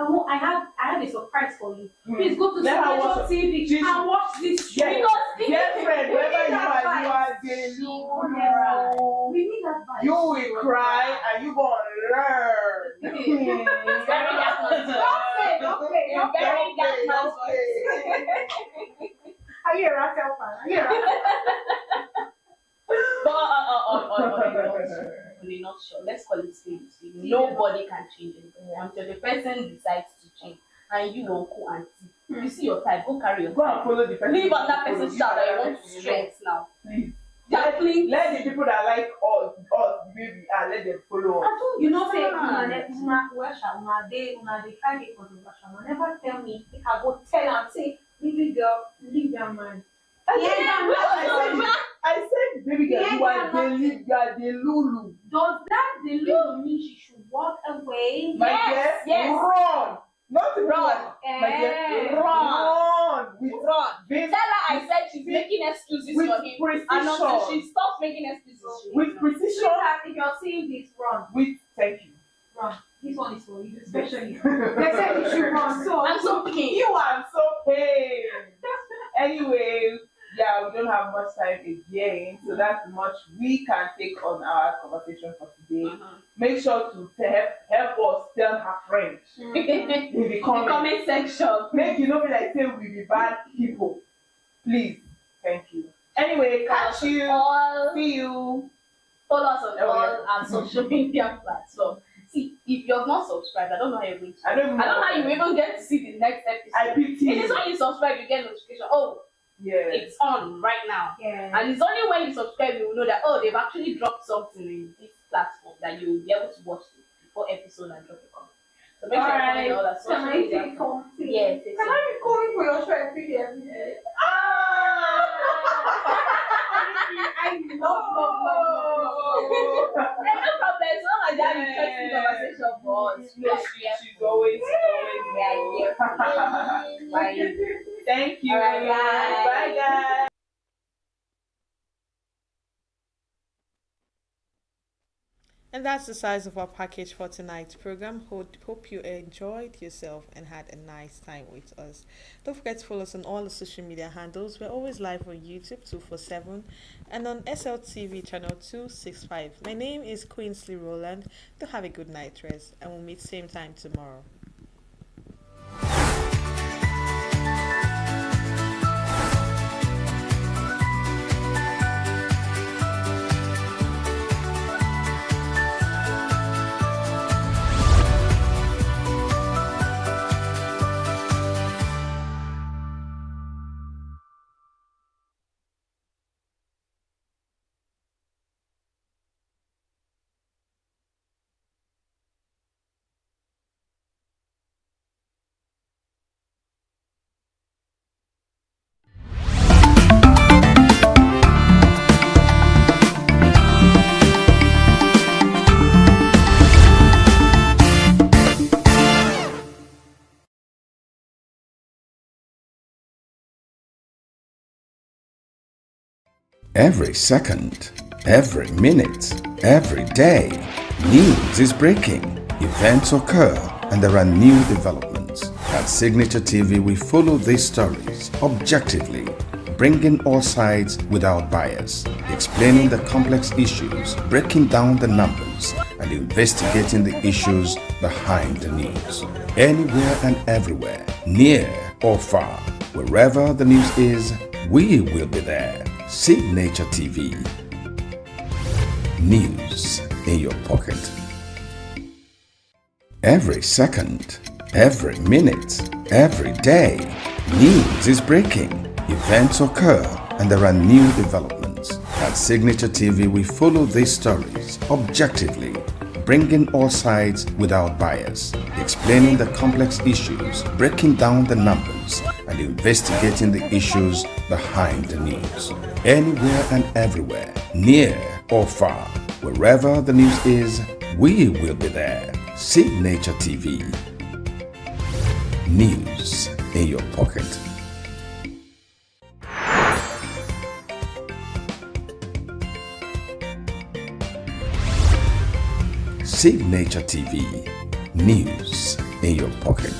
have a surprise for you. Please go to Signature TV and watch this show. Dear friend, wherever you are the we need advice. You will cry and you gonna learn. Very dark man's voice. Very dark man's voice. Are you a Raquel fan? In a nutshell, let's call it things. Nobody can change anything until the person decides to change. And you don't go and see. You see your type, go carry your go and follow the person. Leave on that person's style that you want to strength now. Please. Let the people that like us, baby, and let them follow us. You know, say, they try it for the Russia. Never tell me if I go tell and say, baby girl, leave that man. I said, baby girl, you are the Lulu. Does that the Lulu mean she should walk away? My dear, run. Not run. My dear, run. Run. Tell her I said she's making excuses for him. Precision. And until she stops making excuses. With precision. If you're seeing this, run. Thank you. Run. This one is for you, especially. They said you should run. So I'm so pained. You are so pained. Anyway, yeah, we don't have much time again, so that's much we can take on our conversation for today. Make sure to help us tell her friends in the comment section. Make you know me like say we be bad people. Please, thank you. Anyway, catch you. See you. Follow us on all our social media platforms. See, if you're not subscribed, I don't know how you're going to. I don't know how you even get to see the next episode. I pity. It is when you subscribe, you get notification. Oh, yeah, it's on right now. Yeah. And it's only when you subscribe you will know that they've actually dropped something in this platform that you will be able to watch it before episode and drop a comment. So make sure you follow all that social media. Yes. Can I be calling for your show every day? I love. No problem. As long as that interesting conversation for us. She's always here. Bye. Thank you. All right, bye guys. And that's the size of our package for tonight's program. Hope you enjoyed yourself and had a nice time with us. Don't forget to follow us on all the social media handles. We're always live on YouTube 247 and on SLTV channel 265. My name is Queensley Rowland. Do have a good night rest and we'll meet same time tomorrow. Every second, every minute, every day, news is breaking, events occur, and there are new developments. At Signature TV, we follow these stories objectively, bringing all sides without bias, explaining the complex issues, breaking down the numbers, and investigating the issues behind the news. Anywhere and everywhere, near or far, wherever the news is, we will be there. Signature TV. News in your pocket. Every second, every minute, every day, news is breaking. Events occur and there are new developments. At Signature TV, we follow these stories objectively, bringing all sides without bias, explaining the complex issues, breaking down the numbers, and investigating the issues behind the news. Anywhere and everywhere, near or far, wherever the news is, we will be there. Signature TV. News in your pocket. Signature TV. News in your pocket.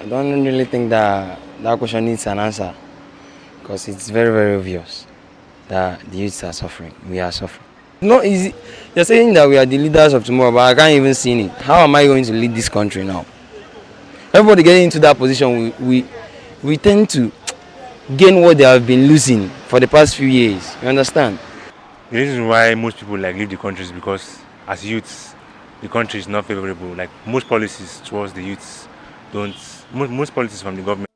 I don't really think that question needs an answer because it's very, very obvious that the youths are suffering. We are suffering. It's not easy. You're saying that we are the leaders of tomorrow, but I can't even see it. How am I going to lead this country now? Everybody getting into that position, we tend to gain what they have been losing for the past few years. You understand? The reason why most people leave the country is because as youths, the country is not favorable. Like most policies towards the youths don't. Most policies from the government.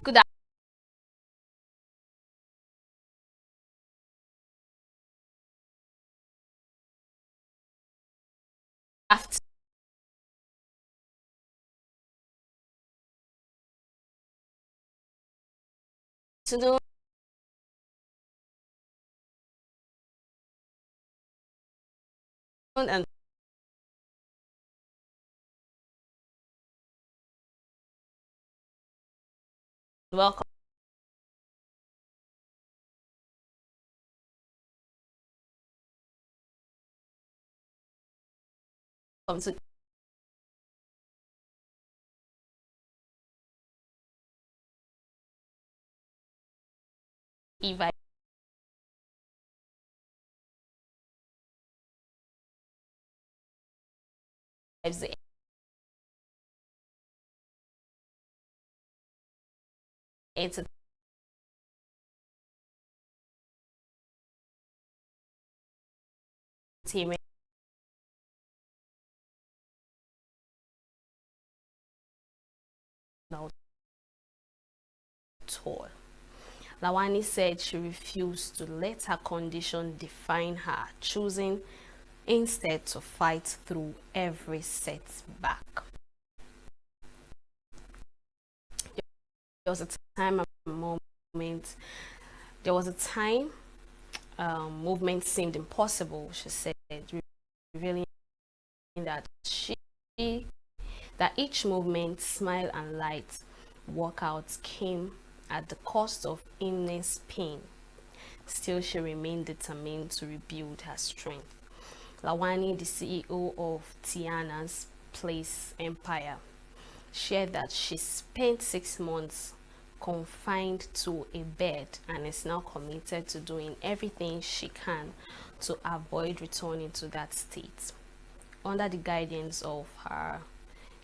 Good afternoon. And welcome to Eva. Entertainment now tour. Lawani said she refused to let her condition define her, choosing instead to fight through every setback. There was a time, a moment, there was a time movement seemed impossible, she said, revealing that each movement, smile and light workouts came at the cost of immense pain. Still, she remained determined to rebuild her strength. Lawani, the CEO of Tiana's Place Empire, shared that she spent 6 months confined to a bed and is now committed to doing everything she can to avoid returning to that state. Under the guidance of her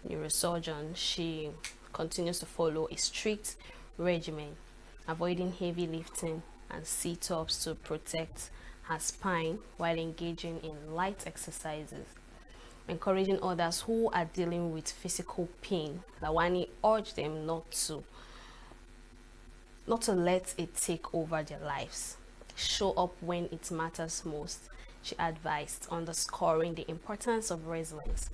neurosurgeon, she continues to follow a strict regimen, avoiding heavy lifting and sit-ups to protect her spine while engaging in light exercises. Encouraging others who are dealing with physical pain, Lawani urged them not to let it take over their lives. Show up when it matters most, she advised, underscoring the importance of resilience.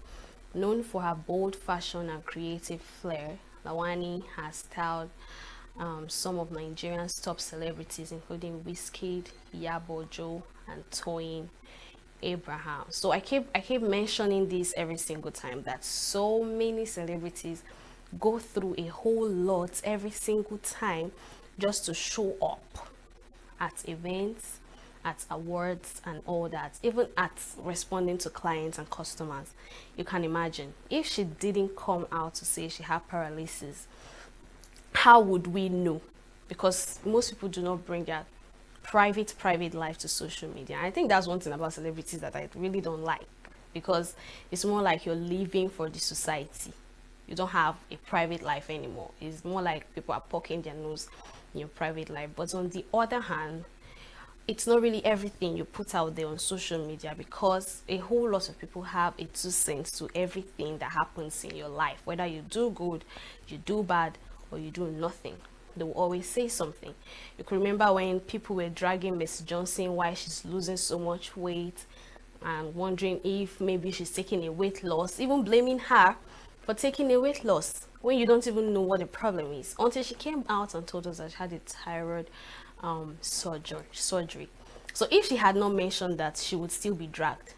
Known for her bold fashion and creative flair, Lawani has styled some of Nigeria's top celebrities, including Wizkid, Iyabo Ojo, and Toyin Abraham. So I keep mentioning this every single time, that so many celebrities go through a whole lot every single time just to show up at events, at awards and all that, even at responding to clients and customers. You can imagine if she didn't come out to say she had paralysis, how would we know? Because most people do not bring their private life to social media. I think that's one thing about celebrities that I really don't like, because it's more like you're living for the society. You don't have a private life anymore. It's more like people are poking their nose in your private life. But on the other hand, it's not really everything you put out there on social media, because a whole lot of people have a 2 cents to everything that happens in your life. Whether you do good, you do bad, or you do nothing, they will always say something. You can remember when people were dragging Miss Johnson why she's losing so much weight and wondering if maybe she's taking a weight loss, even blaming her for taking a weight loss when you don't even know what the problem is, until she came out and told us that she had a thyroid surgery. So if she had not mentioned that, she would still be dragged.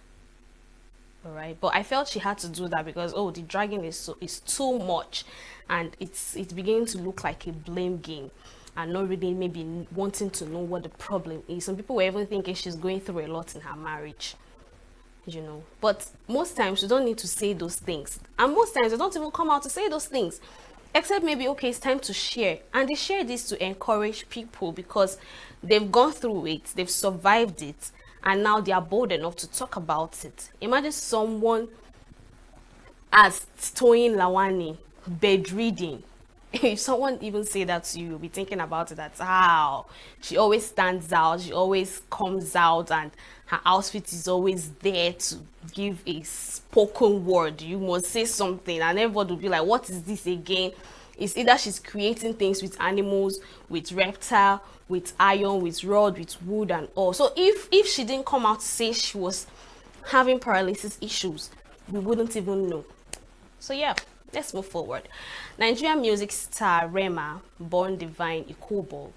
All right, but I felt she had to do that because, oh, the dragging is too much, and it's beginning to look like a blame game and not really maybe wanting to know what the problem is. Some people were even thinking she's going through a lot in her marriage, you know. But most times you don't need to say those things, and most times they don't even come out to say those things, except maybe, okay, it's time to share, and they share this to encourage people because they've gone through it, they've survived it, and now they are bold enough to talk about it. Imagine someone as Toyin Lawani, bedridden. If someone even say that to you, you'll be thinking about it, that's how she always stands out, she always comes out, and her outfit is always there to give a spoken word. You must say something, and everybody will be like, what is this again? It's either she's creating things with animals, with reptile, with iron, with rod, with wood and all. So if she didn't come out to say she was having paralysis issues, we wouldn't even know. So yeah, let's move forward. Nigerian music star Rema, born Divine Ikobo,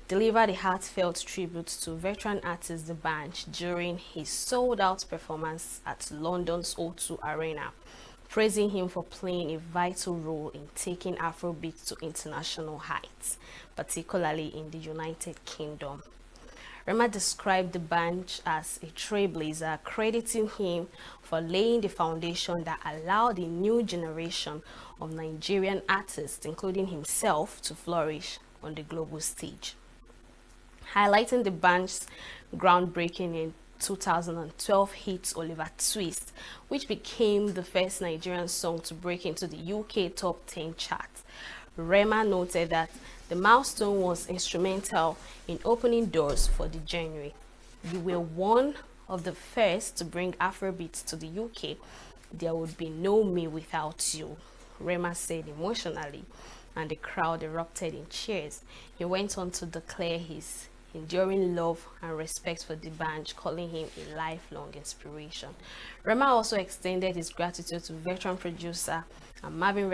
delivered a heartfelt tribute to veteran artist D'banj during his sold-out performance at London's O2 Arena, praising him for playing a vital role in taking Afrobeat to international heights, particularly in the United Kingdom. Rema described D'banj as a trailblazer, crediting him for laying the foundation that allowed a new generation of Nigerian artists, including himself, to flourish on the global stage. Highlighting D'banj's groundbreaking in 2012 hit Oliver Twist, which became the first Nigerian song to break into the UK top 10 chart. Rema noted that the milestone was instrumental in opening doors for the genre. You were one of the first to bring Afrobeat to the UK. There would be no me without you, Rema said emotionally, and the crowd erupted in cheers. He went on to declare his enduring love and respect for D'banj, calling him a lifelong inspiration. Rema also extended his gratitude to veteran producer and Marvin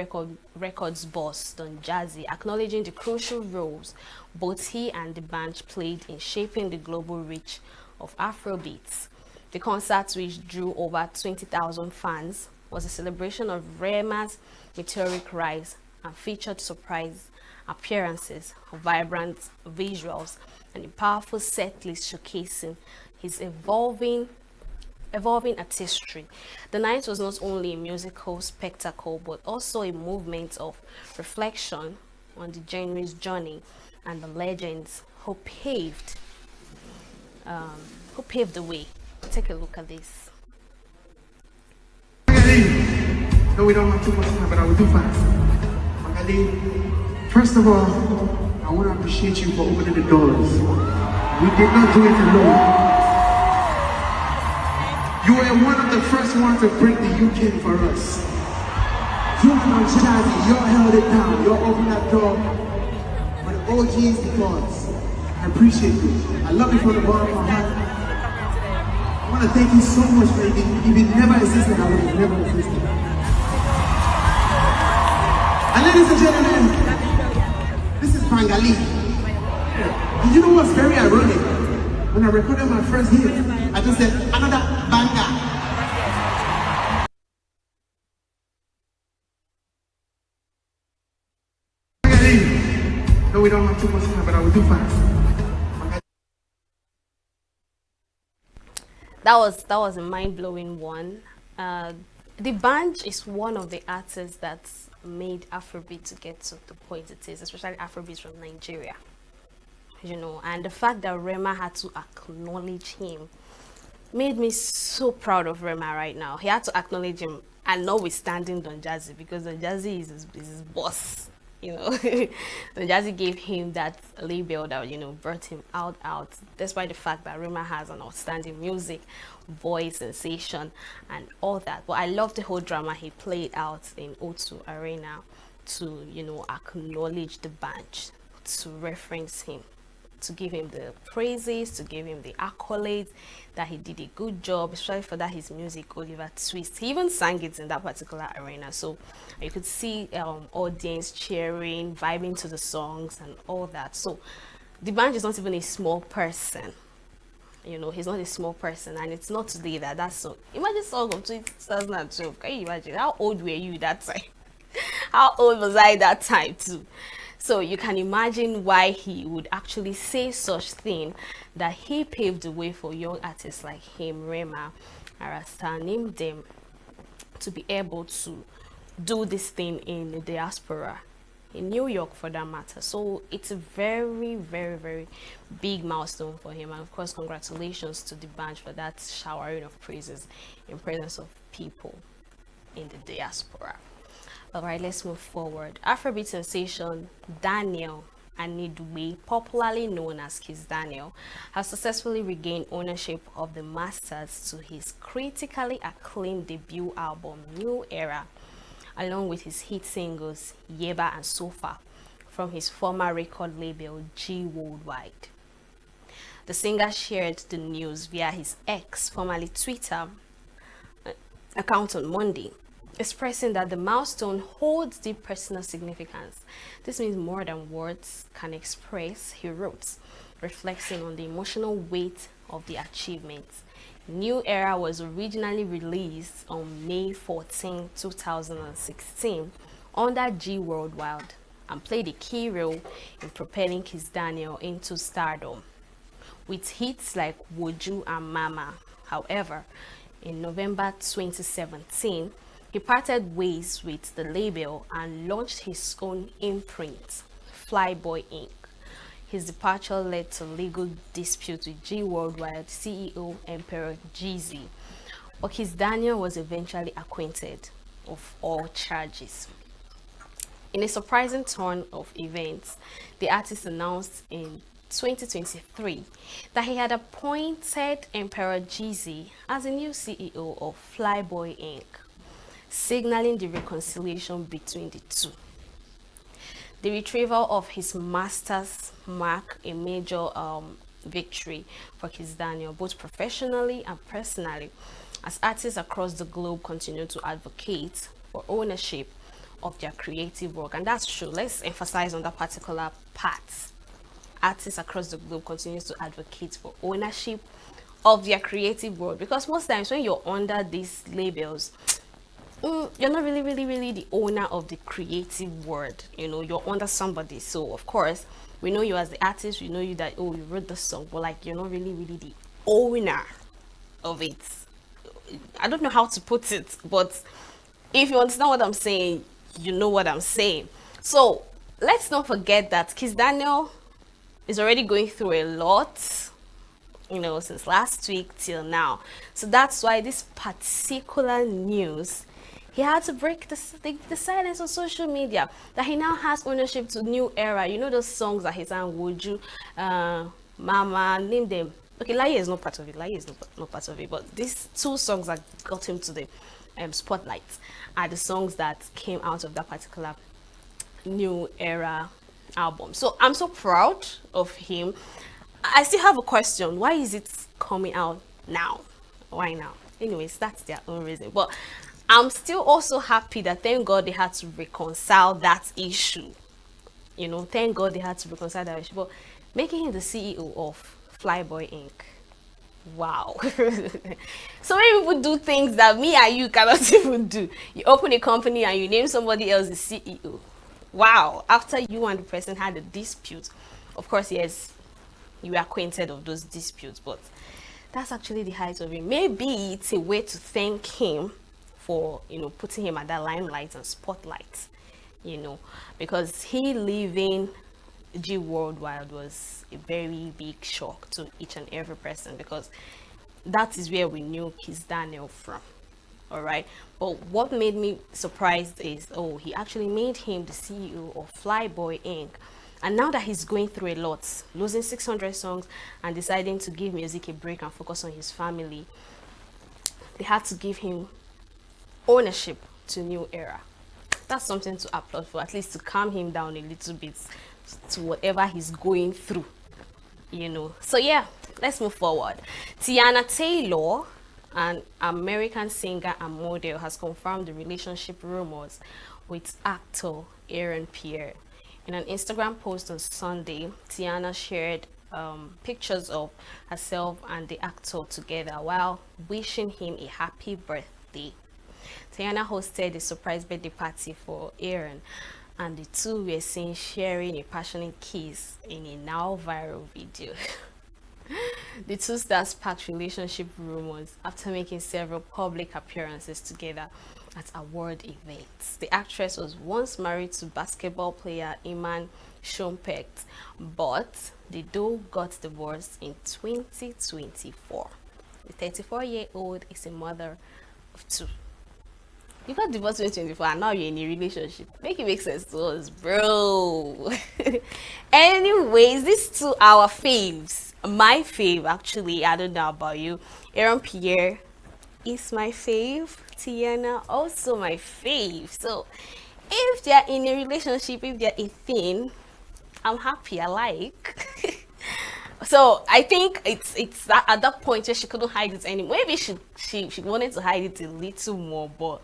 Records boss Don Jazzy, acknowledging the crucial roles both he and D'banj played in shaping the global reach of Afrobeats. The concert, which drew over 20,000 fans, was a celebration of Rema's meteoric rise and featured surprise appearances, vibrant visuals, and a powerful set list showcasing his evolving artistry. The night was not only a musical spectacle, but also a movement of reflection on the genre's journey and the legends who paved the way. Take a look at this. No, we don't have too much time, but I will do fast. Magali, first of all, I want to appreciate you for opening the doors. We did not do it alone. You were one of the first ones to break the UK for us. You and Jazzy, you held it down. You opened that door for the OGs because I appreciate you. I love you from the bottom of my heart. I want to thank you so much for it. If it never existed, I would have never existed. And ladies and gentlemen, this is Bangali. And you know what's very ironic? When I recorded my first hit, I just said, another banger. No, we don't have too much time, but I will do fast. That was a mind-blowing one. D'banj is one of the artists that's made Afrobeat to get to the point it is, especially Afrobeat from Nigeria. You know, and the fact that Rema had to acknowledge him made me so proud of Rema right now. He had to acknowledge him, and notwithstanding Don Jazzy, because Don Jazzy is his boss. You know, Don Jazzy gave him that label that, you know, brought him out, despite the fact that Rema has an outstanding music, voice, sensation, and all that. But I love the whole drama he played out in O2 Arena to, you know, acknowledge D'banj, to reference him, to give him the praises, to give him the accolades, that he did a good job, especially for that his music, Oliver Twist. He even sang it in that particular arena. So you could see audience cheering, vibing to the songs and all that. So D'banj is not even a small person. You know, he's not a small person, and it's not today that song. Imagine song of 2012. Can you imagine? How old were you that time? How old was I that time too? So you can imagine why he would actually say such thing, that he paved the way for young artists like him, Rema, Arasta, named them, to be able to do this thing in the diaspora, in New York for that matter. So it's a very, very, very big milestone for him. And of course, congratulations to D'banj for that showering of praises in presence of people in the diaspora. All right, let's move forward. Afrobeat sensation Daniel Anidwe, popularly known as Kiss Daniel, has successfully regained ownership of the masters to his critically acclaimed debut album, New Era. along with his hit singles Yeba and Sofa from his former record label G Worldwide. The singer shared the news via his X, formerly Twitter, account on Monday, expressing that the milestone holds deep personal significance. This means more than words can express, he wrote, reflecting on the emotional weight of the achievement. New Era was originally released on May 14, 2016 under G Worldwide and played a key role in propelling Kiss Daniel into stardom. With hits like Woju and Mama, however, in November 2017, he parted ways with the label and launched his own imprint, Flyboy Inc. His departure led to legal dispute with G Worldwide CEO Emperor Jeezy, but Kiss Daniel was eventually acquitted of all charges. In a surprising turn of events, the artist announced in 2023 that he had appointed Emperor Jeezy as a new CEO of Flyboy Inc., signaling the reconciliation between the two. The retrieval of his masters marked a major victory for Kiss Daniel, both professionally and personally, as artists across the globe continue to advocate for ownership of their creative work. And that's true. Let's emphasize on that particular part. Artists across the globe continue to advocate for ownership of their creative work, because most times when you're under these labels, you're not really the owner of the creative word. You know, you're under somebody. So of course we know you as the artist, we know you that, oh, you wrote the song, but like you're not really the owner of it. I don't know how to put it, but if you understand what I'm saying, you know what I'm saying. So let's not forget that Kiss Daniel is already going through a lot, you know, since last week till now. So that's why this particular news, he had to break the silence on social media, that he now has ownership to New Era. You know those songs that he sang, Woju, Mama, name them. Okay, Laye is not part of it. Laye is not part of it. But these two songs that got him to the spotlight are the songs that came out of that particular New Era album. So I'm so proud of him. I still have a question. Why is it coming out now? Why now? Anyways, that's their own reason. But I'm still also happy that thank God they had to reconcile that issue. You know, thank God they had to reconcile that issue. But making him the CEO of Flyboy Inc. Wow. So many people do things that me and you cannot even do. You open a company and you name somebody else the CEO. Wow. After you and the person had a dispute, of course, yes, you were acquainted of those disputes, but that's actually the height of it. Maybe it's a way to thank him for, you know, putting him at that limelight and spotlight, you know, because he leaving G Worldwide was a very big shock to each and every person, because that is where we knew Kiss Daniel from. All right, but what made me surprised is, oh, he actually made him the CEO of Flyboy Inc. And now that he's going through a lot, losing 600 songs and deciding to give music a break and focus on his family, they had to give him ownership to New Era. That's something to applaud for, at least to calm him down a little bit to whatever he's going through, you know. So yeah, let's move forward. Tiana Taylor, an American singer and model, has confirmed the relationship rumors with actor Aaron Pierre. In an Instagram post on Sunday, Tiana shared pictures of herself and the actor together while wishing him a happy birthday. Tiana hosted a surprise birthday party for Aaron, and the two were seen sharing a passionate kiss in a now viral video. The two stars sparked relationship rumors after making several public appearances together at award events. The actress was once married to basketball player Iman Shumpert, but the duo got divorced in 2024. The 34-year-old is a mother of two. You got divorced in 2024 and now you're in a relationship. Make it make sense to us, bro. Anyways, these two our faves. My fave, actually, I don't know about you. Aaron Pierre is my fave. Tiana also my fave. So if they're in a relationship, if they're a thing, I'm happy. I like. So I think it's at that point where she couldn't hide it anymore. Maybe she wanted to hide it a little more, but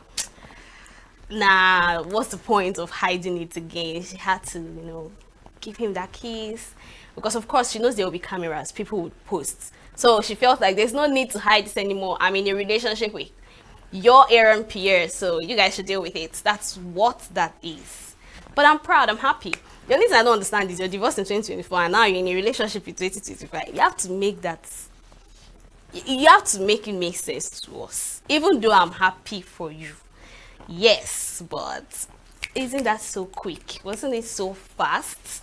nah, what's the point of hiding it again? She had to, give him that kiss, because of course she knows there will be cameras, people would post. So she felt like there's no need to hide this anymore. I'm in a relationship with your Aaron Pierre, so you guys should deal with it. That's what that is. But I'm proud, I'm happy. The only thing I don't understand is you're divorced in 2024 and now you're in a relationship in 2025. You have to make that, you have to make it make sense to us. Even though I'm happy for you. Yes, but isn't that so quick? Wasn't it so fast?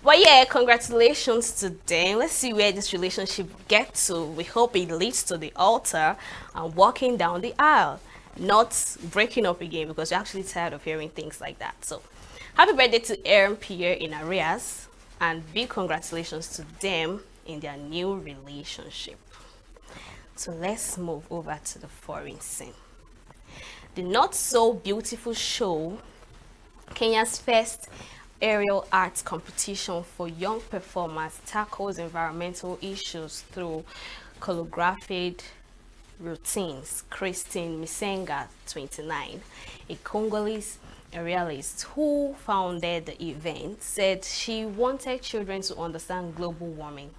But yeah, congratulations to them. Let's see where this relationship gets to. We hope it leads to the altar and walking down the aisle, not breaking up again, because we're actually tired of hearing things like that. So happy birthday to Aaron Pierre in arrears, and big congratulations to them in their new relationship. So let's move over to the foreign scene. The not so beautiful show, Kenya's first aerial arts competition for young performers, tackles environmental issues through choreographed routines. Christine Misenga, 29, a Congolese aerialist who founded the event, said she wanted children to understand global warming.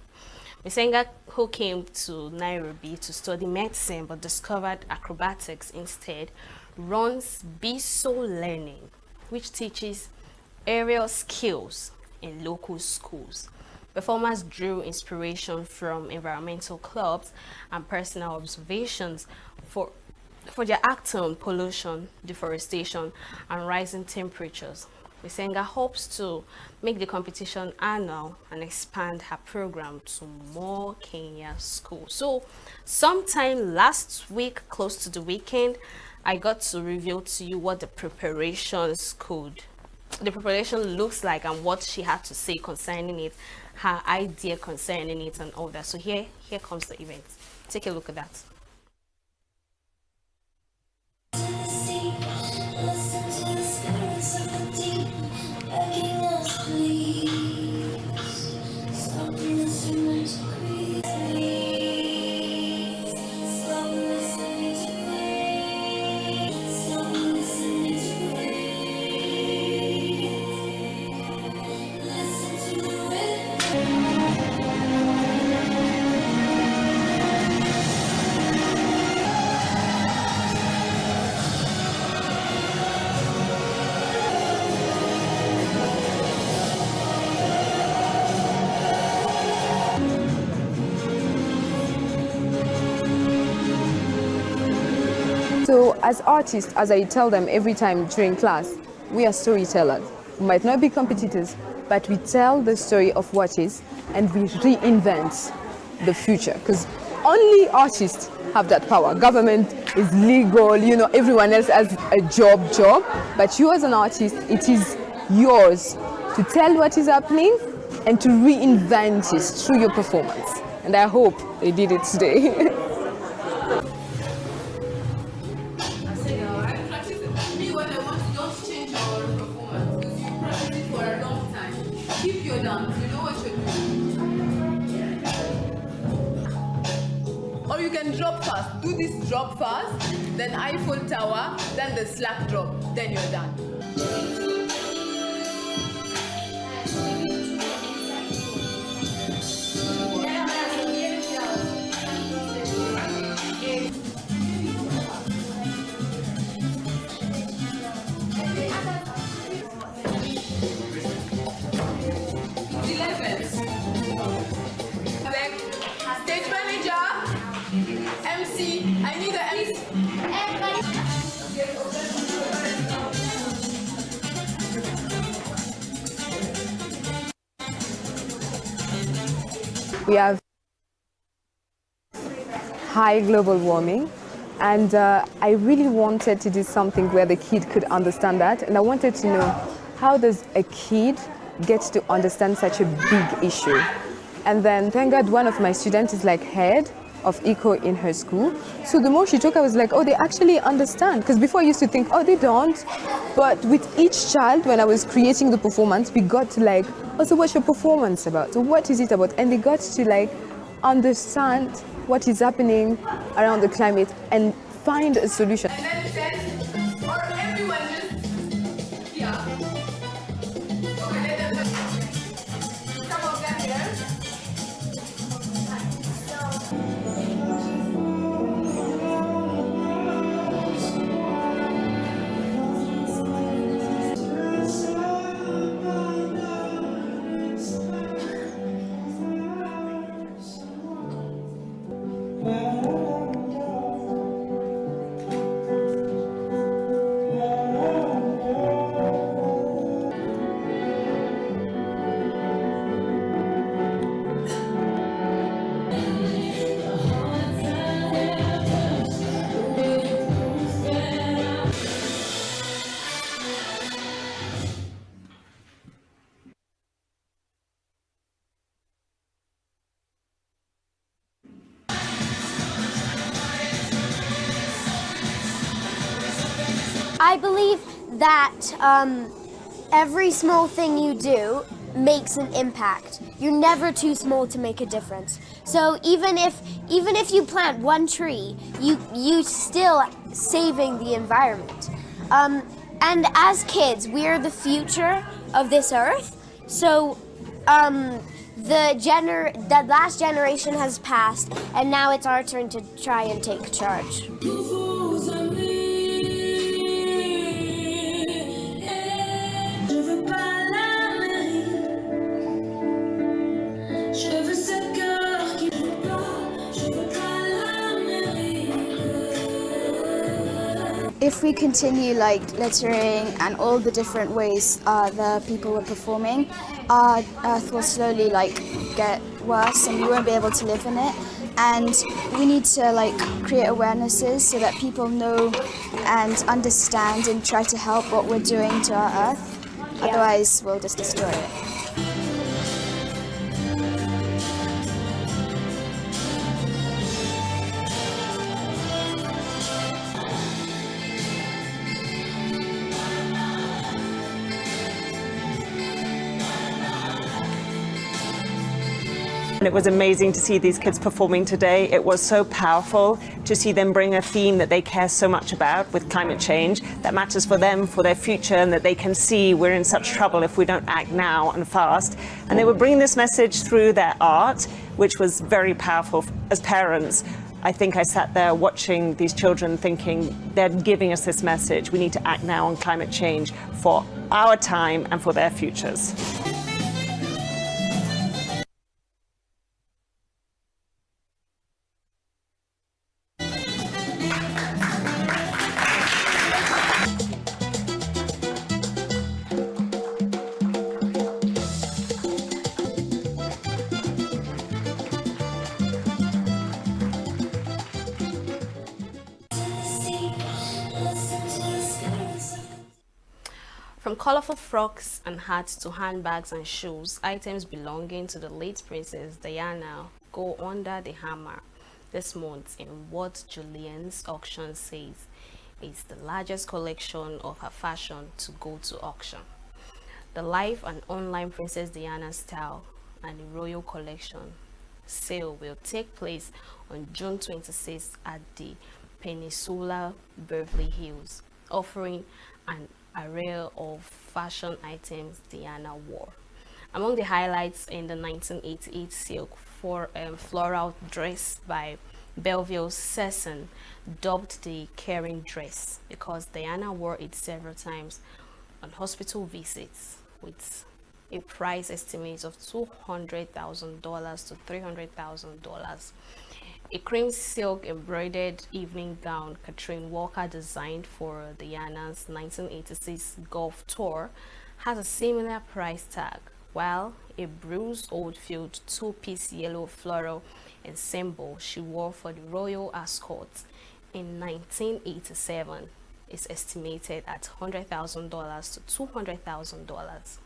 Misenga, who came to Nairobi to study medicine but discovered acrobatics instead, runs Biso Learning, which teaches aerial skills in local schools. Performers drew inspiration from environmental clubs and personal observations for their act on pollution, deforestation, and rising temperatures. Misenga hopes to make the competition annual and expand her program to more Kenya schools. So sometime last week, close to the weekend, I got to reveal to you what the preparation looks like and what she had to say concerning it, her idea concerning it and all that. So here comes the event. Take a look at that. So as artists, as I tell them every time during class, we are storytellers. We might not be competitors, but we tell the story of what is and we reinvent the future, because only artists have that power. Government is legal, everyone else has a job, but you as an artist, it is yours to tell what is happening and to reinvent it through your performance. And I hope they did it today. Or you can drop fast. Do this drop fast, then Eiffel Tower, then the slack drop. Then you're done. Stage manager, MC, I need the MC. We have high global warming, and I really wanted to do something where the kid could understand that, and I wanted to know, how does a kid get to understand such a big issue? And then thank God one of my students is like head, of eco in her school. So the more she talked, I was like, oh, they actually understand. Because before I used to think, oh, they don't. But with each child, when I was creating the performance, we got to like, oh, so what's your performance about? So what is it about? And they got to like understand what is happening around the climate and find a solution. Or everyone just, yeah. Okay, let them some of them here. I believe that every small thing you do makes an impact. You're never too small to make a difference. So even if you plant one tree, you still saving the environment. And as kids, we're the future of this earth. So the last generation has passed, and now it's our turn to try and take charge. If we continue like littering and all the different ways the people were performing, our earth will slowly like get worse and we won't be able to live in it. And we need to like create awarenesses so that people know and understand and try to help what we're doing to our earth. Yeah. Otherwise, we'll just destroy it. It was amazing to see these kids performing today. It was so powerful to see them bring a theme that they care so much about with climate change that matters for them, for their future, and that they can see we're in such trouble if we don't act now and fast. And they were bringing this message through their art, which was very powerful. As parents, I think I sat there watching these children thinking they're giving us this message. We need to act now on climate change for our time and for their futures. From colorful frocks and hats to handbags and shoes, items belonging to the late Princess Diana go under the hammer this month in what Julian's auction says is the largest collection of her fashion to go to auction. The live and online Princess Diana style and the royal collection sale will take place on June 26th at the Peninsula Beverly Hills, offering an array of fashion items Diana wore. Among the highlights in the 1988 silk floral dress by Belleville Sesson, dubbed the caring dress because Diana wore it several times on hospital visits, with a price estimate of $200,000 to $300,000. A cream silk embroidered evening gown Catherine Walker designed for Diana's 1986 golf tour has a similar price tag, while a Bruce Oldfield two-piece yellow floral ensemble she wore for the royal escort in 1987 is estimated at $100,000 to $200,000.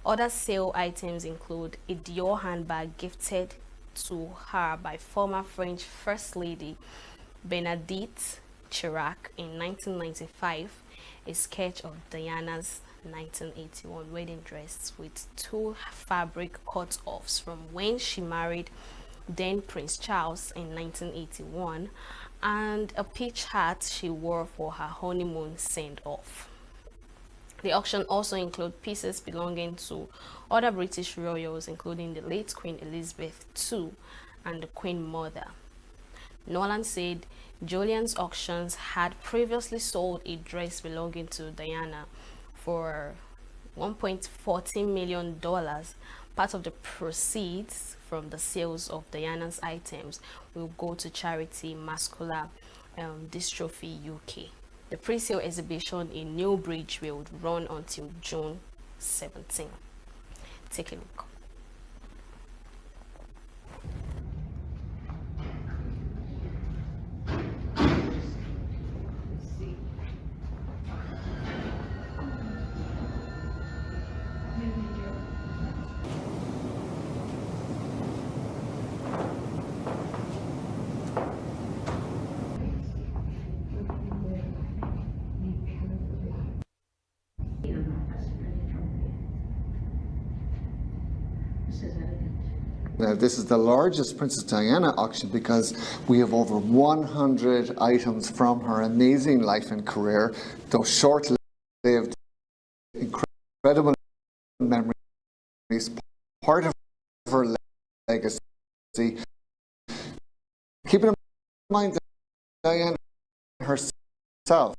Other sale items include a Dior handbag gifted to her by former French First Lady Bernadette Chirac in 1995, a sketch of Diana's 1981 wedding dress with 2 fabric cut-offs from when she married then Prince Charles in 1981, and a peach hat she wore for her honeymoon send-off. The auction also included pieces belonging to other British royals, including the late Queen Elizabeth II and the Queen Mother. Nolan said Julian's Auctions had previously sold a dress belonging to Diana for $1.14 million. Part of the proceeds from the sales of Diana's items will go to charity Muscular Dystrophy UK. The pre-sale exhibition in Newbridge will run until June 17. Take a look. Now, this is the largest Princess Diana auction because we have over 100 items from her amazing life and career, though short-lived, incredible memories, part of her legacy. Keeping in mind that Diana herself,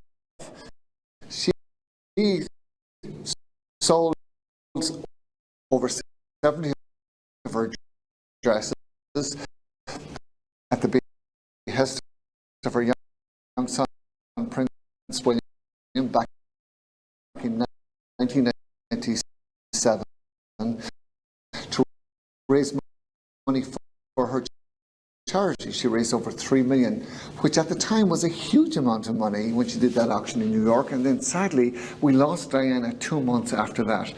she sold over 70 of her dresses at the behest of her young son, Prince William, back in 1997 to raise money for her charity. She raised over $3 million, which at the time was a huge amount of money when she did that auction in New York. And then sadly, we lost Diana 2 months after that.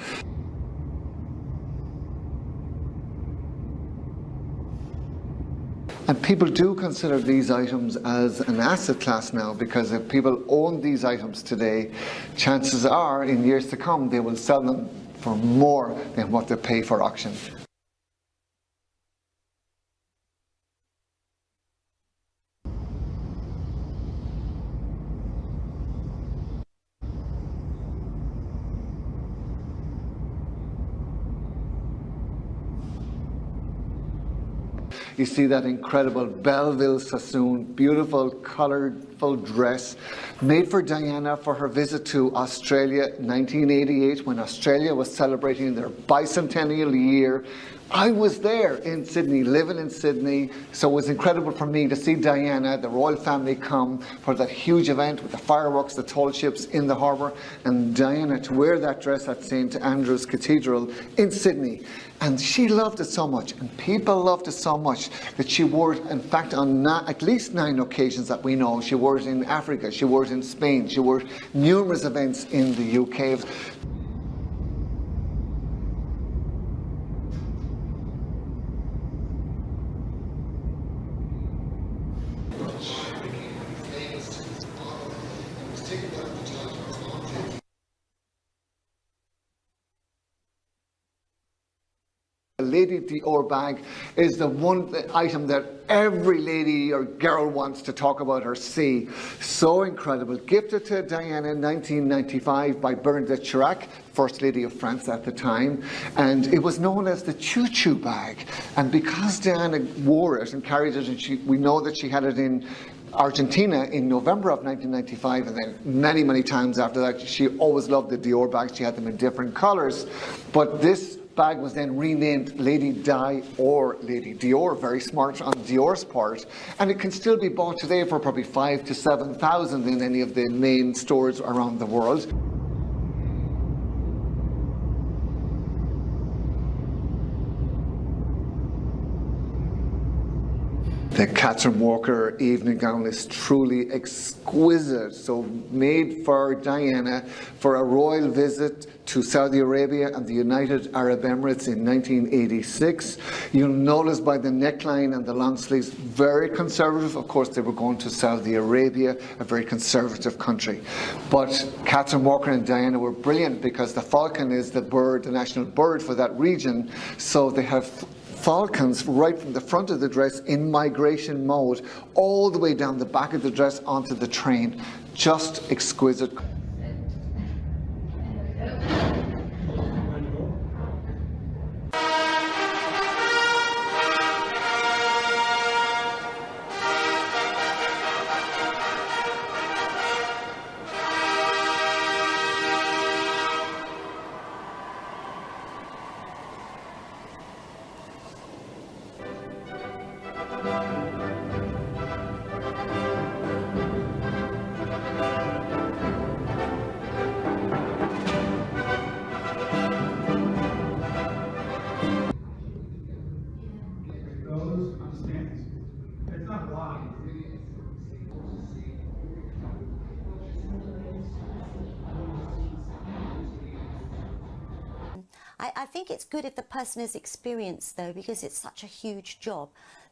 And people do consider these items as an asset class now, because if people own these items today, chances are in years to come they will sell them for more than what they pay for auction. You see that incredible Belleville Sassoon, beautiful, colourful dress made for Diana for her visit to Australia in 1988 when Australia was celebrating their bicentennial year. I was there in Sydney, living in Sydney, so it was incredible for me to see Diana, the royal family, come for that huge event with the fireworks, the tall ships in the harbour, and Diana to wear that dress at St Andrew's Cathedral in Sydney. And she loved it so much, and people loved it so much that she wore it, in fact, on at least 9 occasions that we know. She wore it in Africa, she wore it in Spain, she wore it numerous events in the UK. The Lady Dior bag is the one item that every lady or girl wants to talk about or see. So incredible. Gifted to Diana in 1995 by Bernadette Chirac, First Lady of France at the time. And it was known as the Choo Choo bag. And because Diana wore it and carried it, and we know that she had it in Argentina in November of 1995, and then many, many times after that. She always loved the Dior bags. She had them in different colours. But this bag was then renamed Lady Di or Lady Dior, very smart on Dior's part, and it can still be bought today for probably 5,000 to 7,000 in any of the main stores around the world. The Catherine Walker evening gown is truly exquisite. So made for Diana for a royal visit to Saudi Arabia and the United Arab Emirates in 1986. You'll notice by the neckline and the long sleeves, very conservative. Of course, they were going to Saudi Arabia, a very conservative country. But Catherine Walker and Diana were brilliant because the falcon is the bird, the national bird for that region. So they have falcons right from the front of the dress in migration mode all the way down the back of the dress onto the train. Just exquisite. I think it's good if the person is experienced, though, because it's such a huge job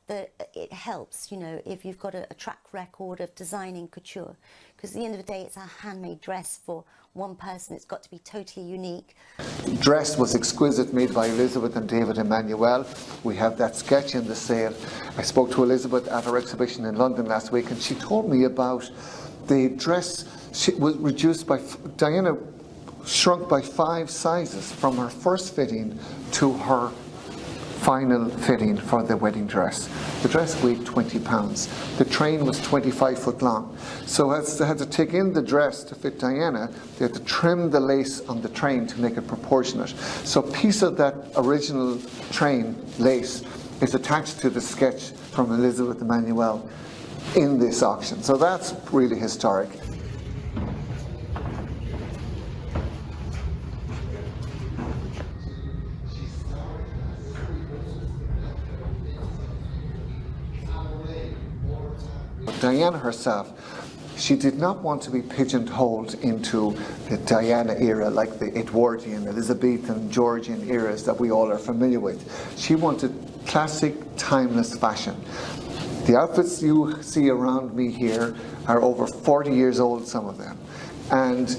that it helps, you know, if you've got a track record of designing couture. Because at the end of the day, it's a handmade dress for one person. It's got to be totally unique. Dress was exquisite, made by Elizabeth and David Emmanuel. We have that sketch in the sale. I spoke to Elizabeth at her exhibition in London last week, and she told me about the dress. She was reduced by, Diana shrunk by 5 sizes from her first fitting to her final fitting for the wedding dress. The dress weighed 20 pounds. The train was 25 foot long. So as they had to take in the dress to fit Diana, they had to trim the lace on the train to make it proportionate. So a piece of that original train lace is attached to the sketch from Elizabeth Emmanuel in this auction. So that's really historic. Diana herself, she did not want to be pigeonholed into the Diana era like the Edwardian, Elizabethan, Georgian eras that we all are familiar with. She wanted classic, timeless fashion. The outfits you see around me here are over 40 years old, some of them, and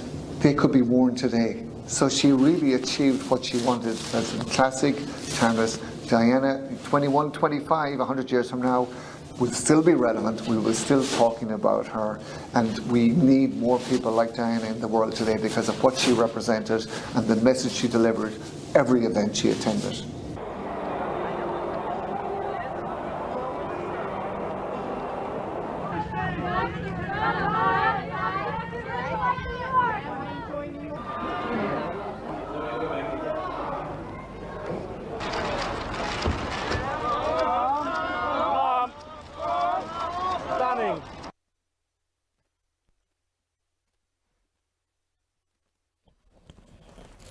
they could be worn today. So she really achieved what she wanted as a classic, timeless. Diana, 21, 25, 100 years from now, will still be relevant. We will still talking about her, and we need more people like Diana in the world today because of what she represented and the message she delivered every event she attended.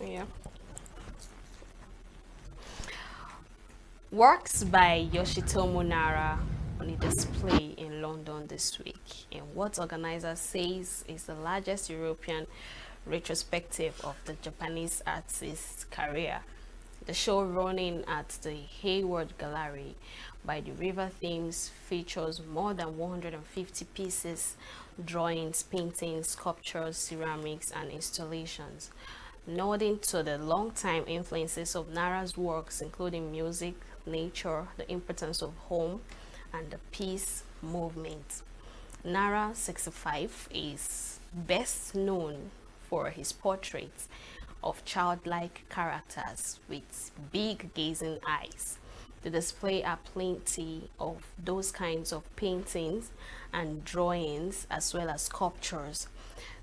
Yeah. Works by Yoshitomo Nara on a display in London this week, in what organizers says is the largest European retrospective of the Japanese artist's career. The show, running at the Hayward Gallery by the River Thames, features more than 150 pieces, drawings, paintings, sculptures, ceramics, and installations, nodding to the long-time influences of Nara's works, including music, nature, the importance of home, and the peace movement. Nara, 65, is best known for his portraits of childlike characters with big gazing eyes. The display are plenty of those kinds of paintings and drawings, as well as sculptures.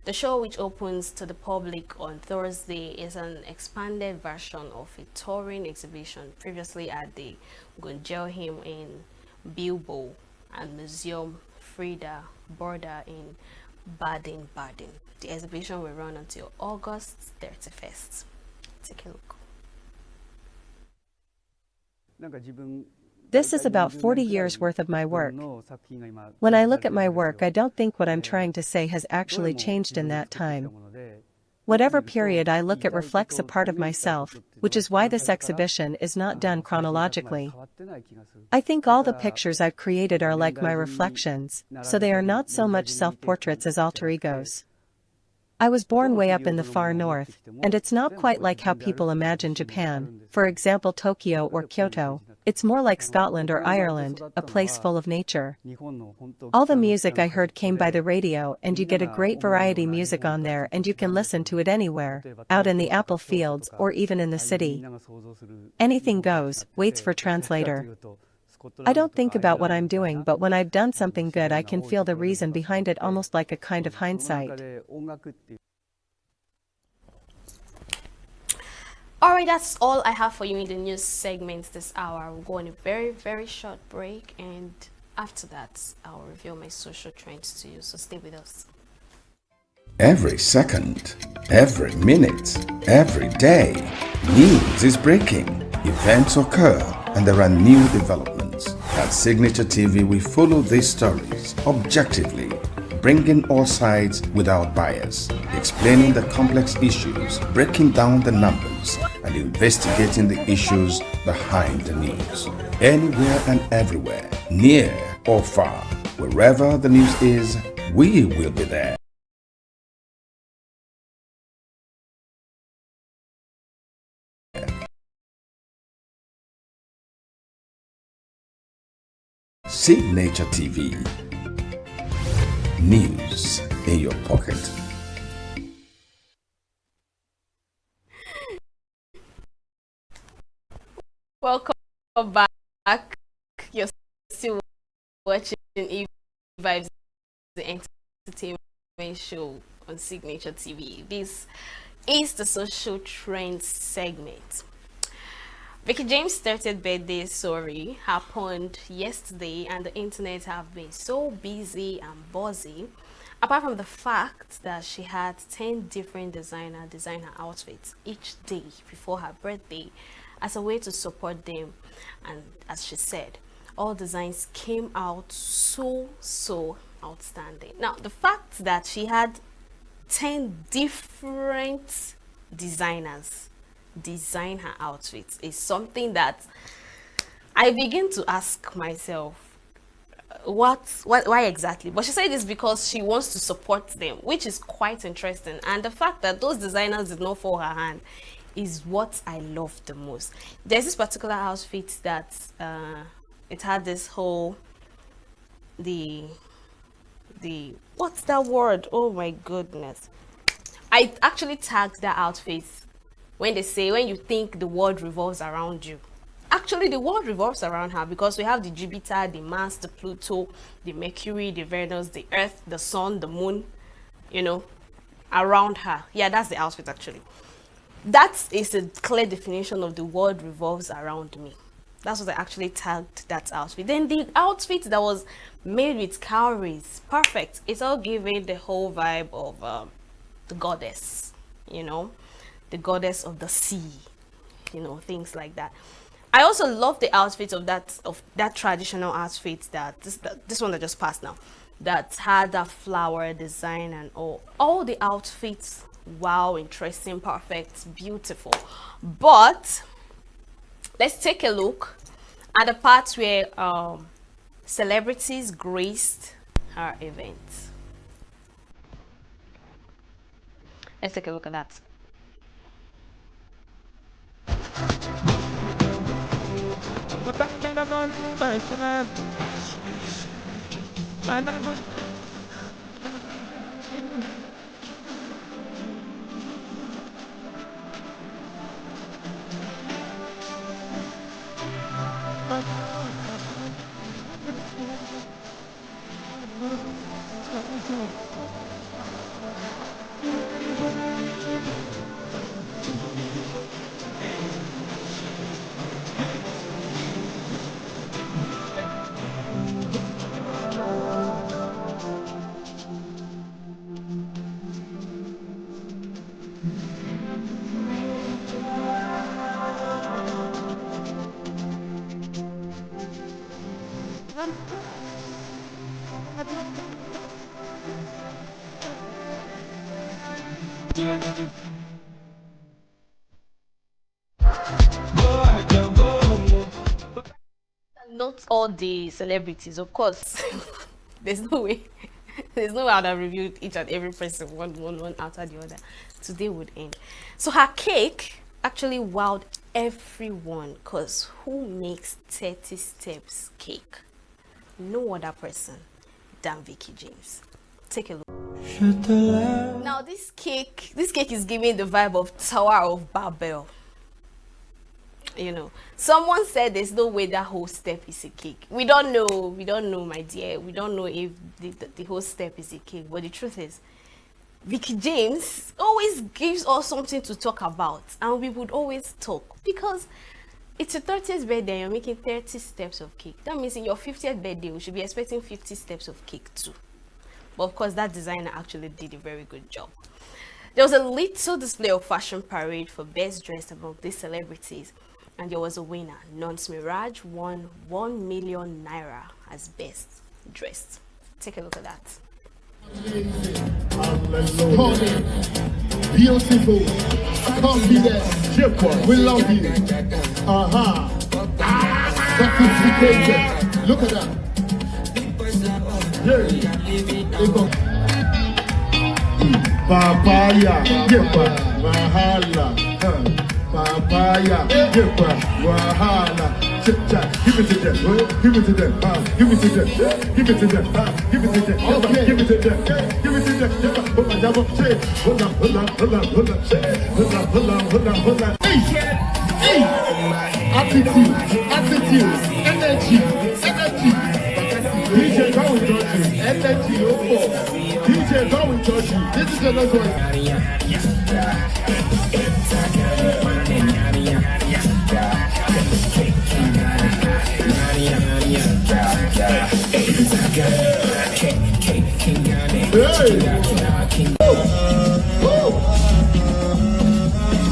The show, which opens to the public on Thursday, is an expanded version of a touring exhibition previously at the Guggenheim in Bilbao and Museum Frieda Borda in Baden-Baden. The exhibition will run until August 31st. Take a look. なんか自分 This is about 40 years worth of my work. When I look at my work, I don't think what I'm trying to say has actually changed in that time. Whatever period I look at reflects a part of myself, which is why this exhibition is not done chronologically. I think all the pictures I've created are like my reflections, so they are not so much self-portraits as alter egos. I was born way up in the far north, and it's not quite like how people imagine Japan, for example Tokyo or Kyoto. It's more like Scotland or Ireland, a place full of nature. All the music I heard came by the radio, and you get a great variety music on there, and you can listen to it anywhere, out in the apple fields or even in the city. Anything goes, waits for translator. I don't think about what I'm doing, but when I've done something good I can feel the reason behind it, almost like a kind of hindsight. Alright, that's all I have for you in the news segments this hour. We'll go on a very, very short break, and after that, I'll reveal my social trends to you, so stay with us. Every second, every minute, every day, news is breaking, events occur, and there are new developments. At Signature TV, we follow these stories objectively, bringing all sides without bias, explaining the complex issues, breaking down the numbers, and investigating the issues behind the news. Anywhere and everywhere, near or far, wherever the news is, we will be there. Signature TV. News in your pocket. Welcome back. You're still watching E-Vibes, the entertainment show on Signature TV. This is the social trends segment. Vicky James' 30th birthday story happened yesterday, and the internet have been so busy and buzzy. Apart from the fact that she had 10 different designers design her outfits each day before her birthday as a way to support them, and as she said, all designs came out so outstanding. Now, the fact that she had 10 different designers design her outfits is something that I begin to ask myself, why exactly? But she said this because she wants to support them, which is quite interesting. And the fact that those designers did not fall her hand is what I love the most. There's this particular outfit that it had this whole what's that word? Oh my goodness. I actually tagged that outfit when they say, when you think the world revolves around you. Actually, the world revolves around her, because we have the Jupiter, the Mars, the Pluto, the Mercury, the Venus, the Earth, the Sun, the Moon, you know, around her. Yeah, that's the outfit actually. That is a clear definition of the world revolves around me. That's what I actually tagged that outfit. Then the outfit that was made with cowries, perfect. It's all giving the whole vibe of the goddess, you know, the goddess of the sea, you know, things like that. I also love the outfit of that traditional outfit that this one that just passed now, that had that flower design and all the outfits. Wow, interesting, perfect, beautiful. But let's take a look at the part where celebrities graced her event. Let's take a look at that. Not all the celebrities, of course. There's no way. There's no way I'd have reviewed each and every person one after the other. Today would end. So her cake actually wowed everyone, because who makes 30 steps cake? No other person than Vicky James. Take a look. Now this cake is giving the vibe of Tower of Babel. You know, someone said there's no way that whole step is a cake. We don't know, my dear. We don't know if the whole step is a cake. But the truth is, Vicky James always gives us something to talk about, and we would always talk, because it's your 30th birthday, you're making 30 steps of cake. That means in your 50th birthday, we should be expecting 50 steps of cake too. But of course, that designer actually did a very good job. There was a little display of fashion parade for best dressed among these celebrities, and there was a winner. Nons Mirage won 1 million naira as best dressed. Take a look at that. Beautiful, confident, we love you. Sophisticated, look at that. Papaya, Mahala, Papaya, Wahala. Give it to them, give it to them, give it to them, give it to them, give it to them, give it to them, give it to them. Hold on. Attitude, energy. DJ, go with Georgie. Energy, DJ, go with Georgie. This is the last one.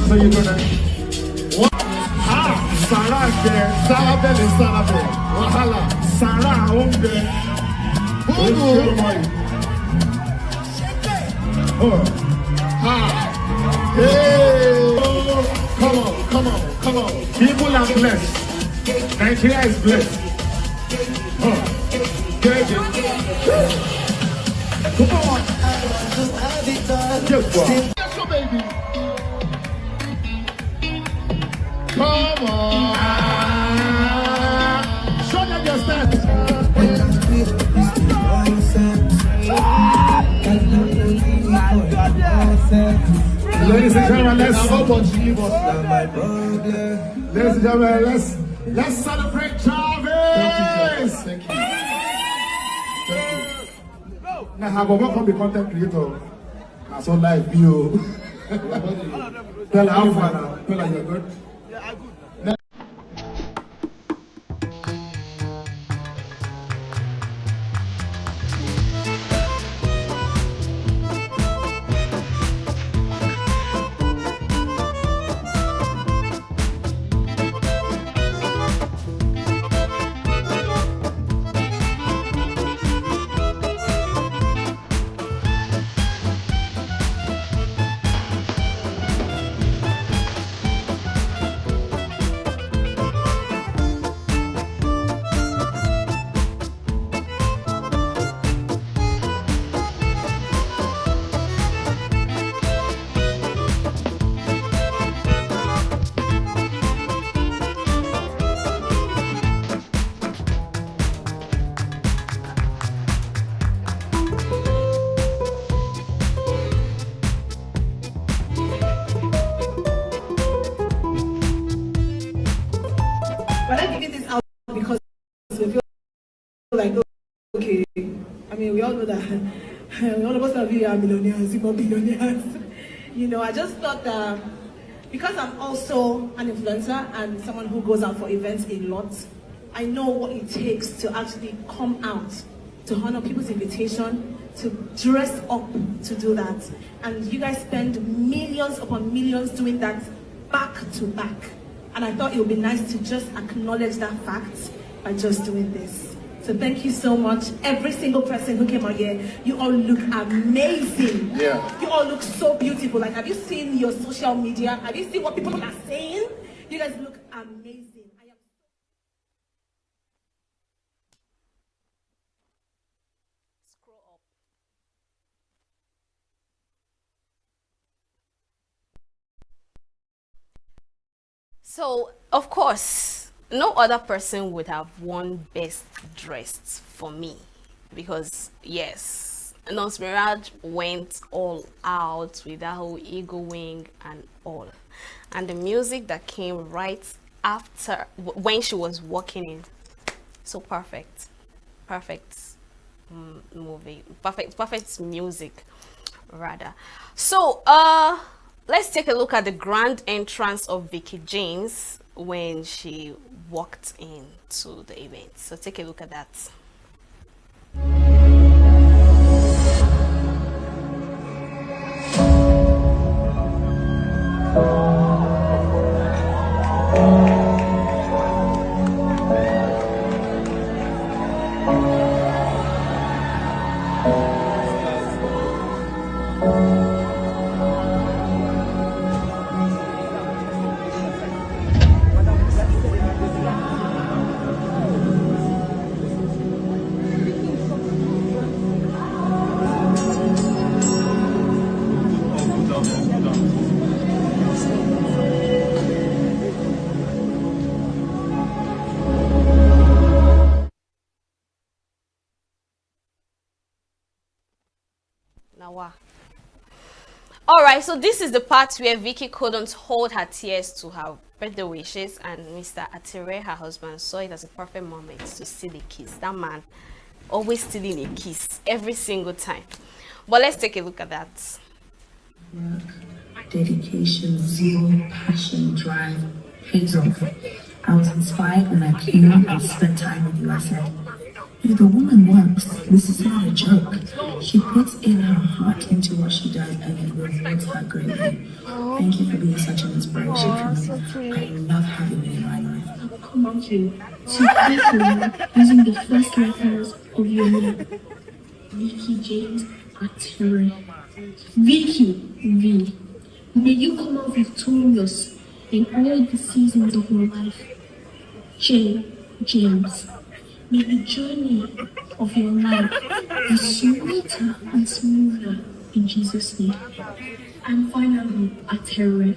So you're gonna Sarah there, Sarah Bell and Sarah Bell. Wahala, Sarah home there. Hey! Come on. People are blessed. Nigeria is blessed. Come on. Yes, baby. Come on. Show them your stats. Ladies and gentlemen, let's celebrate Jarvis. Thank you. Now, have a welcome the content creator. That's all live view. Tell how far now. Tell her you're good. Okay, I mean, we all know that all of us are millionaires, billionaires. You know, I just thought that because I'm also an influencer and someone who goes out for events a lot, I know what it takes to actually come out, to honor people's invitation, to dress up to do that. And you guys spend millions upon millions doing that back to back. And I thought it would be nice to just acknowledge that fact by just doing this. So thank you so much. Every single person who came out here, you all look amazing. Yeah. You all look so beautiful. Like, have you seen your social media? Have you seen what people are saying? You guys look amazing. So, of course, no other person would have won best dressed for me because, yes, Nurse Mirage went all out with that whole ego wing and all. And the music that came right after, when she was walking in, so perfect. Perfect movie. Perfect music, rather. So, let's take a look at the grand entrance of Vicky James when she walked into the event. So take a look at that. Alright, so this is the part where Vicky couldn't hold her tears to her birthday wishes, and Mr. Atire, her husband, saw it as a perfect moment to steal a kiss. That man always stealing a kiss every single time. But let's take a look at that. Work, dedication, zeal, passion, drive, pays off. I was inspired when I came and spent time with you. I said, if the woman works, this is not a joke. She puts in her heart into what she does and it rewards her greatly. Thank you for being such an inspiration for me. I love having you in my life. Thank you. So thank you using the first letters of your name. Vicky James Atire. Vicky V. May you come out victorious in all the seasons of your life. James. May the journey of your life be sweeter and smoother in Jesus' name. And finally, Atire.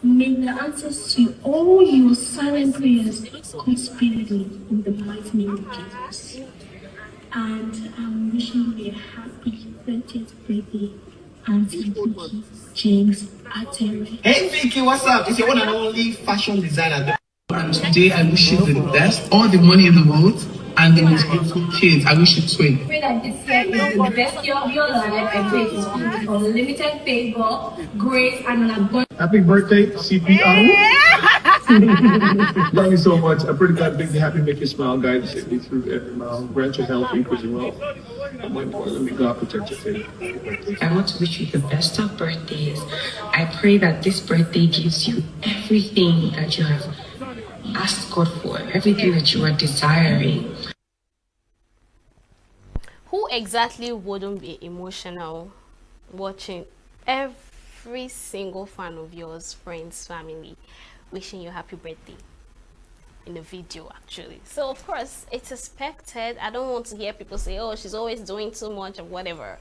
May the answers to all your silent prayers come speedily in the mighty name of Jesus. And I'm wishing you a happy 30th birthday, Auntie Vicky James Atire. Hey Vicky, what's up? It's your one and only fashion designer. And today I wish you the best, all the money in the world, and the most beautiful kids. I wish you twin. I pray that this year is the best year of your life. I pray for unlimited favor, grace, and an abundance. Happy birthday, CP. Love you so much. I pray to God make you happy, make you smile, guide you safely through every mile, grant you health, increase your wealth. And more importantly, God protect your faith. I want to wish you the best of birthdays. I pray that this birthday gives you everything that you have asked God for, everything that you are desiring. Who exactly wouldn't be emotional watching every single fan of yours, friends, family, wishing you happy birthday in the video actually? So of course it's expected. I don't want to hear people say, oh, she's always doing too much or whatever.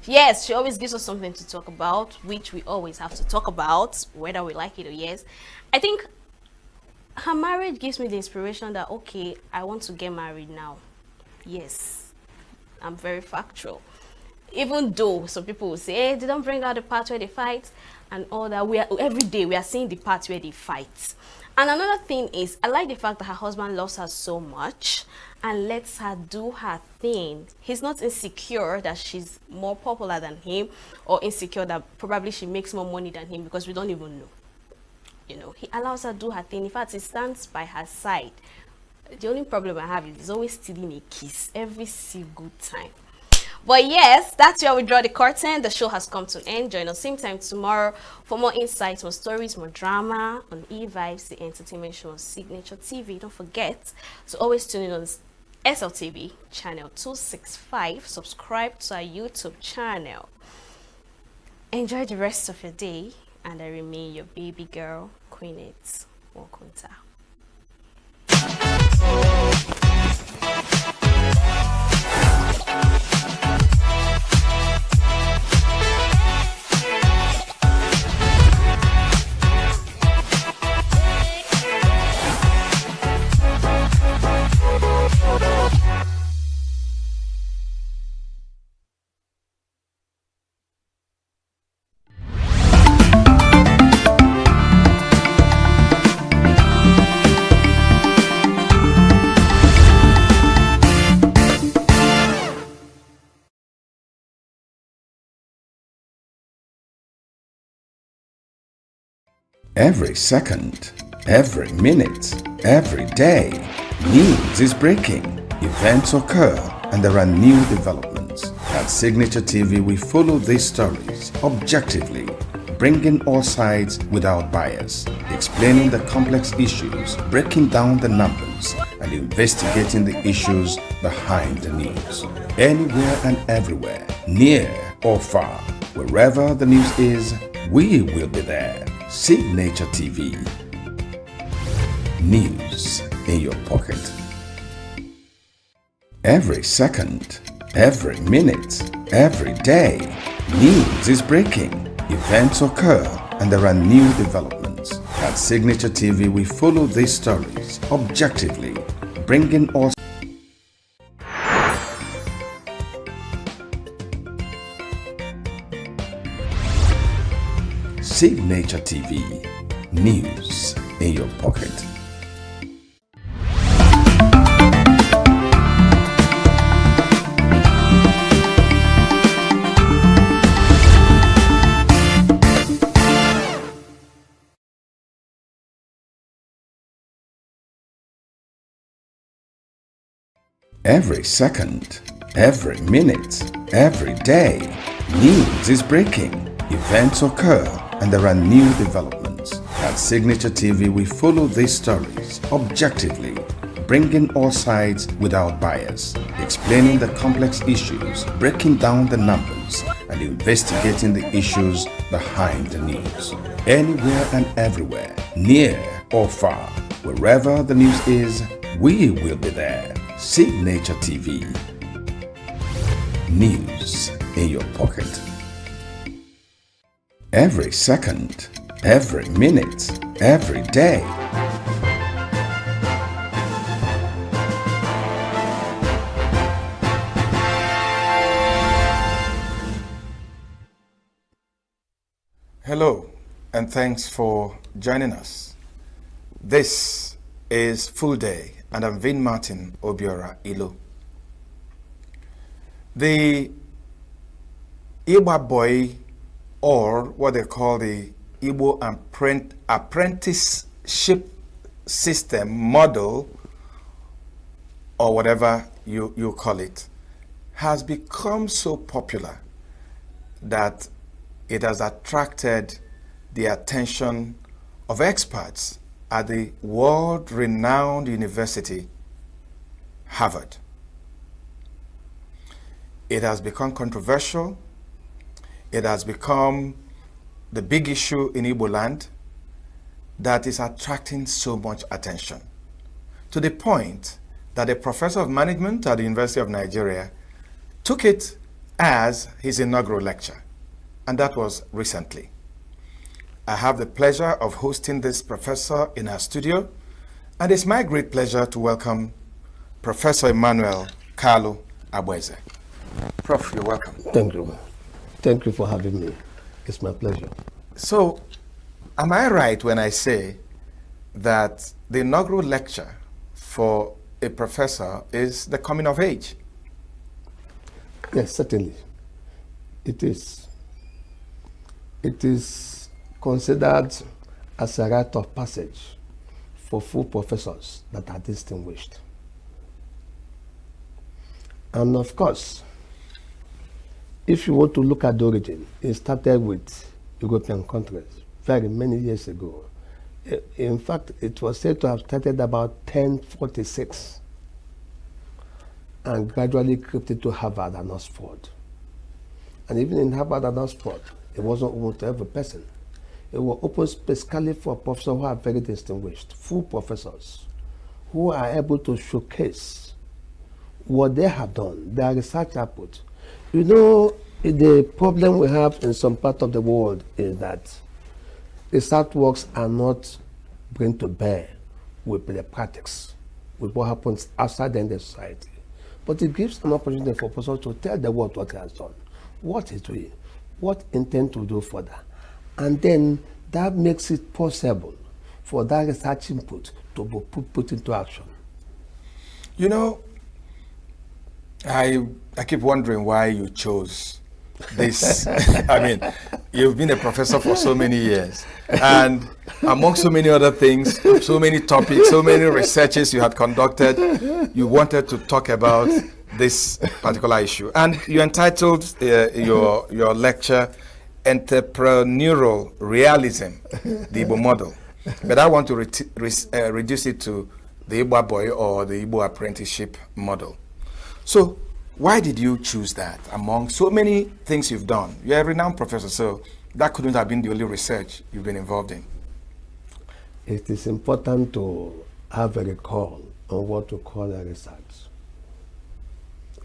Yes, she always gives us something to talk about, which we always have to talk about, whether we like it or yes. I think her marriage gives me the inspiration that, okay, I want to get married now. Yes, I'm very factual. Even though some people will say, hey, they don't bring out the part where they fight and all that. Every day we are seeing the part where they fight. And another thing is, I like the fact that her husband loves her so much and lets her do her thing. He's not insecure that she's more popular than him, or insecure that probably she makes more money than him, because we don't even know. You know, he allows her to do her thing. In fact, he stands by her side. The only problem I have is he's always stealing a kiss every single time. But yes, that's where we draw the curtain. The show has come to an end. Join us same time tomorrow for more insights, more stories, more drama on E-Vibes, the entertainment show on Signature TV. Don't forget to always tune in on SLTV channel 265. Subscribe to our YouTube channel. Enjoy the rest of your day, and I remain your baby girl, Queen It Wokunta. Every second, every minute, every day, news is breaking, events occur, and there are new developments. At Signature TV, we follow these stories objectively, bringing all sides without bias, explaining the complex issues, breaking down the numbers, and investigating the issues behind the news. Anywhere and everywhere, near or far, wherever the news is, we will be there. Signature TV. News in your pocket. Every second, every minute, every day, news is breaking, events occur, and there are new developments. At Signature TV, we follow these stories objectively, bringing all Signature TV. News in your pocket. Every second, every minute, every day, news is breaking, events occur, and there are new developments. At Signature TV, we follow these stories objectively, bringing all sides without bias, explaining the complex issues, breaking down the numbers, and investigating the issues behind the news. Anywhere and everywhere, near or far, wherever the news is, we will be there. Signature TV. News in your pocket. Every second, every minute, every day. Hello, and thanks for joining us. This is Full Day, and I'm Vin Martin Obiora Ilo. The Igbo boy, or what they call the Igbo apprenticeship system model, or whatever you call it, has become so popular that it has attracted the attention of experts at the world-renowned university, Harvard. It has become controversial. It has become the big issue in Igbo land that is attracting so much attention, to the point that a professor of management at the University of Nigeria took it as his inaugural lecture, and that was recently. I have the pleasure of hosting this professor in our studio, and it's my great pleasure to welcome Professor Emmanuel Kalu Abweze. Prof, you're welcome. Thank you. Thank you for having me. It's my pleasure. So, am I right when I say that the inaugural lecture for a professor is the coming of age? Yes, certainly. It is. It is considered as a rite of passage for full professors that are distinguished. And of course, if you want to look at the origin, it started with European countries very many years ago. In fact, it was said to have started about 1046. and gradually crept into Harvard and Oxford. And even in Harvard and Oxford, it wasn't open to every person. It was open specifically for professors who are very distinguished, full professors, who are able to showcase what they have done, their research output. You know, the problem we have in some part of the world is that research works are not bring to bear with the practice, with what happens outside the society. But it gives an opportunity for persons to tell the world what he has done, what he's doing, what he intends to do further. And then that makes it possible for that research input to be put into action. You know, I keep wondering why you chose this. I mean, you've been a professor for so many years, and among so many other things, so many topics, so many researches you had conducted, you wanted to talk about this particular issue. And you entitled your lecture, Entrepreneurial Realism, the Igbo Model. But I want to reduce it to the Igbo boy or the Igbo apprenticeship model. So why did you choose that among so many things you've done? You're a renowned professor, so that couldn't have been the only research you've been involved in. It is important to have a recall on what we call a research.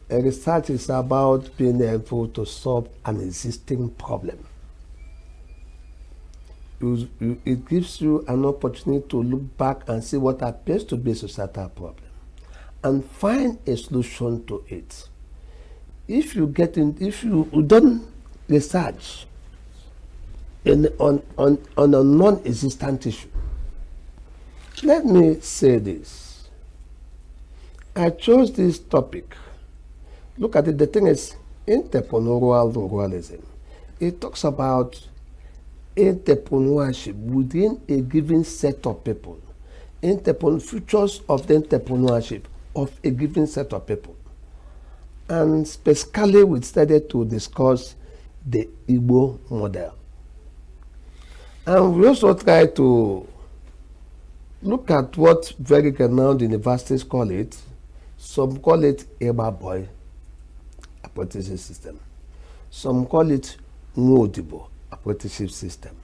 A research is about being able to solve an existing problem. It gives you an opportunity to look back and see what appears to be a societal problem and find a solution to it. If you don't research on a non-existent issue, let me say this. I chose this topic. Look at it, the thing is entrepreneurial ruralism. It talks about entrepreneurship within a given set of people. Futures of the entrepreneurship of a given set of people. And specifically we started to discuss the Igbo model. And we also try to look at what very renowned universities call it. Some call it Igbo boy apprenticeship system. Some call it Nwodibo apprenticeship system.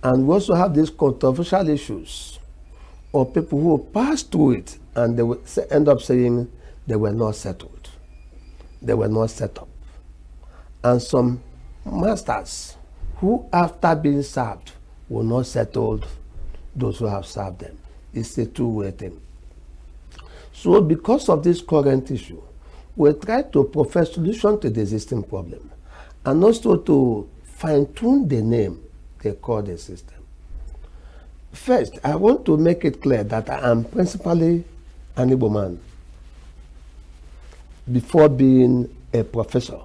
And we also have these controversial issues of people who pass through it and they will end up saying they were not settled. They were not set up. And some masters who, after being served, were not settled those who have served them. It's a two-way thing. So because of this current issue, we try to provide solution to the existing problem and also to fine-tune the name they call the system. First, I want to make it clear that I am principally an Igbo man before being a professor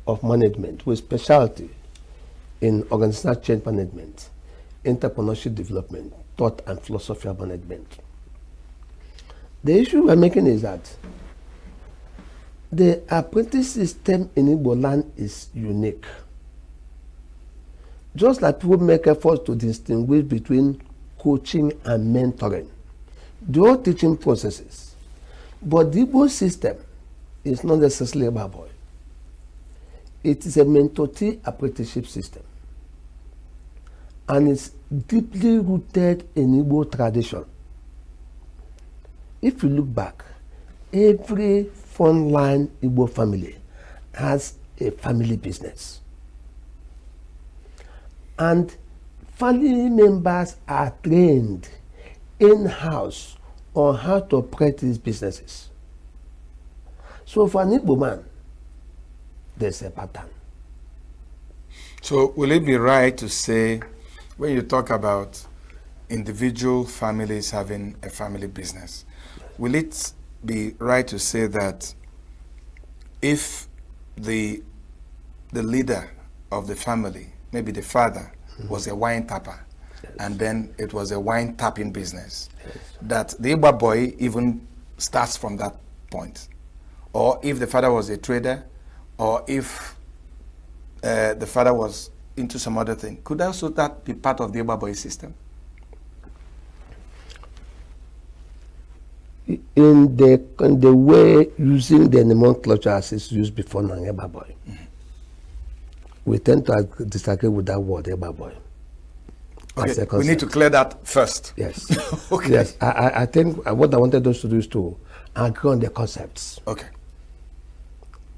of management with specialty in organizational change management, entrepreneurship development, thought and philosophy of management. The issue we're making is that the apprentice system in Igbo land is unique. Just like people make efforts to distinguish between coaching and mentoring, they are teaching processes. But the Igbo system is not necessarily a boy. It is a mentor-tee apprenticeship system. And it's deeply rooted in Igbo tradition. If you look back, every frontline Igbo family has a family business. And family members are trained in-house on how to operate these businesses. So for an Igbo man, there's a pattern. So will it be right to say, when you talk about individual families having a family business, will it be right to say that if the leader of the family, maybe the father, was a wine tapper, and then it was a wine tapping business, that the Igbo boy even starts from that point? Or if the father was a trader, or if the father was into some other thing, could also that be part of the Igbo boy system? in the way using the nomenclature as it's used before now, Eba boy. We tend to disagree with that word, Eba boy. Okay, we need to clear that first. Yes. Okay. Yes, I think what I wanted us to do is to agree on the concepts. Okay.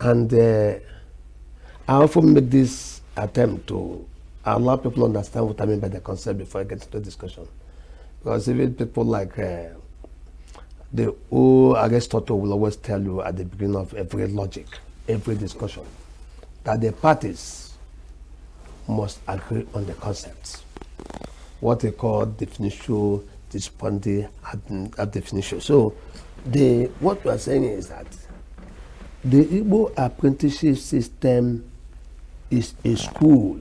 And I often make this attempt to allow people to understand what I mean by the concept before I get into the discussion. Because even people like the old Aristotle will always tell you at the beginning of every logic, every discussion, that the parties must agree on the concepts. What they call definition, dispensity, ad definition. So what we are saying is that the Igbo apprenticeship system is a school,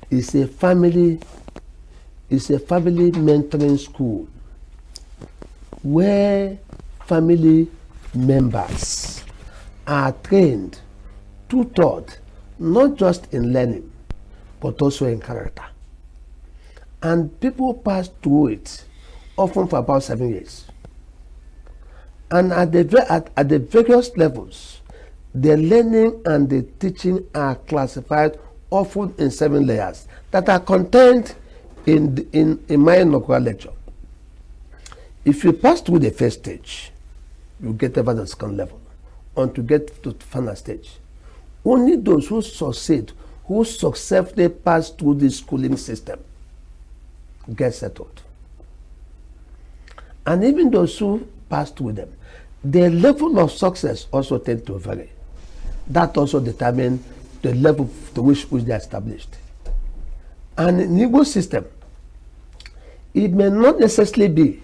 it's a family mentoring school where family members are trained, tutored, not just in learning, but also in character. And people pass through it, often for about 7 years. And at the various levels, the learning and the teaching are classified often in 7 layers that are contained in my inaugural lecture. If you pass through the first stage, you get over the second level, until you get to the final stage. Only those who succeed, who successfully pass through the schooling system, get settled. And even those who pass through them, the level of success also tends to vary. That also determines the level to which they are established. And in the Igbo system, it may not necessarily be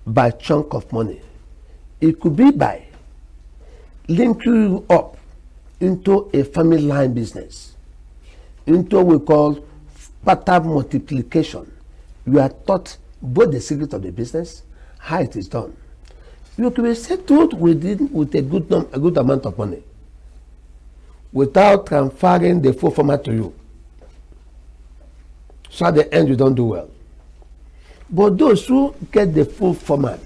by chunk of money. It could be by linking you up into a family line business, into what we call pattern multiplication. You are taught both the secret of the business, how it is done. You can be settled with a good amount of money without transferring the full format to you. So at the end, you don't do well. But those who get the full format,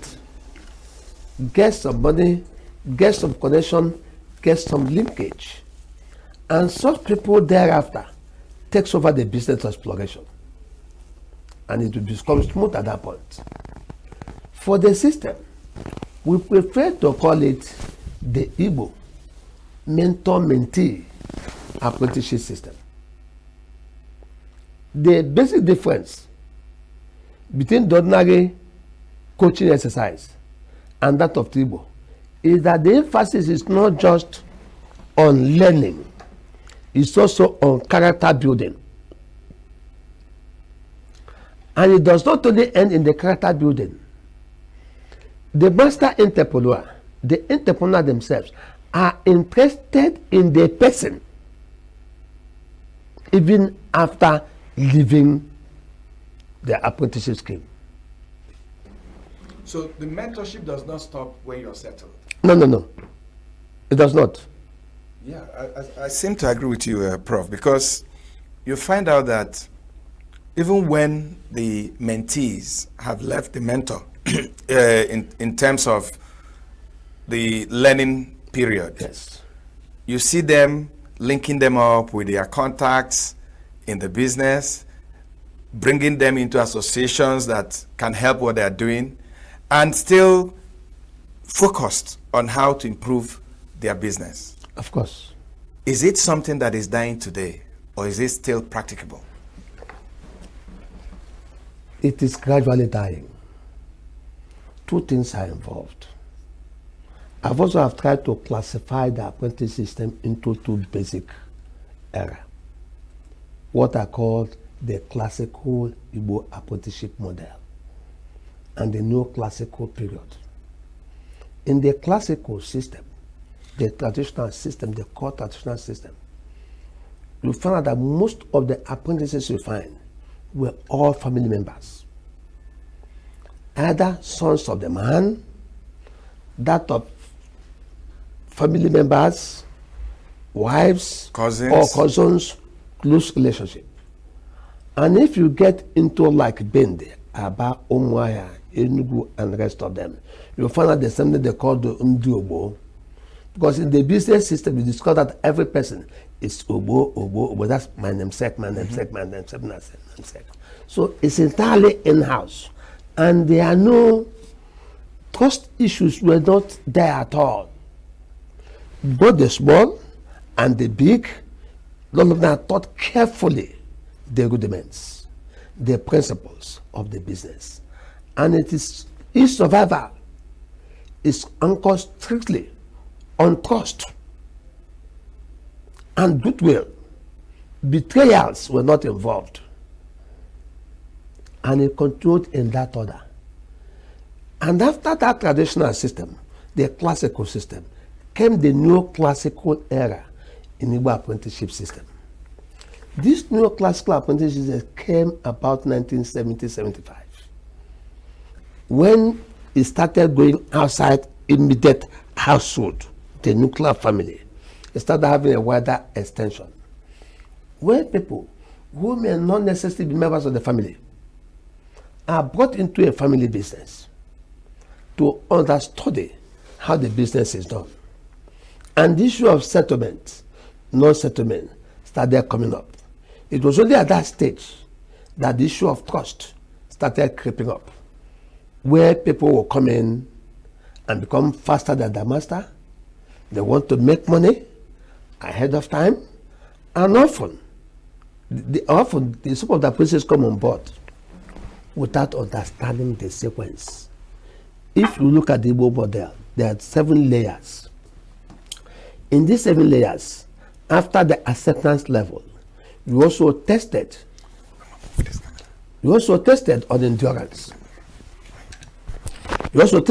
get some money, get some connection, get some linkage, and such people thereafter takes over the business exploration. And it will become smooth at that point. For the system, we prefer to call it the Igbo mentor-mentee apprenticeship system. The basic difference between the ordinary coaching exercise and that of the Igbo is that the emphasis is not just on learning, it's also on character building. And it does not only end in the character building. The master entrepreneur, the entrepreneur themselves, are interested in the person even after leaving the apprenticeship scheme. So the mentorship does not stop when you're settled? No. It does not. Yeah, I seem to agree with you, Prof, because you find out that even when the mentees have left the mentor, in terms of the learning period, yes, you see them linking them up with their contacts in the business, bringing them into associations that can help what they're doing, and still focused on how to improve their business. Of course. Is it something that is dying today, or is it still practicable? It is gradually dying. Two things are involved. I've also tried to classify the apprentice system into two basic areas. What I call the classical Igbo apprenticeship model and the neoclassical period. In the classical system, the traditional system, the core traditional system, you find out that most of the apprentices you find were all family members. Either sons of the man, that of family members, wives, or cousins, close relationship. And if you get into like Bende, Aba, Umuaya, ENUGU, and the rest of them. You'll find out there's something they call the ENUGU. Because in the business system, you discover that every person is Obo. That's my namesake, my namesake, my namesake, my namesake. So it's entirely in-house. And there are no trust issues were not there at all. Both the small and the big, all of them are taught carefully the rudiments, the principles of the business. And it is its survival is anchored strictly on trust and goodwill. Betrayals were not involved. And it continued in that order. And after that traditional system, the classical system, came the neoclassical era in Igbo apprenticeship system. This neoclassical apprenticeship system came about 1970-75. When it started going outside immediate household, the nuclear family, it started having a wider extension. Where people who may not necessarily be members of the family are brought into a family business to understudy how the business is done. And the issue of settlement, non-settlement, started coming up. It was only at that stage that the issue of trust started creeping up, where people will come in and become faster than their master. They want to make money ahead of time, and often some of the princes come on board without understanding the sequence. If you look at the Igbo model, there are 7 layers. In these 7 layers, after the acceptance level, you also tested on endurance. Once you are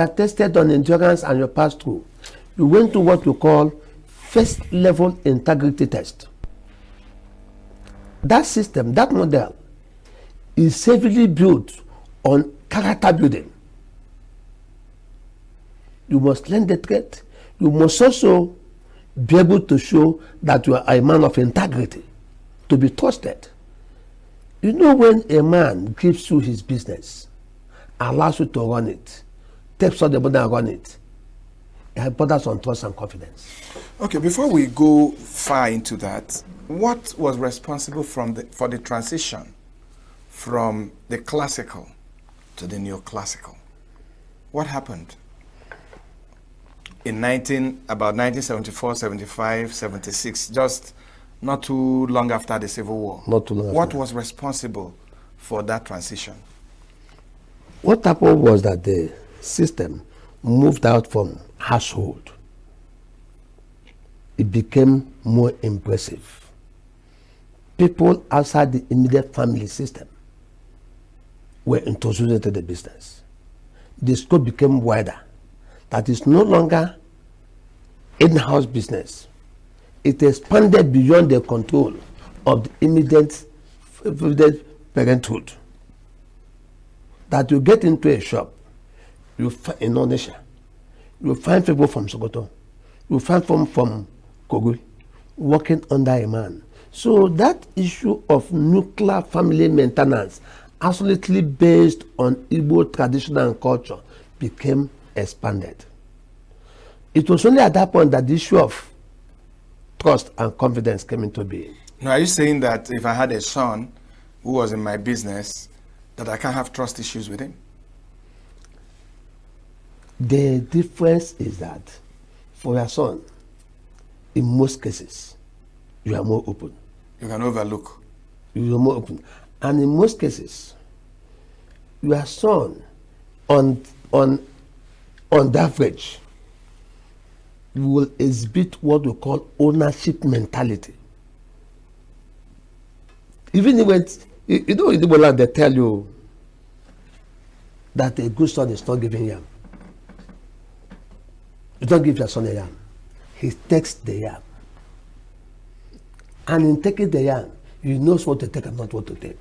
tested on endurance and you pass through, you went to what you call first level integrity test. That system, that model, is heavily built on character building. You must learn the trade. You must also be able to show that you are a man of integrity, to be trusted. You know, when a man gives you his business, allows you to run it, takes all the money and run it, it borders on trust and confidence. Okay, before we go far into that, what was responsible for the transition from the classical to the neoclassical? What happened in about 1974, 75, 76, just not too long after the Civil War? Not too long after. What was responsible for that transition? What happened was that the system moved out from household. It became more impressive. People outside the immediate family system were introduced to the business. The scope became wider. That is no longer in-house business. It expanded beyond the control of the immediate parenthood. That you get into a shop, in Onitsha, you find people from Sokoto, you find people from Kogi working under a man. So that issue of nuclear family maintenance, absolutely based on Igbo tradition and culture, became expanded. It was only at that point that the issue of trust and confidence came into being. Now, are you saying that if I had a son who was in my business, that I can't have trust issues with him? The difference is that for your son, in most cases, you are more open. You can overlook. You are more open. And in most cases, your son, on the average, will exhibit what we call ownership mentality. Even when, in the land, they tell you that a good son is not giving yam. You don't give your son a yam. He takes the yam. And in taking the yam, he knows what to take and not what to take.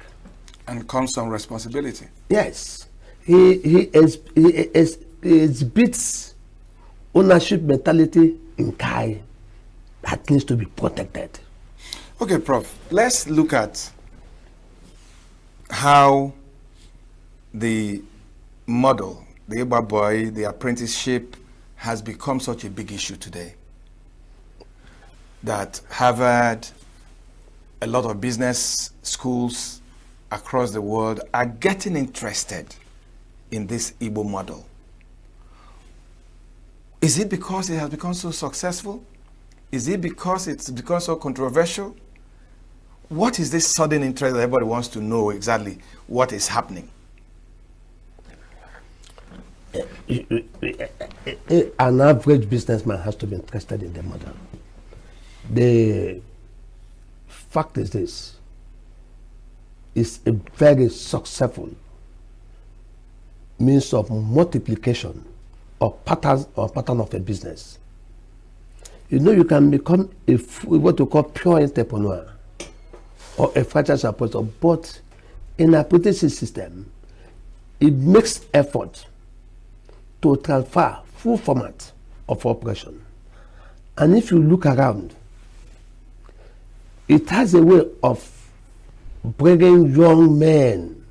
And comes some responsibility. Yes. He exhibits ownership mentality in Kai that needs to be protected. Okay, Prof, let's look at how the model, the Igbo boy, the apprenticeship has become such a big issue today that Harvard, a lot of business schools across the world are getting interested in this Igbo model? Is it because it has become so successful? Is it because it's become so controversial? What is this sudden interest that everybody wants to know exactly what is happening? An average businessman has to be interested in the model. The fact is this: it's a very successful means of multiplication or pattern of a business. You know, you can become what we call pure entrepreneur or a franchise operator, but in a apprenticeship system, it makes effort to transfer full format of operation. And if you look around, it has a way of bringing young men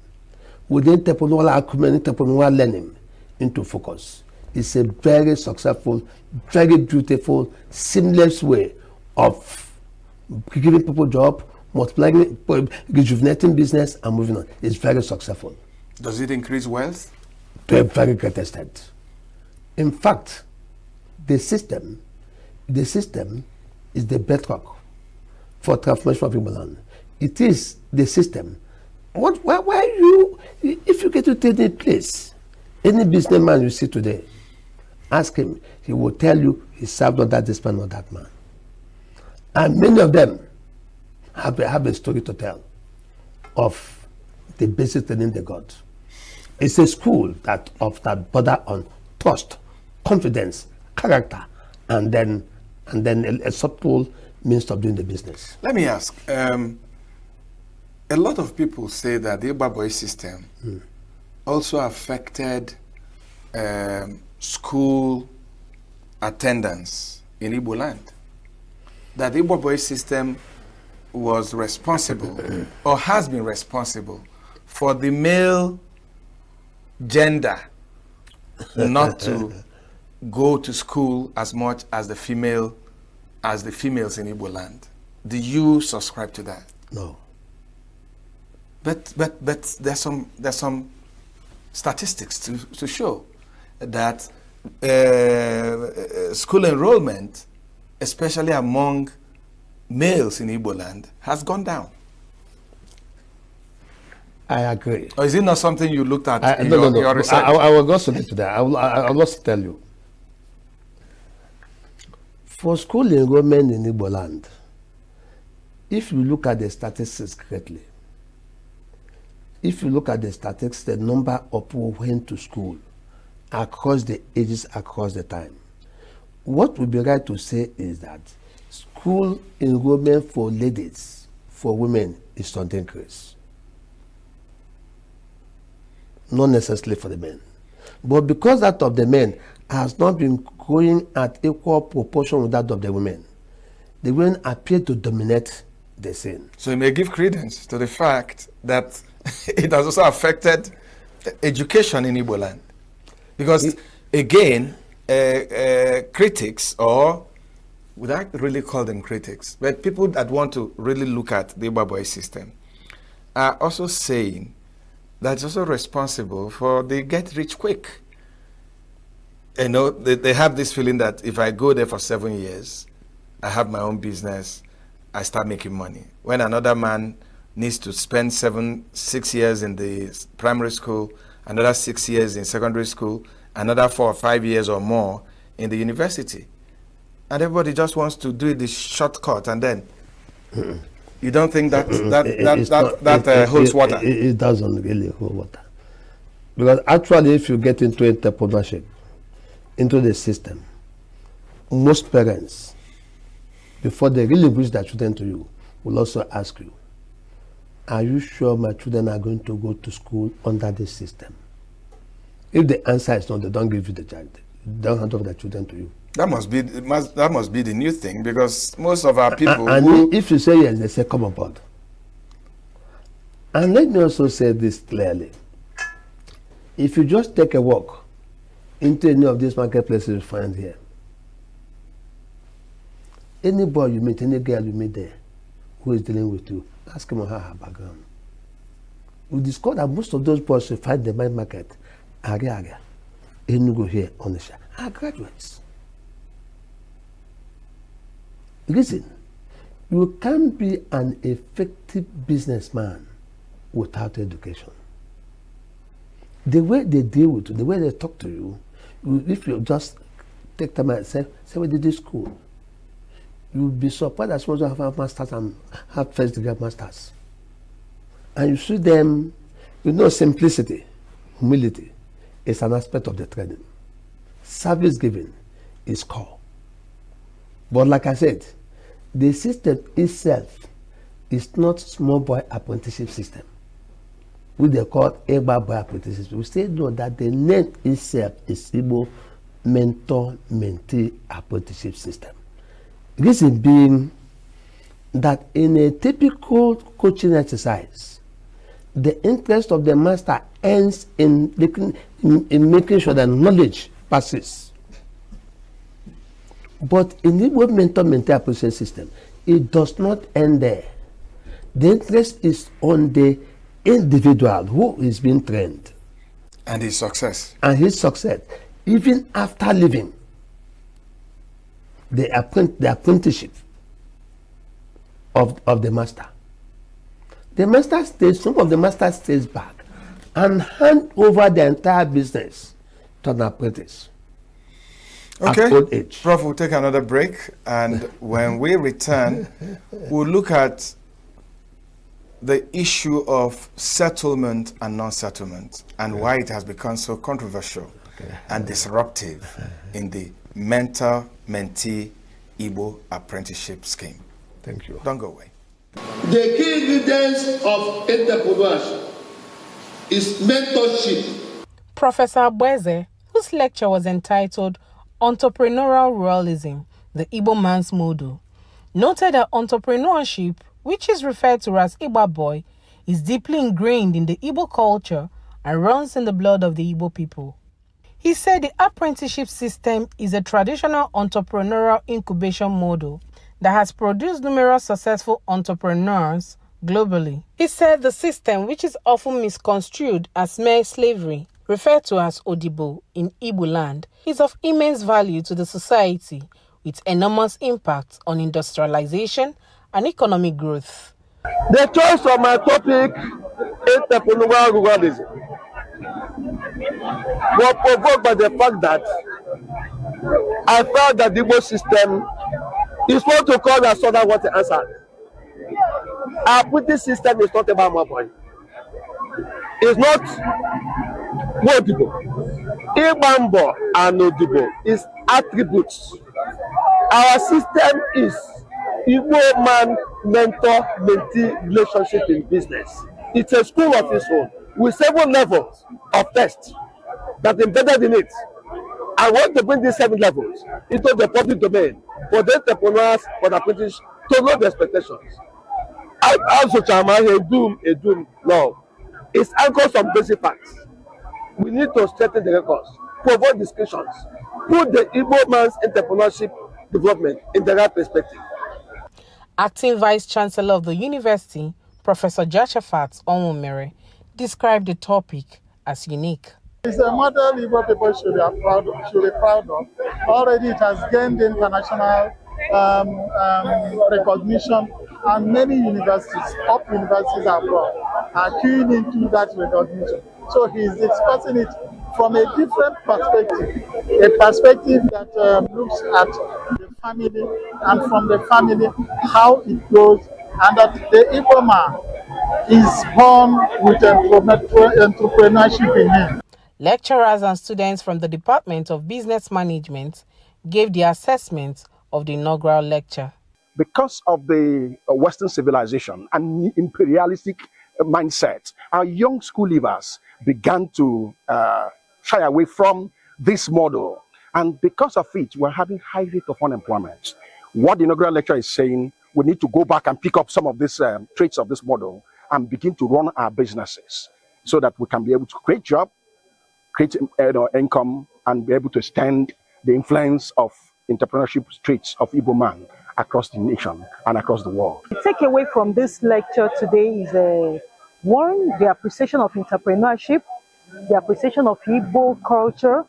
with entrepreneurial acumen, entrepreneurial learning into focus. It's a very successful, very beautiful, seamless way of giving people job, multiplying, rejuvenating business, and moving on. It's very successful. Does it increase wealth? To a very great extent. In fact, the system is the bedrock for transformation of Igbo land. It is the system. If you get to any place, any businessman you see today, ask him, he will tell you he served under this man or that man. And many of them have a story to tell of the basic training they got. It's a school that border on trust, confidence, character, and then a subtle means of doing the business. Let me ask. A lot of people say that the Igbo boy system also affected school attendance in Igbo land. That the Igbo boy system was responsible or has been responsible for the male gender not to go to school as much as the females in Igbo land. Do you subscribe to that? No. But there's some statistics to show that school enrollment, especially among males in Igbo land, has gone down. I agree. Or is it not something you looked at in your research? I will go to that. I will just tell you. For school enrollment in Igbo land, if you look at the statistics correctly, the number of people who went to school across the ages, across the time, what would be right to say is that school enrollment for ladies, for women, is on the increase. Not necessarily for the men. But because that of the men has not been growing at equal proportion with that of the women appear to dominate the scene. So you may give credence to the fact that it has also affected education in Igbo land. Because again, critics, or would I really call them critics, but people that want to really look at the Igbo boy system are also saying that it's also responsible for the get rich quick. You know, they have this feeling that if I go there for 7 years, I have my own business, I start making money. When another man needs to spend 6 years in the primary school, another 6 years in secondary school, another 4 or 5 years or more in the university. And everybody just wants to do this shortcut, and then you don't think that holds water? It doesn't really hold water. Because actually, if you get into entrepreneurship, into the system, most parents, before they really bring their children to you, will also ask you, are you sure my children are going to go to school under this system? If the answer is no, they don't give you the child. They don't hand over their children to you. That must be the new thing, because most of our people. And if you say yes, they say come aboard. And let me also say this clearly. If you just take a walk into any of these marketplaces you find here, any boy you meet, any girl you meet there who is dealing with you, ask him or her background. You discover that most of those boys you find in the market, Aga, ENUGU here, Onisha, are graduates. Listen, you can't be an effective businessman without education. The way they deal with you, the way they talk to you, if you just take time and say we did this school, you'll be surprised as well as have masters and have first degree masters. And you see them, simplicity, humility is an aspect of the training. Service giving is core. But like I said, the system itself is not small boy apprenticeship system, which they call Igba boy apprenticeship. We say no, that the name itself is Igbo mentor-mentee apprenticeship system. Reason being that in a typical coaching exercise, the interest of the master ends in making sure that knowledge passes. But in the mentor-mentee apprenticeship system, it does not end there. The interest is on the individual who is being trained. And his success. And his success, even after leaving the apprenticeship of the master. The master stays, some of the master stays back and hand over the entire business to an apprentice. Okay, at old age. Prof, we'll take another break, and when we return, we'll look at the issue of settlement and non-settlement and why it has become so controversial and disruptive in the mentor-mentee Igbo apprenticeship scheme. Thank you. Don't go away. The key ingredients of entrepreneurship is mentorship. Professor Abweze, whose lecture was entitled Entrepreneurial Realism, the Igbo Man's Model, noted that entrepreneurship, which is referred to as Igba Boy, is deeply ingrained in the Igbo culture and runs in the blood of the Igbo people. He said the apprenticeship system is a traditional entrepreneurial incubation model that has produced numerous successful entrepreneurs globally. He said the system, which is often misconstrued as mere slavery, referred to as Odibo in Igbo land, is of immense value to the society with enormous impact on industrialization and economic growth. The choice of my topic, entrepreneurial realism, was provoked by the fact that I felt that the Igbo system is what to call as other what to answer. Our British system is not about my boy. It's not Odibo. Ibambo and Odibo is attributes. Our system is Igbo man mentor-mentee relationship in business. It's a school of its own with several levels of tests that embedded in it. I want to bring these 7 levels into the public domain for the entrepreneurs, for the apprentices to know the expectations. I also a doom. No, it's anchored on basic facts. We need to strengthen the records, provoke discussions, put the Igbo man's entrepreneurship development in the right perspective. Acting Vice Chancellor of the University, Professor Jashafat Onwumere, described the topic as unique. It's a model Igbo people should be proud of. Already it has gained international recognition, and many universities, top universities abroad, are queuing into that recognition. So he is expressing it from a different perspective, a perspective that looks at the family, and from the family how it goes, and that the Igbo man is born with entrepreneurship in him. Lecturers and students from the Department of Business Management gave the assessment of the inaugural lecture. Because of the Western civilization and imperialistic mindset, our young school leavers began to shy away from this model. And because of it, we're having high rate of unemployment. What the inaugural lecture is saying, we need to go back and pick up some of these traits of this model and begin to run our businesses so that we can be able to create jobs, create income, and be able to extend the influence of entrepreneurship traits of Igbo man across the nation and across the world. The takeaway from this lecture today is one, the appreciation of entrepreneurship, the appreciation of Igbo culture,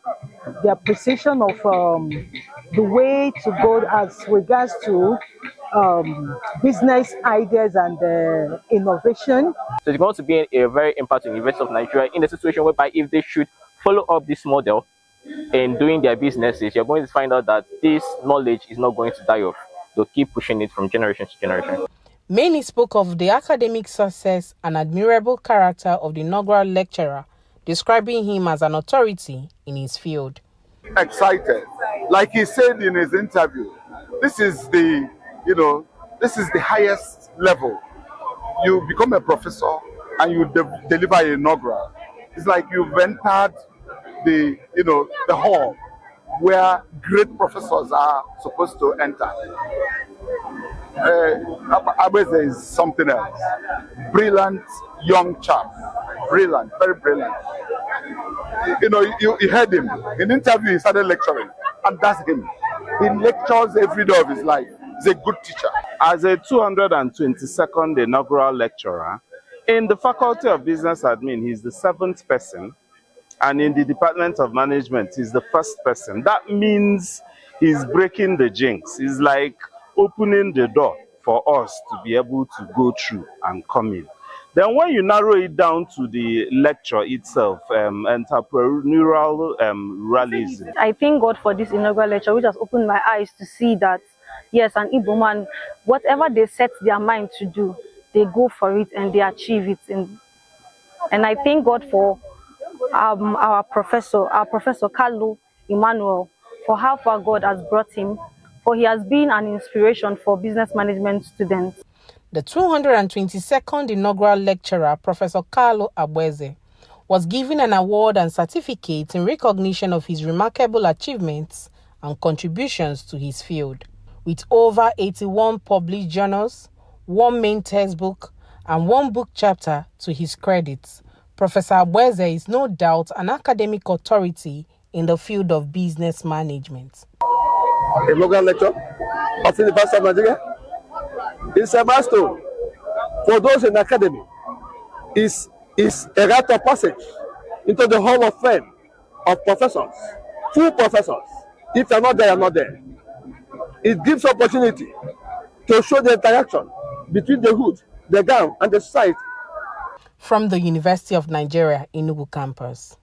the appreciation of the way to go as regards to business ideas and innovation. So it's going to be a very impactful University of Nigeria in a situation whereby if they should follow up this model in doing their businesses, you're going to find out that this knowledge is not going to die off. They'll keep pushing it from generation to generation. Many spoke of the academic success and admirable character of the inaugural lecturer, describing him as an authority in his field. Excited. Like he said in his interview, this is the, this is the highest level. You become a professor and you deliver an inaugural. It's like you've entered the, the hall where great professors are supposed to enter. Abweze is something else. Brilliant young chap. Brilliant, very brilliant. You heard him. In the interview, he started lecturing. And that's him. He lectures every day of his life. He's a good teacher. As a 222nd inaugural lecturer, in the Faculty of Business Admin, he's the 7th person. And in the Department of Management, he's the 1st person. That means he's breaking the jinx. He's like opening the door for us to be able to go through and come in. Then when you narrow it down to the lecture itself, entrepreneurial realism. I thank God for this inaugural lecture, which has opened my eyes to see that, yes, an Igbo man, whatever they set their mind to do, they go for it and they achieve it. And I thank God for our professor Carlo Emmanuel, for how far God has brought him, for he has been an inspiration for business management students. The 222nd inaugural lecturer, Professor Carlo Abweze, was given an award and certificate in recognition of his remarkable achievements and contributions to his field. With over 81 published journals, 1 main textbook, and 1 book chapter to his credit, Professor Abweze is no doubt an academic authority in the field of business management. Inaugural lecture of the University of Nigeria is a milestone for those in the academy. Is a rite of passage into the Hall of Fame of professors, full professors. If you're not there, you're not there. It gives opportunity to show the interaction between the hood, the gown, and the society. From the University of Nigeria, ENUGU campus,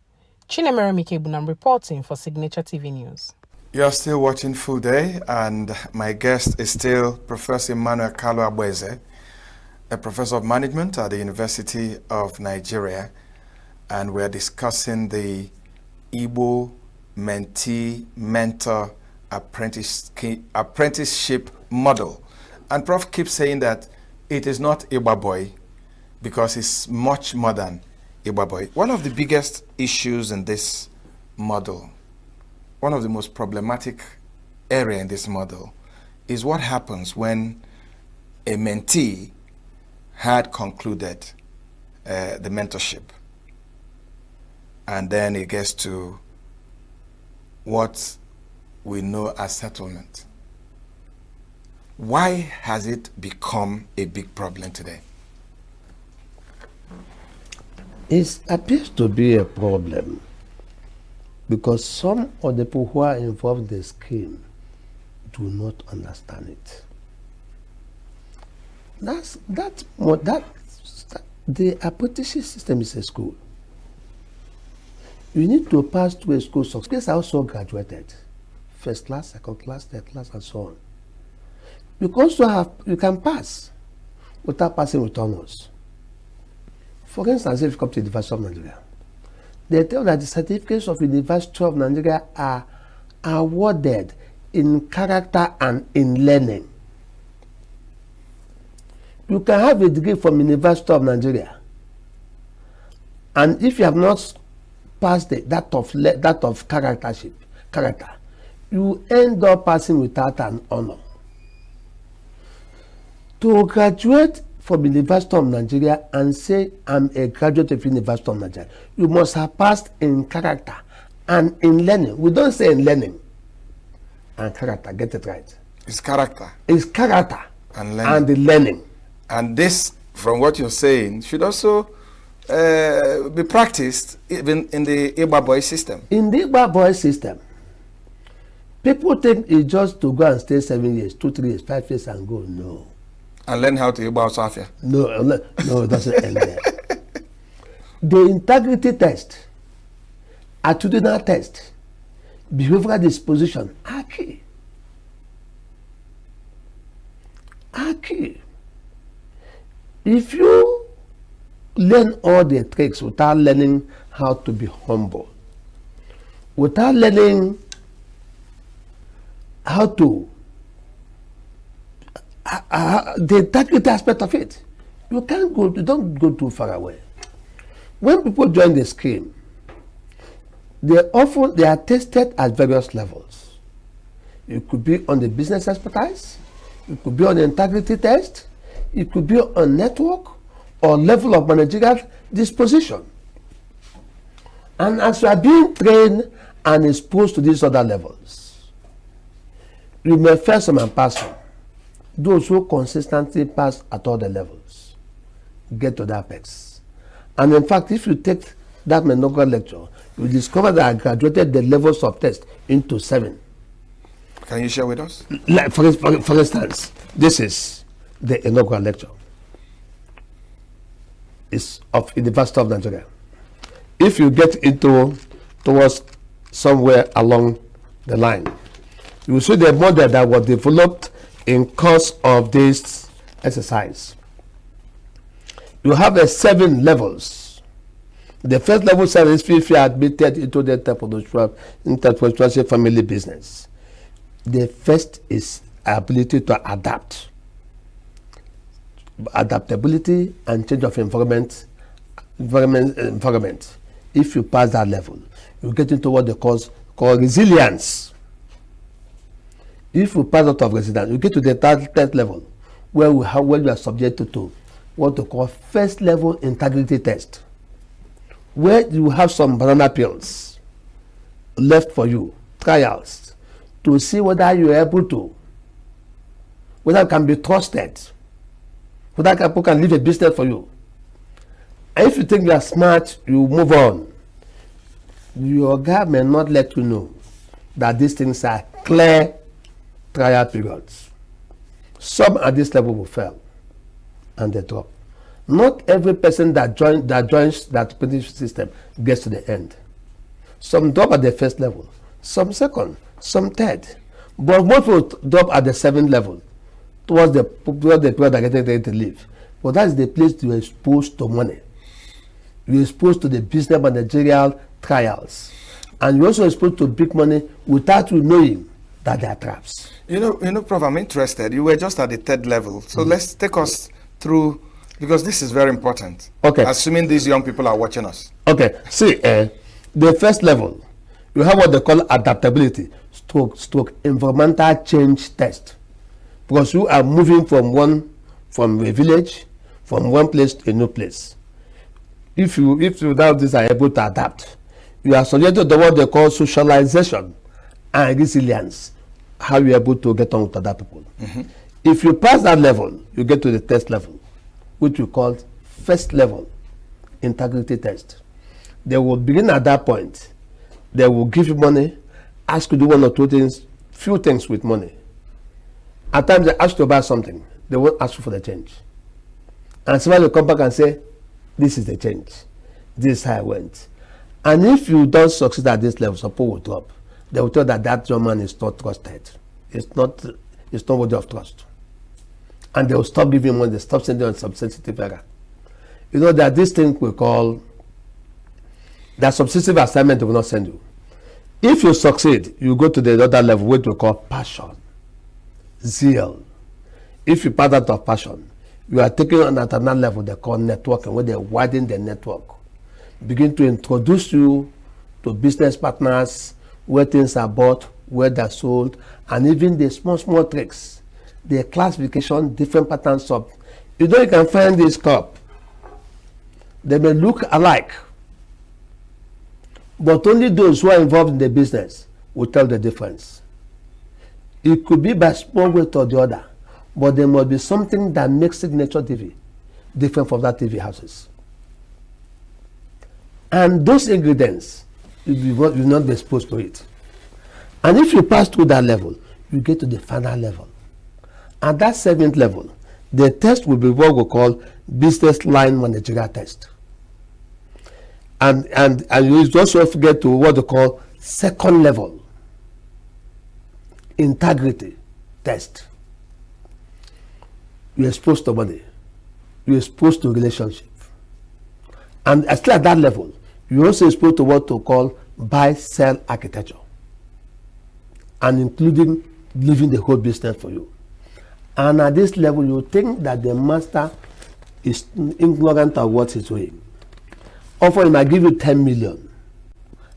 Chinemere Mikebunam reporting for Signature TV News. You're still watching Full Day, and my guest is still Professor Emmanuel Carlo Abweze, a professor of management at the University of Nigeria, and we're discussing the Igbo mentee-mentor apprenticeship model. And Prof keeps saying that it is not Igbo boy because it's much more than Igbo boy. One of the biggest issues in this model, one of the most problematic area in this model, is what happens when a mentee had concluded the mentorship, and then it gets to what we know as settlement. Why has it become a big problem today? It appears to be a problem because some of the people who are involved in the scheme do not understand it. The apprenticeship system is a school. You need to pass through a school. Students are also graduated, first class, second class, third class, and so on. Because you can pass without passing with honors. For instance, if you come to the University of Nigeria, they tell that the certificates of the University of Nigeria are awarded in character and in learning. You can have a degree from University of Nigeria, and if you have not passed that of character, you end up passing without an honor. To graduate from University of Nigeria and say, I'm a graduate of University of Nigeria, you must have passed in character and in learning. We don't say in learning and character, get it right. It's character. It's character and learning. And the learning. And this, from what you're saying, should also be practiced even in the Igba boy system. In the Igba boy system, people think it's just to go and stay 7 years, 2, 3 years, 5 years and go. No. And learn how to Igba Safia. No, it doesn't end there. The integrity test, attitudinal test, behavioral disposition are key. Are key. If you learn all the tricks without learning how to be humble, without learning how to the integrity aspect of it, you don't go too far away. When people join the scheme, they are tested at various levels. It could be on the business expertise, it could be on the integrity test, it could be on network or level of managerial disposition. And as you are being trained and exposed to these other levels, you may fail some and pass some. Those who consistently pass at all the levels get to the apex. And in fact, if you take that inaugural lecture, you discover that I graduated the levels of test into 7. Can you share with us? Like for instance, this is the inaugural lecture. It's of University of Nigeria. If you get towards somewhere along the line, you will see the model that was developed in course of this exercise. You have 7 levels. The first level is if you are admitted into the entrepreneurship family business. The first is ability to adapt. Adaptability and change of environment. If you pass that level, you get into what they call resilience. If you pass out of resilience, you get to the third level, where you are subjected to what they call first level integrity test, where you have some banana peels left for you, trials, to see whether you are able to, whether it can be trusted, whether people can leave a business for you. And if you think you are smart, you move on. Your guy may not let you know that these things are clear trial periods. Some at this level will fail and they drop. Not every person that joins that apprenticeship system gets to the end. Some drop at the first level, some second, some third. But most will drop at the 7th level towards the period they're getting ready to leave. But that's the place you are exposed to money. You're exposed to the business managerial trials. And you're also exposed to big money without you knowing that they are traps. You know, Prof, I'm interested. You were just at the 3rd level. So let's take us through, because this is very important. Okay. Assuming these young people are watching us. Okay. See, the first level, you have what they call adaptability, stroke environmental change test. Because you are moving from a village, from one place to a new place. If you without this are able to adapt, you are subjected to what they call socialization and resilience. How you are able to get on with other people. Mm-hmm. If you pass that level, you get to the test level, which we call first level integrity test. They will begin at that point. They will give you money, ask you to do 1 or 2 things, few things with money. At times they ask you to buy something, they won't ask you for the change. And somebody will come back and say, this is the change. This is how I went. And if you don't succeed at this level, support will drop. They will tell that young man is not trusted. It's not worthy of trust. And they will stop giving money, they stop sending on some sensitive error. You know that this thing we call that substantive assignment they will not send you. If you succeed, you go to the other level, which we call passion, zeal. If you pass out of passion, you are taking on at another level they call networking, where they widen the network, begin to introduce you to business partners, where things are bought, where they're sold, and even the small tricks, the classification, different patterns of You know, you can find this cup. They may look alike, but only those who are involved in the business will tell the difference. It could be by small weight or the other, but there must be something that makes Signature TV different from that TV houses. And those ingredients, you will not be exposed to it. And if you pass through that level, you get to the final level. At that 7th level, the test will be what we call business line managerial test. And you also get to what they call 2nd level integrity test. You're exposed to money. You're exposed to relationship. And still at that level, you're also exposed to what to call buy-sell architecture, and including leaving the whole business for you. And at this level, you think that the master is ignorant of what he's doing. Offer him, I give you 10 million,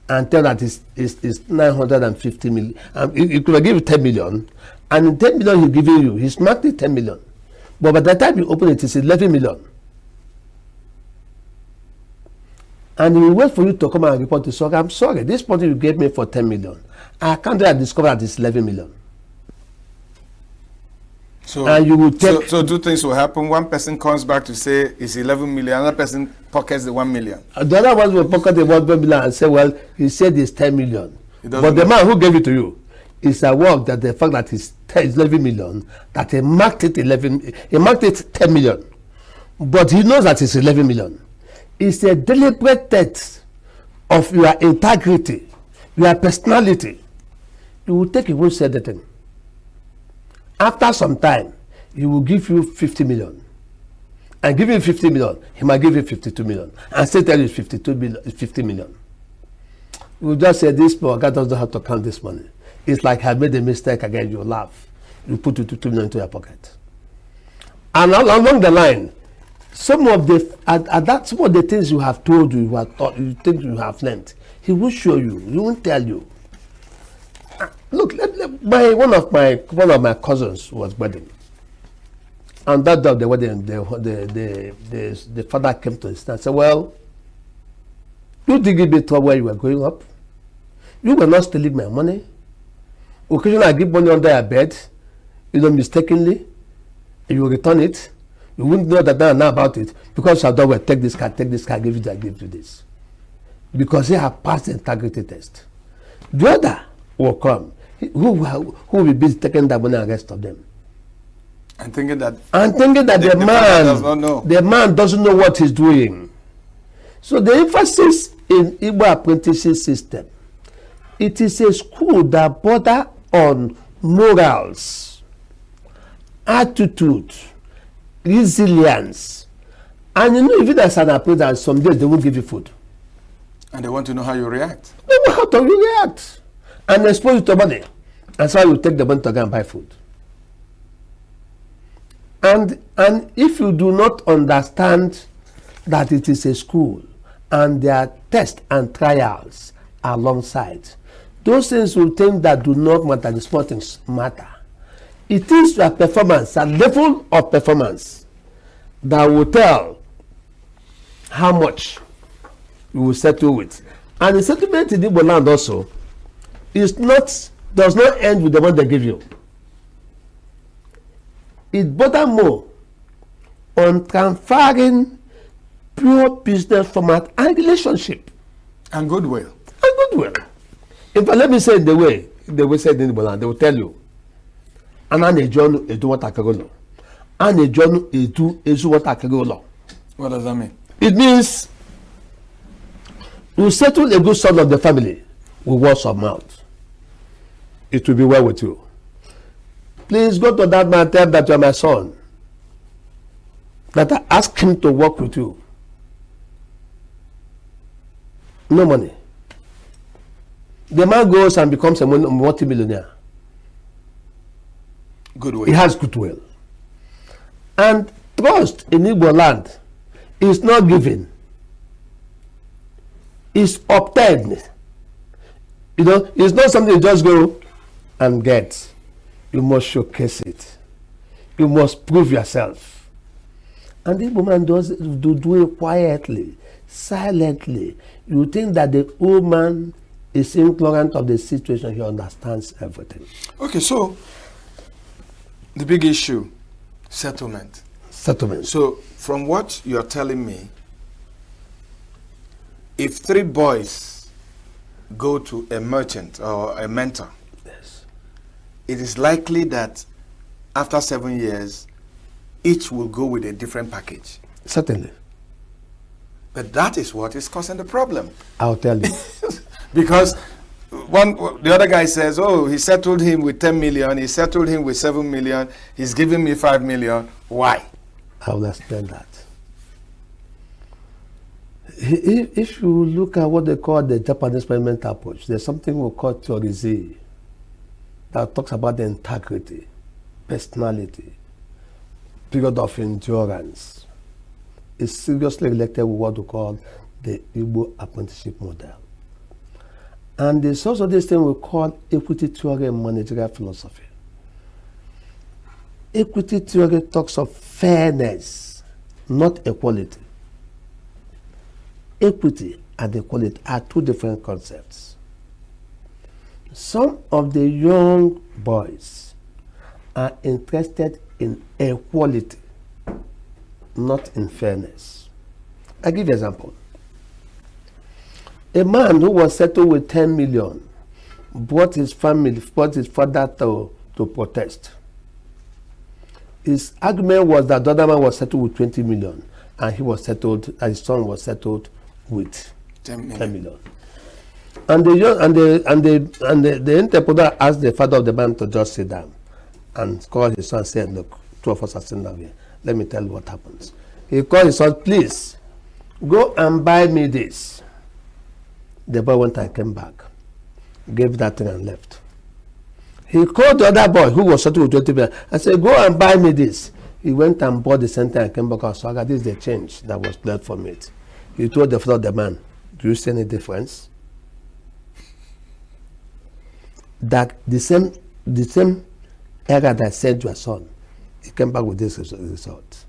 and tell that it's 950 million. He could give you 10 million, and in 10 million he's giving you, he's marked it 10 million. But by the time you open it, it's 11 million. And he will wait for you to come and report to SOC. I'm sorry, this project you gave me for 10 million. I can't discover that it's 11 million. So, and you will take so two things will happen. One person comes back to say it's 11 million. Another person pockets the 1 million. The other ones will pocket the 1 million and say, well, he said it's 10 million. But the man who gave it to you is aware that the fact that it's 11 million, that he marked it 10 million. But he knows that it's 11 million. It's a deliberate test of your integrity, your personality. You will take, he won't say anything. After some time, he will give you 50 million. And give you 50 million, he might give you 52 million. And still tell you it's 50 million. You will just say, this poor guy doesn't have to count this money. It's like I made a mistake again, you laugh. You put 2 million into your pocket. And along the line, some of the things you have told you, you have taught, you think you have learned, he will show you. He won't tell you. Look, one of my cousins was wedding, and that day of the wedding, the father came to us and said, "Well, you didn't give me where you were growing up. You were not stealing my money. Occasionally, I give money under your bed, mistakenly, and you return it. You wouldn't know that I know about it because I don't well, take this car, give you that, give you this, because he have passed the integrity test. The other will come." Who will be busy taking that money and rest of them? And thinking that the man doesn't know what he's doing. So the emphasis in Igbo apprenticeship system, it is a school that border on morals, attitude, resilience. And if there's an apprentice, some days they won't give you food. And they want to know how you react. They know how to react. And expose you to money. And so you take the money to go and buy food. And if you do not understand that it is a school and there are tests and trials alongside, those things will think that do not matter, the small things matter. It is your performance, a level of performance, that will tell how much you will settle with. And the settlement in Igbo land also does not end with the one they give you. It borders more on transferring pure business format and relationship. And goodwill. In fact, let me say it the way they say it in Igbo land, they will tell you, Ananejonu edu watakagolo. Anejonu edu ezu watakagolo. What does that mean? It means you settle a good son of the family with words of mouth. It will be well with you. Please go to that man and tell him that you are my son. That I ask him to work with you. No money. The man goes and becomes a multi-millionaire. Goodwill. He has goodwill. And trust in Igbo land is not given. It's obtained. It's not something you just go and get. You must showcase it. You must prove yourself. And the woman do it quietly, silently. You think that the old man is ignorant of the situation, he understands everything. Okay, so the big issue, settlement. Settlement. So from what you're telling me, if 3 boys go to a merchant or a mentor, yes, it is likely that after 7 years, each will go with a different package. Certainly. But that is what is causing the problem. I'll tell you. Because the other guy says, oh, he settled him with 10 million, he settled him with 7 million, he's giving me 5 million. Why? I will explain that. If you look at what they call the Japanese experiment approach, there's something we call theory Z that talks about the integrity, personality, period of endurance. Is seriously related with what we call the Igbo apprenticeship model. And there's also this thing we call equity theory and managerial philosophy. Equity theory talks of fairness, not equality. Equity and equality are 2 different concepts. Some of the young boys are interested in equality, not in fairness. I give you an example. A man who was settled with 10 million brought his father to protest. His argument was that the other man was settled with 20 million and he was settled, and his son was settled with 10 million. And the interpreter asked the father of the man to just sit down and call his son and say, look, 2 of us are sitting down here. Let me tell you what happens. He called his son, please, go and buy me this. The boy went and came back, gave that thing and left. He called the other boy who was settled with 20 million and said, go and buy me this. He went and bought the same thing and came back and said, this is the change that was left from it. He told the father of the man, do you see any difference? That the same error that sent your son, he came back with this result.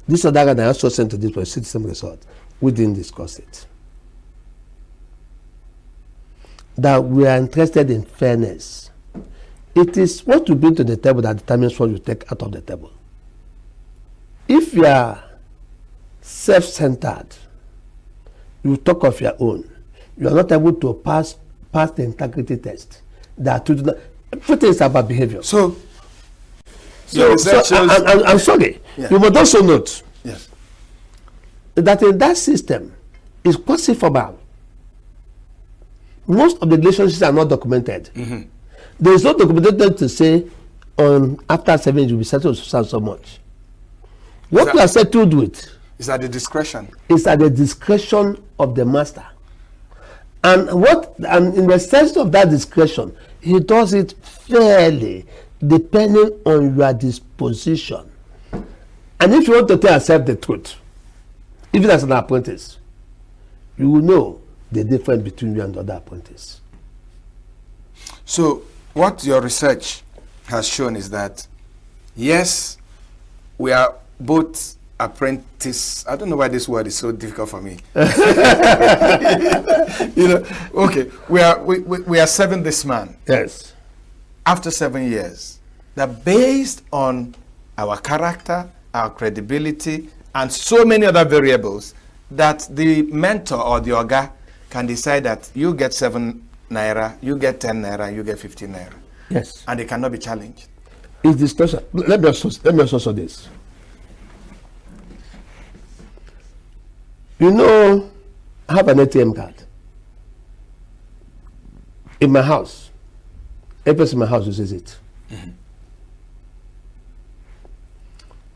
This other error that I also sent to this person, see the same result. We didn't discuss it. That we are interested in fairness. It is what you bring to the table that determines what you take out of the table. If you are self-centered, you talk of your own, you are not able to pass the integrity test. Everything is about behavior. So I'm sorry. Yeah. You must also note that in that system is possible. Most of the relationships are not documented. Mm-hmm. There is no documentation to say after 7 years you'll be settled so much. What you are settled with is at the discretion. It's at the discretion of the master. And in the sense of that discretion, he does it fairly, depending on your disposition. And if you want to tell yourself the truth, even as an apprentice, you will know the difference between you and the other apprentice. So what your research has shown is that, yes, we are both apprentice. I don't know why this word is so difficult for me. Okay, we are serving this man. Yes. After 7 years, that based on our character, our credibility, and so many other variables, that the mentor or the oga can decide that you get 7 naira, you get 10 naira, you get 15 naira. Yes. And they cannot be challenged. It's discussion. Let me also this. I have an ATM card. In my house, every person in my house uses it. Mm-hmm.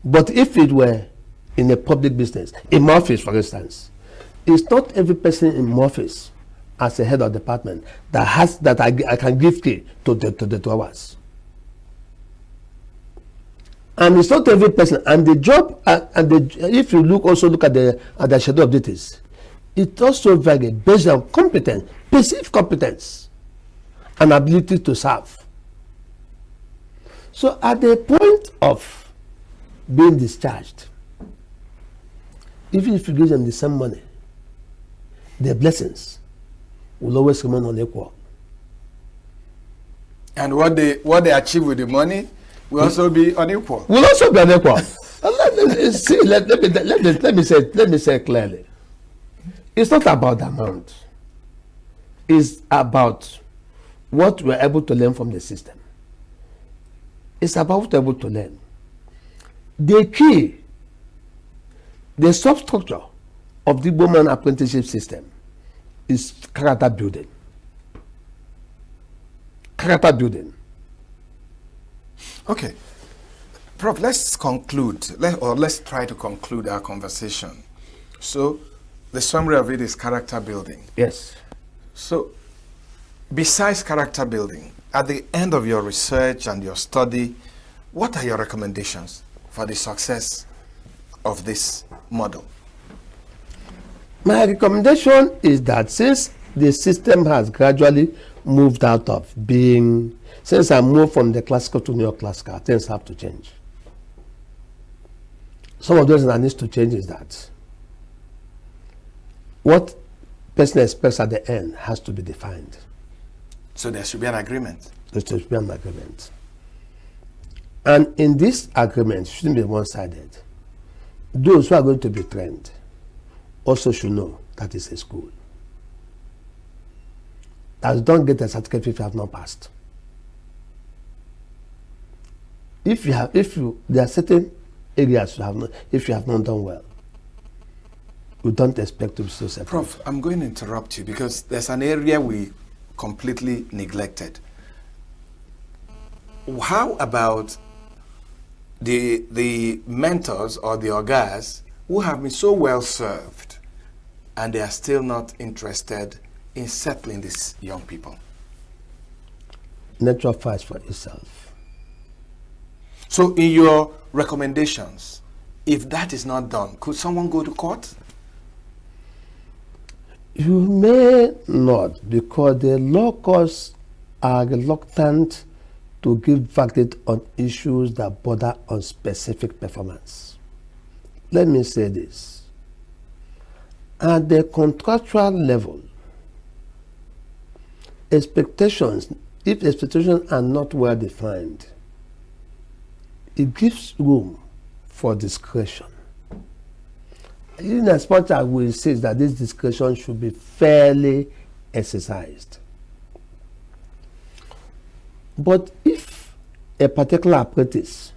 But if it were in a public business, in my office, for instance, it's not every person in my office as a head of department that I can give key to the 2 hours. And it's not every person. And the job, if you look at the schedule of duties, it also varies based on competence, perceived competence, and ability to serve. So at the point of being discharged, even if you give them the same money, their blessings will always remain unequal. And what they achieve with the money will also be unequal. Will also be unequal. Let me say it clearly. It's not about the amount. It's about what we're able to learn from the system. It's about what we're able to learn. The key, the substructure of the woman apprenticeship system is character building. Character building. Okay. Prof, let's conclude, let's try to conclude our conversation. So, the summary of it is character building. Yes. So, besides character building, at the end of your research and your study, what are your recommendations for the success of this model? My recommendation is that since the system has gradually moved out of being, since I moved from the classical to neoclassical, things have to change. Some of those that needs to change is that what person expects at the end has to be defined. So there should be an agreement. There should be an agreement. And in this agreement, it shouldn't be one-sided. Those who are going to be trained also should know that it's a school. That you don't get a certificate if you have not passed. There are certain areas you have not, if you have not done well, we don't expect to be so separate. Prof, I'm going to interrupt you because there's an area we completely neglected. How about the mentors or the ogas who have been so well served and they are still not interested in settling these young people? Nature fights for itself. So in your recommendations, if that is not done, could someone go to court? You may not, because the law courts are reluctant to give verdict on issues that border on specific performance. Let me say this. At the contractual level, expectations, if expectations are not well defined, it gives room for discretion. In as much as we say that this discretion should be fairly exercised. But if a particular apprentice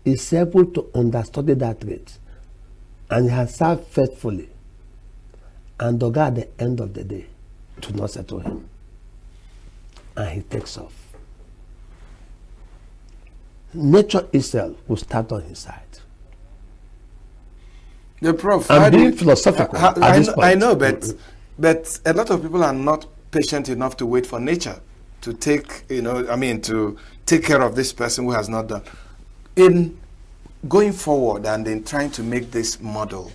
is able to understudy that rate and has served faithfully, and the guy at the end of the day do not settle him, and he takes off, nature itself will start on his side. The Prof, I'm being philosophical at this point. I know, but a lot of people are not patient enough to wait for nature to take, to take care of this person who has not done. In going forward and in trying to make this model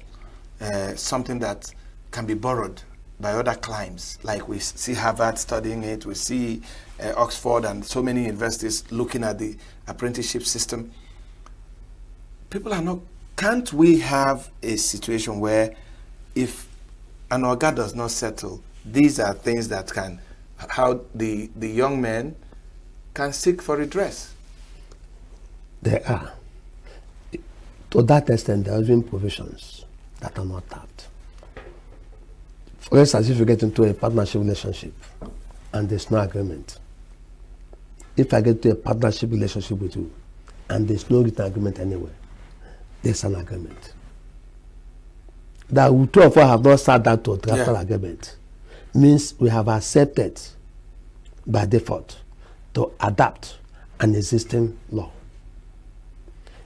something that can be borrowed by other climes, like we see Harvard studying it, we see Oxford and so many universities looking at the apprenticeship system, people are not. Can't we have a situation where if an organ does not settle, these are things that can, how the young men can seek for redress? There are. To that extent, there have been provisions that are not tapped. For instance, if you get into a partnership relationship and there's no agreement, if I get to a partnership relationship with you and there's no written agreement anywhere, there's an agreement. That we two of us have not sat down to draft an agreement means we have accepted by default to adapt an existing law.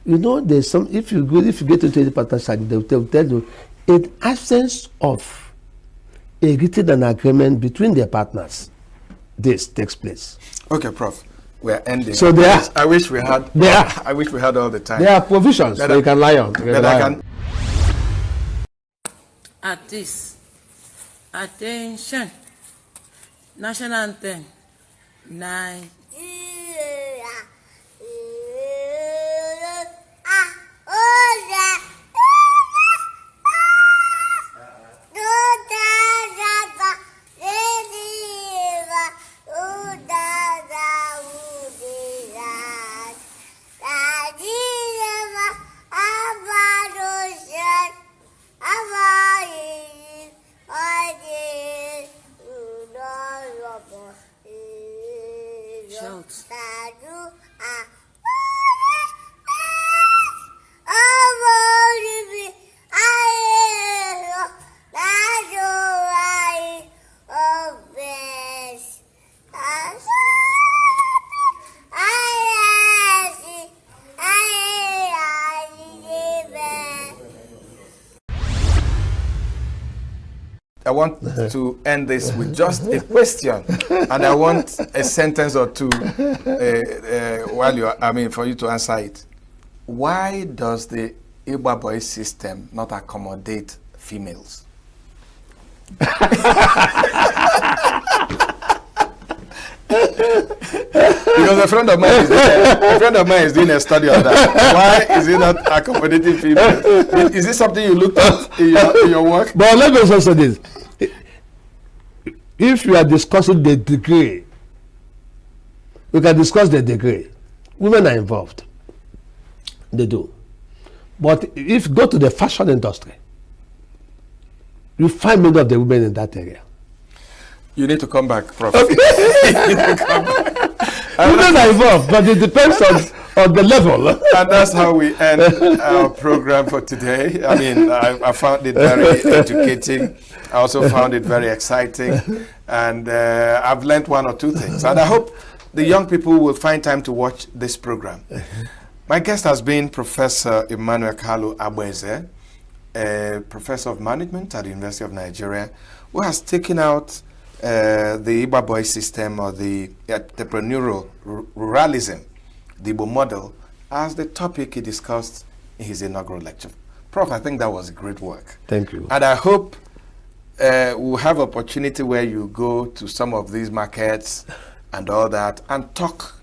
You know, there's some, if you get into a partnership, they will tell you, in absence of a written agreement between their partners, this takes place. Okay, Prof. We're ending. So I wish we had. I wish we had all the time. There are provisions that you can lie on. At this, attention, national anthem, 9. I want to end this with just a question, and I want a sentence or two for you to answer it. Why does the Igba boy system not accommodate females? Because a friend of mine is doing a study on that. Why is it not accommodating females? Is this something you looked at in your work? But let me also say this. If you are discussing the degree, we can discuss the degree. Women are involved. They do. But if you go to the fashion industry, you find many of the women in that area. You need to come back, Prof. Okay. Women are involved, but it depends on the level. And that's how we end our program for today. I mean, I found it very educating. I also found it very exciting. And I've learned one or two things. And I hope the young people will find time to watch this program. My guest has been Professor Emmanuel Kalu Agbeze, a professor of management at the University of Nigeria, who has taken out the Igba boy system, or the entrepreneurial ruralism, the Igbo model, as the topic he discussed in his inaugural lecture. Prof, I think that was great work. Thank you. And I hope we'll have opportunity where you go to some of these markets and all that and talk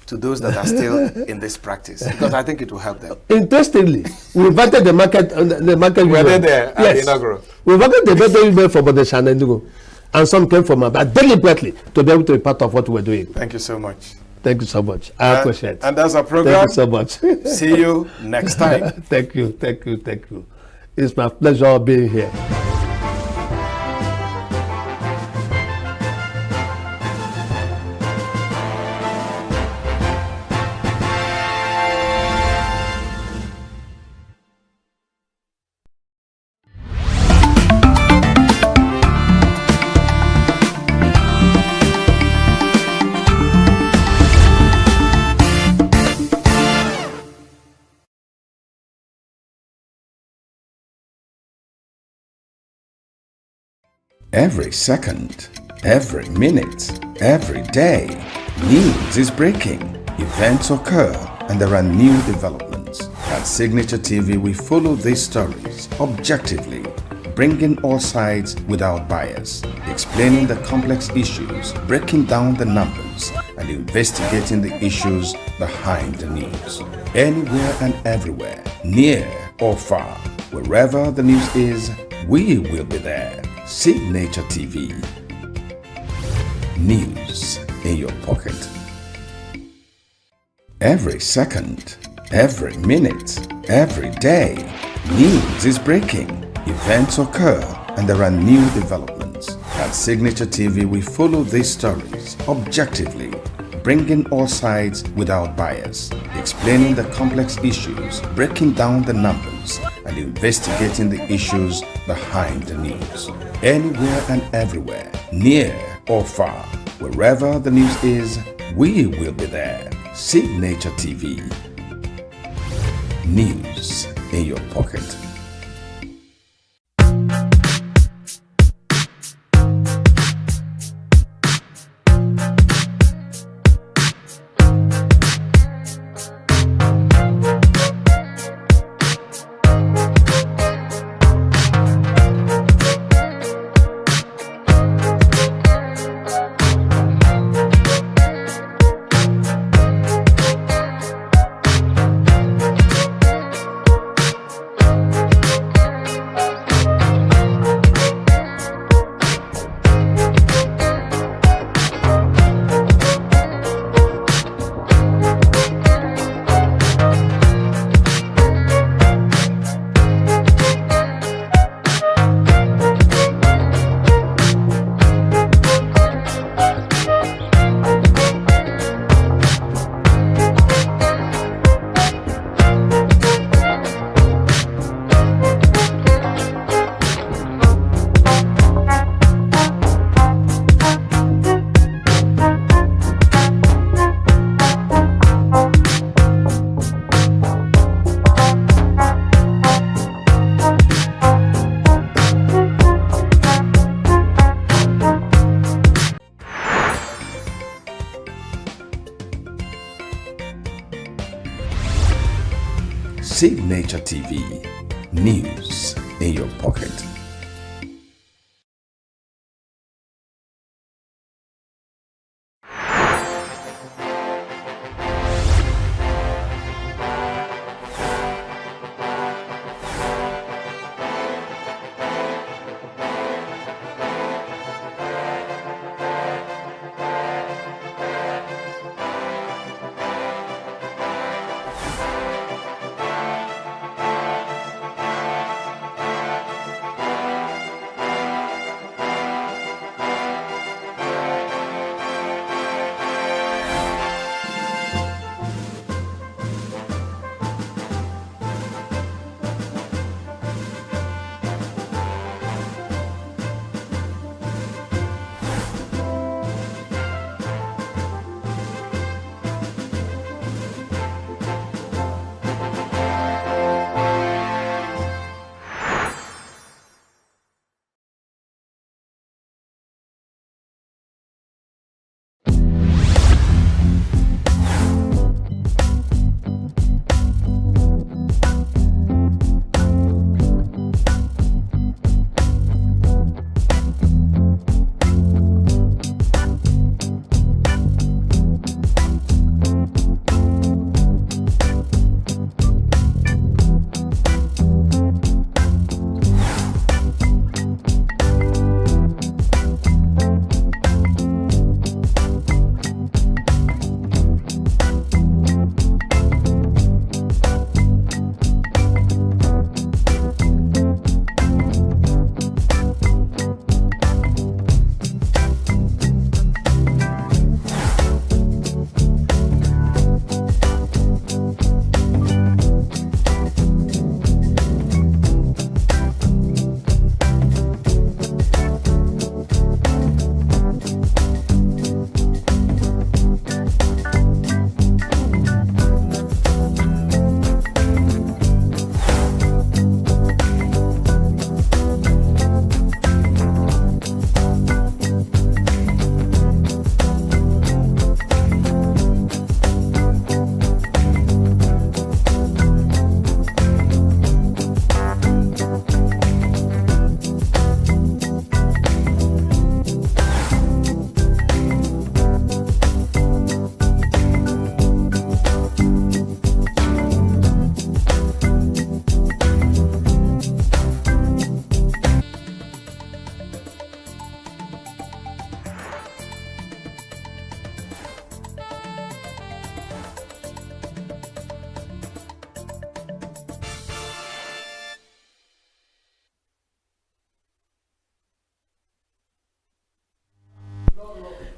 to those that are still in this practice, because I think it will help them. Interestingly, we invited the market. Were they there at the inaugural? We invited the market women from Bodesha and ENUGU, and some came from but deliberately to be able to be part of what we're doing. Thank you so much. Thank you so much. I appreciate it. And that's our program. Thank you so much. See you next time. Thank you. It's my pleasure being here. Every second, every minute, every day, news is breaking, events occur, and there are new developments. At Signature TV, we follow these stories objectively, bringing all sides without bias, explaining the complex issues, breaking down the numbers, and investigating the issues behind the news. Anywhere and everywhere, near or far, wherever the news is, we will be there. Signature TV. News in your pocket. Every second, every minute, every day, news is breaking, events occur, and there are new developments. At Signature TV, we follow these stories objectively, bringing all sides without bias, explaining the complex issues, breaking down the numbers, and investigating the issues behind the news. Anywhere and everywhere, near or far, wherever the news is, we will be there. Signature TV. News in your pocket. Signature TV. News in your pocket.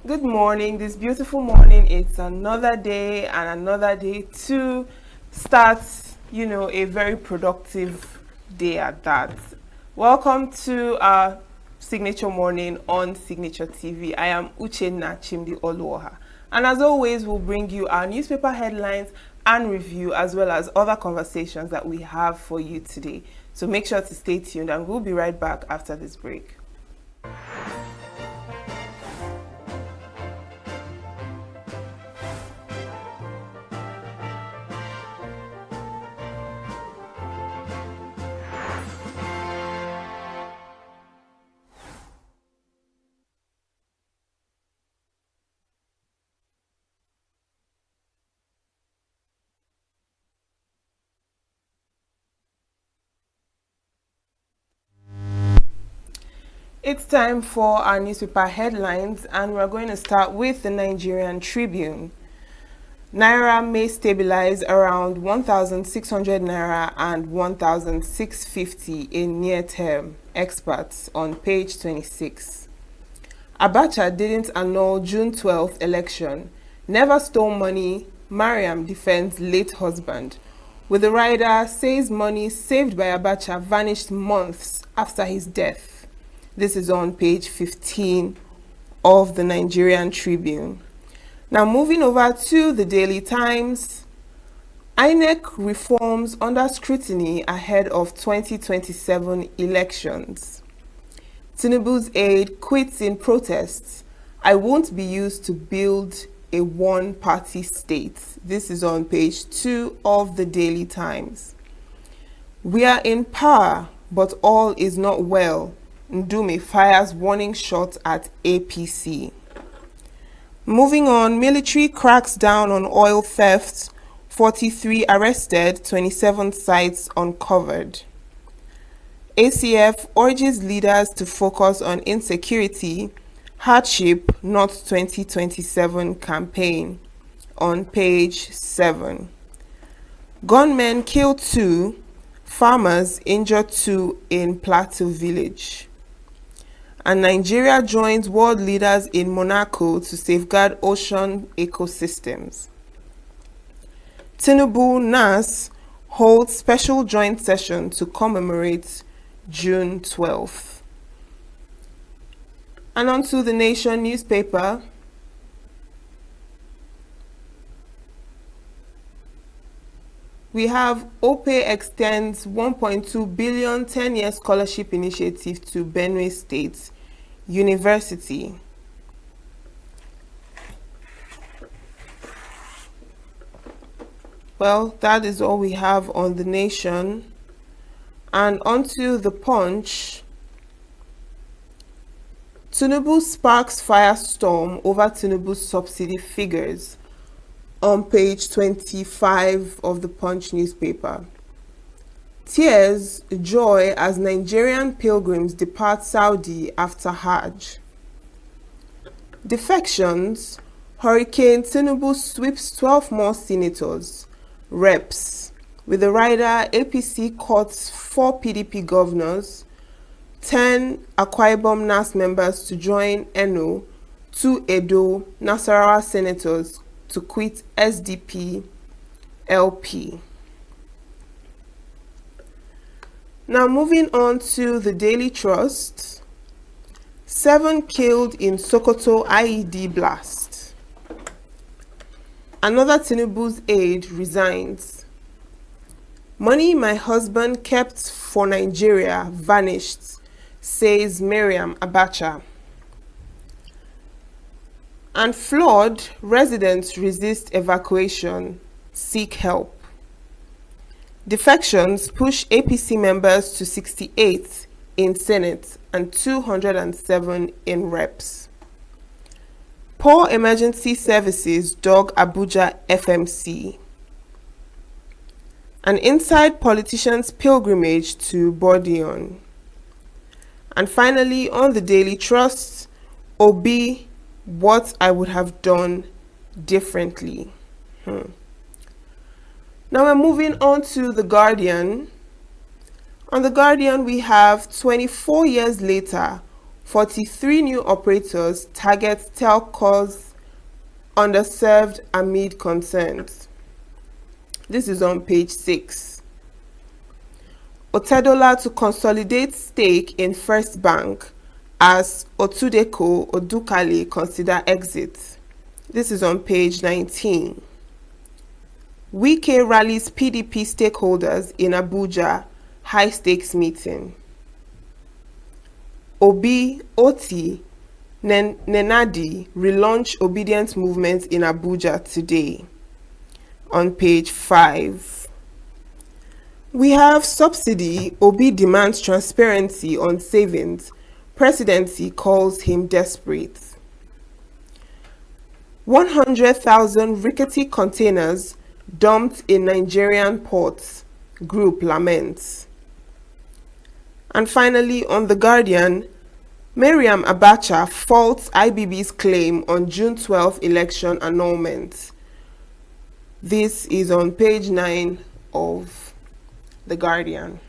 Good morning. This beautiful morning, it's another day and another day to start, a very productive day at that. Welcome to our Signature Morning on Signature TV. I am Uchenna Chimdi Oluoha. And as always, we'll bring you our newspaper headlines and review, as well as other conversations that we have for you today. So make sure to stay tuned, and we'll be right back after this break. It's time for our newspaper headlines, and we're going to start with the Nigerian Tribune. Naira may stabilize around 1,600 Naira and 1,650 in near term, experts on page 26. Abacha didn't annul June 12th election. Never stole money, Mariam defends late husband. With the rider says money saved by Abacha vanished months after his death. This is on page 15 of the Nigerian Tribune. Now moving over to the Daily Times, INEC reforms under scrutiny ahead of 2027 elections. Tinubu's aide quits in protests. I won't be used to build a one-party state. This is on page 2 of the Daily Times. We are in power, but all is not well. Ndume fires warning shot at APC. Moving on, military cracks down on oil theft, 43 arrested, 27 sites uncovered. ACF urges leaders to focus on insecurity, hardship, not 2027 campaign, on page 7. Gunmen kill 2, farmers injure 2 in Plateau village. And Nigeria joins world leaders in Monaco to safeguard ocean ecosystems. Tinubu NAS holds special joint session to commemorate June 12th. And on to the Nation newspaper. We have OPE extends 1.2 billion 10-year scholarship initiative to Benue State University. Well, that is all we have on the Nation. And onto the Punch. Tinubu sparks firestorm over Tinubu's subsidy figures, on page 25 of the Punch newspaper. Tears, joy as Nigerian pilgrims depart Saudi after Hajj. Defections, Hurricane Tinubu sweeps 12 more senators, reps. With the rider, APC cuts 4 PDP governors, 10 Akwa Ibom NAS members to join ENUGU, 2 Edo Nasarawa senators to quit SDP LP. Now moving on to the Daily Trust. 7 killed in Sokoto IED blast. Another Tinubu's aide resigns. Money my husband kept for Nigeria vanished, says Miriam Abacha. And flood, residents resist evacuation, seek help. Defections push APC members to 68 in Senate and 207 in reps. Poor emergency services dog Abuja FMC. An inside politician's pilgrimage to Bordeon. And finally, on the Daily Trust, Obi, what I would have done differently. Now we're moving on to The Guardian. On The Guardian, we have 24 years later, 43 new operators target telcos underserved amid concerns. This is on page 6. Otedola to consolidate stake in First Bank as Otudeko Odukale consider exit. This is on page 19. Wike rallies PDP stakeholders in Abuja high-stakes meeting. Obi, Oti, Nenadi relaunch obedience movement in Abuja today. On page 5. We have subsidy. Obi demands transparency on savings. Presidency calls him desperate. 100,000 rickety containers dumped in Nigerian ports. Group laments. And finally, on The Guardian, Miriam Abacha faults IBB's claim on June 12 election annulment. This is on page 9 of The Guardian.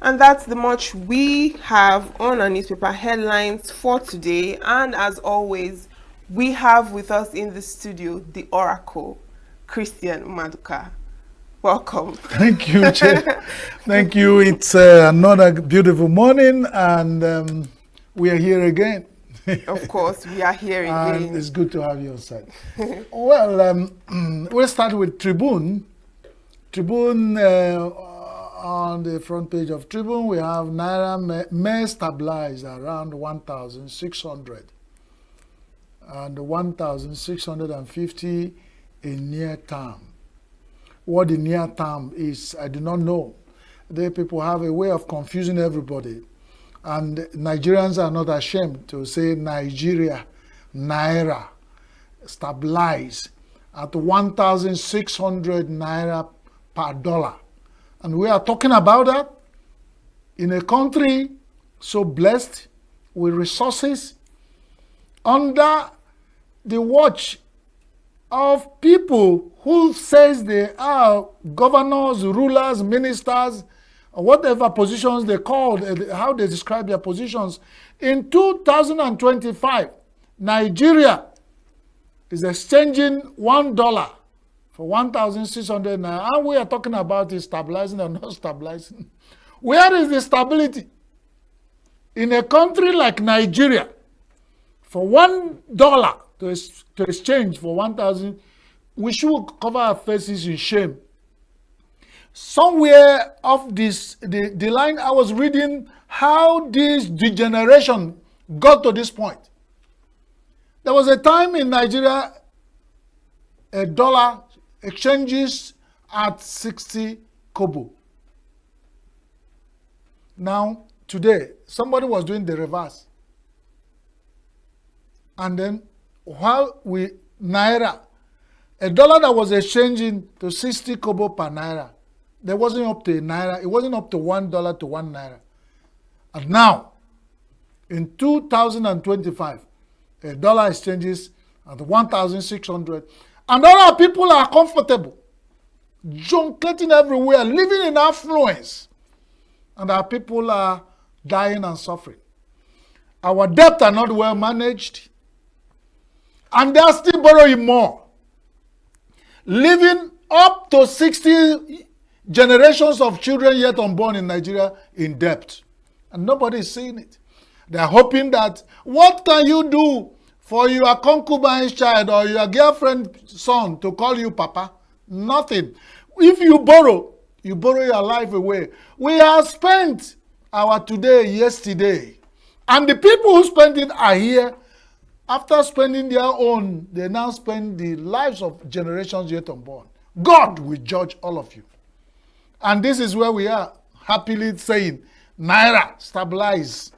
And that's the much we have on our newspaper headlines for today. And as always, we have with us in the studio the Oracle, Christian Maduka. Welcome. Thank you, Chair. Thank you. It's another beautiful morning, and we are here again. Of course, we are here again. And it's good to have you on side. Well, we'll start with Tribune. Tribune, on the front page of Tribune, we have Naira may stabilize around 1,600 and 1,650 in near term. what the near term is. I do not know. The people have a way of confusing everybody. And Nigerians are not ashamed to say Nigeria, Naira, stabilize at 1,600 Naira per dollar. And we are talking about that in a country so blessed with resources under the watch of people who says they are governors, rulers, ministers, or whatever positions they call, how they describe their positions. In 2025, Nigeria is exchanging $1 for 1,600 naira. And we are talking about is stabilizing or not stabilizing. Where is the stability? In a country like Nigeria, for $1 to exchange for 1,000, we should cover our faces in shame. Somewhere of this, the line I was reading, how this degeneration got to this point. There was a time in Nigeria, a dollar exchanges at 60 kobo. Now, today, somebody was doing the reverse. And then, while Naira, a dollar that was exchanging to 60 kobo per Naira, there wasn't up to a Naira, it wasn't up to $1 to 1 Naira. And now, in 2025, a dollar exchanges at 1,600. And other people are comfortable, jonklating everywhere, living in affluence. And our people are dying and suffering. Our debt are not well managed. And they are still borrowing more. Living up to 60 generations of children yet unborn in Nigeria in debt. And nobody is seeing it. They are hoping that, what can you do for your concubine's child or your girlfriend's son to call you papa? Nothing. If you borrow your life away. We have spent our today yesterday. And the people who spend it are here. After spending their own, they now spend the lives of generations yet unborn. God will judge all of you. And this is where we are, happily saying, Naira, stabilize.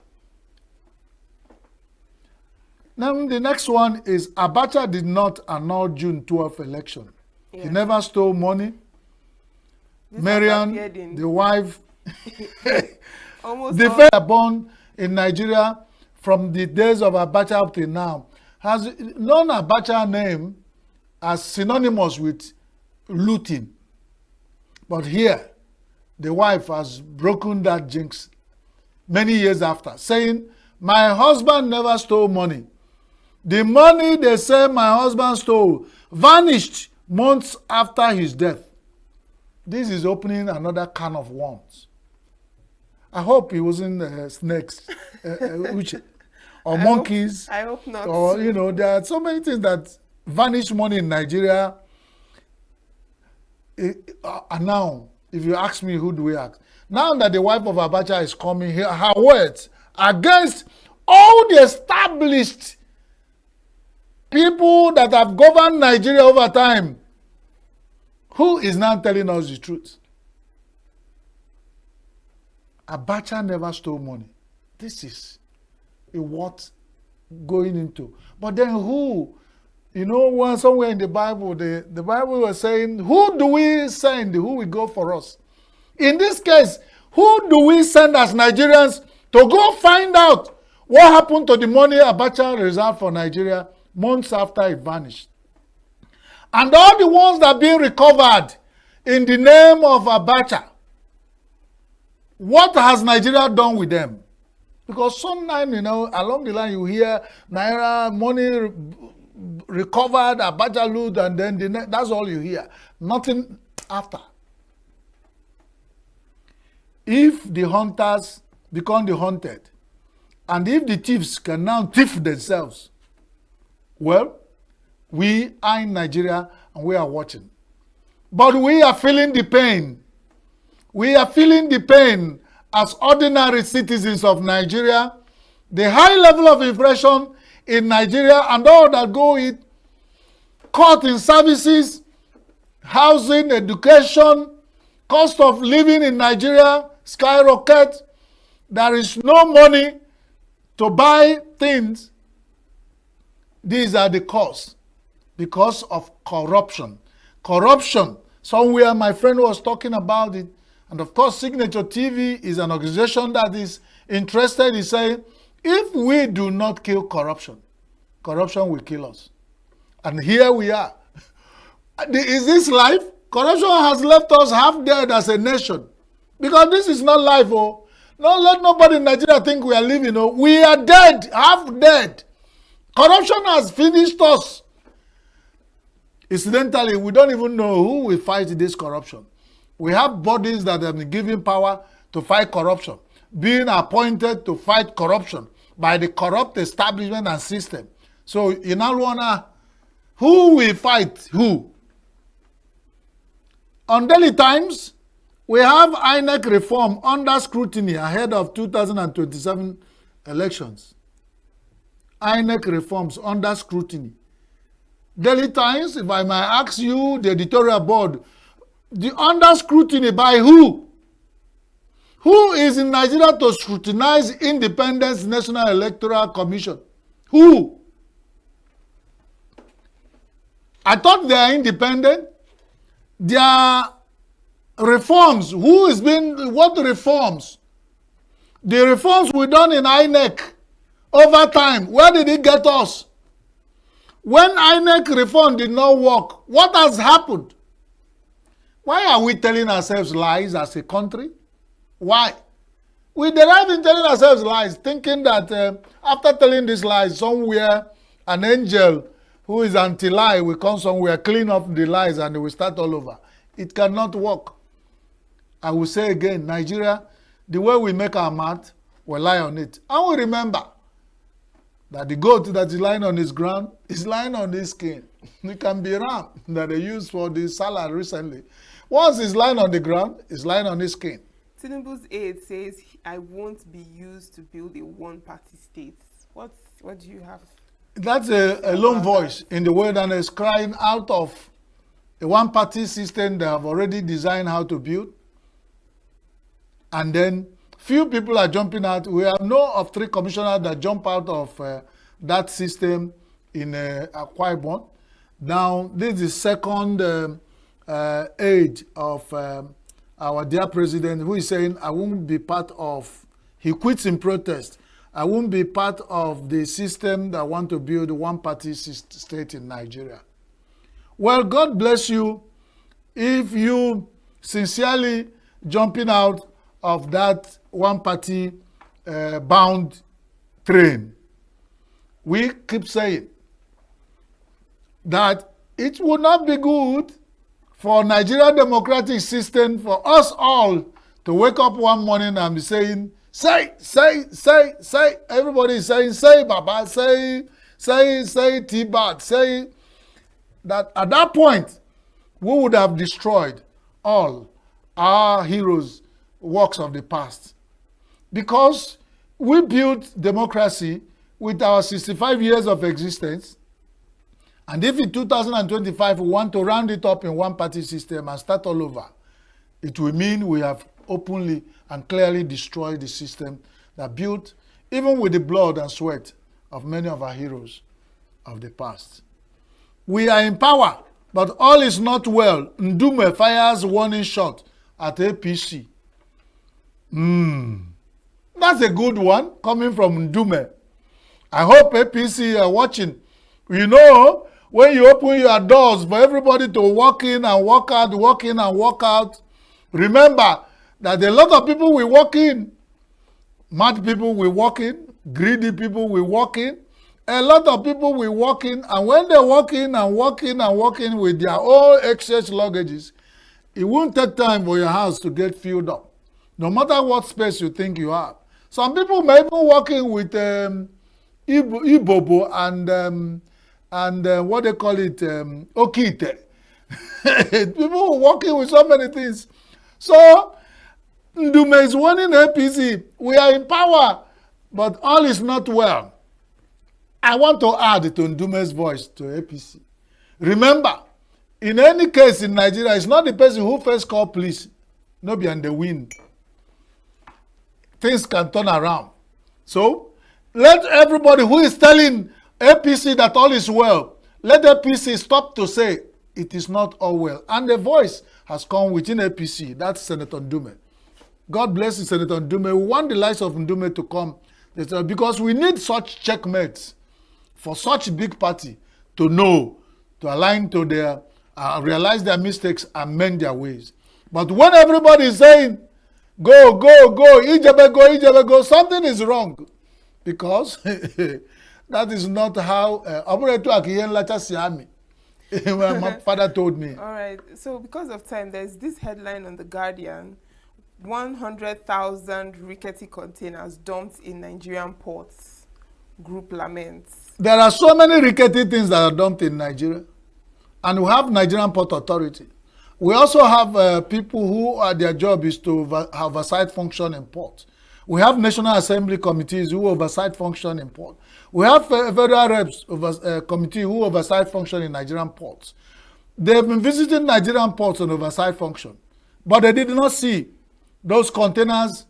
Now, the next one is Abacha did not annul June 12th election. Yeah. He never stole money. Marian, the wife, the first born in Nigeria from the days of Abacha up to now, has known Abacha name as synonymous with looting. But here, the wife has broken that jinx many years after, saying, my husband never stole money. The money they say my husband stole vanished months after his death. This is opening another can of worms. I hope it wasn't snakes or monkeys. I hope not. Or, there are so many things that vanish money in Nigeria. And now, if you ask me, who do we ask? Now that the wife of Abacha is coming here, her words against all the established people that have governed Nigeria over time, who is now telling us the truth? Abacha never stole money. This is what going into. But then who? When somewhere in the Bible, the Bible was saying, who do we send? Who will go for us? In this case, who do we send as Nigerians to go find out what happened to the money Abacha reserved for Nigeria months after it vanished? And all the ones that are being recovered in the name of Abacha, what has Nigeria done with them? Because sometimes, along the line you hear Naira money recovered, Abacha loot, and then that's all you hear. Nothing after. If the hunters become the hunted, and if the thieves can now thief themselves, well, we are in Nigeria and we are watching. But we are feeling the pain. We are feeling the pain as ordinary citizens of Nigeria. The high level of inflation in Nigeria and all that go with court in services, housing, education, cost of living in Nigeria skyrocket. There is no money to buy things. These are the cause because of corruption. Corruption. Somewhere my friend was talking about it. And of course, Signature TV is an organization that is interested in saying, if we do not kill corruption, corruption will kill us. And here we are. Is this life? Corruption has left us half dead as a nation. Because this is not life. Oh. Don't let nobody in Nigeria think we are living. Oh. We are dead, half dead. Corruption has finished us. Incidentally, we don't even know who will fight this corruption. We have bodies that have been given power to fight corruption, being appointed to fight corruption by the corrupt establishment and system. So, in Alwana, who will fight who? On Daily Times, we have INEC reform under scrutiny ahead of 2027 elections. INEC reforms under scrutiny. Daily Times, if I might ask you, the editorial board, the under scrutiny by who? Who is in Nigeria to scrutinize Independence National Electoral Commission? Who? I thought they are independent. Their reforms, who is being, what reforms? The reforms we done in INEC over time, where did it get us? When INEC reform did not work, what has happened? Why are we telling ourselves lies as a country? Why? We derive in telling ourselves lies, thinking that after telling these lies, somewhere an angel who is anti-lie will come somewhere, clean up the lies, and they will start all over. It cannot work. I will say again, Nigeria, the way we make our math, we lie on it. And we remember that the goat that is lying on his ground is lying on his skin. It can be ram that they used for the salad recently. Once it's lying on the ground, it's lying on his skin. Tinubu's aide says, I won't be used to build a one-party state. What do you have? That's a lone voice in the wilderness crying out of a one-party system they have already designed how to build. And then few people are jumping out. We have no of three commissioners that jump out of that system in Akwa Ibom. Now, this is the second age of our dear president, who is saying, I won't be part of, he quits in protest. I won't be part of the system that want to build a one-party state in Nigeria. Well, God bless you if you sincerely jumping out of that one-party bound train. We keep saying that it would not be good for Nigeria democratic system for us all to wake up one morning and be saying, say. Everybody is saying, say, Baba, say, T-Bat, say. That at that point, we would have destroyed all our heroes' works of the past. Because we built democracy with our 65 years of existence. And if in 2025 we want to round it up in one-party system and start all over, it will mean we have openly and clearly destroyed the system that built, even with the blood and sweat of many of our heroes of the past. We are in power, but all is not well. Ndume fires warning shot at APC. That's a good one coming from Ndume. I hope APC are watching. You know, when you open your doors for everybody to walk in and walk out, walk in and walk out, remember that a lot of people will walk in. Mad people will walk in. Greedy people will walk in. A lot of people will walk in. And when they walk in and walk in and walk in with their own excess luggages, it won't take time for your house to get filled up. No matter what space you think you have. Some people may even walk in with Ibobo and what they call it, Okite. People walking with so many things. So, Ndume is warning APC, we are in power, but all is not well. I want to add to Ndume's voice to APC. Remember, In any case in Nigeria, it's not the person who first call police, no be on the wind. Things can turn around. So let everybody who is telling APC that all is well, let APC stop to say it is not all well. And the voice has come within APC. That's Senator Ndume. God bless you, Senator Ndume. We want the likes of Ndume to come because we need such checkmates for such big party to know, to align to their, realize their mistakes and mend their ways. But when everybody is saying, go, Ijebe go, something is wrong. Because that is not how my father told me. All right. So because of time, there's this headline on The Guardian. 100,000 rickety containers dumped in Nigerian ports. Group laments. There are so many rickety things that are dumped in Nigeria. And we have Nigerian Port Authority. We also have people who their job is to have oversight function in port. We have National Assembly committees who oversight function in port. We have federal reps committee who oversight function in Nigerian ports. They have been visiting Nigerian ports on oversight function, but they did not see those containers.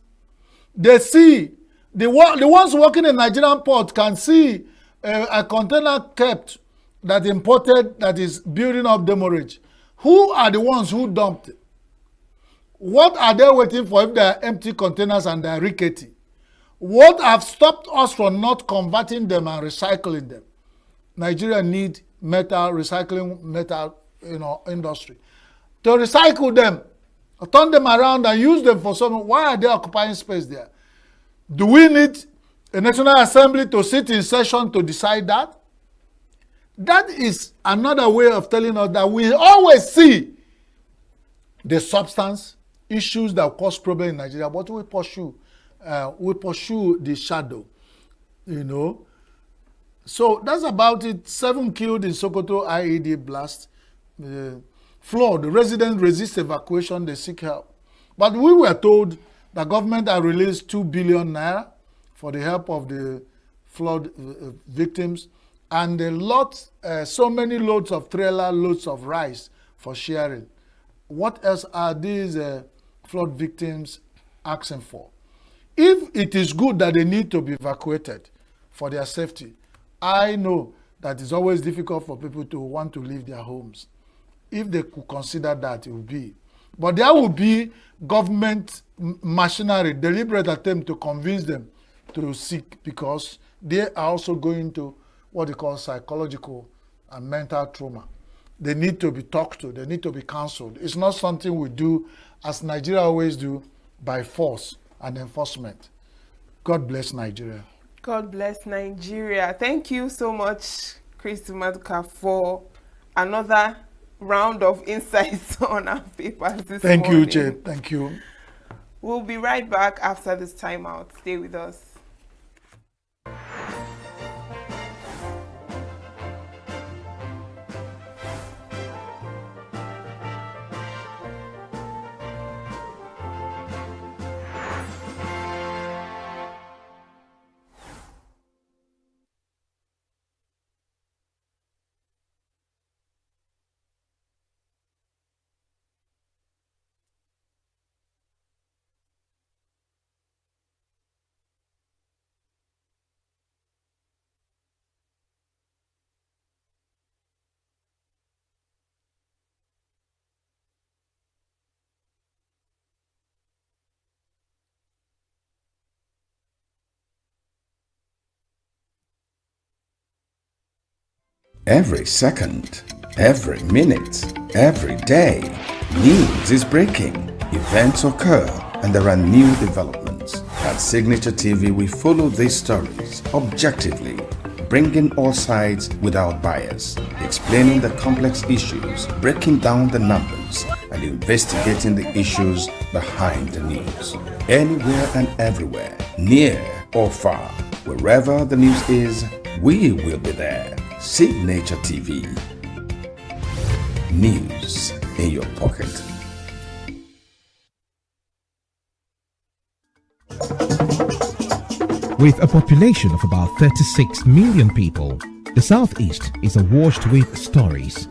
They see, the ones working in Nigerian ports can see a container kept that imported that is building up demurrage. Who are the ones who dumped it? What are they waiting for if they are empty containers and they are rickety? What have stopped us from not converting them and recycling them? Nigeria need recycling industry. To recycle them, turn them around and use them for something. Why are they occupying space there? Do we need a National Assembly to sit in session to decide that? That is another way of telling us that we always see the substance issues that cause problem in Nigeria, but we pursue the shadow, So that's about it. 7 killed in Sokoto IED blast. Flood, residents resist evacuation, they seek help. But we were told the government had released 2 billion naira for the help of the flood victims, and so many loads of trailer, loads of rice for sharing. What else are these flood victims asking for? If it is good that they need to be evacuated for their safety, I know that it's always difficult for people to want to leave their homes. If they could consider that, it would be. But there will be government machinery, deliberate attempt to convince them to seek, because they are also going to what they call psychological and mental trauma. They need to be talked to. They need to be counseled. It's not something we do, as Nigeria always do, by force and enforcement. God bless Nigeria. God bless Nigeria. Thank you so much, Chris Maduka, for another round of insights on our papers this morning. Thank you, Jay. Thank you. We'll be right back after this timeout. Stay with us. Every second, every minute, every day, news is breaking, events occur, and there are new developments. At Signature TV, we follow these stories objectively, bringing all sides without bias, explaining the complex issues, breaking down the numbers, and investigating the issues behind the news. Anywhere and everywhere, near or far, wherever the news is, we will be there. Signature TV. News in your pocket. With a population of about 36 million people, the Southeast is awash with stories.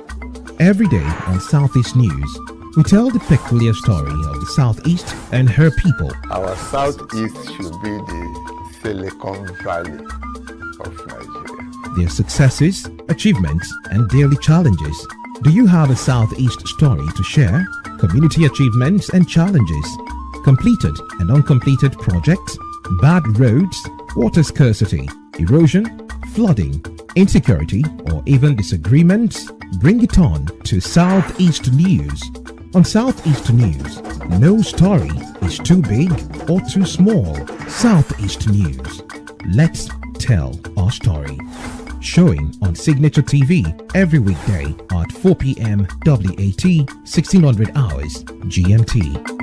Every day on Southeast News, we tell the peculiar story of the Southeast and her people. Our Southeast should be the Silicon Valley of Nigeria. Their successes, achievements, and daily challenges. Do you have a Southeast story to share? Community achievements and challenges, completed and uncompleted projects, bad roads, water scarcity, erosion, flooding, insecurity, or even disagreements? Bring it on to Southeast News. On Southeast News, no story is too big or too small. Southeast News. Let's tell our story. Showing on Signature TV every weekday at 4 p.m. WAT, 1600 hours GMT.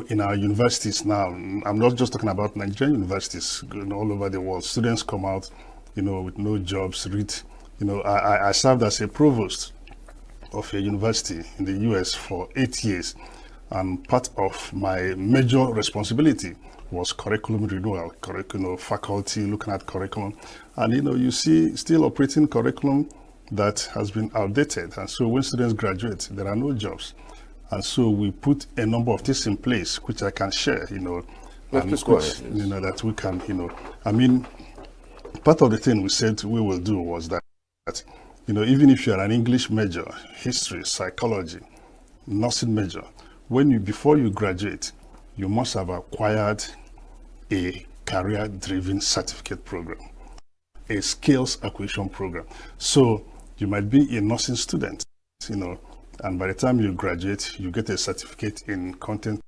In our universities now, I'm not just talking about Nigerian universities, all over the world, students come out, with no jobs, I served as a provost of a university in the US for 8 years, and part of my major responsibility was curriculum renewal, faculty looking at curriculum, and you see still operating curriculum that has been outdated, and so when students graduate, there are no jobs. And so we put a number of things in place, which I can share, and which, that we can, part of the thing we said we will do was that, even if you're an English major, history, psychology, nursing major, before you graduate, you must have acquired a career-driven certificate program, a skills acquisition program. So you might be a nursing student, and by the time you graduate, you get a certificate in content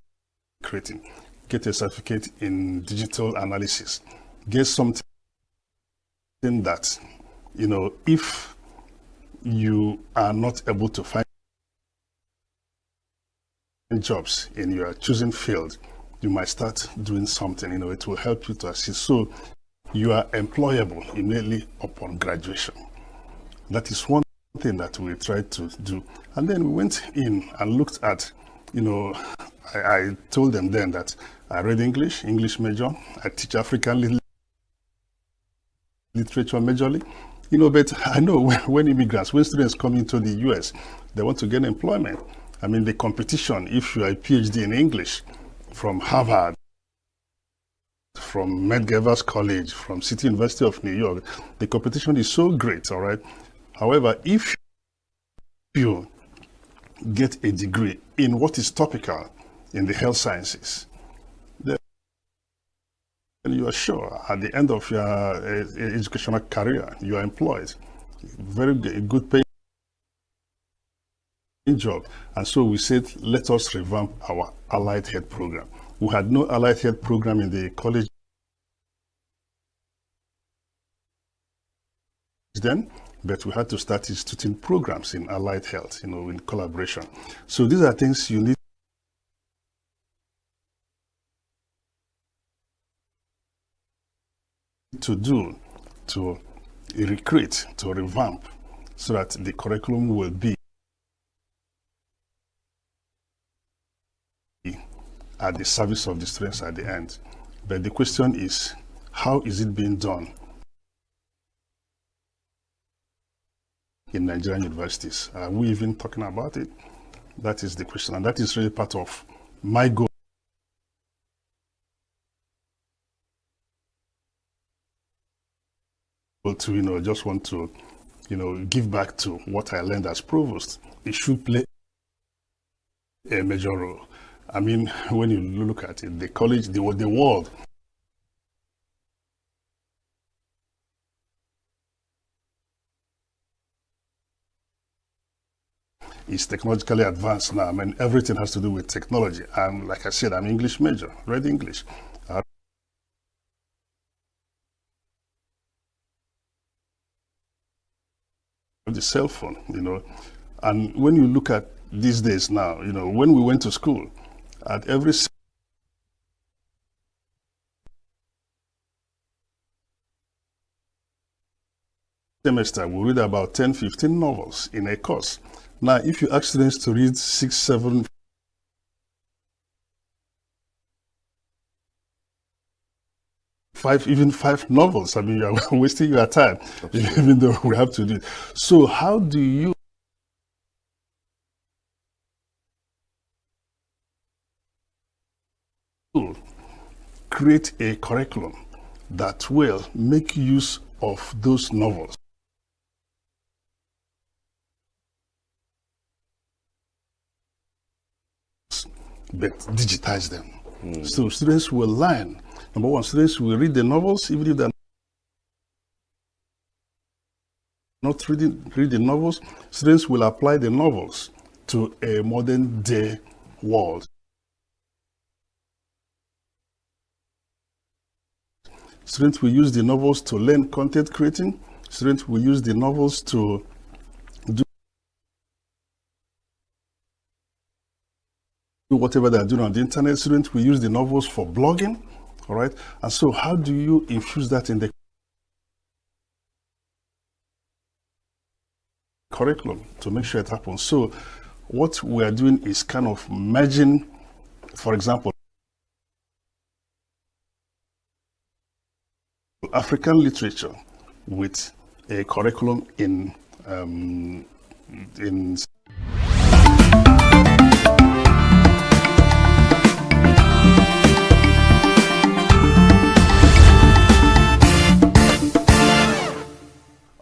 creating, get a certificate in digital analysis, get something that, you know, if you are not able to find jobs in your chosen field, you might start doing something, you know, it will help you to assist. So you are employable immediately upon graduation. That is one thing that we tried to do. And then we went in and looked at, you know, I told them then that I read English major, I teach African literature majorly, you know, but I know when immigrants, when students come into the US, they want to get employment. I mean, the competition, if you are a PhD in English from Harvard, from Medgar College, from City University of New York, the competition is so great, all right? However, if you get a degree in what is topical in the health sciences, then you are sure at the end of your educational career, you are employed. Very good paying job. And so we said, let us revamp our allied health program. We had no allied health program in the college then, but we had to start instituting programs in allied health, you know, in collaboration. So these are things you need to do to recreate, to revamp, so that the curriculum will be at the service of the students at the end. But the question is, how is it being done in Nigerian universities? Are we even talking about it? That is the question, and that is really part of my goal to, you know, just want to, you know, give back to what I learned as provost. It should play a major role. I mean, when you look at it, the college, the world is technologically advanced now. I mean, everything has to do with technology. Like I said, I'm English major, read English. The cell phone, you know, and when you look at these days now, you know, when we went to school, at every semester, we read about 10, 15 novels in a course. Now, if you ask students to read 6, 7, 5, even 5 novels, I mean, you are wasting your time, even though we have to do it. So how do you create a curriculum that will make use of those novels? But digitize them. So students will learn. Number one, students will read the novels, even if they're not read the novels. Students will apply the novels to a modern day world. Students will use the novels to learn content creating. Students will use the novels to do whatever they're doing on the internet. Students will use the novels for blogging, all right? And so how do you infuse that in the curriculum to make sure it happens? So what we are doing is kind of merging, for example, African literature with a curriculum in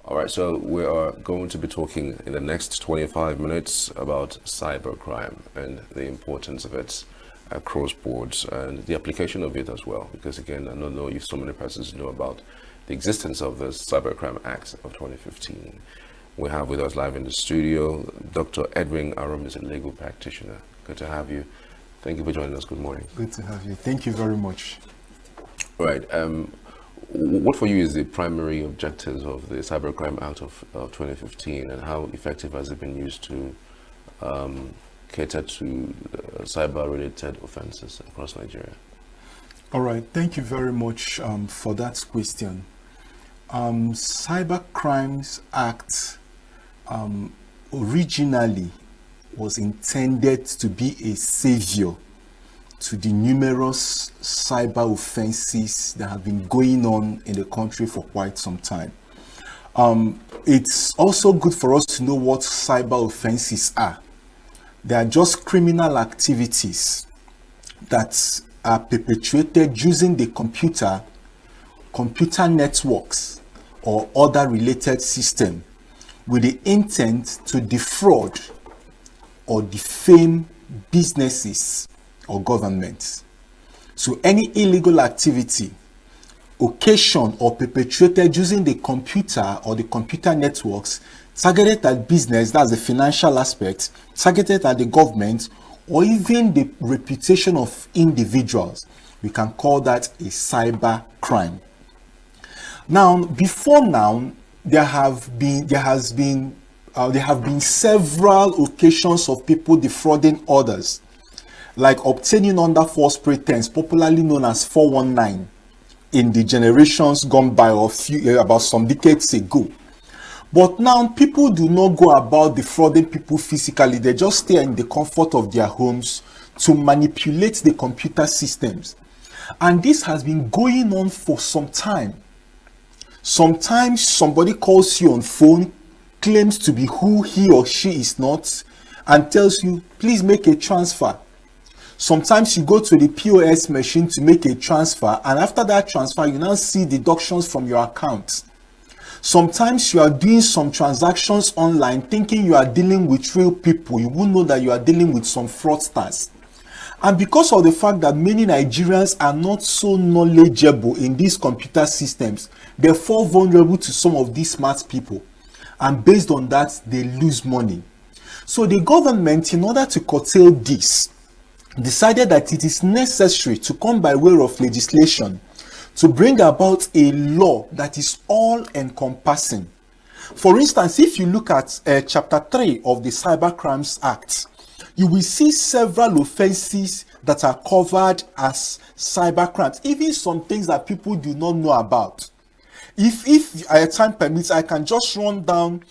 All right, so we are going to be talking in the next 25 minutes about cybercrime and the importance of it across boards and the application of it as well. Because again, I don't know if so many persons know about the existence of the Cybercrime Act of 2015. We have with us live in the studio, Dr. Edwin Arum is a legal practitioner. Good to have you. Thank you for joining us. Good morning. Good to have you. Thank you very much. Right. what for you is the primary objectives of the Cybercrime Act of 2015, and how effective has it been used to cater to cyber-related offenses across Nigeria? All right, thank you very much for that question. Cyber Crimes Act originally was intended to be a savior to the numerous cyber offenses that have been going on in the country for quite some time. It's also good for us to know what cyber offenses are. They are just criminal activities that are perpetrated using the computer networks, or other related system with the intent to defraud or defame businesses or governments. So any illegal activity occasioned or perpetrated using the computer or the computer networks targeted at business, that's the financial aspect, targeted at the government, or even the reputation of individuals, we can call that a cyber crime. Now, before now, there have been several occasions of people defrauding others, like obtaining under false pretense, popularly known as 419, in the generations gone by, or about some decades ago. But now people do not go about defrauding people physically. They just stay in the comfort of their homes to manipulate the computer systems. And this has been going on for some time. Sometimes somebody calls you on phone, claims to be who he or she is not, and tells you, please make a transfer. Sometimes you go to the POS machine to make a transfer, and after that transfer, you now see deductions from your account. Sometimes you are doing some transactions online thinking you are dealing with real people. You won't know that you are dealing with some fraudsters. And because of the fact that many Nigerians are not so knowledgeable in these computer systems, they fall vulnerable to some of these smart people. And based on that, they lose money. So the government, in order to curtail this, decided that it is necessary to come by way of legislation to bring about a law that is all-encompassing. For instance, if you look at Chapter 3 of the Cyber Crimes Act, you will see several offenses that are covered as cyber crimes, even some things that people do not know about. If time permits, I can just run down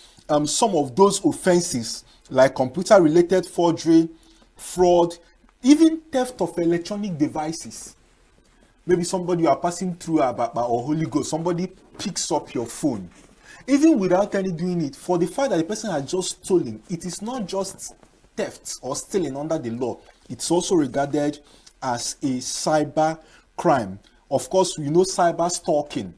some of those offenses, like computer-related forgery, fraud, even theft of electronic devices. Maybe somebody you are passing through or Holy Ghost, somebody picks up your phone. Even without any doing it, for the fact that the person has just stolen, it is not just theft or stealing under the law. It's also regarded as a cyber crime. Of course, you know cyber stalking.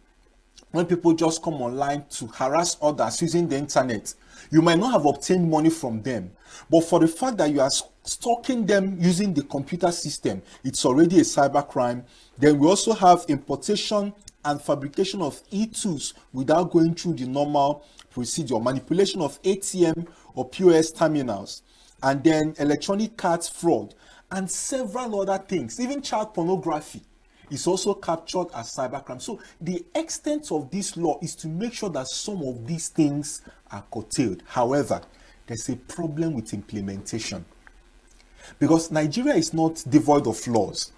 When people just come online to harass others using the internet, you might not have obtained money from them, but for the fact that you are stalking them using the computer system, it's already a cyber crime. Then we also have importation and fabrication of e-tools without going through the normal procedure, manipulation of ATM or POS terminals, and then electronic cards fraud, and several other things. Even child pornography is also captured as cybercrime. So the extent of this law is to make sure that some of these things are curtailed. However, there's a problem with implementation, because Nigeria is not devoid of laws.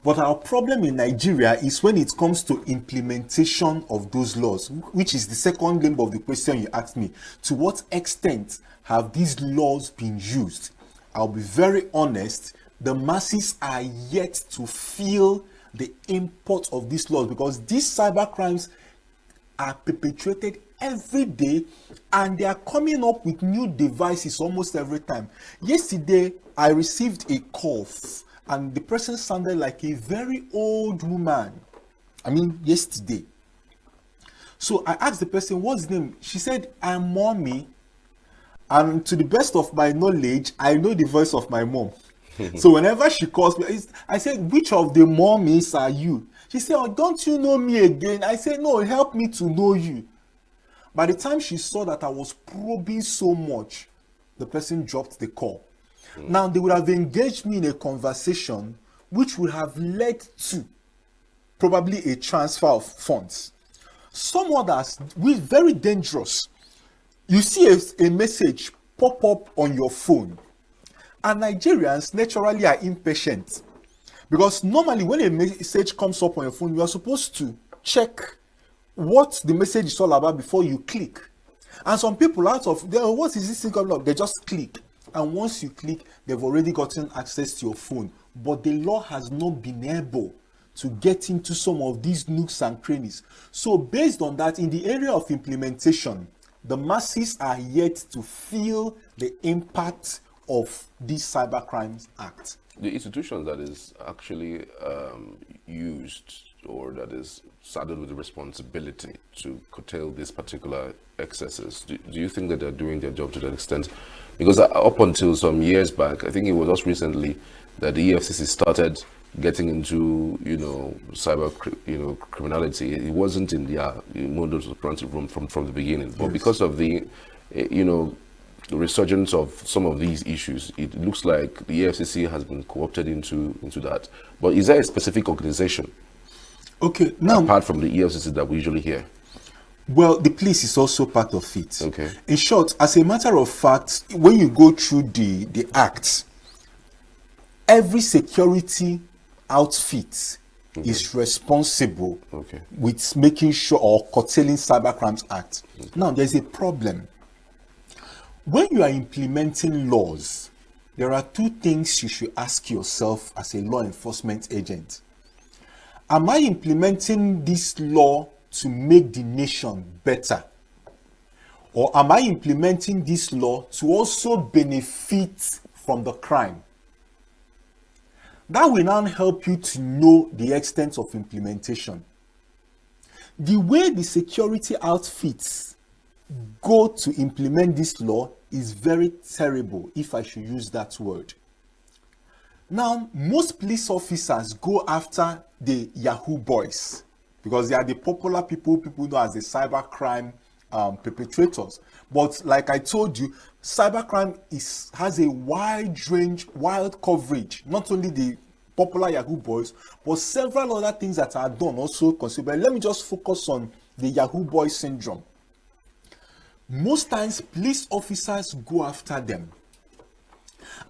But our problem in Nigeria is when it comes to implementation of those laws, which is the second limb of the question you asked me. To what extent have these laws been used? I'll be very honest, the masses are yet to feel the import of these laws, because these cyber crimes are perpetrated every day, and they are coming up with new devices almost every time. Yesterday, I received a call, and the person sounded like a very old woman. I mean, yesterday. So I asked the person, what's his name? She said, I'm Mommy. And to the best of my knowledge, I know the voice of my mom. So whenever she calls me, I said, which of the mommies are you? She said, oh, don't you know me again? I said, no, help me to know you. By the time she saw that I was probing so much, the person dropped the call. Now, they would have engaged me in a conversation which would have led to probably a transfer of funds. Some others, very dangerous. You see a message pop up on your phone, and Nigerians naturally are impatient, because normally when a message comes up on your phone, you are supposed to check what the message is all about before you click. And some people, what is this thing coming up? They just click, and once you click, they've already gotten access to your phone. But the law has not been able to get into some of these nooks and crannies. So based on that, in the area of implementation, the masses are yet to feel the impact of this Cybercrimes Act. The institution that is actually used, or that is saddled with the responsibility to curtail these particular excesses, do you think that they're doing their job to that extent? Because up until some years back, I think it was just recently that the EFCC started getting into, cyber, criminality. It wasn't in their modus operandi from the beginning. But because of the, the resurgence of some of these issues, it looks like the EFCC has been co-opted into that. But is there a specific organization, now, apart from the EFCC, that we usually hear? Well, the police is also part of it. Okay. In short, as a matter of fact, when you go through the acts, every security outfit is responsible with making sure or curtailing Cybercrimes Act. Now, there's a problem. When you are implementing laws, there are two things you should ask yourself as a law enforcement agent. Am I implementing this law to make the nation better? Or am I implementing this law to also benefit from the crime? That will now help you to know the extent of implementation. The way the security outfits go to implement this law is very terrible, if I should use that word. Now, most police officers go after the Yahoo boys because they are the popular people know as the cybercrime perpetrators. But like I told you, cybercrime has a wide range, wide coverage. Not only the popular Yahoo boys, but several other things that are done also consider. Let me just focus on the Yahoo boy syndrome. Most times, police officers go after them.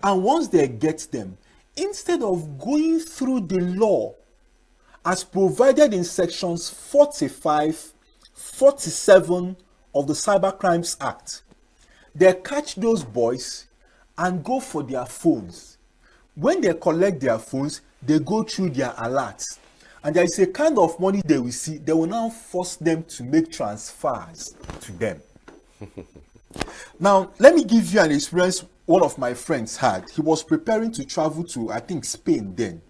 And once they get them, instead of going through the law as provided in sections 45, 47 of the Cybercrimes Act, they catch those boys and go for their phones. When they collect their phones, they go through their alerts. And there is a kind of money they will see. They will now force them to make transfers to them. Now, let me give you an experience one of my friends had. He was preparing to travel to, I think, Spain then.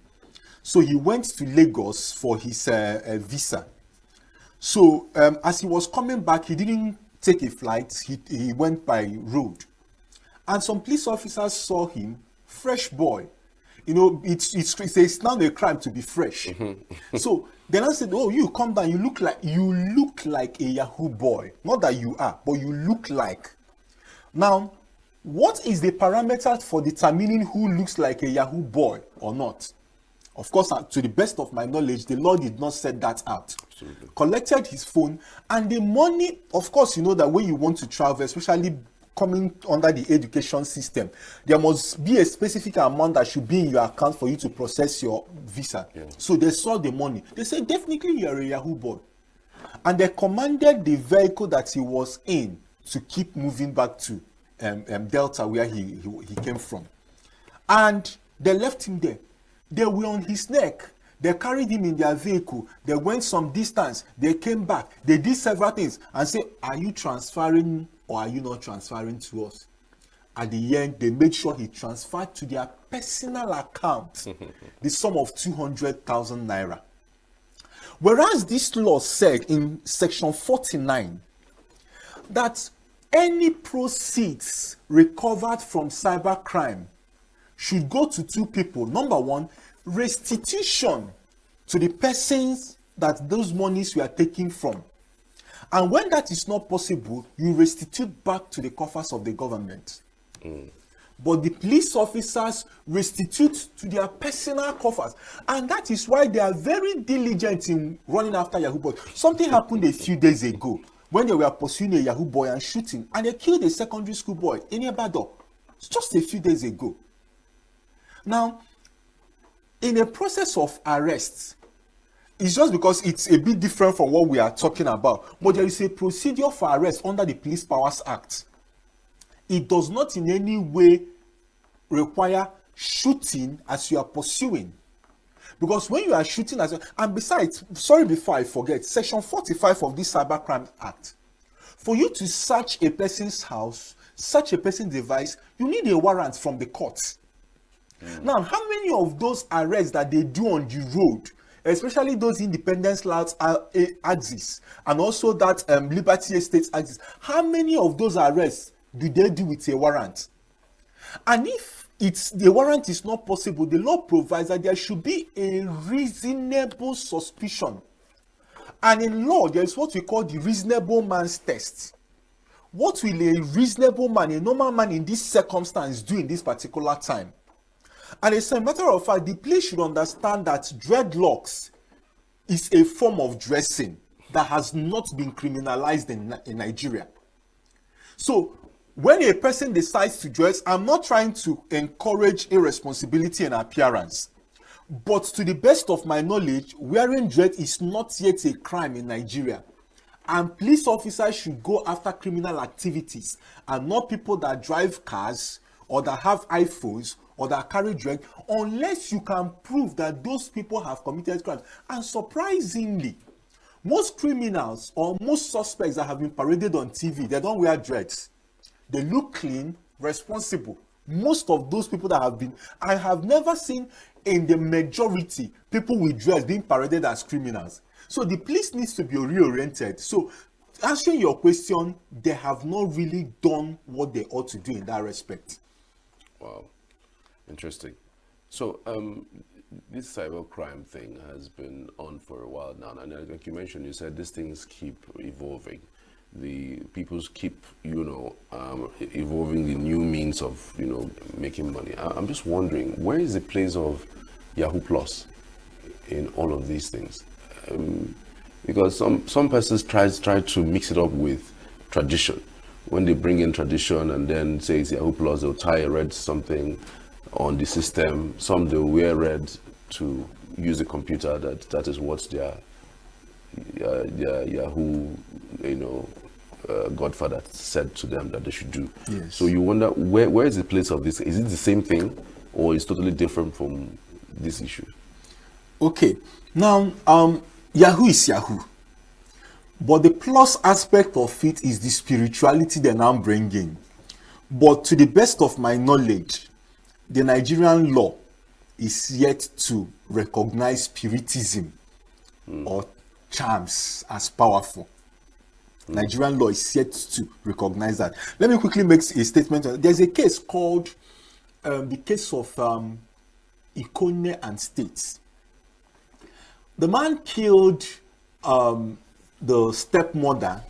So he went to Lagos for his visa. So as he was coming back, he didn't take a flight. He went by road. And some police officers saw him, fresh boy. It's now a crime to be fresh. So then I said, oh, you come down, you look like a Yahoo boy. Not that you are, but you look like. Now, what is the parameter for determining who looks like a Yahoo boy or not? Of course, to the best of my knowledge, the law did not set that out. Absolutely. Collected his phone, and the money, of course, you know that when you want to travel, especially coming under the education system, there must be a specific amount that should be in your account for you to process your visa. Yeah. So they saw the money. They said, definitely you're a Yahoo boy. And they commanded the vehicle that he was in to keep moving back to Delta, where he came from. And they left him there. They were on his neck. They carried him in their vehicle. They went some distance. They came back. They did several things and said, are you transferring or are you not transferring to us? At the end, they made sure he transferred to their personal account the sum of 200,000 naira. Whereas this law said in section 49 that any proceeds recovered from cybercrime should go to two people. Number one, restitution to the persons that those monies were taken from. And when that is not possible, you restitute back to the coffers of the government. but the police officers restitute to their personal coffers. And that is why they are very diligent in running after Yahoo boys. Something happened a few days ago when they were pursuing a Yahoo boy and shooting, and they killed a secondary school boy in Ibadan. It's just a few days ago. Now, in a process of arrests, it's just because it's a bit different from what we are talking about, but there is a procedure for arrest under the Police Powers Act. It does not in any way require shooting as you are pursuing. Because when you are shooting and besides, sorry before I forget, Section 45 of this Cybercrime Act, for you to search a person's house, search a person's device, you need a warrant from the court. Now, how many of those arrests that they do on the road, especially those Independence Lads axis and also that Liberty Estates axis, how many of those arrests do they do with a warrant? And if the warrant is not possible, the law provides that there should be a reasonable suspicion. And in law, there is what we call the reasonable man's test. What will a reasonable man, a normal man in this circumstance do in this particular time? And as a matter of fact, the police should understand that dreadlocks is a form of dressing that has not been criminalized in Nigeria. So, when a person decides to dress, I'm not trying to encourage irresponsibility and appearance. But to the best of my knowledge, wearing dread is not yet a crime in Nigeria. And police officers should go after criminal activities and not people that drive cars or that have iPhones or that carry dread, unless you can prove that those people have committed crimes. And surprisingly, most criminals or most suspects that have been paraded on TV, they don't wear dreads. They look clean, responsible. Most of those people that have been, I have never seen in the majority people with dreads being paraded as criminals. So the police needs to be reoriented. So answering your question, they have not really done what they ought to do in that respect. Wow, interesting. So this cybercrime thing has been on for a while now, and like you mentioned, you said these things keep evolving. The people keep, evolving the new means of, making money. I'm just wondering, where is the place of Yahoo Plus in all of these things? Because some persons try to mix it up with tradition. When they bring in tradition and then say it's Yahoo Plus, they'll tie a red something on the system. Some they'll wear red to use a computer. That is what their Yahoo, godfather said to them that they should do. Yes. So you wonder where is the place of this? Is it the same thing, or is it totally different from this issue? Okay, now Yahoo is Yahoo, but the plus aspect of it is the spirituality they now bring in. But to the best of my knowledge, the Nigerian law is yet to recognize spiritism or charms as powerful. Nigerian law is yet to recognize that. Let me quickly make a statement. There's a case called the case of Ikone and States. The man killed the stepmother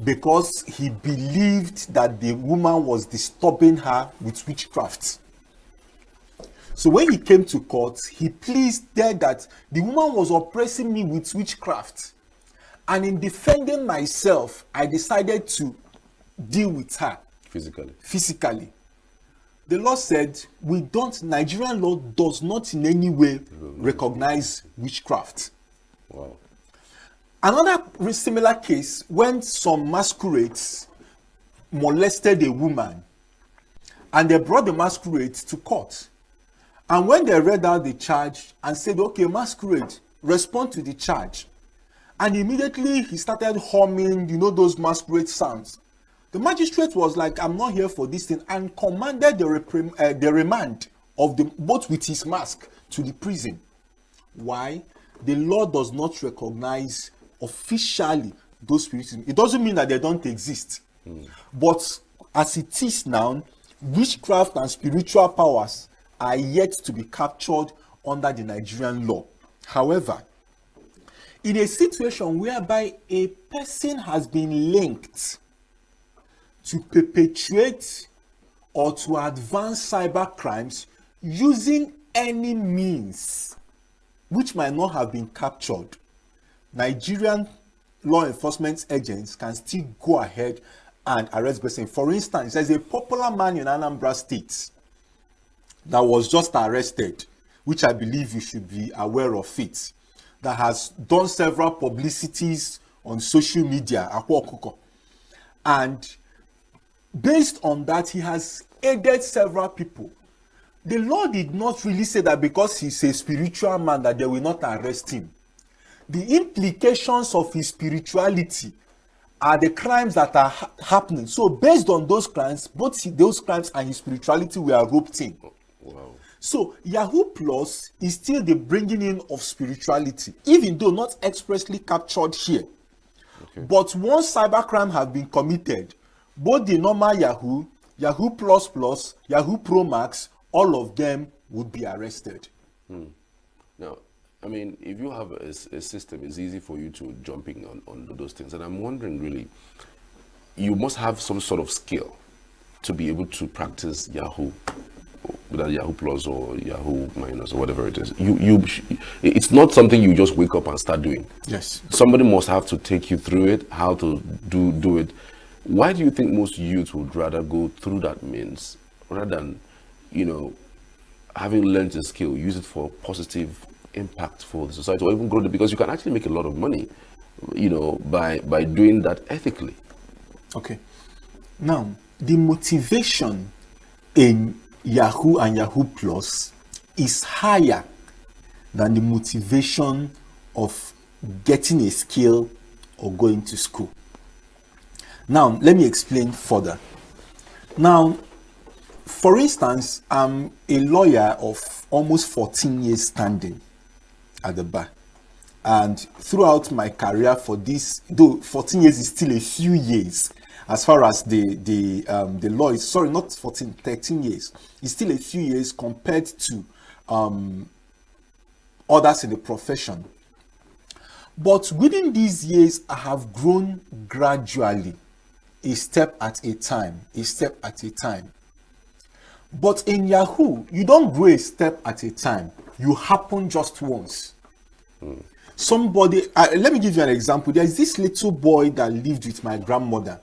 because he believed that the woman was disturbing her with witchcraft. So when he came to court, he pleaded there that the woman was oppressing me with witchcraft. And in defending myself, I decided to deal with her. Physically. The law said, Nigerian law does not in any way recognize witchcraft. Wow. Another similar case, when some masquerades molested a woman, and they brought the masquerade to court. And when they read out the charge and said, okay, masquerade, respond to the charge. And immediately he started humming, those masquerade sounds. The magistrate was like, I'm not here for this thing, and commanded the remand of both with his mask to the prison. Why? The law does not recognize officially those spiritism. It doesn't mean that they don't exist. But as it is now, witchcraft and spiritual powers are yet to be captured under the Nigerian law. However, in a situation whereby a person has been linked to perpetrate or to advance cyber crimes using any means which might not have been captured, Nigerian law enforcement agents can still go ahead and arrest the person. For instance, there's a popular man in Anambra State that was just arrested, which I believe you should be aware of it, that has done several publicities on social media, and based on that, he has aided several people. The law did not really say that because he's a spiritual man that they will not arrest him. The implications of his spirituality are the crimes that are happening. So based on those crimes, both those crimes and his spirituality were roped in. Wow. So Yahoo Plus is still the bringing in of spirituality, even though not expressly captured here. Okay. But once cybercrime have been committed, both the normal Yahoo, Yahoo Plus Plus, Yahoo Pro Max, all of them would be arrested. Now, I mean, if you have a system, it's easy for you to jump in on those things. And I'm wondering, really, you must have some sort of skill to be able to practice Yahoo, whether Yahoo Plus or Yahoo Minus or whatever it is. It's not something you just wake up and start doing. Yes. Somebody must have to take you through it, how to do it. Why do you think most youths would rather go through that means rather than, having learned the skill, use it for positive impact for the society or even grow it? Because you can actually make a lot of money, by doing that ethically. Okay. Now, the motivation in Yahoo and Yahoo Plus is higher than the motivation of getting a skill or going to school. Now, let me explain further. Now, for instance, I'm a lawyer of almost 14 years standing at the bar. And throughout my career for this, though 14 years is still a few years, as far as the law is, sorry, not 14, 13 years. It's still a few years compared to others in the profession. But within these years, I have grown gradually, a step at a time, a step at a time. But in Yahoo, you don't grow a step at a time. You happen just once. Somebody, let me give you an example. There's this little boy that lived with my grandmother.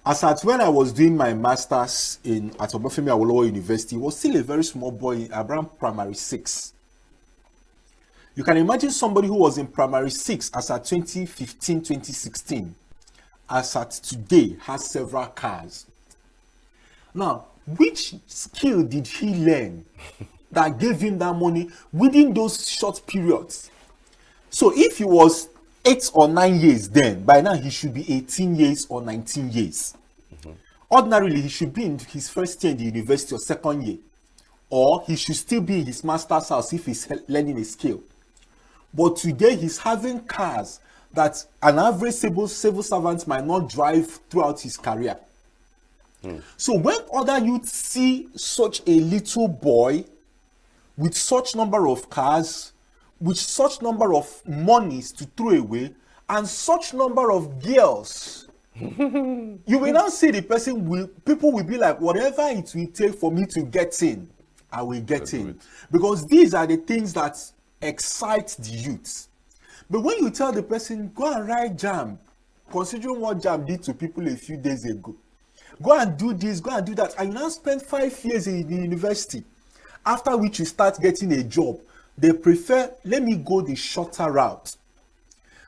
As at when I was doing my master's at Obafemi Awolowo University, he was still a very small boy, around primary 6. You can imagine somebody who was in primary 6 as at 2015, 2016, as at today, has several cars. Now, which skill did he learn that gave him that money within those short periods? So if he was 8 or 9 years then, by now he should be 18 years or 19 years. Ordinarily, he should be in his first year in the university or second year. Or he should still be in his master's house if he's learning a skill. But today he's having cars that an average civil servant might not drive throughout his career. So when other youths see such a little boy with such number of cars, with such number of monies to throw away, and such number of girls, you will now see the person, people will be like, whatever it will take for me to get in, I will get in. Because these are the things that excite the youths. But when you tell the person, go and write JAMB, considering what JAMB did to people a few days ago, go and do this, go and do that, and you now spend 5 years in the university, after which you start getting a job, they prefer, let me go the shorter route.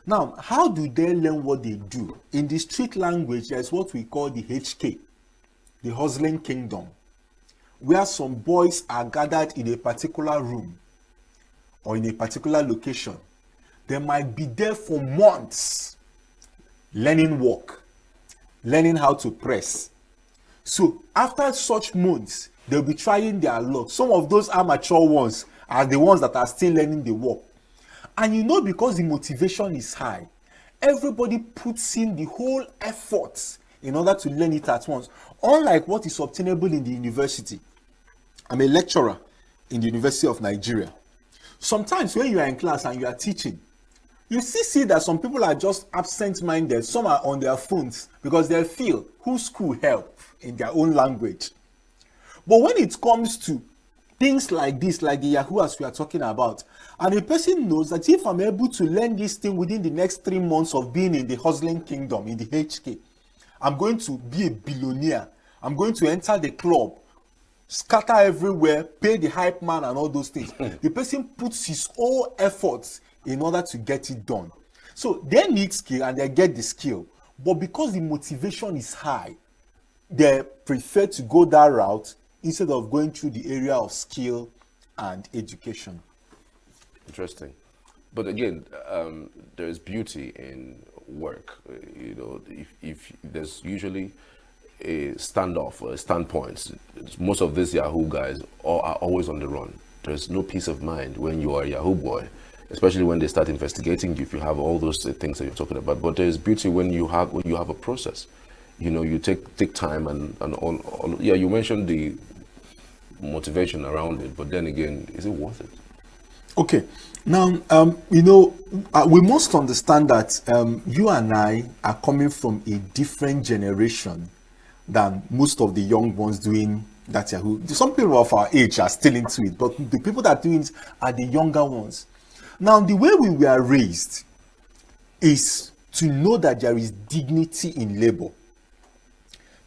Now, how do they learn what they do? In the street language, there's what we call the HK, the hustling kingdom, where some boys are gathered in a particular room or in a particular location. They might be there for months, learning work, learning how to press. So after such months, they'll be trying their luck. Some of those amateur ones are the ones that are still learning the work. And because the motivation is high, everybody puts in the whole effort in order to learn it at once. Unlike what is obtainable in the university. I'm a lecturer in the University of Nigeria. Sometimes when you are in class and you are teaching, you see that some people are just absent-minded. Some are on their phones because they feel whose school help in their own language. But when it comes to things like this, like the Yahoo as we are talking about, and a person knows that if I'm able to learn this thing within the next 3 months of being in the hustling kingdom, in the HK, I'm going to be a billionaire. I'm going to enter the club, scatter everywhere, pay the hype man and all those things. The person puts his whole efforts in order to get it done. So they need skill and they get the skill. But because the motivation is high, they prefer to go that route instead of going through the area of skill and education. Interesting. But again, there is beauty in work. You know, if there's usually a standoff or a standpoint, most of these Yahoo guys are always on the run. There's no peace of mind when you are a Yahoo boy, especially when they start investigating you, if you have all those things that you're talking about. But there's beauty when you have a process. You know, you take time and all. Yeah, you mentioned the motivation around it, but then again, is it worth it? Okay, now you know, we must understand that you and I are coming from a different generation than most of the young ones doing that Yahoo. Some people of our age are still into it, but the people that are doing it are the younger ones. Now, the way we were raised is to know that there is dignity in labor,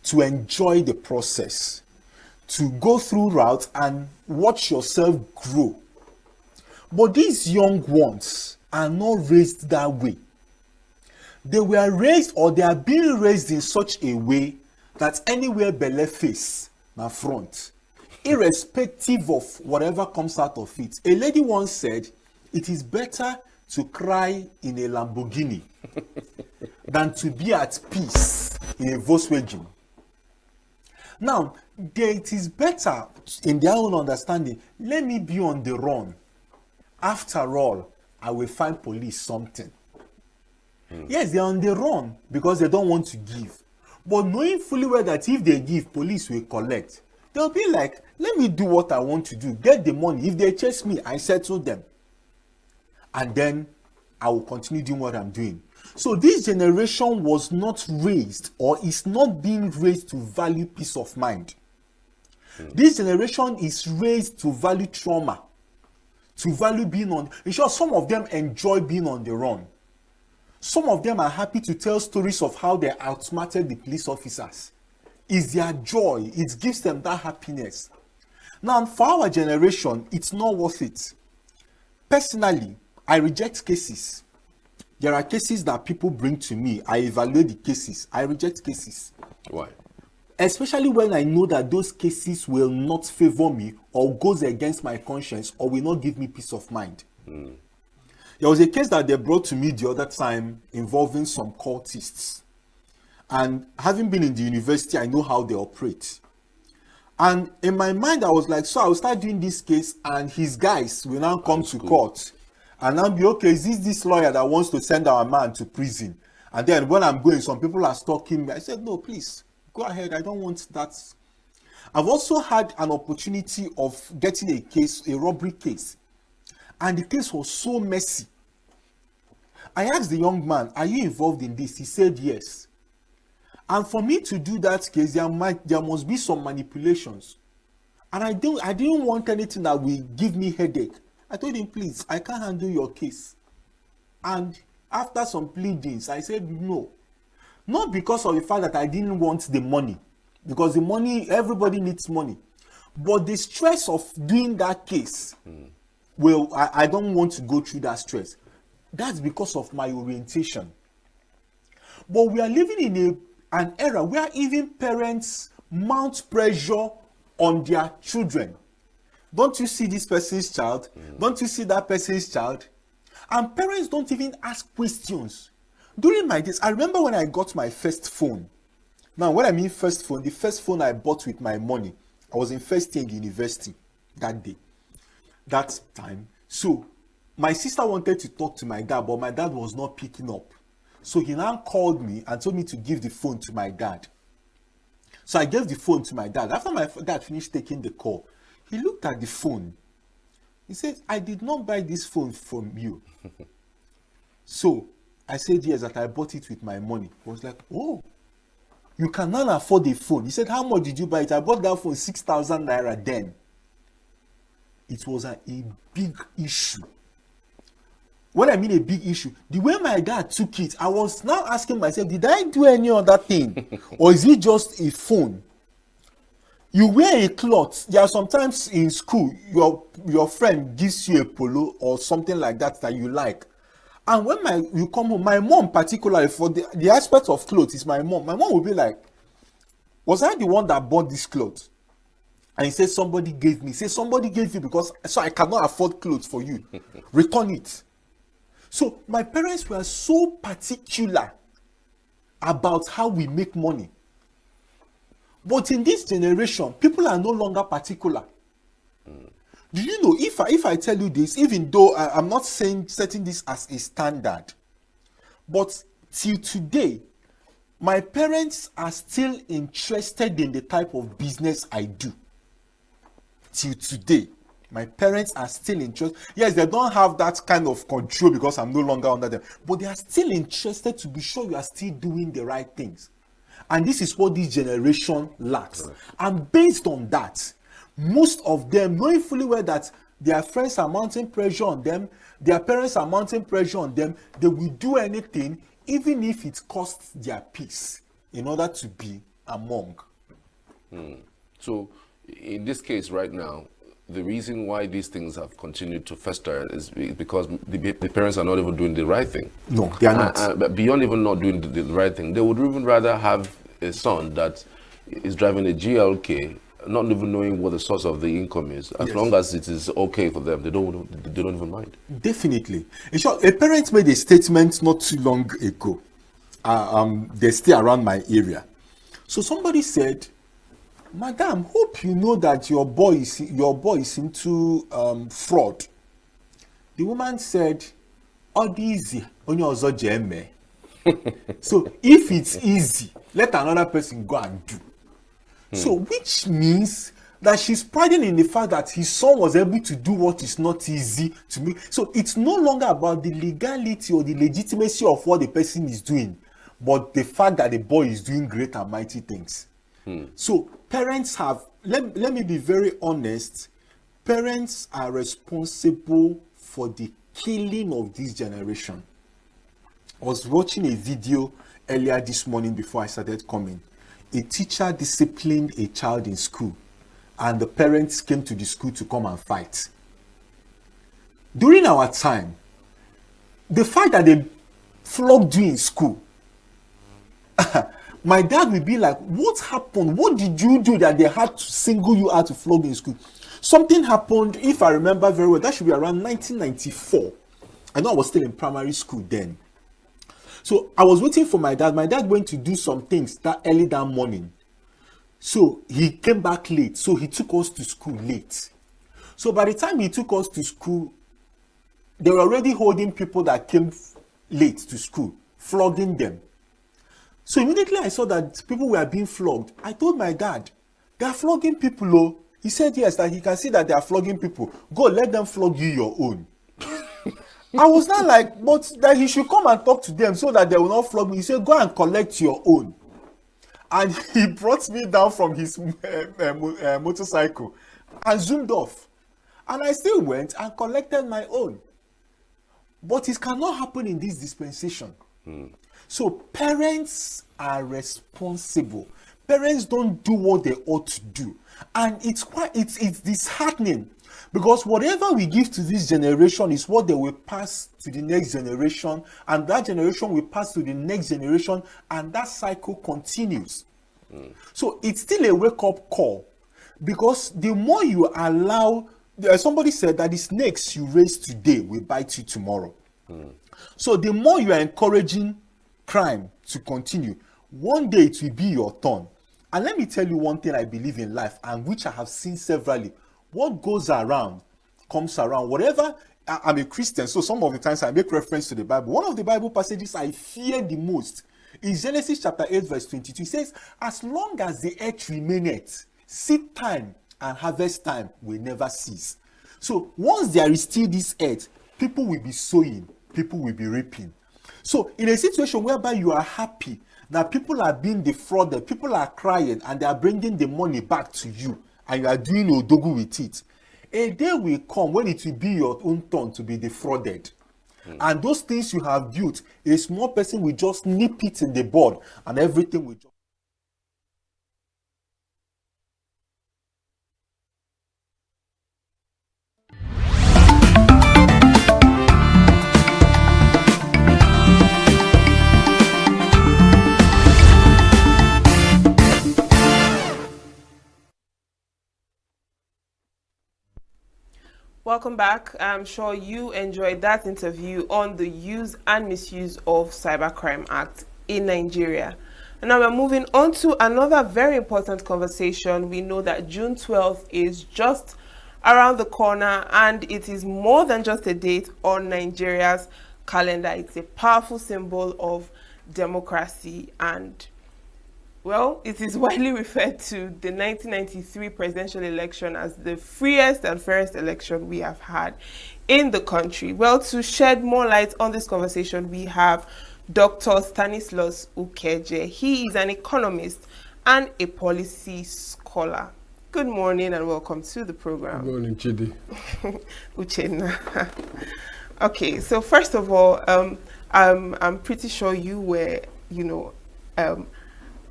to enjoy the process, to go through routes and watch yourself grow. But these young ones are not raised that way. They were raised, or they are being raised in such a way that anywhere belle face na front, irrespective of whatever comes out of it. A lady once said, it is better to cry in a Lamborghini than to be at peace in a Volkswagen. Now, it is better, in their own understanding, let me be on the run. After all, I will find police something. Yes, they're on the run because they don't want to give. But knowing fully well that if they give, police will collect. They'll be like, let me do what I want to do. Get the money. If they chase me, I settle them. And then I will continue doing what I'm doing. So this generation was not raised, or is not being raised to value peace of mind. This generation is raised to value trauma, to value being on. In short, some of them enjoy being on the run. Some of them are happy to tell stories of how they outsmarted the police officers. It's their joy. It gives them that happiness. Now, for our generation, it's not worth it. Personally, I reject cases. There are cases that people bring to me. I evaluate the cases. I reject cases. Why? Especially when I know that those cases will not favor me, or goes against my conscience, or will not give me peace of mind. There was a case that they brought to me the other time involving some cultists. And having been in the university, I know how they operate. And in my mind, I was like, so I'll start doing this case, and his guys will now come to court. And I'll be, okay, is this lawyer that wants to send our man to prison? And then when I'm going, some people are stalking me. I said, no, please, go ahead. I don't want that. I've also had an opportunity of getting a case, a robbery case. And the case was so messy. I asked the young man, are you involved in this? He said yes. And for me to do that case, there must be some manipulations. And I didn't want anything that will give me headache. I told him, please, I can't handle your case. And after some pleadings, I said no. Not because of the fact that I didn't want the money. Because the money, everybody needs money. But the stress of doing that case, well, I don't want to go through that stress. That's because of my orientation. But we are living in an era where even parents mount pressure on their children. Don't you see this person's child? Don't you see that person's child? And parents don't even ask questions. During my days, I remember when I got my first phone. Now, when I mean first phone, the first phone I bought with my money, I was in first year in university that day, that time. So, my sister wanted to talk to my dad, but my dad was not picking up. So he now called me and told me to give the phone to my dad. So I gave the phone to my dad. After my dad finished taking the call, he looked at the phone. He said, I did not buy this phone from you. So I said, yes, that I bought it with my money. He was like, oh, You cannot afford a phone. He said, how much did you buy it? I bought that phone 6,000 naira then. It was a big issue. When I mean a big issue, the way my dad took it, I was now asking myself, did I do any other thing? Or is it just a phone? You wear a cloth. There are sometimes in school, your friend gives you a polo or something like that you like. And when you come home, my mom particularly, for the aspect of clothes, is my mom. My mom will be like, was I the one that bought this clothes? And he says, somebody gave me. He says, somebody gave you because so I cannot afford clothes for you. Return it. So my parents were so particular about how we make money. But in this generation, people are no longer particular. Do you know, if I tell you this, even though I'm not setting this as a standard, but till today, my parents are still interested in the type of business I do. Till today, my parents are still interested. Yes, they don't have that kind of control because I'm no longer under them, but they are still interested to be sure you are still doing the right things. And this is what this generation lacks. And based on that, most of them, knowing fully well that their friends are mounting pressure on them, their parents are mounting pressure on them, they will do anything, even if it costs their peace, in order to be among. So, in this case right now, the reason why these things have continued to fester is because the parents are not even doing the right thing. No, they are not. But beyond even not doing the right thing, they would even rather have a son that is driving a GLK, not even knowing what the source of the income is. As long as it is okay for them, they don't even mind. Definitely. In short, a parent made a statement not too long ago. They're still around my area. So somebody said, Madam, hope you know that your boy is into fraud. The woman said, easy. So if it's easy, let another person go and do. So which means that she's priding in the fact that his son was able to do what is not easy to me. So it's no longer about the legality or the legitimacy of what the person is doing, but the fact that the boy is doing great and mighty things. So parents have, let me be very honest, parents are responsible for the killing of this generation. I was watching a video earlier this morning before I started coming. A teacher disciplined a child in school, and the parents came to the school to come and fight. During our time, the fact that they flogged you in school, my dad would be like, what happened? What did you do that they had to single you out to flog in school? Something happened, if I remember very well, that should be around 1994. I know I was still in primary school then. So I was waiting for my dad. My dad went to do some things that early that morning. So he came back late. So he took us to school late. So by the time he took us to school, they were already holding people that came late to school, flogging them. So immediately I saw that people were being flogged. I told my dad, they are flogging people. Oh. He said yes, that he can see that they are flogging people. Go, let them flog you your own. I was not like, but that he should come and talk to them so that they will not flog me. He said, go and collect your own. And he brought me down from his motorcycle and zoomed off. And I still went and collected my own. But it cannot happen in this dispensation. So parents are responsible. Parents don't do what they ought to do. And it's disheartening. Because whatever we give to this generation is what they will pass to the next generation, and that generation will pass to the next generation, and that cycle continues. So it's still a wake-up call, because the more you allow, somebody said that the snakes you raise today will bite you tomorrow. So the more you are encouraging crime to continue, one day it will be your turn. And let me tell you one thing I believe in life, and which I have seen severally. What goes around comes around. Whatever, I'm a Christian, so some of the times I make reference to the Bible. One of the Bible passages I fear the most is Genesis chapter 8 verse 22. It says, as long as the earth remaineth, seed time and harvest time will never cease. So once there is still this earth, people will be sowing, people will be reaping. So in a situation whereby you are happy that people are being defrauded, people are crying, and they are bringing the money back to you, and you are doing odogu with it. A day will come when it will be your own turn to be defrauded. And those things you have built, a small person will just nip it in the bud, and everything will just... Welcome back. I'm sure you enjoyed that interview on the use and misuse of Cybercrime Act in Nigeria. And now we're moving on to another very important conversation. We know that June 12th is just around the corner, and it is more than just a date on Nigeria's calendar. It's a powerful symbol of democracy, and well, it is widely referred to the 1993 presidential election as the freest and fairest election we have had in the country. Well, to shed more light on this conversation, we have Dr. Stanislaus Ukeje. He is an economist and a policy scholar. Good morning and welcome to the program. Good morning, Chidi. Uchenna. Okay, so first of all, I'm pretty sure you were,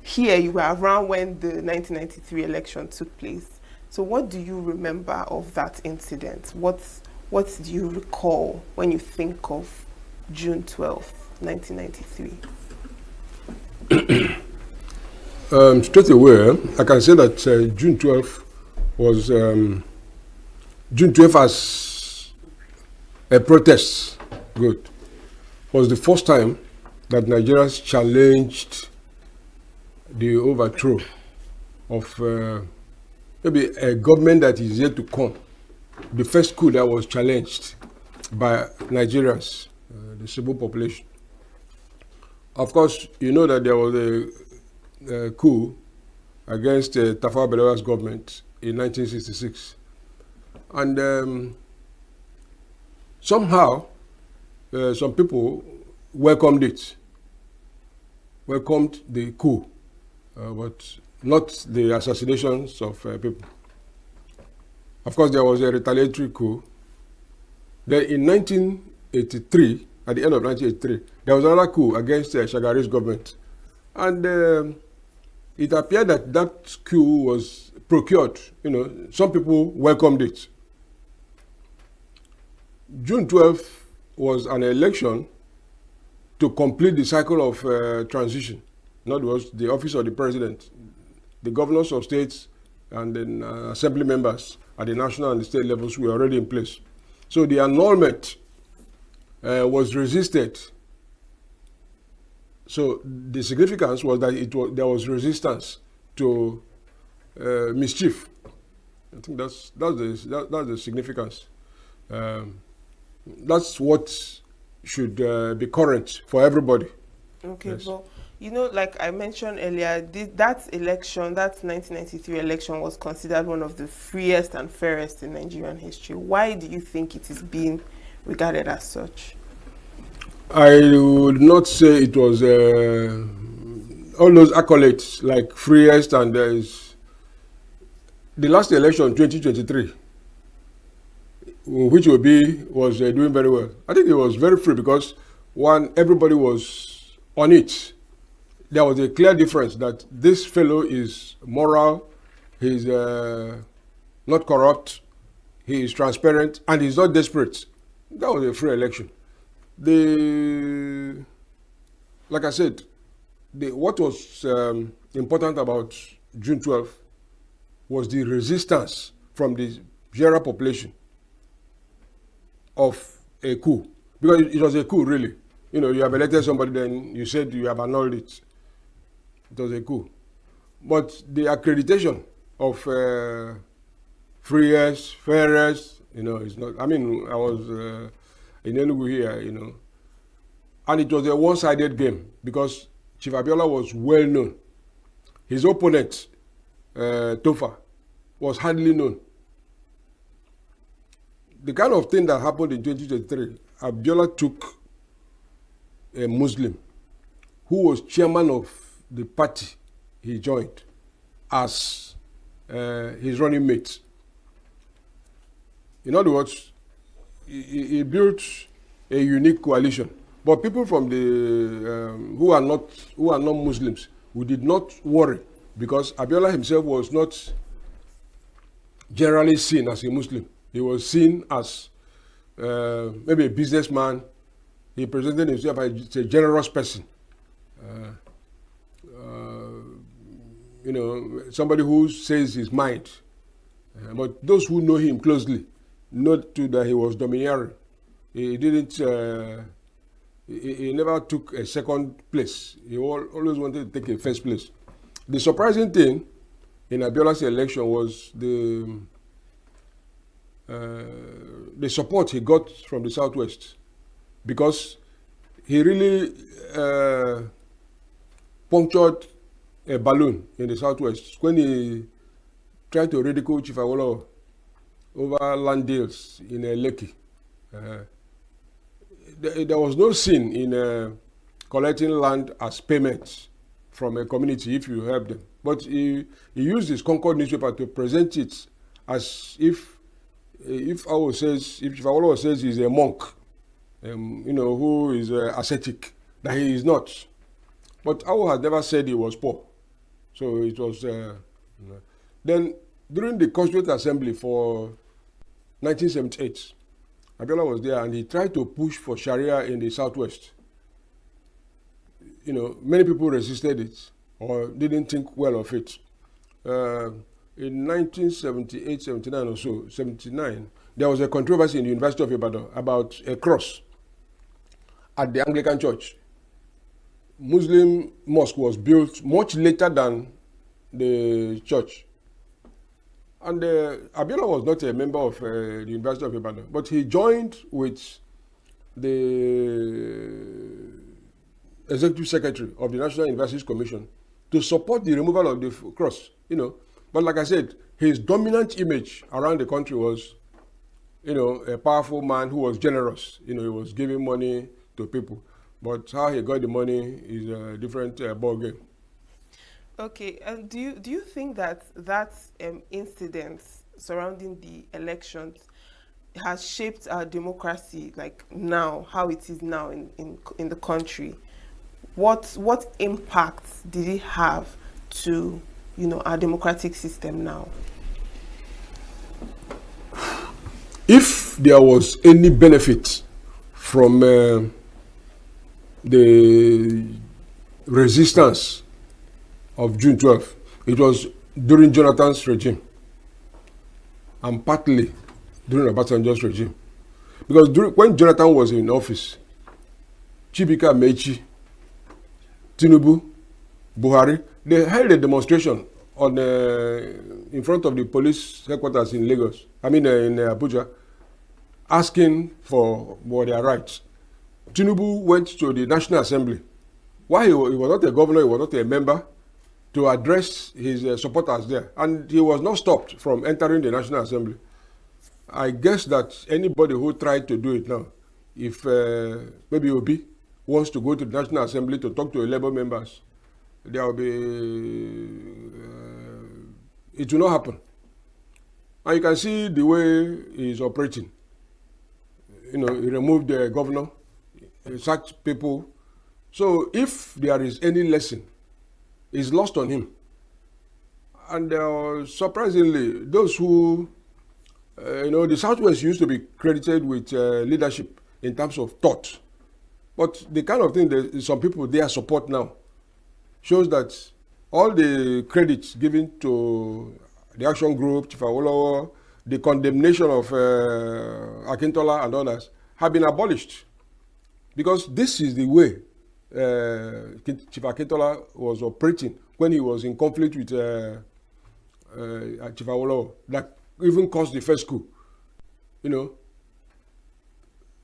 here, you were around when the 1993 election took place. So what do you remember of that incident? What do you recall when you think of June 12th, 1993? Straight away, I can say that June 12th was June 12th as a protest. Good. Was the first time that Nigerians challenged the overthrow of maybe a government that is yet to come. The first coup that was challenged by Nigerians, the civil population. Of course, you know that there was a coup against Tafawa Balewa's government in 1966. And somehow, some people welcomed it, welcomed the coup. But not the assassinations of people. Of course, there was a retaliatory coup. Then in 1983, at the end of 1983, there was another coup against Shagari's government. And it appeared that that coup was procured. Some people welcomed it. June 12th was an election to complete the cycle of transition. In other words, the office of the president, the governors of states, and then assembly members at the national and the state levels were already in place. So the annulment was resisted. So the significance was that there was resistance to mischief. I think that's the significance. That's what should be current for everybody. Okay, yes. Well, like I mentioned earlier, that election, that 1993 election was considered one of the freest and fairest in Nigerian history. Why do you think it is being regarded as such? I would not say it was all those accolades like freest and the last election, 2023, which was doing very well. I think it was very free because everybody was on it. There was a clear difference that this fellow is moral, he's not corrupt, he is transparent, and he's not desperate. That was a free election. Like I said, what was important about June 12th was the resistance from the general population of a coup. Because it was a coup, really. You have elected somebody, then you said you have annulled it. It was a coup. But the accreditation of freest, fairest, it's not. I mean, I was in ENUGU here, and it was a one-sided game because Chief Abiola was well known. His opponent, Tofa, was hardly known. The kind of thing that happened in 2023, Abiola took a Muslim who was chairman of the party he joined as his running mate. In other words, he built a unique coalition. But people from the who are not Muslims, who did not worry, because Abiola himself was not generally seen as a Muslim. He was seen as maybe a businessman. He presented himself as a generous person. You know, somebody who says his mind. But those who know him closely know too that he was domineering. He didn't. He never took a second place. He always wanted to take a first place. The surprising thing in Abiola's election was the support he got from the Southwest, because he really punctured a balloon in the Southwest when he tried to ridicule Chief Awolowo over land deals in Lekki. There was no sin in collecting land as payment from a community if you help them. But he used his Concord newspaper to present it as if Awolowo says he's a monk, you know, who is ascetic, that he is not. But Awo had never said he was poor. So it was. Then during the Constituent Assembly for 1978, Abiola was there and he tried to push for Sharia in the Southwest. You know, many people resisted it or didn't think well of it. In 1978, 79 or so, 79, there was a controversy in the University of Ibadan about a cross at the Anglican Church. Muslim mosque was built much later than the church. And Abiola was not a member of the University of Ibadan, but he joined with the executive secretary of the National Universities Commission to support the removal of the cross, you know. But like I said, his dominant image around the country was, you know, a powerful man who was generous. You know, he was giving money to people. But how he got the money is a different ball game. Okay, and do you think that incident surrounding the elections has shaped our democracy, like now, how it is now in the country? What impact did it have to, you know, our democratic system now? If there was any benefit from the resistance of June 12th, it was during Jonathan's regime and partly during Obasanjo's regime. Because when Jonathan was in office, Chibika Mechi, Tinubu, Buhari, they held a demonstration on in front of the police headquarters in Lagos, in Abuja, asking for their rights. Tinubu went to the National Assembly. Why he was not a governor, he was not a member, to address his supporters there. And he was not stopped from entering the National Assembly. I guess that anybody who tried to do it now, if maybe Obi wants to go to the National Assembly to talk to the Labour members, there will be, it will not happen. And you can see the way he is operating. You know, he removed the governor, he sacked people. So if there is any lesson, it's lost on him. And surprisingly, those who, the Southwest used to be credited with leadership in terms of thought. But the kind of thing that some people, their support now, shows that all the credits given to the Action Group, Chief Awolowo, the condemnation of Akintola and others have been abolished. Because this is the way Chief Akintola was operating when he was in conflict with Chief Awolowo, that even caused the first coup. You know,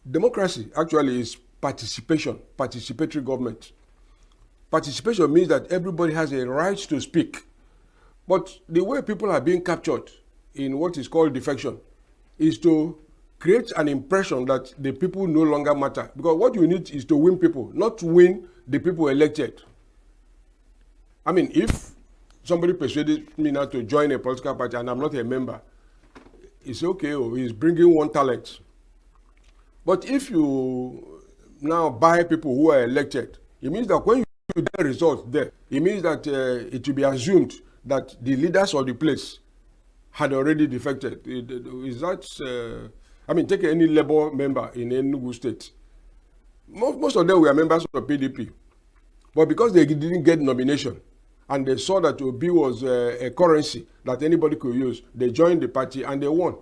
democracy actually is participation, participatory government. Participation means that everybody has a right to speak. But the way people are being captured in what is called defection is to create an impression that the people no longer matter. Because what you need is to win people, not to win the people elected. I mean, if somebody persuaded me now to join a political party and I'm not a member, it's okay, oh, he's bringing one talent. But if you now buy people who are elected, it means that when you get results there, it means that it will be assumed that the leaders of the place had already defected. Is that, I mean, take any Labour member in ENUGU state. Most of them were members of PDP. But because they didn't get nomination, and they saw that Obi was a currency that anybody could use, they joined the party and they won.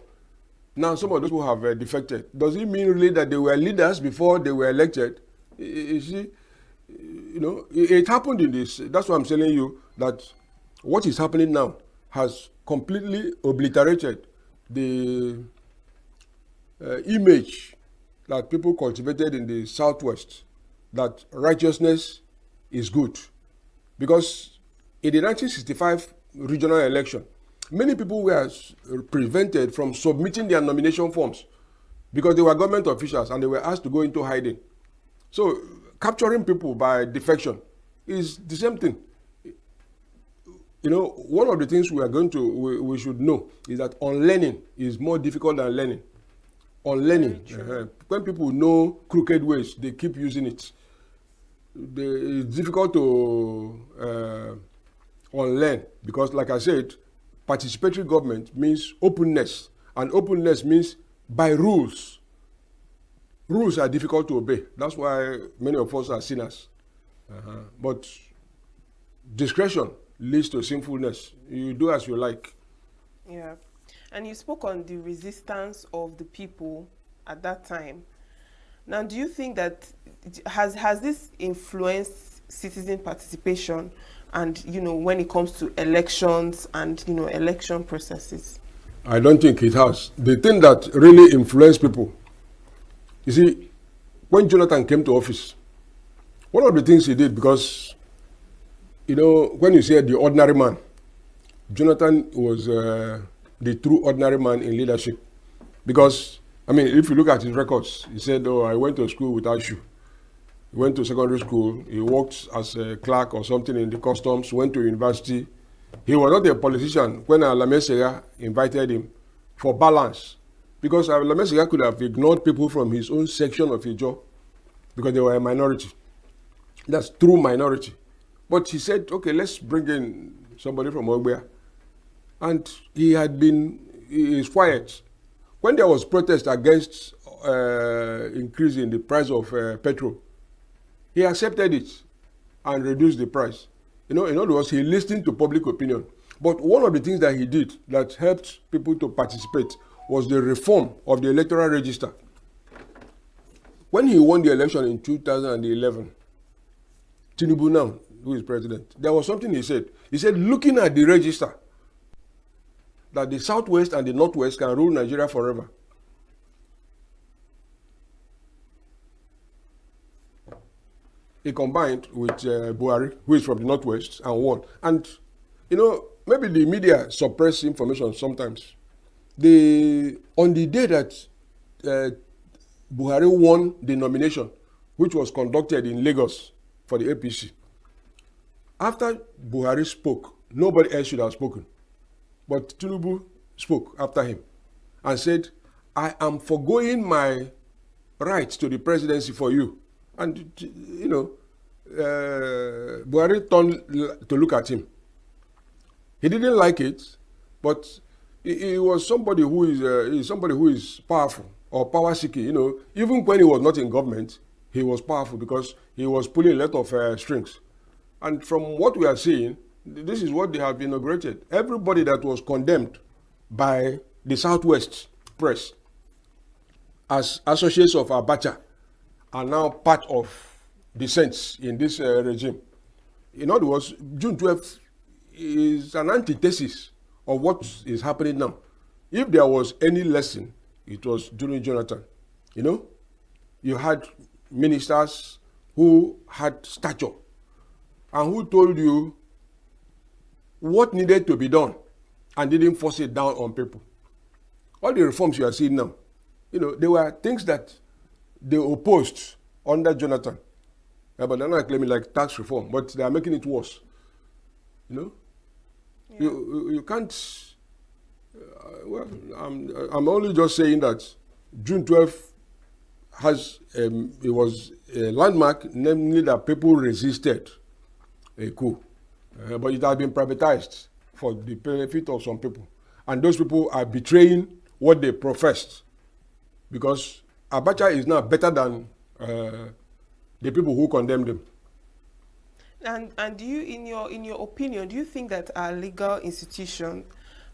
Now, some of those who have defected, does it mean really that they were leaders before they were elected? You see, you know, it happened in this. That's why I'm telling you that what is happening now has completely obliterated the image that people cultivated in the Southwest, that righteousness is good. Because in the 1965 regional election, many people were prevented from submitting their nomination forms because they were government officials and they were asked to go into hiding. So capturing people by defection is the same thing. You know, one of the things we should know is that unlearning is more difficult than learning. Unlearning, when people know crooked ways, they keep using it. It's difficult to unlearn because, like I said, participatory government means openness, and openness means by rules. Rules are difficult to obey. That's why many of us are sinners. But discretion leads to sinfulness. You do as you like. Yeah. And you spoke on the resistance of the people at that time. Now, do you think that has this influenced citizen participation and, you know, when it comes to elections and, you know, election processes? I don't think it has. The thing that really influenced people, you see, when Jonathan came to office, one of the things he did, because, you know, when you say the ordinary man, Jonathan was the true ordinary man in leadership. Because, I mean, if you look at his records, he said, oh, I went to school without shoe. He went to secondary school, he worked as a clerk or something in the customs, went to university. He was not a politician when Alame Sega invited him for balance. Because Alame Sega could have ignored people from his own section of his job because they were a minority. That's true minority. But he said, okay, let's bring in somebody from Ogbea. And he is quiet. When there was protest against increasing the price of petrol, he accepted it and reduced the price. You know, in other words, he listened to public opinion. But one of the things that he did that helped people to participate was the reform of the electoral register. When he won the election in 2011, Tinubu now, who is president, there was something he said. He said, looking at the register, that the Southwest and the Northwest can rule Nigeria forever. He combined with Buhari, who is from the Northwest, and won. And, you know, maybe the media suppress information sometimes. On the day that Buhari won the nomination, which was conducted in Lagos for the APC, after Buhari spoke, nobody else should have spoken. But Tinubu spoke after him and said, I am forgoing my right to the presidency for you. And, you know, Buhari turned to look at him. He didn't like it, but he was somebody who is powerful or power seeking. You know, even when he was not in government, he was powerful because he was pulling a lot of strings. And from what we are seeing, this is what they have inaugurated. Everybody that was condemned by the Southwest press as associates of Abacha are now part of the saints in this regime. In other words, June 12th is an antithesis of what is happening now. If there was any lesson, it was during Jonathan. You know, you had ministers who had stature and who told you what needed to be done and didn't force it down on people. All the reforms you are seeing now, you know, they were things that they opposed under Jonathan. But they're not claiming like tax reform, but they are making it worse. You know, you can't. Well, I'm only just saying that June 12th has it was a landmark, namely that people resisted a coup, but it has been privatized for the benefit of some people, and those people are betraying what they professed, because Abacha is now better than the people who condemned him. And do you, in your opinion, do you think that our legal institution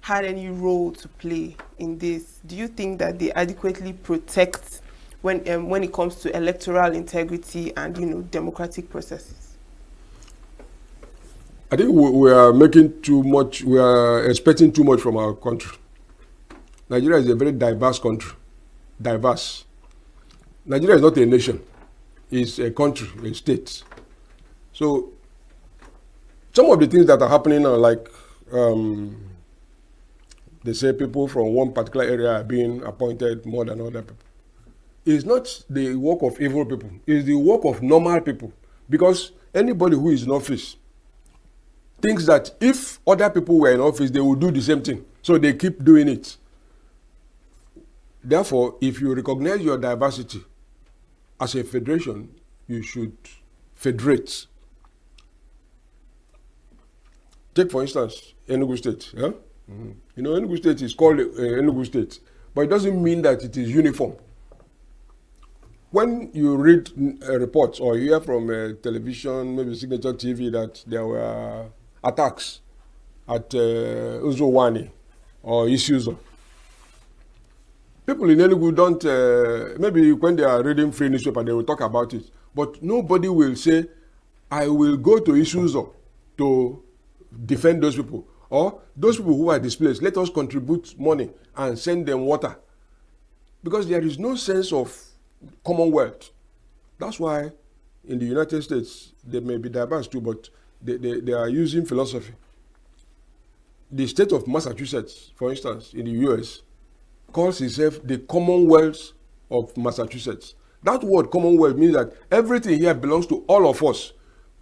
had any role to play in this? Do you think that they adequately protect when it comes to electoral integrity and democratic processes? I think we are making too much. We are expecting too much from our country. Nigeria is a very diverse country. Diverse. Nigeria is not a nation. It's a country, a state. So some of the things that are happening now, like they say people from one particular area are being appointed more than other people. It's not the work of evil people. It's the work of normal people. Because anybody who is in office thinks that if other people were in office, they would do the same thing. So they keep doing it. Therefore, if you recognize your diversity as a federation, you should federate. Take, for instance, ENUGU State. Yeah? Mm-hmm. ENUGU State is called ENUGU State, but it doesn't mean that it is uniform. When you read reports or you hear from television, maybe Signature TV, that there were attacks at Uzowani or Isuzo, people in Enugu don't, maybe when they are reading free newspaper, they will talk about it. But nobody will say, I will go to Isuzo to defend those people. Or those people who are displaced, let us contribute money and send them water. Because there is no sense of commonwealth. That's why in the United States, they may be diverse too, but they are using philosophy. The state of Massachusetts, for instance, in the US, calls itself the Commonwealth of Massachusetts. That word Commonwealth means that everything here belongs to all of us.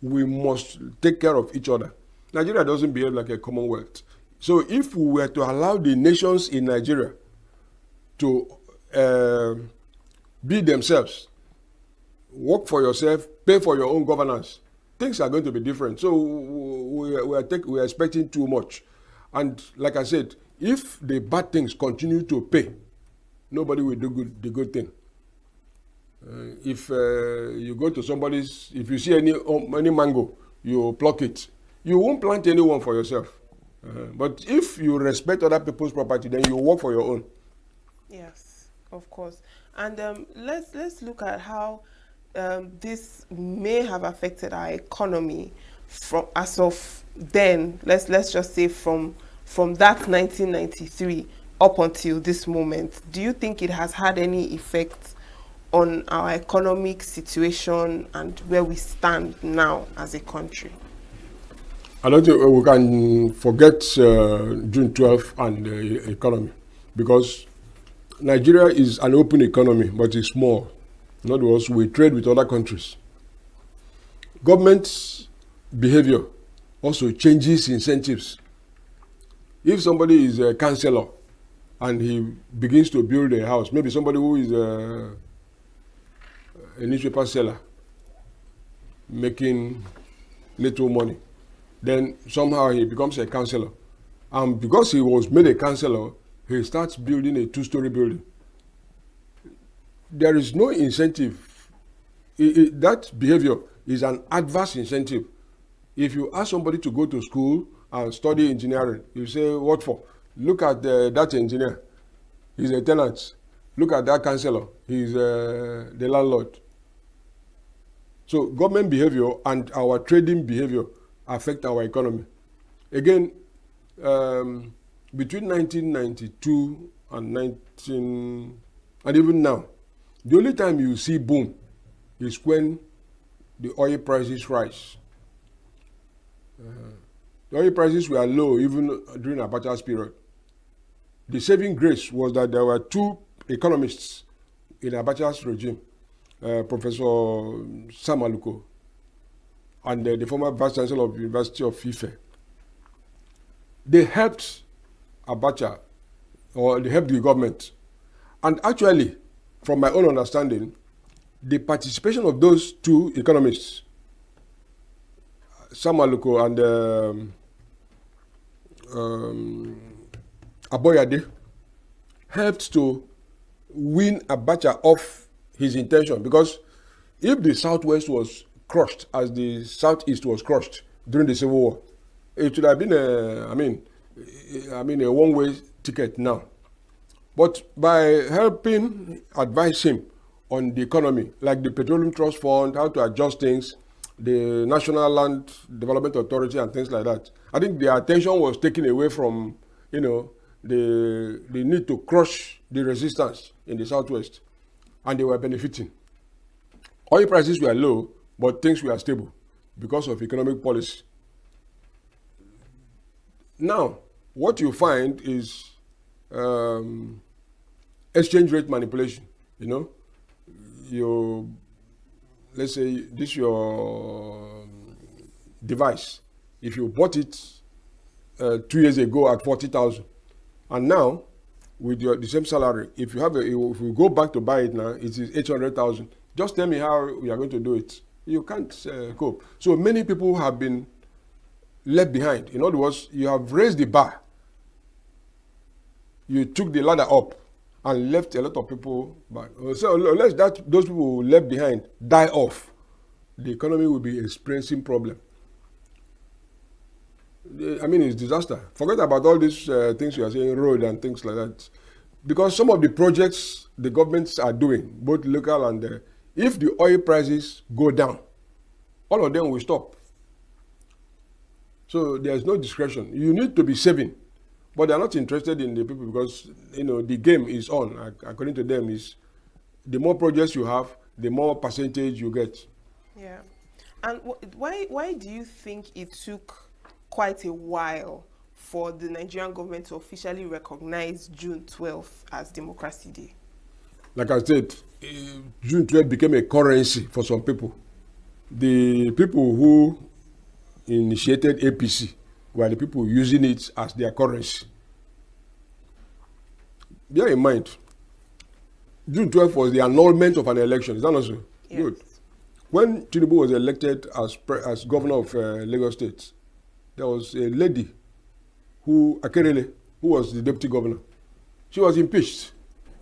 We must take care of each other. Nigeria doesn't behave like a Commonwealth. So if we were to allow the nations in Nigeria to be themselves, work for yourself, pay for your own governance, things are going to be different. So we are expecting too much. And like I said, if the bad things continue to pay, nobody will do the good thing. If you go to somebody's, if you see any mango, you pluck it. You won't plant any one for yourself. But if you respect other people's property, then you work for your own. Yes, of course. And let's look at how this may have affected our economy as of then. Let's just say from that 1993 up until this moment. Do you think it has had any effect on our economic situation and where we stand now as a country? I don't think we can forget June 12th and the economy, because Nigeria is an open economy, but it's small. In other words, we trade with other countries. Government's behavior also changes incentives. If somebody is a councillor and he begins to build a house, maybe somebody who is a newspaper seller making little money, then somehow he becomes a councillor. And because he was made a councillor, he starts building a two-story building. There is no incentive. That behavior is an adverse incentive. If you ask somebody to go to school and study engineering, you say, what for? Look at that engineer. He's a tenant. Look at that councillor. He's the landlord. So government behavior and our trading behavior affect our economy. Again, between 1992 and even now, the only time you see boom is when the oil prices rise. The oil prices were low even during Abacha's period. The saving grace was that there were two economists in Abacha's regime, Professor Sam Aluko and the former Vice Chancellor of the University of Ife, they helped Abacha, or they helped the government. And actually, from my own understanding, the participation of those two economists, Sam Aluko and Aboyade, helped to win Abacha off his intention, because if the Southwest was crushed as the Southeast was crushed during the Civil War, it would have been a one-way ticket now. But by helping advise him on the economy, like the Petroleum Trust Fund, how to adjust things, the National Land Development Authority and things like that, I think the attention was taken away from, the need to crush the resistance in the Southwest, and they were benefiting. Oil prices were low, but things were stable because of economic policy. Now, what you find is exchange rate manipulation. Let's say this your device. If you bought it 2 years ago at 40,000, and now with the same salary, if you go back to buy it now, it is 800,000. Just tell me how we are going to do it. You can't cope. So many people have been left behind. In other words, you have raised the bar. You took the ladder up and left a lot of people back. So unless those people left behind die off, the economy will be experiencing problem. It's disaster. Forget about all these things you are saying, road and things like that. Because some of the projects the governments are doing, both local and if the oil prices go down, all of them will stop. So there's no discretion. You need to be saving, but they're not interested in the people because the game is on. According to them, is the more projects you have, the more percentage you get. Yeah, and why do you think it took quite a while for the Nigerian government to officially recognize June 12th as Democracy Day? Like I said, June 12th became a currency for some people. The people who initiated APC were the people using it as their currency. Bear in mind, June 12th was the annulment of an election. Is that not so? Yes. Good. When Tinubu was elected as governor of Lagos State, there was a lady Akerele, who was the deputy governor. She was impeached.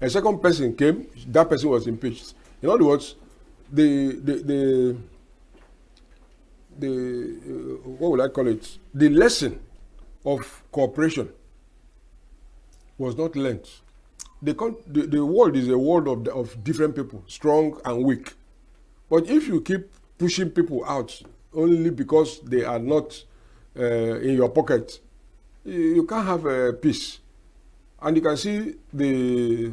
A second person came, that person was impeached. In other words, what would I call it? The lesson of cooperation was not learned. The world is a world of different people, strong and weak. But if you keep pushing people out only because they are not in your pocket, you can't have peace. And you can see the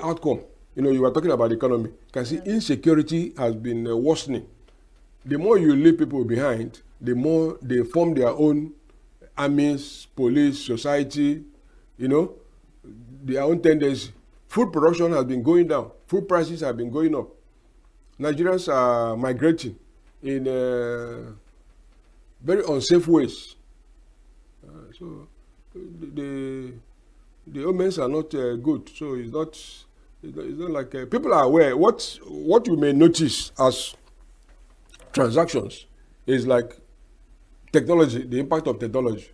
outcome. You were talking about the economy. You can see insecurity has been worsening. The more you leave people behind, the more they form their own armies, police, society, their own tendency. Food production has been going down. Food prices have been going up. Nigerians are migrating in very unsafe ways. So the omens are not good. So it's not like people are aware. What you may notice as transactions is like technology, the impact of technology.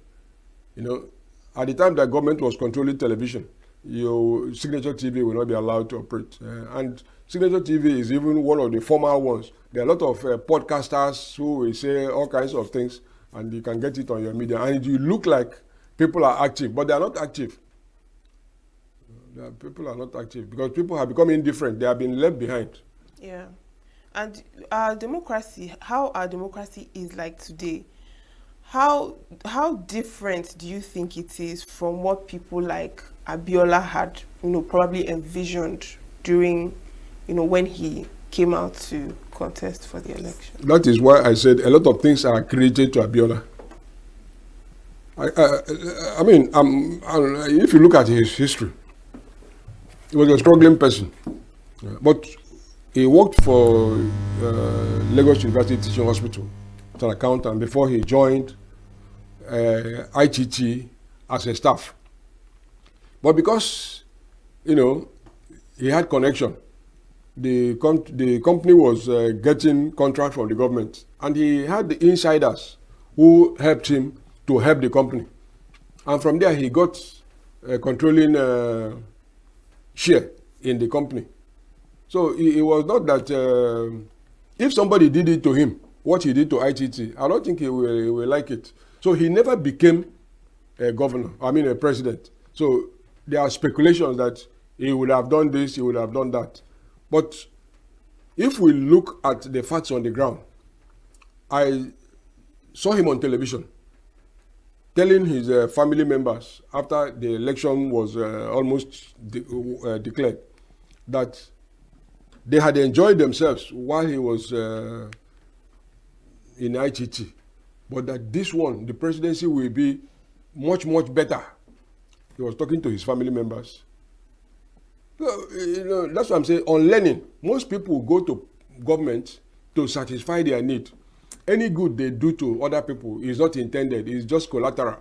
At the time that government was controlling television, your Signature TV will not be allowed to operate. And Signature TV is even one of the formal ones. There are a lot of podcasters who will say all kinds of things, and you can get it on your media. And you look like people are active, but they are not active. People are not active because people have become indifferent. They have been left behind. Yeah. And democracy, how our democracy is like today, how different do you think it is from what people like Abiola had, probably envisioned during, when he came out to contest for the election? That is why I said a lot of things are credited to Abiola. If you look at his history, he was a struggling person, but he worked for Lagos University Teaching Hospital as an accountant before he joined ITT as a staff. But because, he had connection, the company was getting contract from the government, and he had the insiders who helped him to help the company. And from there, he got a controlling share in the company. So it was not that if somebody did it to him, what he did to ITT, I don't think he will like it. So he never became a president. So there are speculations that he would have done this, he would have done that. But if we look at the facts on the ground, I saw him on television telling his family members after the election was almost declared that they had enjoyed themselves while he was in ITT, but that this one, the presidency, will be much, much better. He was talking to his family members. That's what I'm saying. On learning, most people go to government to satisfy their need. Any good they do to other people is not intended, it's just collateral.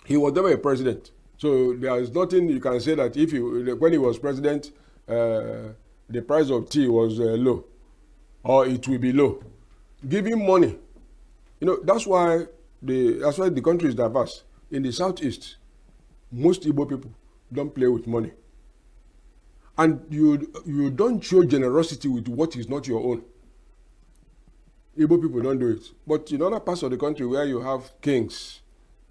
He was never a president. So there is nothing you can say that when he was president, the price of tea was low, or it will be low. Give him money. That's why the country is diverse. In the southeast, most Igbo people don't play with money. And you don't show generosity with what is not your own. Igbo people don't do it. But in other parts of the country where you have kings,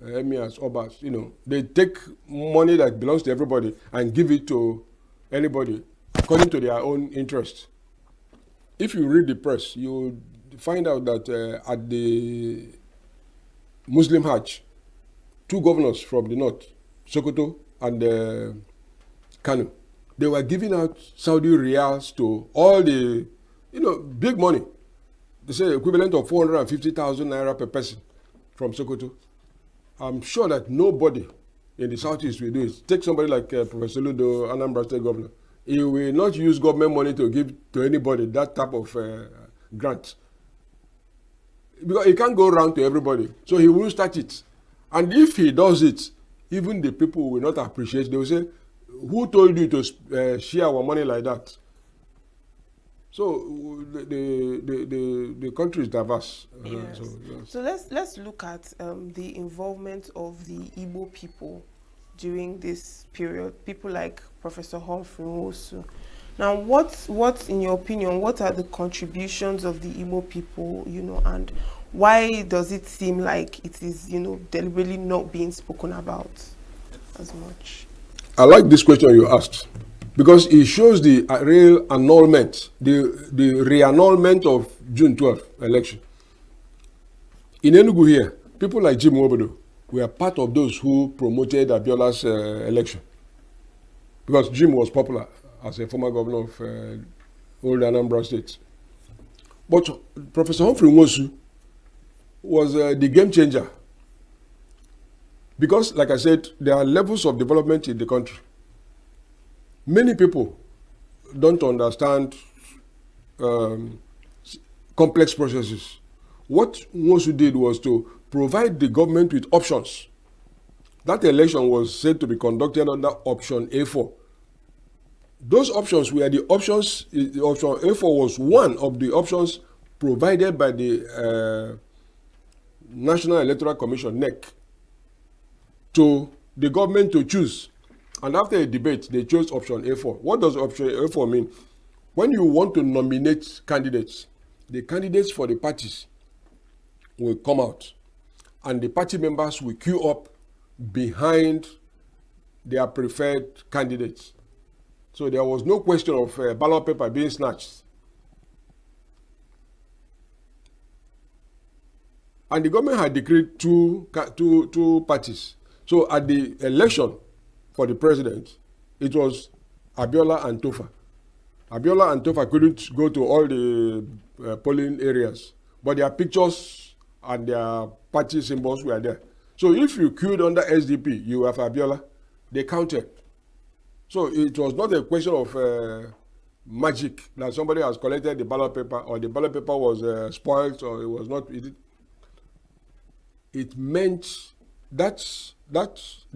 emirs, obas, they take money that belongs to everybody and give it to anybody according to their own interest. If you read the press, you find out that at the Muslim Hajj, 2 governors from the north, Sokoto and Kano, they were giving out Saudi riyals to all the, big money. They say equivalent of 450,000 naira per person from Sokoto. I'm sure that nobody in the southeast will do it. Take somebody like Professor Ludo, Anambra State Governor. He will not use government money to give to anybody that type of grant. Because he can't go around to everybody. So he will start it. And if he does it, even the people will not appreciate it. They will say, who told you to share our money like that? So the country is diverse. Yes. So let's look at the involvement of the Igbo people during this period. People like Professor Humphrey Nwosu. Now, what in your opinion, what are the contributions of the Igbo people, and why does it seem like it is, deliberately not being spoken about as much? I like this question you asked, because it shows the real annulment, the re-annulment of June 12th election. In ENUGU here, people like Jim Obodo were part of those who promoted Abiola's election, because Jim was popular as a former governor of old Anambra State. But Professor Humphrey Nwosu was the game changer, because, like I said, there are levels of development in the country. Many people don't understand complex processes. What Nwosu did was to provide the government with options. That election was said to be conducted under option A4. Those options were the options. The option A4 was one of the options provided by the National Electoral Commission, NEC, to the government to choose. And after a debate, they chose option A4. What does option A4 mean? When you want to nominate candidates, the candidates for the parties will come out, and the party members will queue up behind their preferred candidates. So there was no question of ballot paper being snatched. And the government had decreed two parties. So at the election for the president, it was Abiola and Tofa. Abiola and Tofa couldn't go to all the polling areas, but their pictures and their party symbols were there. So if you queued under SDP, you have Abiola, they counted. So it was not a question of magic that somebody has collected the ballot paper, or the ballot paper was spoiled, or it was not. it meant that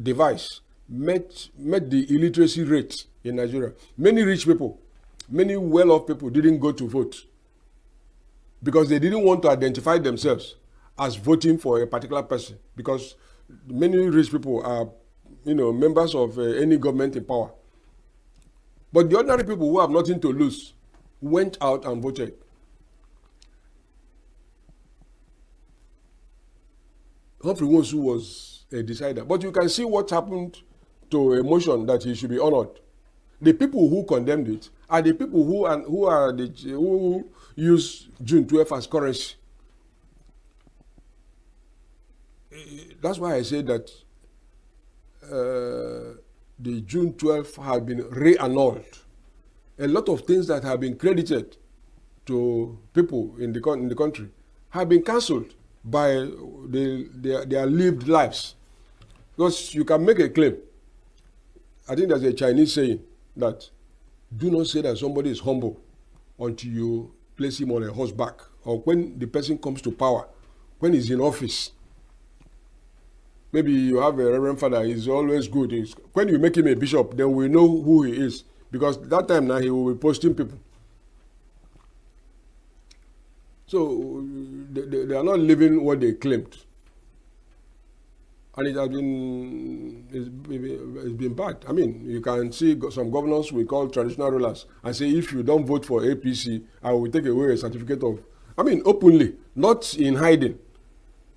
device met the illiteracy rate in Nigeria. Many rich people, many well-off people didn't go to vote because they didn't want to identify themselves as voting for a particular person, because many rich people are, members of any government in power. But the ordinary people who have nothing to lose went out and voted. Humphrey Nwosu was a decider. But you can see what happened to a motion that he should be honored. The people who condemned it are the people who use June 12 as currency. That's why I say that the June 12 have been re-annulled. A lot of things that have been credited to people in the country have been cancelled by their lived lives. Because you can make a claim. I think there's a Chinese saying that do not say that somebody is humble until you place him on a horseback, or when the person comes to power, when he's in office. Maybe you have a reverend father, he's always good. When you make him a bishop, then we know who he is, because that time now he will be posting people. So they are not living what they claimed. And it has been, it's been bad. I mean, you can see some governors we call traditional rulers and say, if you don't vote for APC, I will take away a certificate of, openly, not in hiding.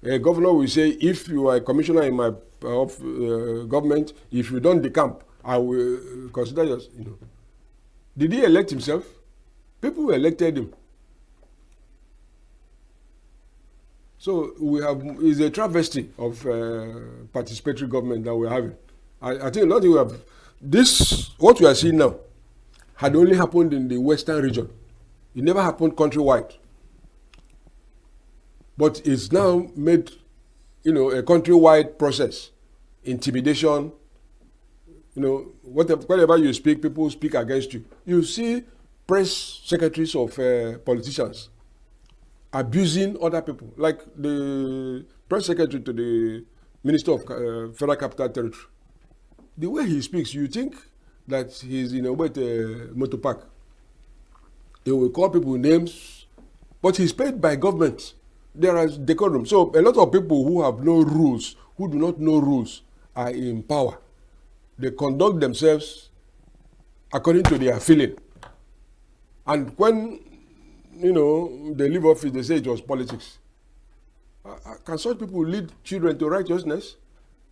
A governor will say, if you are a commissioner in my government, if you don't decamp, I will consider you. Did he elect himself? People elected him. So we have is a travesty of participatory government that we're having. I think not we have this. What we are seeing now had only happened in the western region. It never happened countrywide. But it's now made, a countrywide process. Intimidation. Whatever you speak, people speak against you. You see press secretaries of politicians abusing other people, like the press secretary to the Minister of Federal Capital Territory. The way he speaks, you think that he's in a way motor park. They will call people names, but he's paid by government. There is decorum. So a lot of people who have no rules, who do not know rules, are in power. They conduct themselves according to their feeling. And when they leave office, they say it was politics. Can such people lead children to righteousness?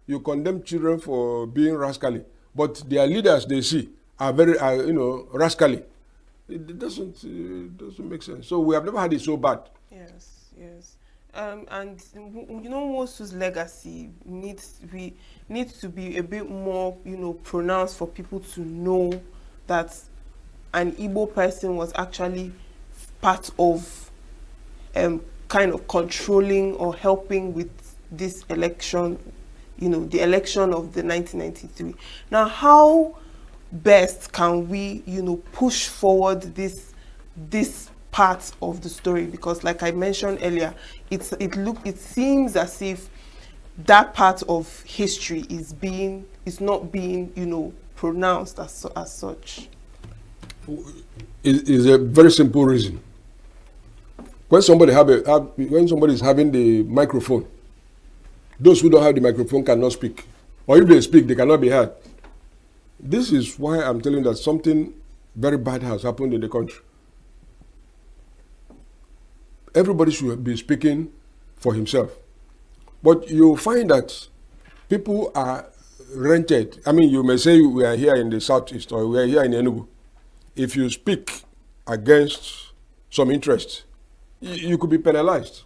You condemn children for being rascally, but their leaders they see are very, rascally. It doesn't make sense. So we have never had it so bad. Yes. And Nwosu's legacy needs to be a bit more, pronounced for people to know that an Igbo person was actually part of kind of controlling or helping with this election, the election of the 1993. Now, how best can we, push forward this part of the story? Because like I mentioned earlier, it seems as if that part of history is not being, pronounced as such. It is a very simple reason. When somebody is having the microphone, those who don't have the microphone cannot speak, or if they speak, they cannot be heard. This is why I'm telling you that something very bad has happened in the country. Everybody should be speaking for himself, but you find that people are rented. You may say we are here in the southeast or we are here in ENUGU. If you speak against some interest, you could be penalized.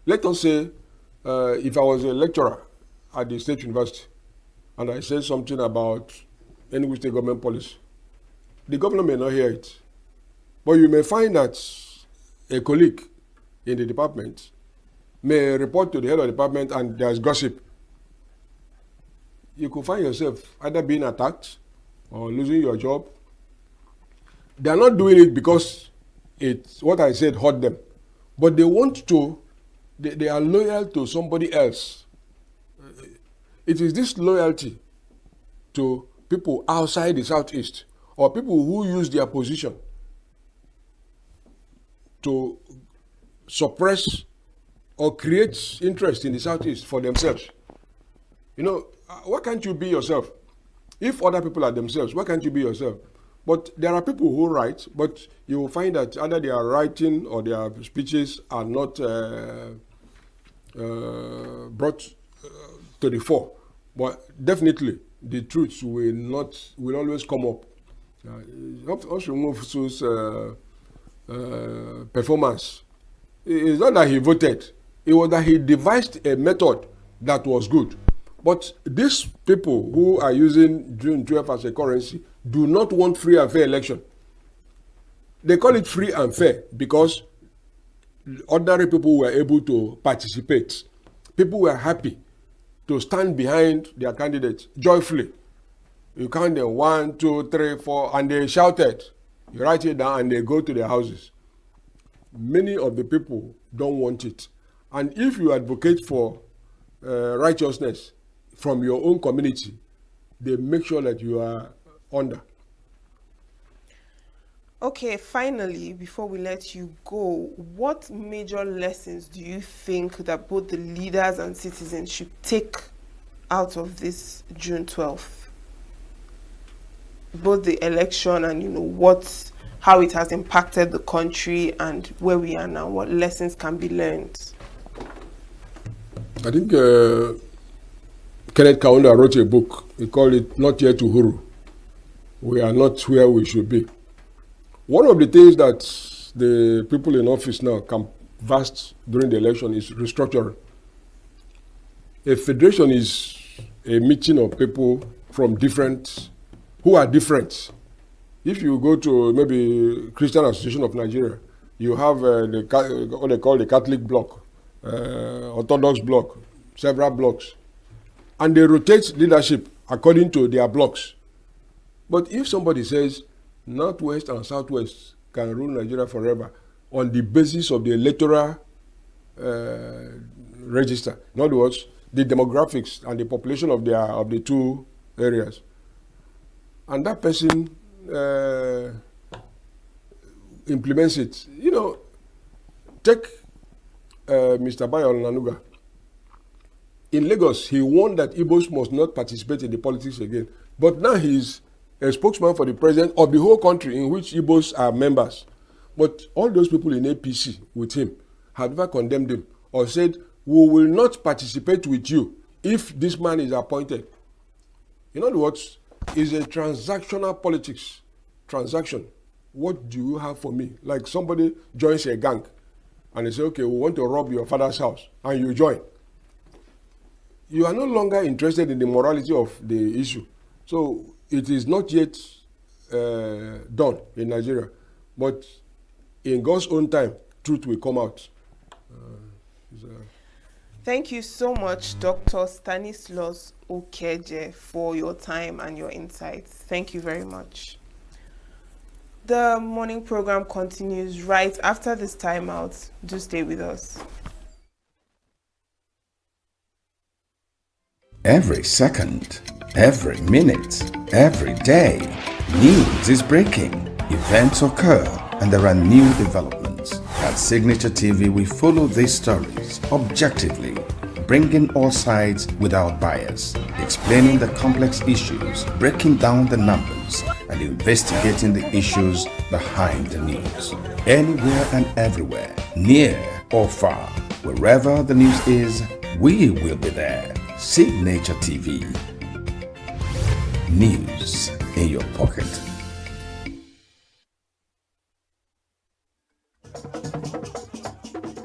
Let us say, if I was a lecturer at the State University and I said something about ENUGU State government policy, the governor may not hear it. But you may find that a colleague in the department may report to the head of the department and there's gossip. You could find yourself either being attacked or losing your job. They are not doing it because what I said hurt them. But they want to they are loyal to somebody else. It is this loyalty to people outside the Southeast or people who use their position to suppress or create interest in the Southeast for themselves. You know, why can't you be yourself? If other people are themselves, why can't you be yourself? But there are people who write, but you will find that either their writing or their speeches are not brought to the fore. But definitely, the truth will always come up. Also, Mufsu's performance. It's not that he voted. It was that he devised a method that was good. But these people who are using June 12 as a currency do not want free and fair election. They call it free and fair because ordinary people were able to participate. People were happy to stand behind their candidates joyfully. You count them 1, 2, 3, 4, and they shouted. You write it down and they go to their houses. Many of the people don't want it. And if you advocate for righteousness from your own community, they make sure that you are under. Okay, finally, before we let you go, what major lessons do you think that both the leaders and citizens should take out of this June 12th? Both the election and, how it has impacted the country and where we are now, what lessons can be learned? I think Kenneth Kaunda wrote a book. He called it Not Yet Uhuru. We are not where we should be. One of the things that the people in office now canvassed during the election is restructuring. A federation is a meeting of people from who are different. If you go to maybe Christian Association of Nigeria, you have what they call the Catholic bloc, Orthodox bloc, several blocks. And they rotate leadership according to their blocks. But if somebody says Northwest and Southwest can rule Nigeria forever on the basis of the electoral register, in other words, the demographics and the population of the two areas, and that person implements it. Take Mr. Bayo Nanuga. In Lagos, he warned that Igbos must not participate in the politics again. But now he's a spokesman for the president of the whole country in which Igbos are members. But all those people in APC with him have never condemned him or said, we will not participate with you if this man is appointed. In other words, it's a transactional politics. Transaction. What do you have for me? Like somebody joins a gang and they say, okay, we want to rob your father's house, and you join. You are no longer interested in the morality of the issue. So it is not yet done in Nigeria. But in God's own time, truth will come out. Thank you so much, Dr. Stanislaus Okeje, for your time and your insights. Thank you very much. The morning program continues right after this timeout. Do stay with us. Every second, every minute, every day, news is breaking, events occur, and there are new developments. At Signature TV, we follow these stories objectively, bringing all sides without bias, explaining the complex issues, breaking down the numbers, and investigating the issues behind the news. Anywhere and everywhere, near or far, wherever the news is, we will be there. Signature TV. News in your pocket.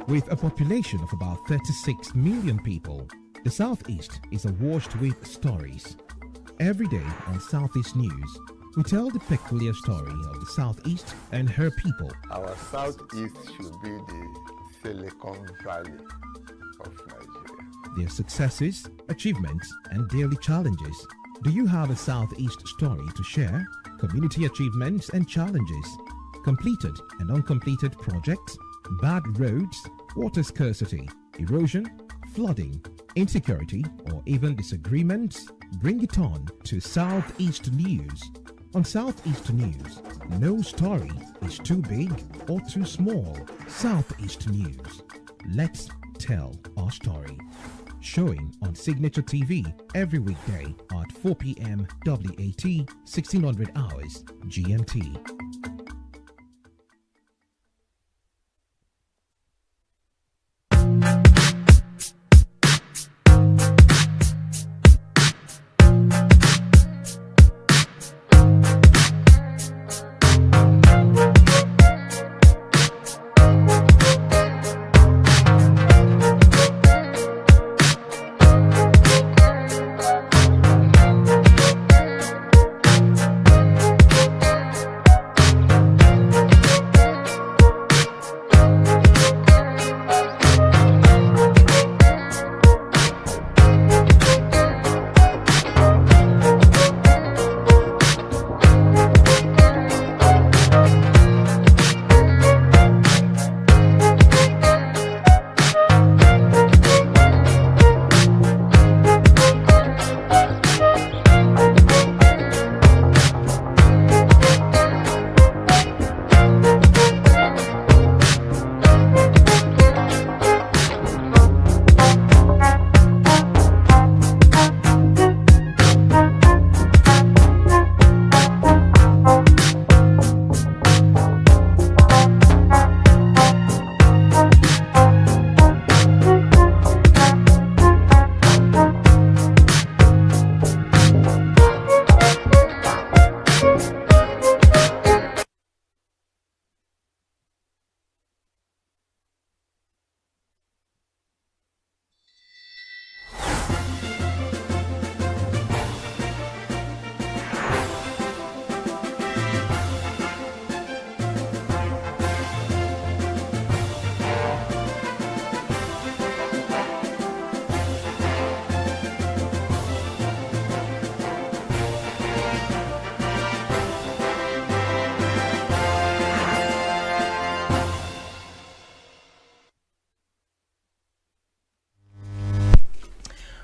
With a population of about 36 million people, the Southeast is awash with stories. Every day on Southeast News, we tell the peculiar story of the Southeast and her people. Our Southeast should be the Silicon Valley of Nigeria. Their successes, achievements, and daily challenges. Do you have a Southeast story to share? Community achievements and challenges. Completed and uncompleted projects. Bad roads, water scarcity, erosion, flooding, insecurity, or even disagreements? Bring it on to Southeast News. On Southeast News, no story is too big or too small. Southeast News. Let's tell our story. Showing on Signature TV every weekday at 4 p.m. WAT, 1600 hours GMT.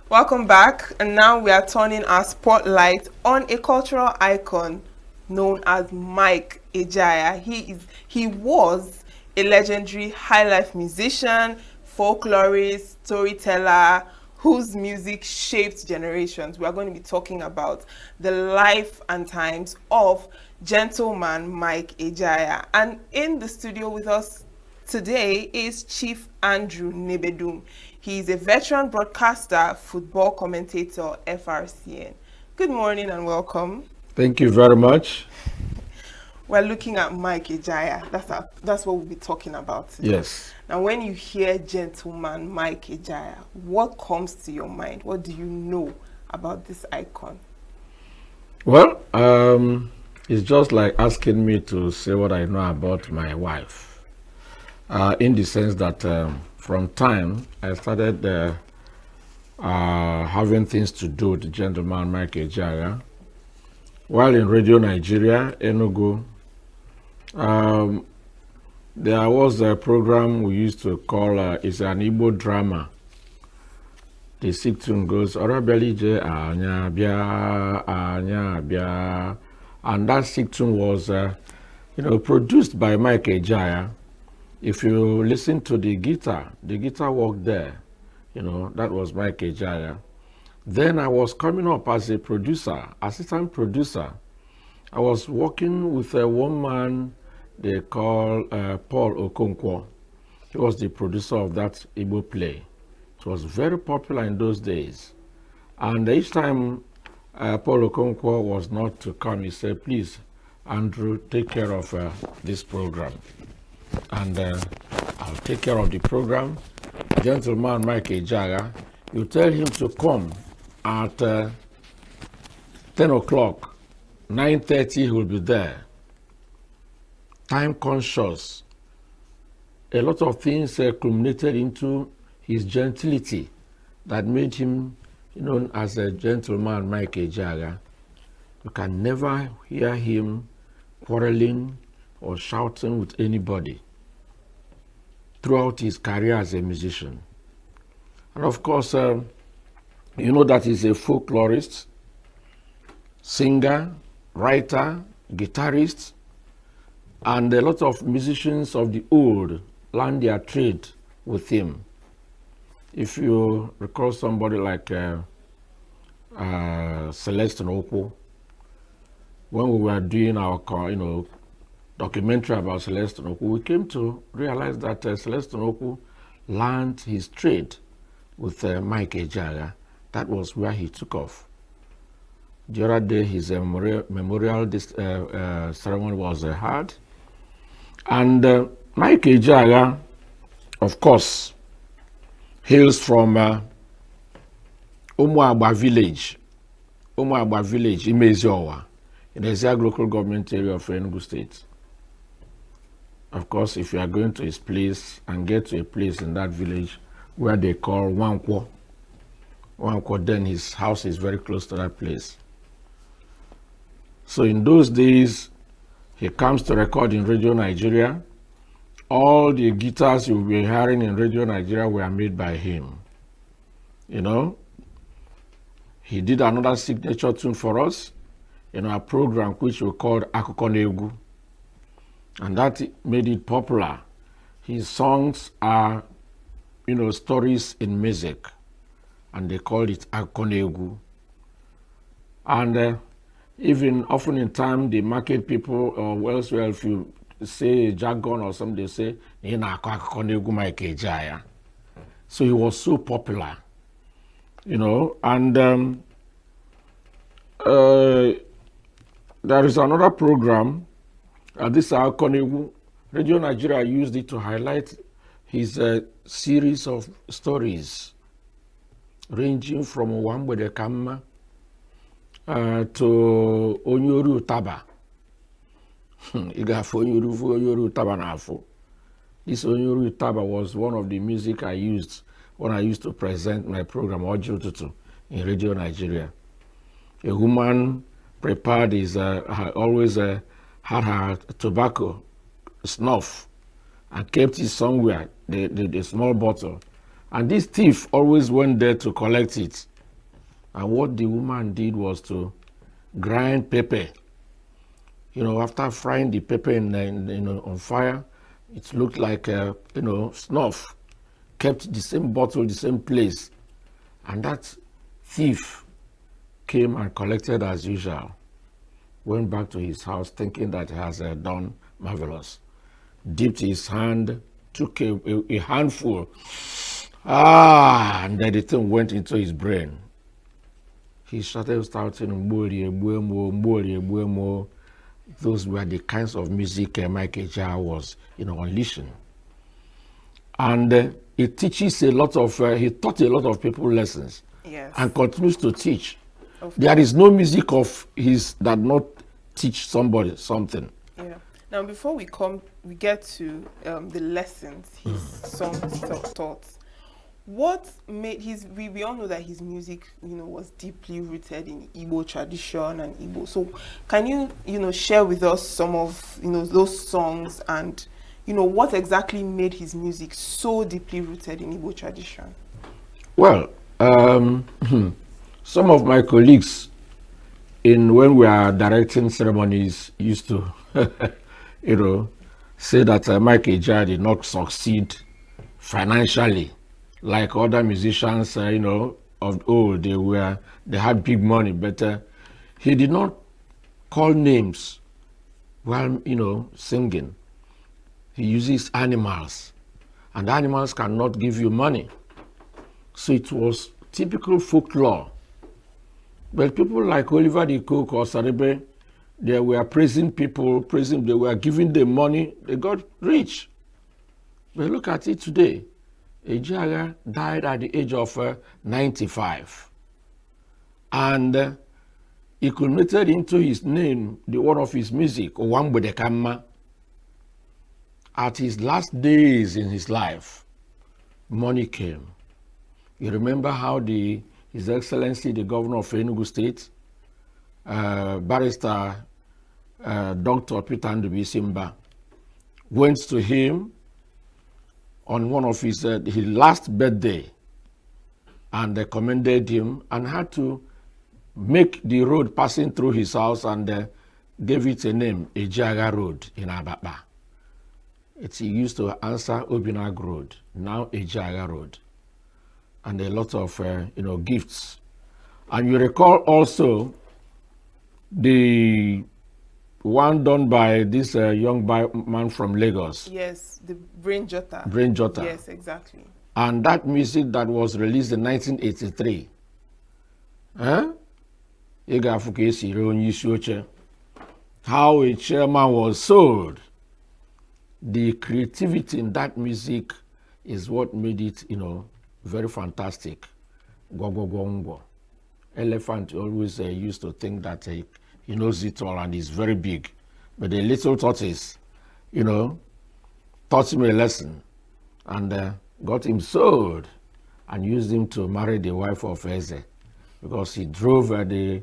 Welcome back, and now we are turning our spotlight on a cultural icon known as Mike Ejaya. He was a legendary high life musician, folklorist, storyteller, whose music shaped generations. We are going to be talking about the life and times of gentleman Mike Ejaya. And in the studio with us today is Chief Andrew Nebedum. He is a veteran broadcaster, football commentator, FRCN. Good morning and welcome. Thank you very much. We're looking at Mike Ejaya. That's what we'll be talking about today. Yes. Now, when you hear gentleman Mike Ejaya, what comes to your mind? What do you know about this icon? Well, it's just like asking me to say what I know about my wife. In the sense that from time I started having things to do with the gentleman Mike Ejaya. While in Radio Nigeria, ENUGU, there was a program we used to call, it's an Igbo drama. The sick tune goes, Orabelije anya bia. And that sick tune was, produced by Mike Ejaya. If you listen to the guitar work there, that was Mike Ejaya. Then I was coming up as a producer, assistant producer. I was working with a woman they call Paul Okonkwo. He was the producer of that Igbo play. It was very popular in those days. And each time Paul Okonkwo was not to come, he said, please, Andrew, take care of this program. And I'll take care of the program. Gentleman Mike Ejaya, you tell him to come at 10 o'clock, 9:30 he will be there. Time conscious. A lot of things culminated into his gentility that made him known as a gentleman Mike Ejaya. You can never hear him quarreling or shouting with anybody throughout his career as a musician. And of course, you know that he's a folklorist, singer, writer, guitarist, and a lot of musicians of the old learned their trade with him. If you recall somebody like Celestine Okwu, when we were doing our documentary about Celestine Okwu, we came to realize that Celestine Okwu learned his trade with Mike Ejeagha. That was where he took off. The other day, his memorial ceremony was held. And Mike Ejeagha, of course, hails from Umuagba village, Imeziowa, in the Eziag local government area of Enugu State. Of course, if you are going to his place and get to a place in that village where they call Wankwo, then his house is very close to that place. So in those days, he comes to record in Radio Nigeria. All the guitars you'll be hearing in Radio Nigeria were made by him. You know, he did another signature tune for us in our program, which we called ENUGU, and that made it popular. His songs are, stories in music, and they called it ENUGU. And even often in time, the market people, or elsewhere, if you say jargon or something, they say, so he was so popular, and there is another program, this Konegu, Radio Nigeria used it to highlight his series of stories, ranging from Wambede Kamma to Onyoru Taba. Onyoru Taba Nafo. This Onyoru Taba was one of the music I used when I used to present my program Audio Tutu in Radio Nigeria. A woman prepared his, always had her tobacco snuff and kept it somewhere, the small bottle. And this thief always went there to collect it. And what the woman did was to grind pepper. After frying the pepper on fire, it looked like snuff. Kept the same bottle, the same place. And that thief came and collected as usual. Went back to his house thinking that he has done marvelous. Dipped his hand, took a handful, and then the thing went into his brain. He started shouting, those were the kinds of music Mike Ejeagha was, unleashing. And it teaches a lot of, he taught a lot of people lessons. Yes. And continues to teach. There is no music of his that not teach somebody something. Yeah. Now, before we get to the lessons his songs taught. What made we all know that his music, was deeply rooted in Igbo tradition and Igbo. So, can you, share with us some of, those songs and, what exactly made his music so deeply rooted in Igbo tradition? Well, some of my colleagues, when we are directing ceremonies, used to, say that Mike Ejeagha did not succeed financially like other musicians, of old. They had big money, but he did not call names while, singing. He uses animals, and animals cannot give you money. So it was typical folklore. But people like Oliver the Cook or Sarebe, they were praising people, they were giving them money, they got rich. But look at it today. Ejeagha died at the age of 95. And he culminated into his name, one of his music, Owambede Kamma. At his last days in his life, money came. You remember how His Excellency, the Governor of Enugu State, Barrister Dr. Peter Ndubuisi, went to him on one of his last birthday and they commended him and had to make the road passing through his house and gave it a name, Ejiagha Road in Ababa. He used to answer Obinag Road, now Ejiagha Road, and a lot of gifts. And you recall also the one done by this young man from Lagos. Yes, the Brain Jotter. Brain Jotter. Yes, exactly. And that music that was released in 1983. How a chairman was sold. The creativity in that music is what made it, very fantastic. Elephant always used to think that he knows it all and is very big. But the little tortoise, taught him a lesson and got him sold and used him to marry the wife of Eze because he drove the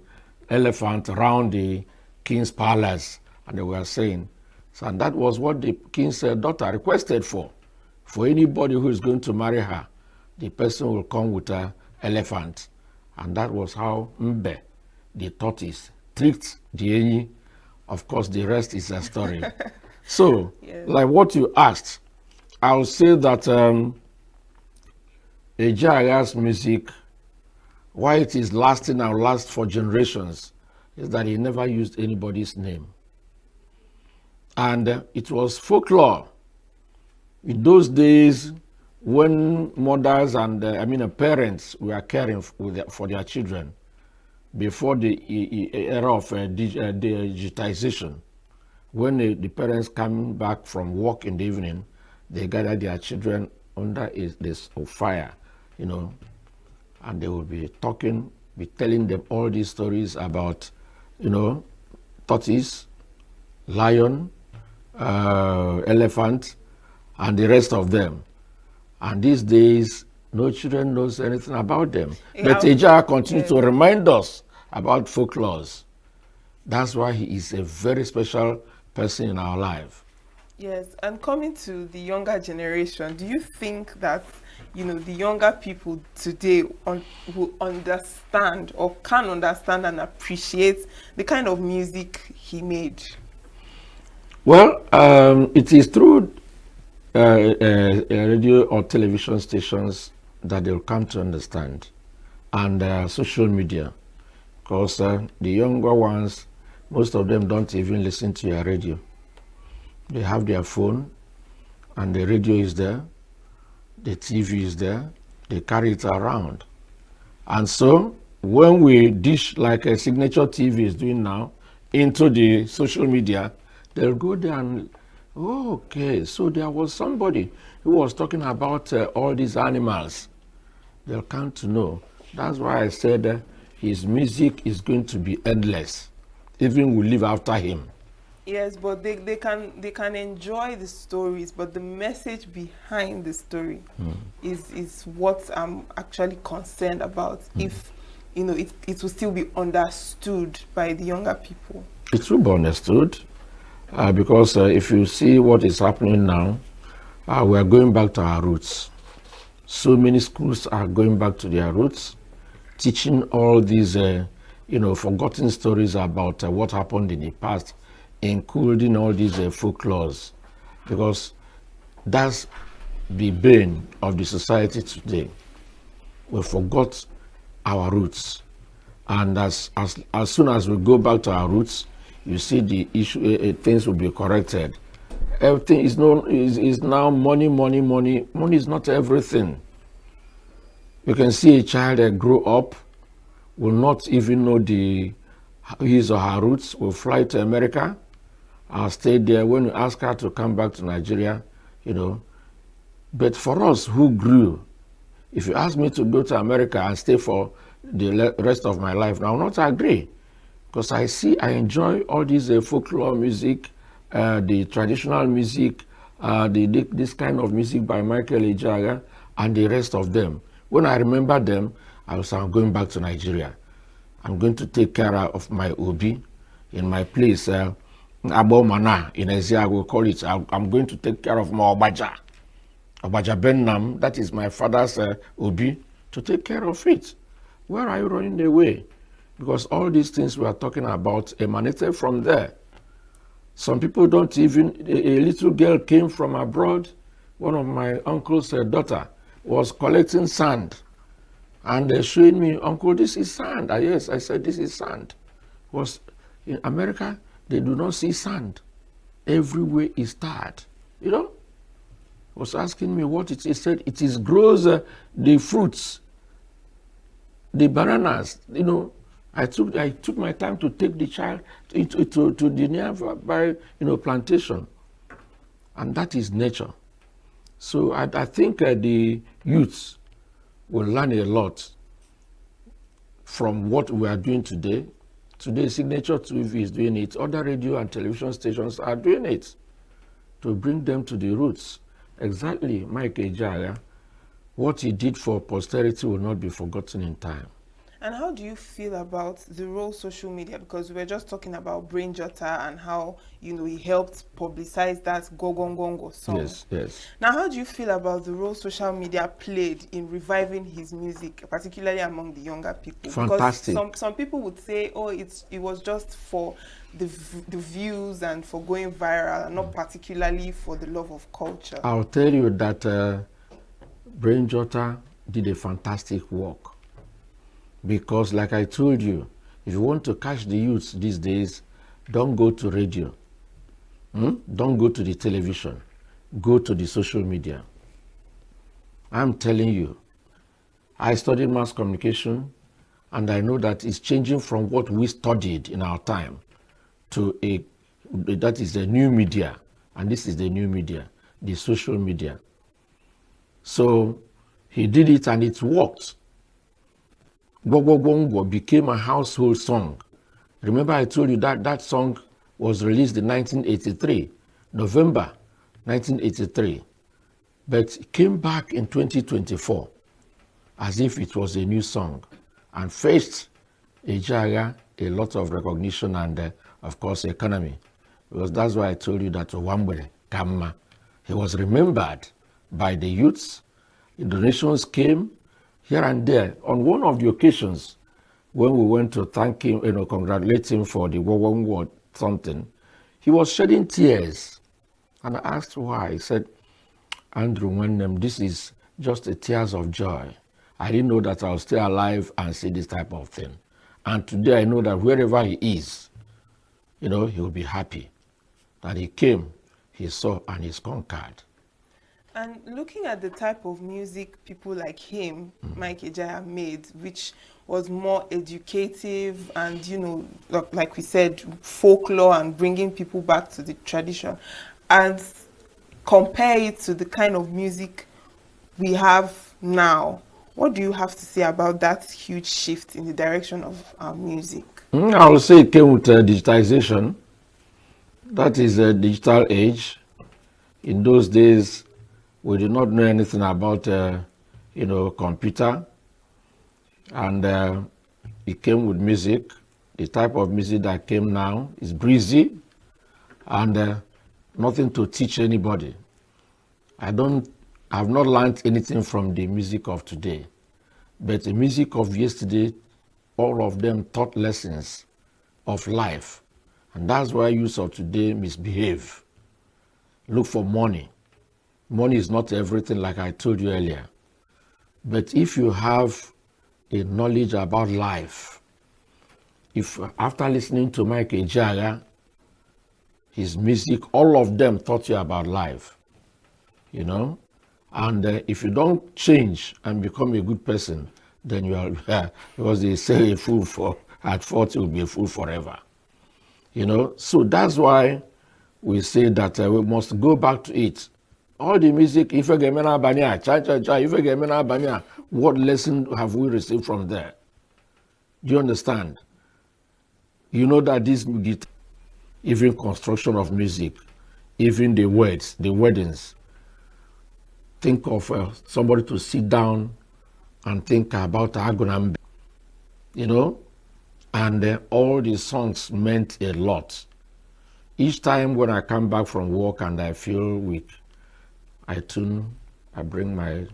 elephant around the king's palace, and they were saying, and that was what the king's daughter requested for anybody who is going to marry her, the person will come with an elephant. And that was how Mbe, the tortoise, tricked the Enyi. Of course, the rest is a story. So, like what you asked, I would say that Ejiagha's music, why it is lasting and lasts for generations, is that he never used anybody's name. And it was folklore. In those days, when mothers and parents were caring for their children, before the era of digitization, when the parents come back from work in the evening, they gather their children under this fire, and they will be telling them all these stories about, tortoise, lion, elephant, and the rest of them. And these days, no children knows anything about them. But Ejiagha continues to remind us about folklores. That's why he is a very special person in our life. Yes, and coming to the younger generation, do you think that, the younger people today will understand or can understand and appreciate the kind of music he made? Well, it is through radio or television stations that they'll come to understand, and social media, because the younger ones, most of them don't even listen to your radio. They have their phone and the radio is there, the TV is there, they carry it around. And so when we dish like a signature TV is doing now into the social media, they'll go there and okay, so there was somebody who was talking about all these animals. They'll come to know. That's why I said his music is going to be endless. Even we live after him. Yes, but they can enjoy the stories, but the message behind the story is what I'm actually concerned about. If it will still be understood by the younger people. It will be understood. Because if you see what is happening now, we are going back to our roots. So many schools are going back to their roots, teaching all these, forgotten stories about what happened in the past, including all these folklores, because that's the bane of the society today. We forgot our roots, and as soon as we go back to our roots, you see the issue, things will be corrected. Everything is now money. Money is not everything. You can see a child grow up, will not even know his or her roots, will fly to America, and stay there. When you ask her to come back to Nigeria, But for us who grew, if you ask me to go to America and stay for the rest of my life, I will not agree. Because I enjoy all this folklore music, the traditional music, this kind of music by Michael Ejiagha, and the rest of them. When I remember them, I will say, I'm going back to Nigeria. I'm going to take care of my Obi in my place, Abomana in Ezia, I will call it. I'm going to take care of my Obaja Bennam, that is my father's Obi, to take care of it. Where are you running away? Because all these things we are talking about emanated from there. Some people don't even, a little girl came from abroad. One of my uncle's daughter was collecting sand. And they're showing me, Uncle, this is sand. Yes, I said, this is sand. Because in America, they do not see sand. Everywhere is tarred. You know? Was asking me what it is. He said, it is grows the fruits, the bananas. You know, I took my time to take the child to the nearby, plantation. And that is nature. So I think the youths will learn a lot from what we are doing today. Today, Signature TV is doing it. Other radio and television stations are doing it to bring them to the roots. Exactly, Mike Ejaya, what he did for posterity will not be forgotten in time. And how do you feel about the role social media? Because we were just talking about Brain Jotta and how, he helped publicize that Gogongongo song. Yes, yes. Now, how do you feel about the role social media played in reviving his music, particularly among the younger people? Fantastic. Because some people would say, oh, it was just for the views and for going viral, and not particularly for the love of culture. I'll tell you that Brain Jotta did a fantastic work. Because like I told you, if you want to catch the youths these days, don't go to radio. Don't go to the television. Go to the social media. I'm telling you, I studied mass communication, and I know that it's changing from what we studied in our time to that is the new media, and this is the new media, the social media. So he did it and it worked. Gogongongo became a household song. Remember I told you that that song was released in 1983, November 1983, but it came back in 2024 as if it was a new song and faced Ejaya a lot of recognition and of course economy, because that's why I told you that Owambere Kamma, he was remembered by the youths. The donations came here and there. On one of the occasions when we went to thank him, congratulate him for the Wawangwa something, he was shedding tears. And I asked why. He said, Andrew, this is just a tears of joy. I didn't know that I'll stay alive and see this type of thing. And today I know that wherever he is, he will be happy that he came, he saw, and he's conquered. And looking at the type of music people like him, Mike Ejaya, made, which was more educative and, like we said, folklore and bringing people back to the tradition, and compare it to the kind of music we have now, what do you have to say about that huge shift in the direction of our music? I would say it came with digitization. That is a digital age. In those days, we did not know anything about, computer, and it came with music. The type of music that came now is breezy, and nothing to teach anybody. I've not learned anything from the music of today, but the music of yesterday, all of them taught lessons of life, and that's why youth of today misbehave. Look for money. Money is not everything, like I told you earlier. But if you have a knowledge about life, if after listening to Mike Ejaya, his music, all of them taught you about life, and if you don't change and become a good person, then you are, because they say a fool at 40 will be a fool forever. So that's why we say that we must go back to it. All the music, what lesson have we received from there? Do you understand? You know that this guitar, even construction of music, even the words, the weddings, think of somebody to sit down and think about Agunambe, and all the songs meant a lot. Each time when I come back from work and I feel weak, I bring my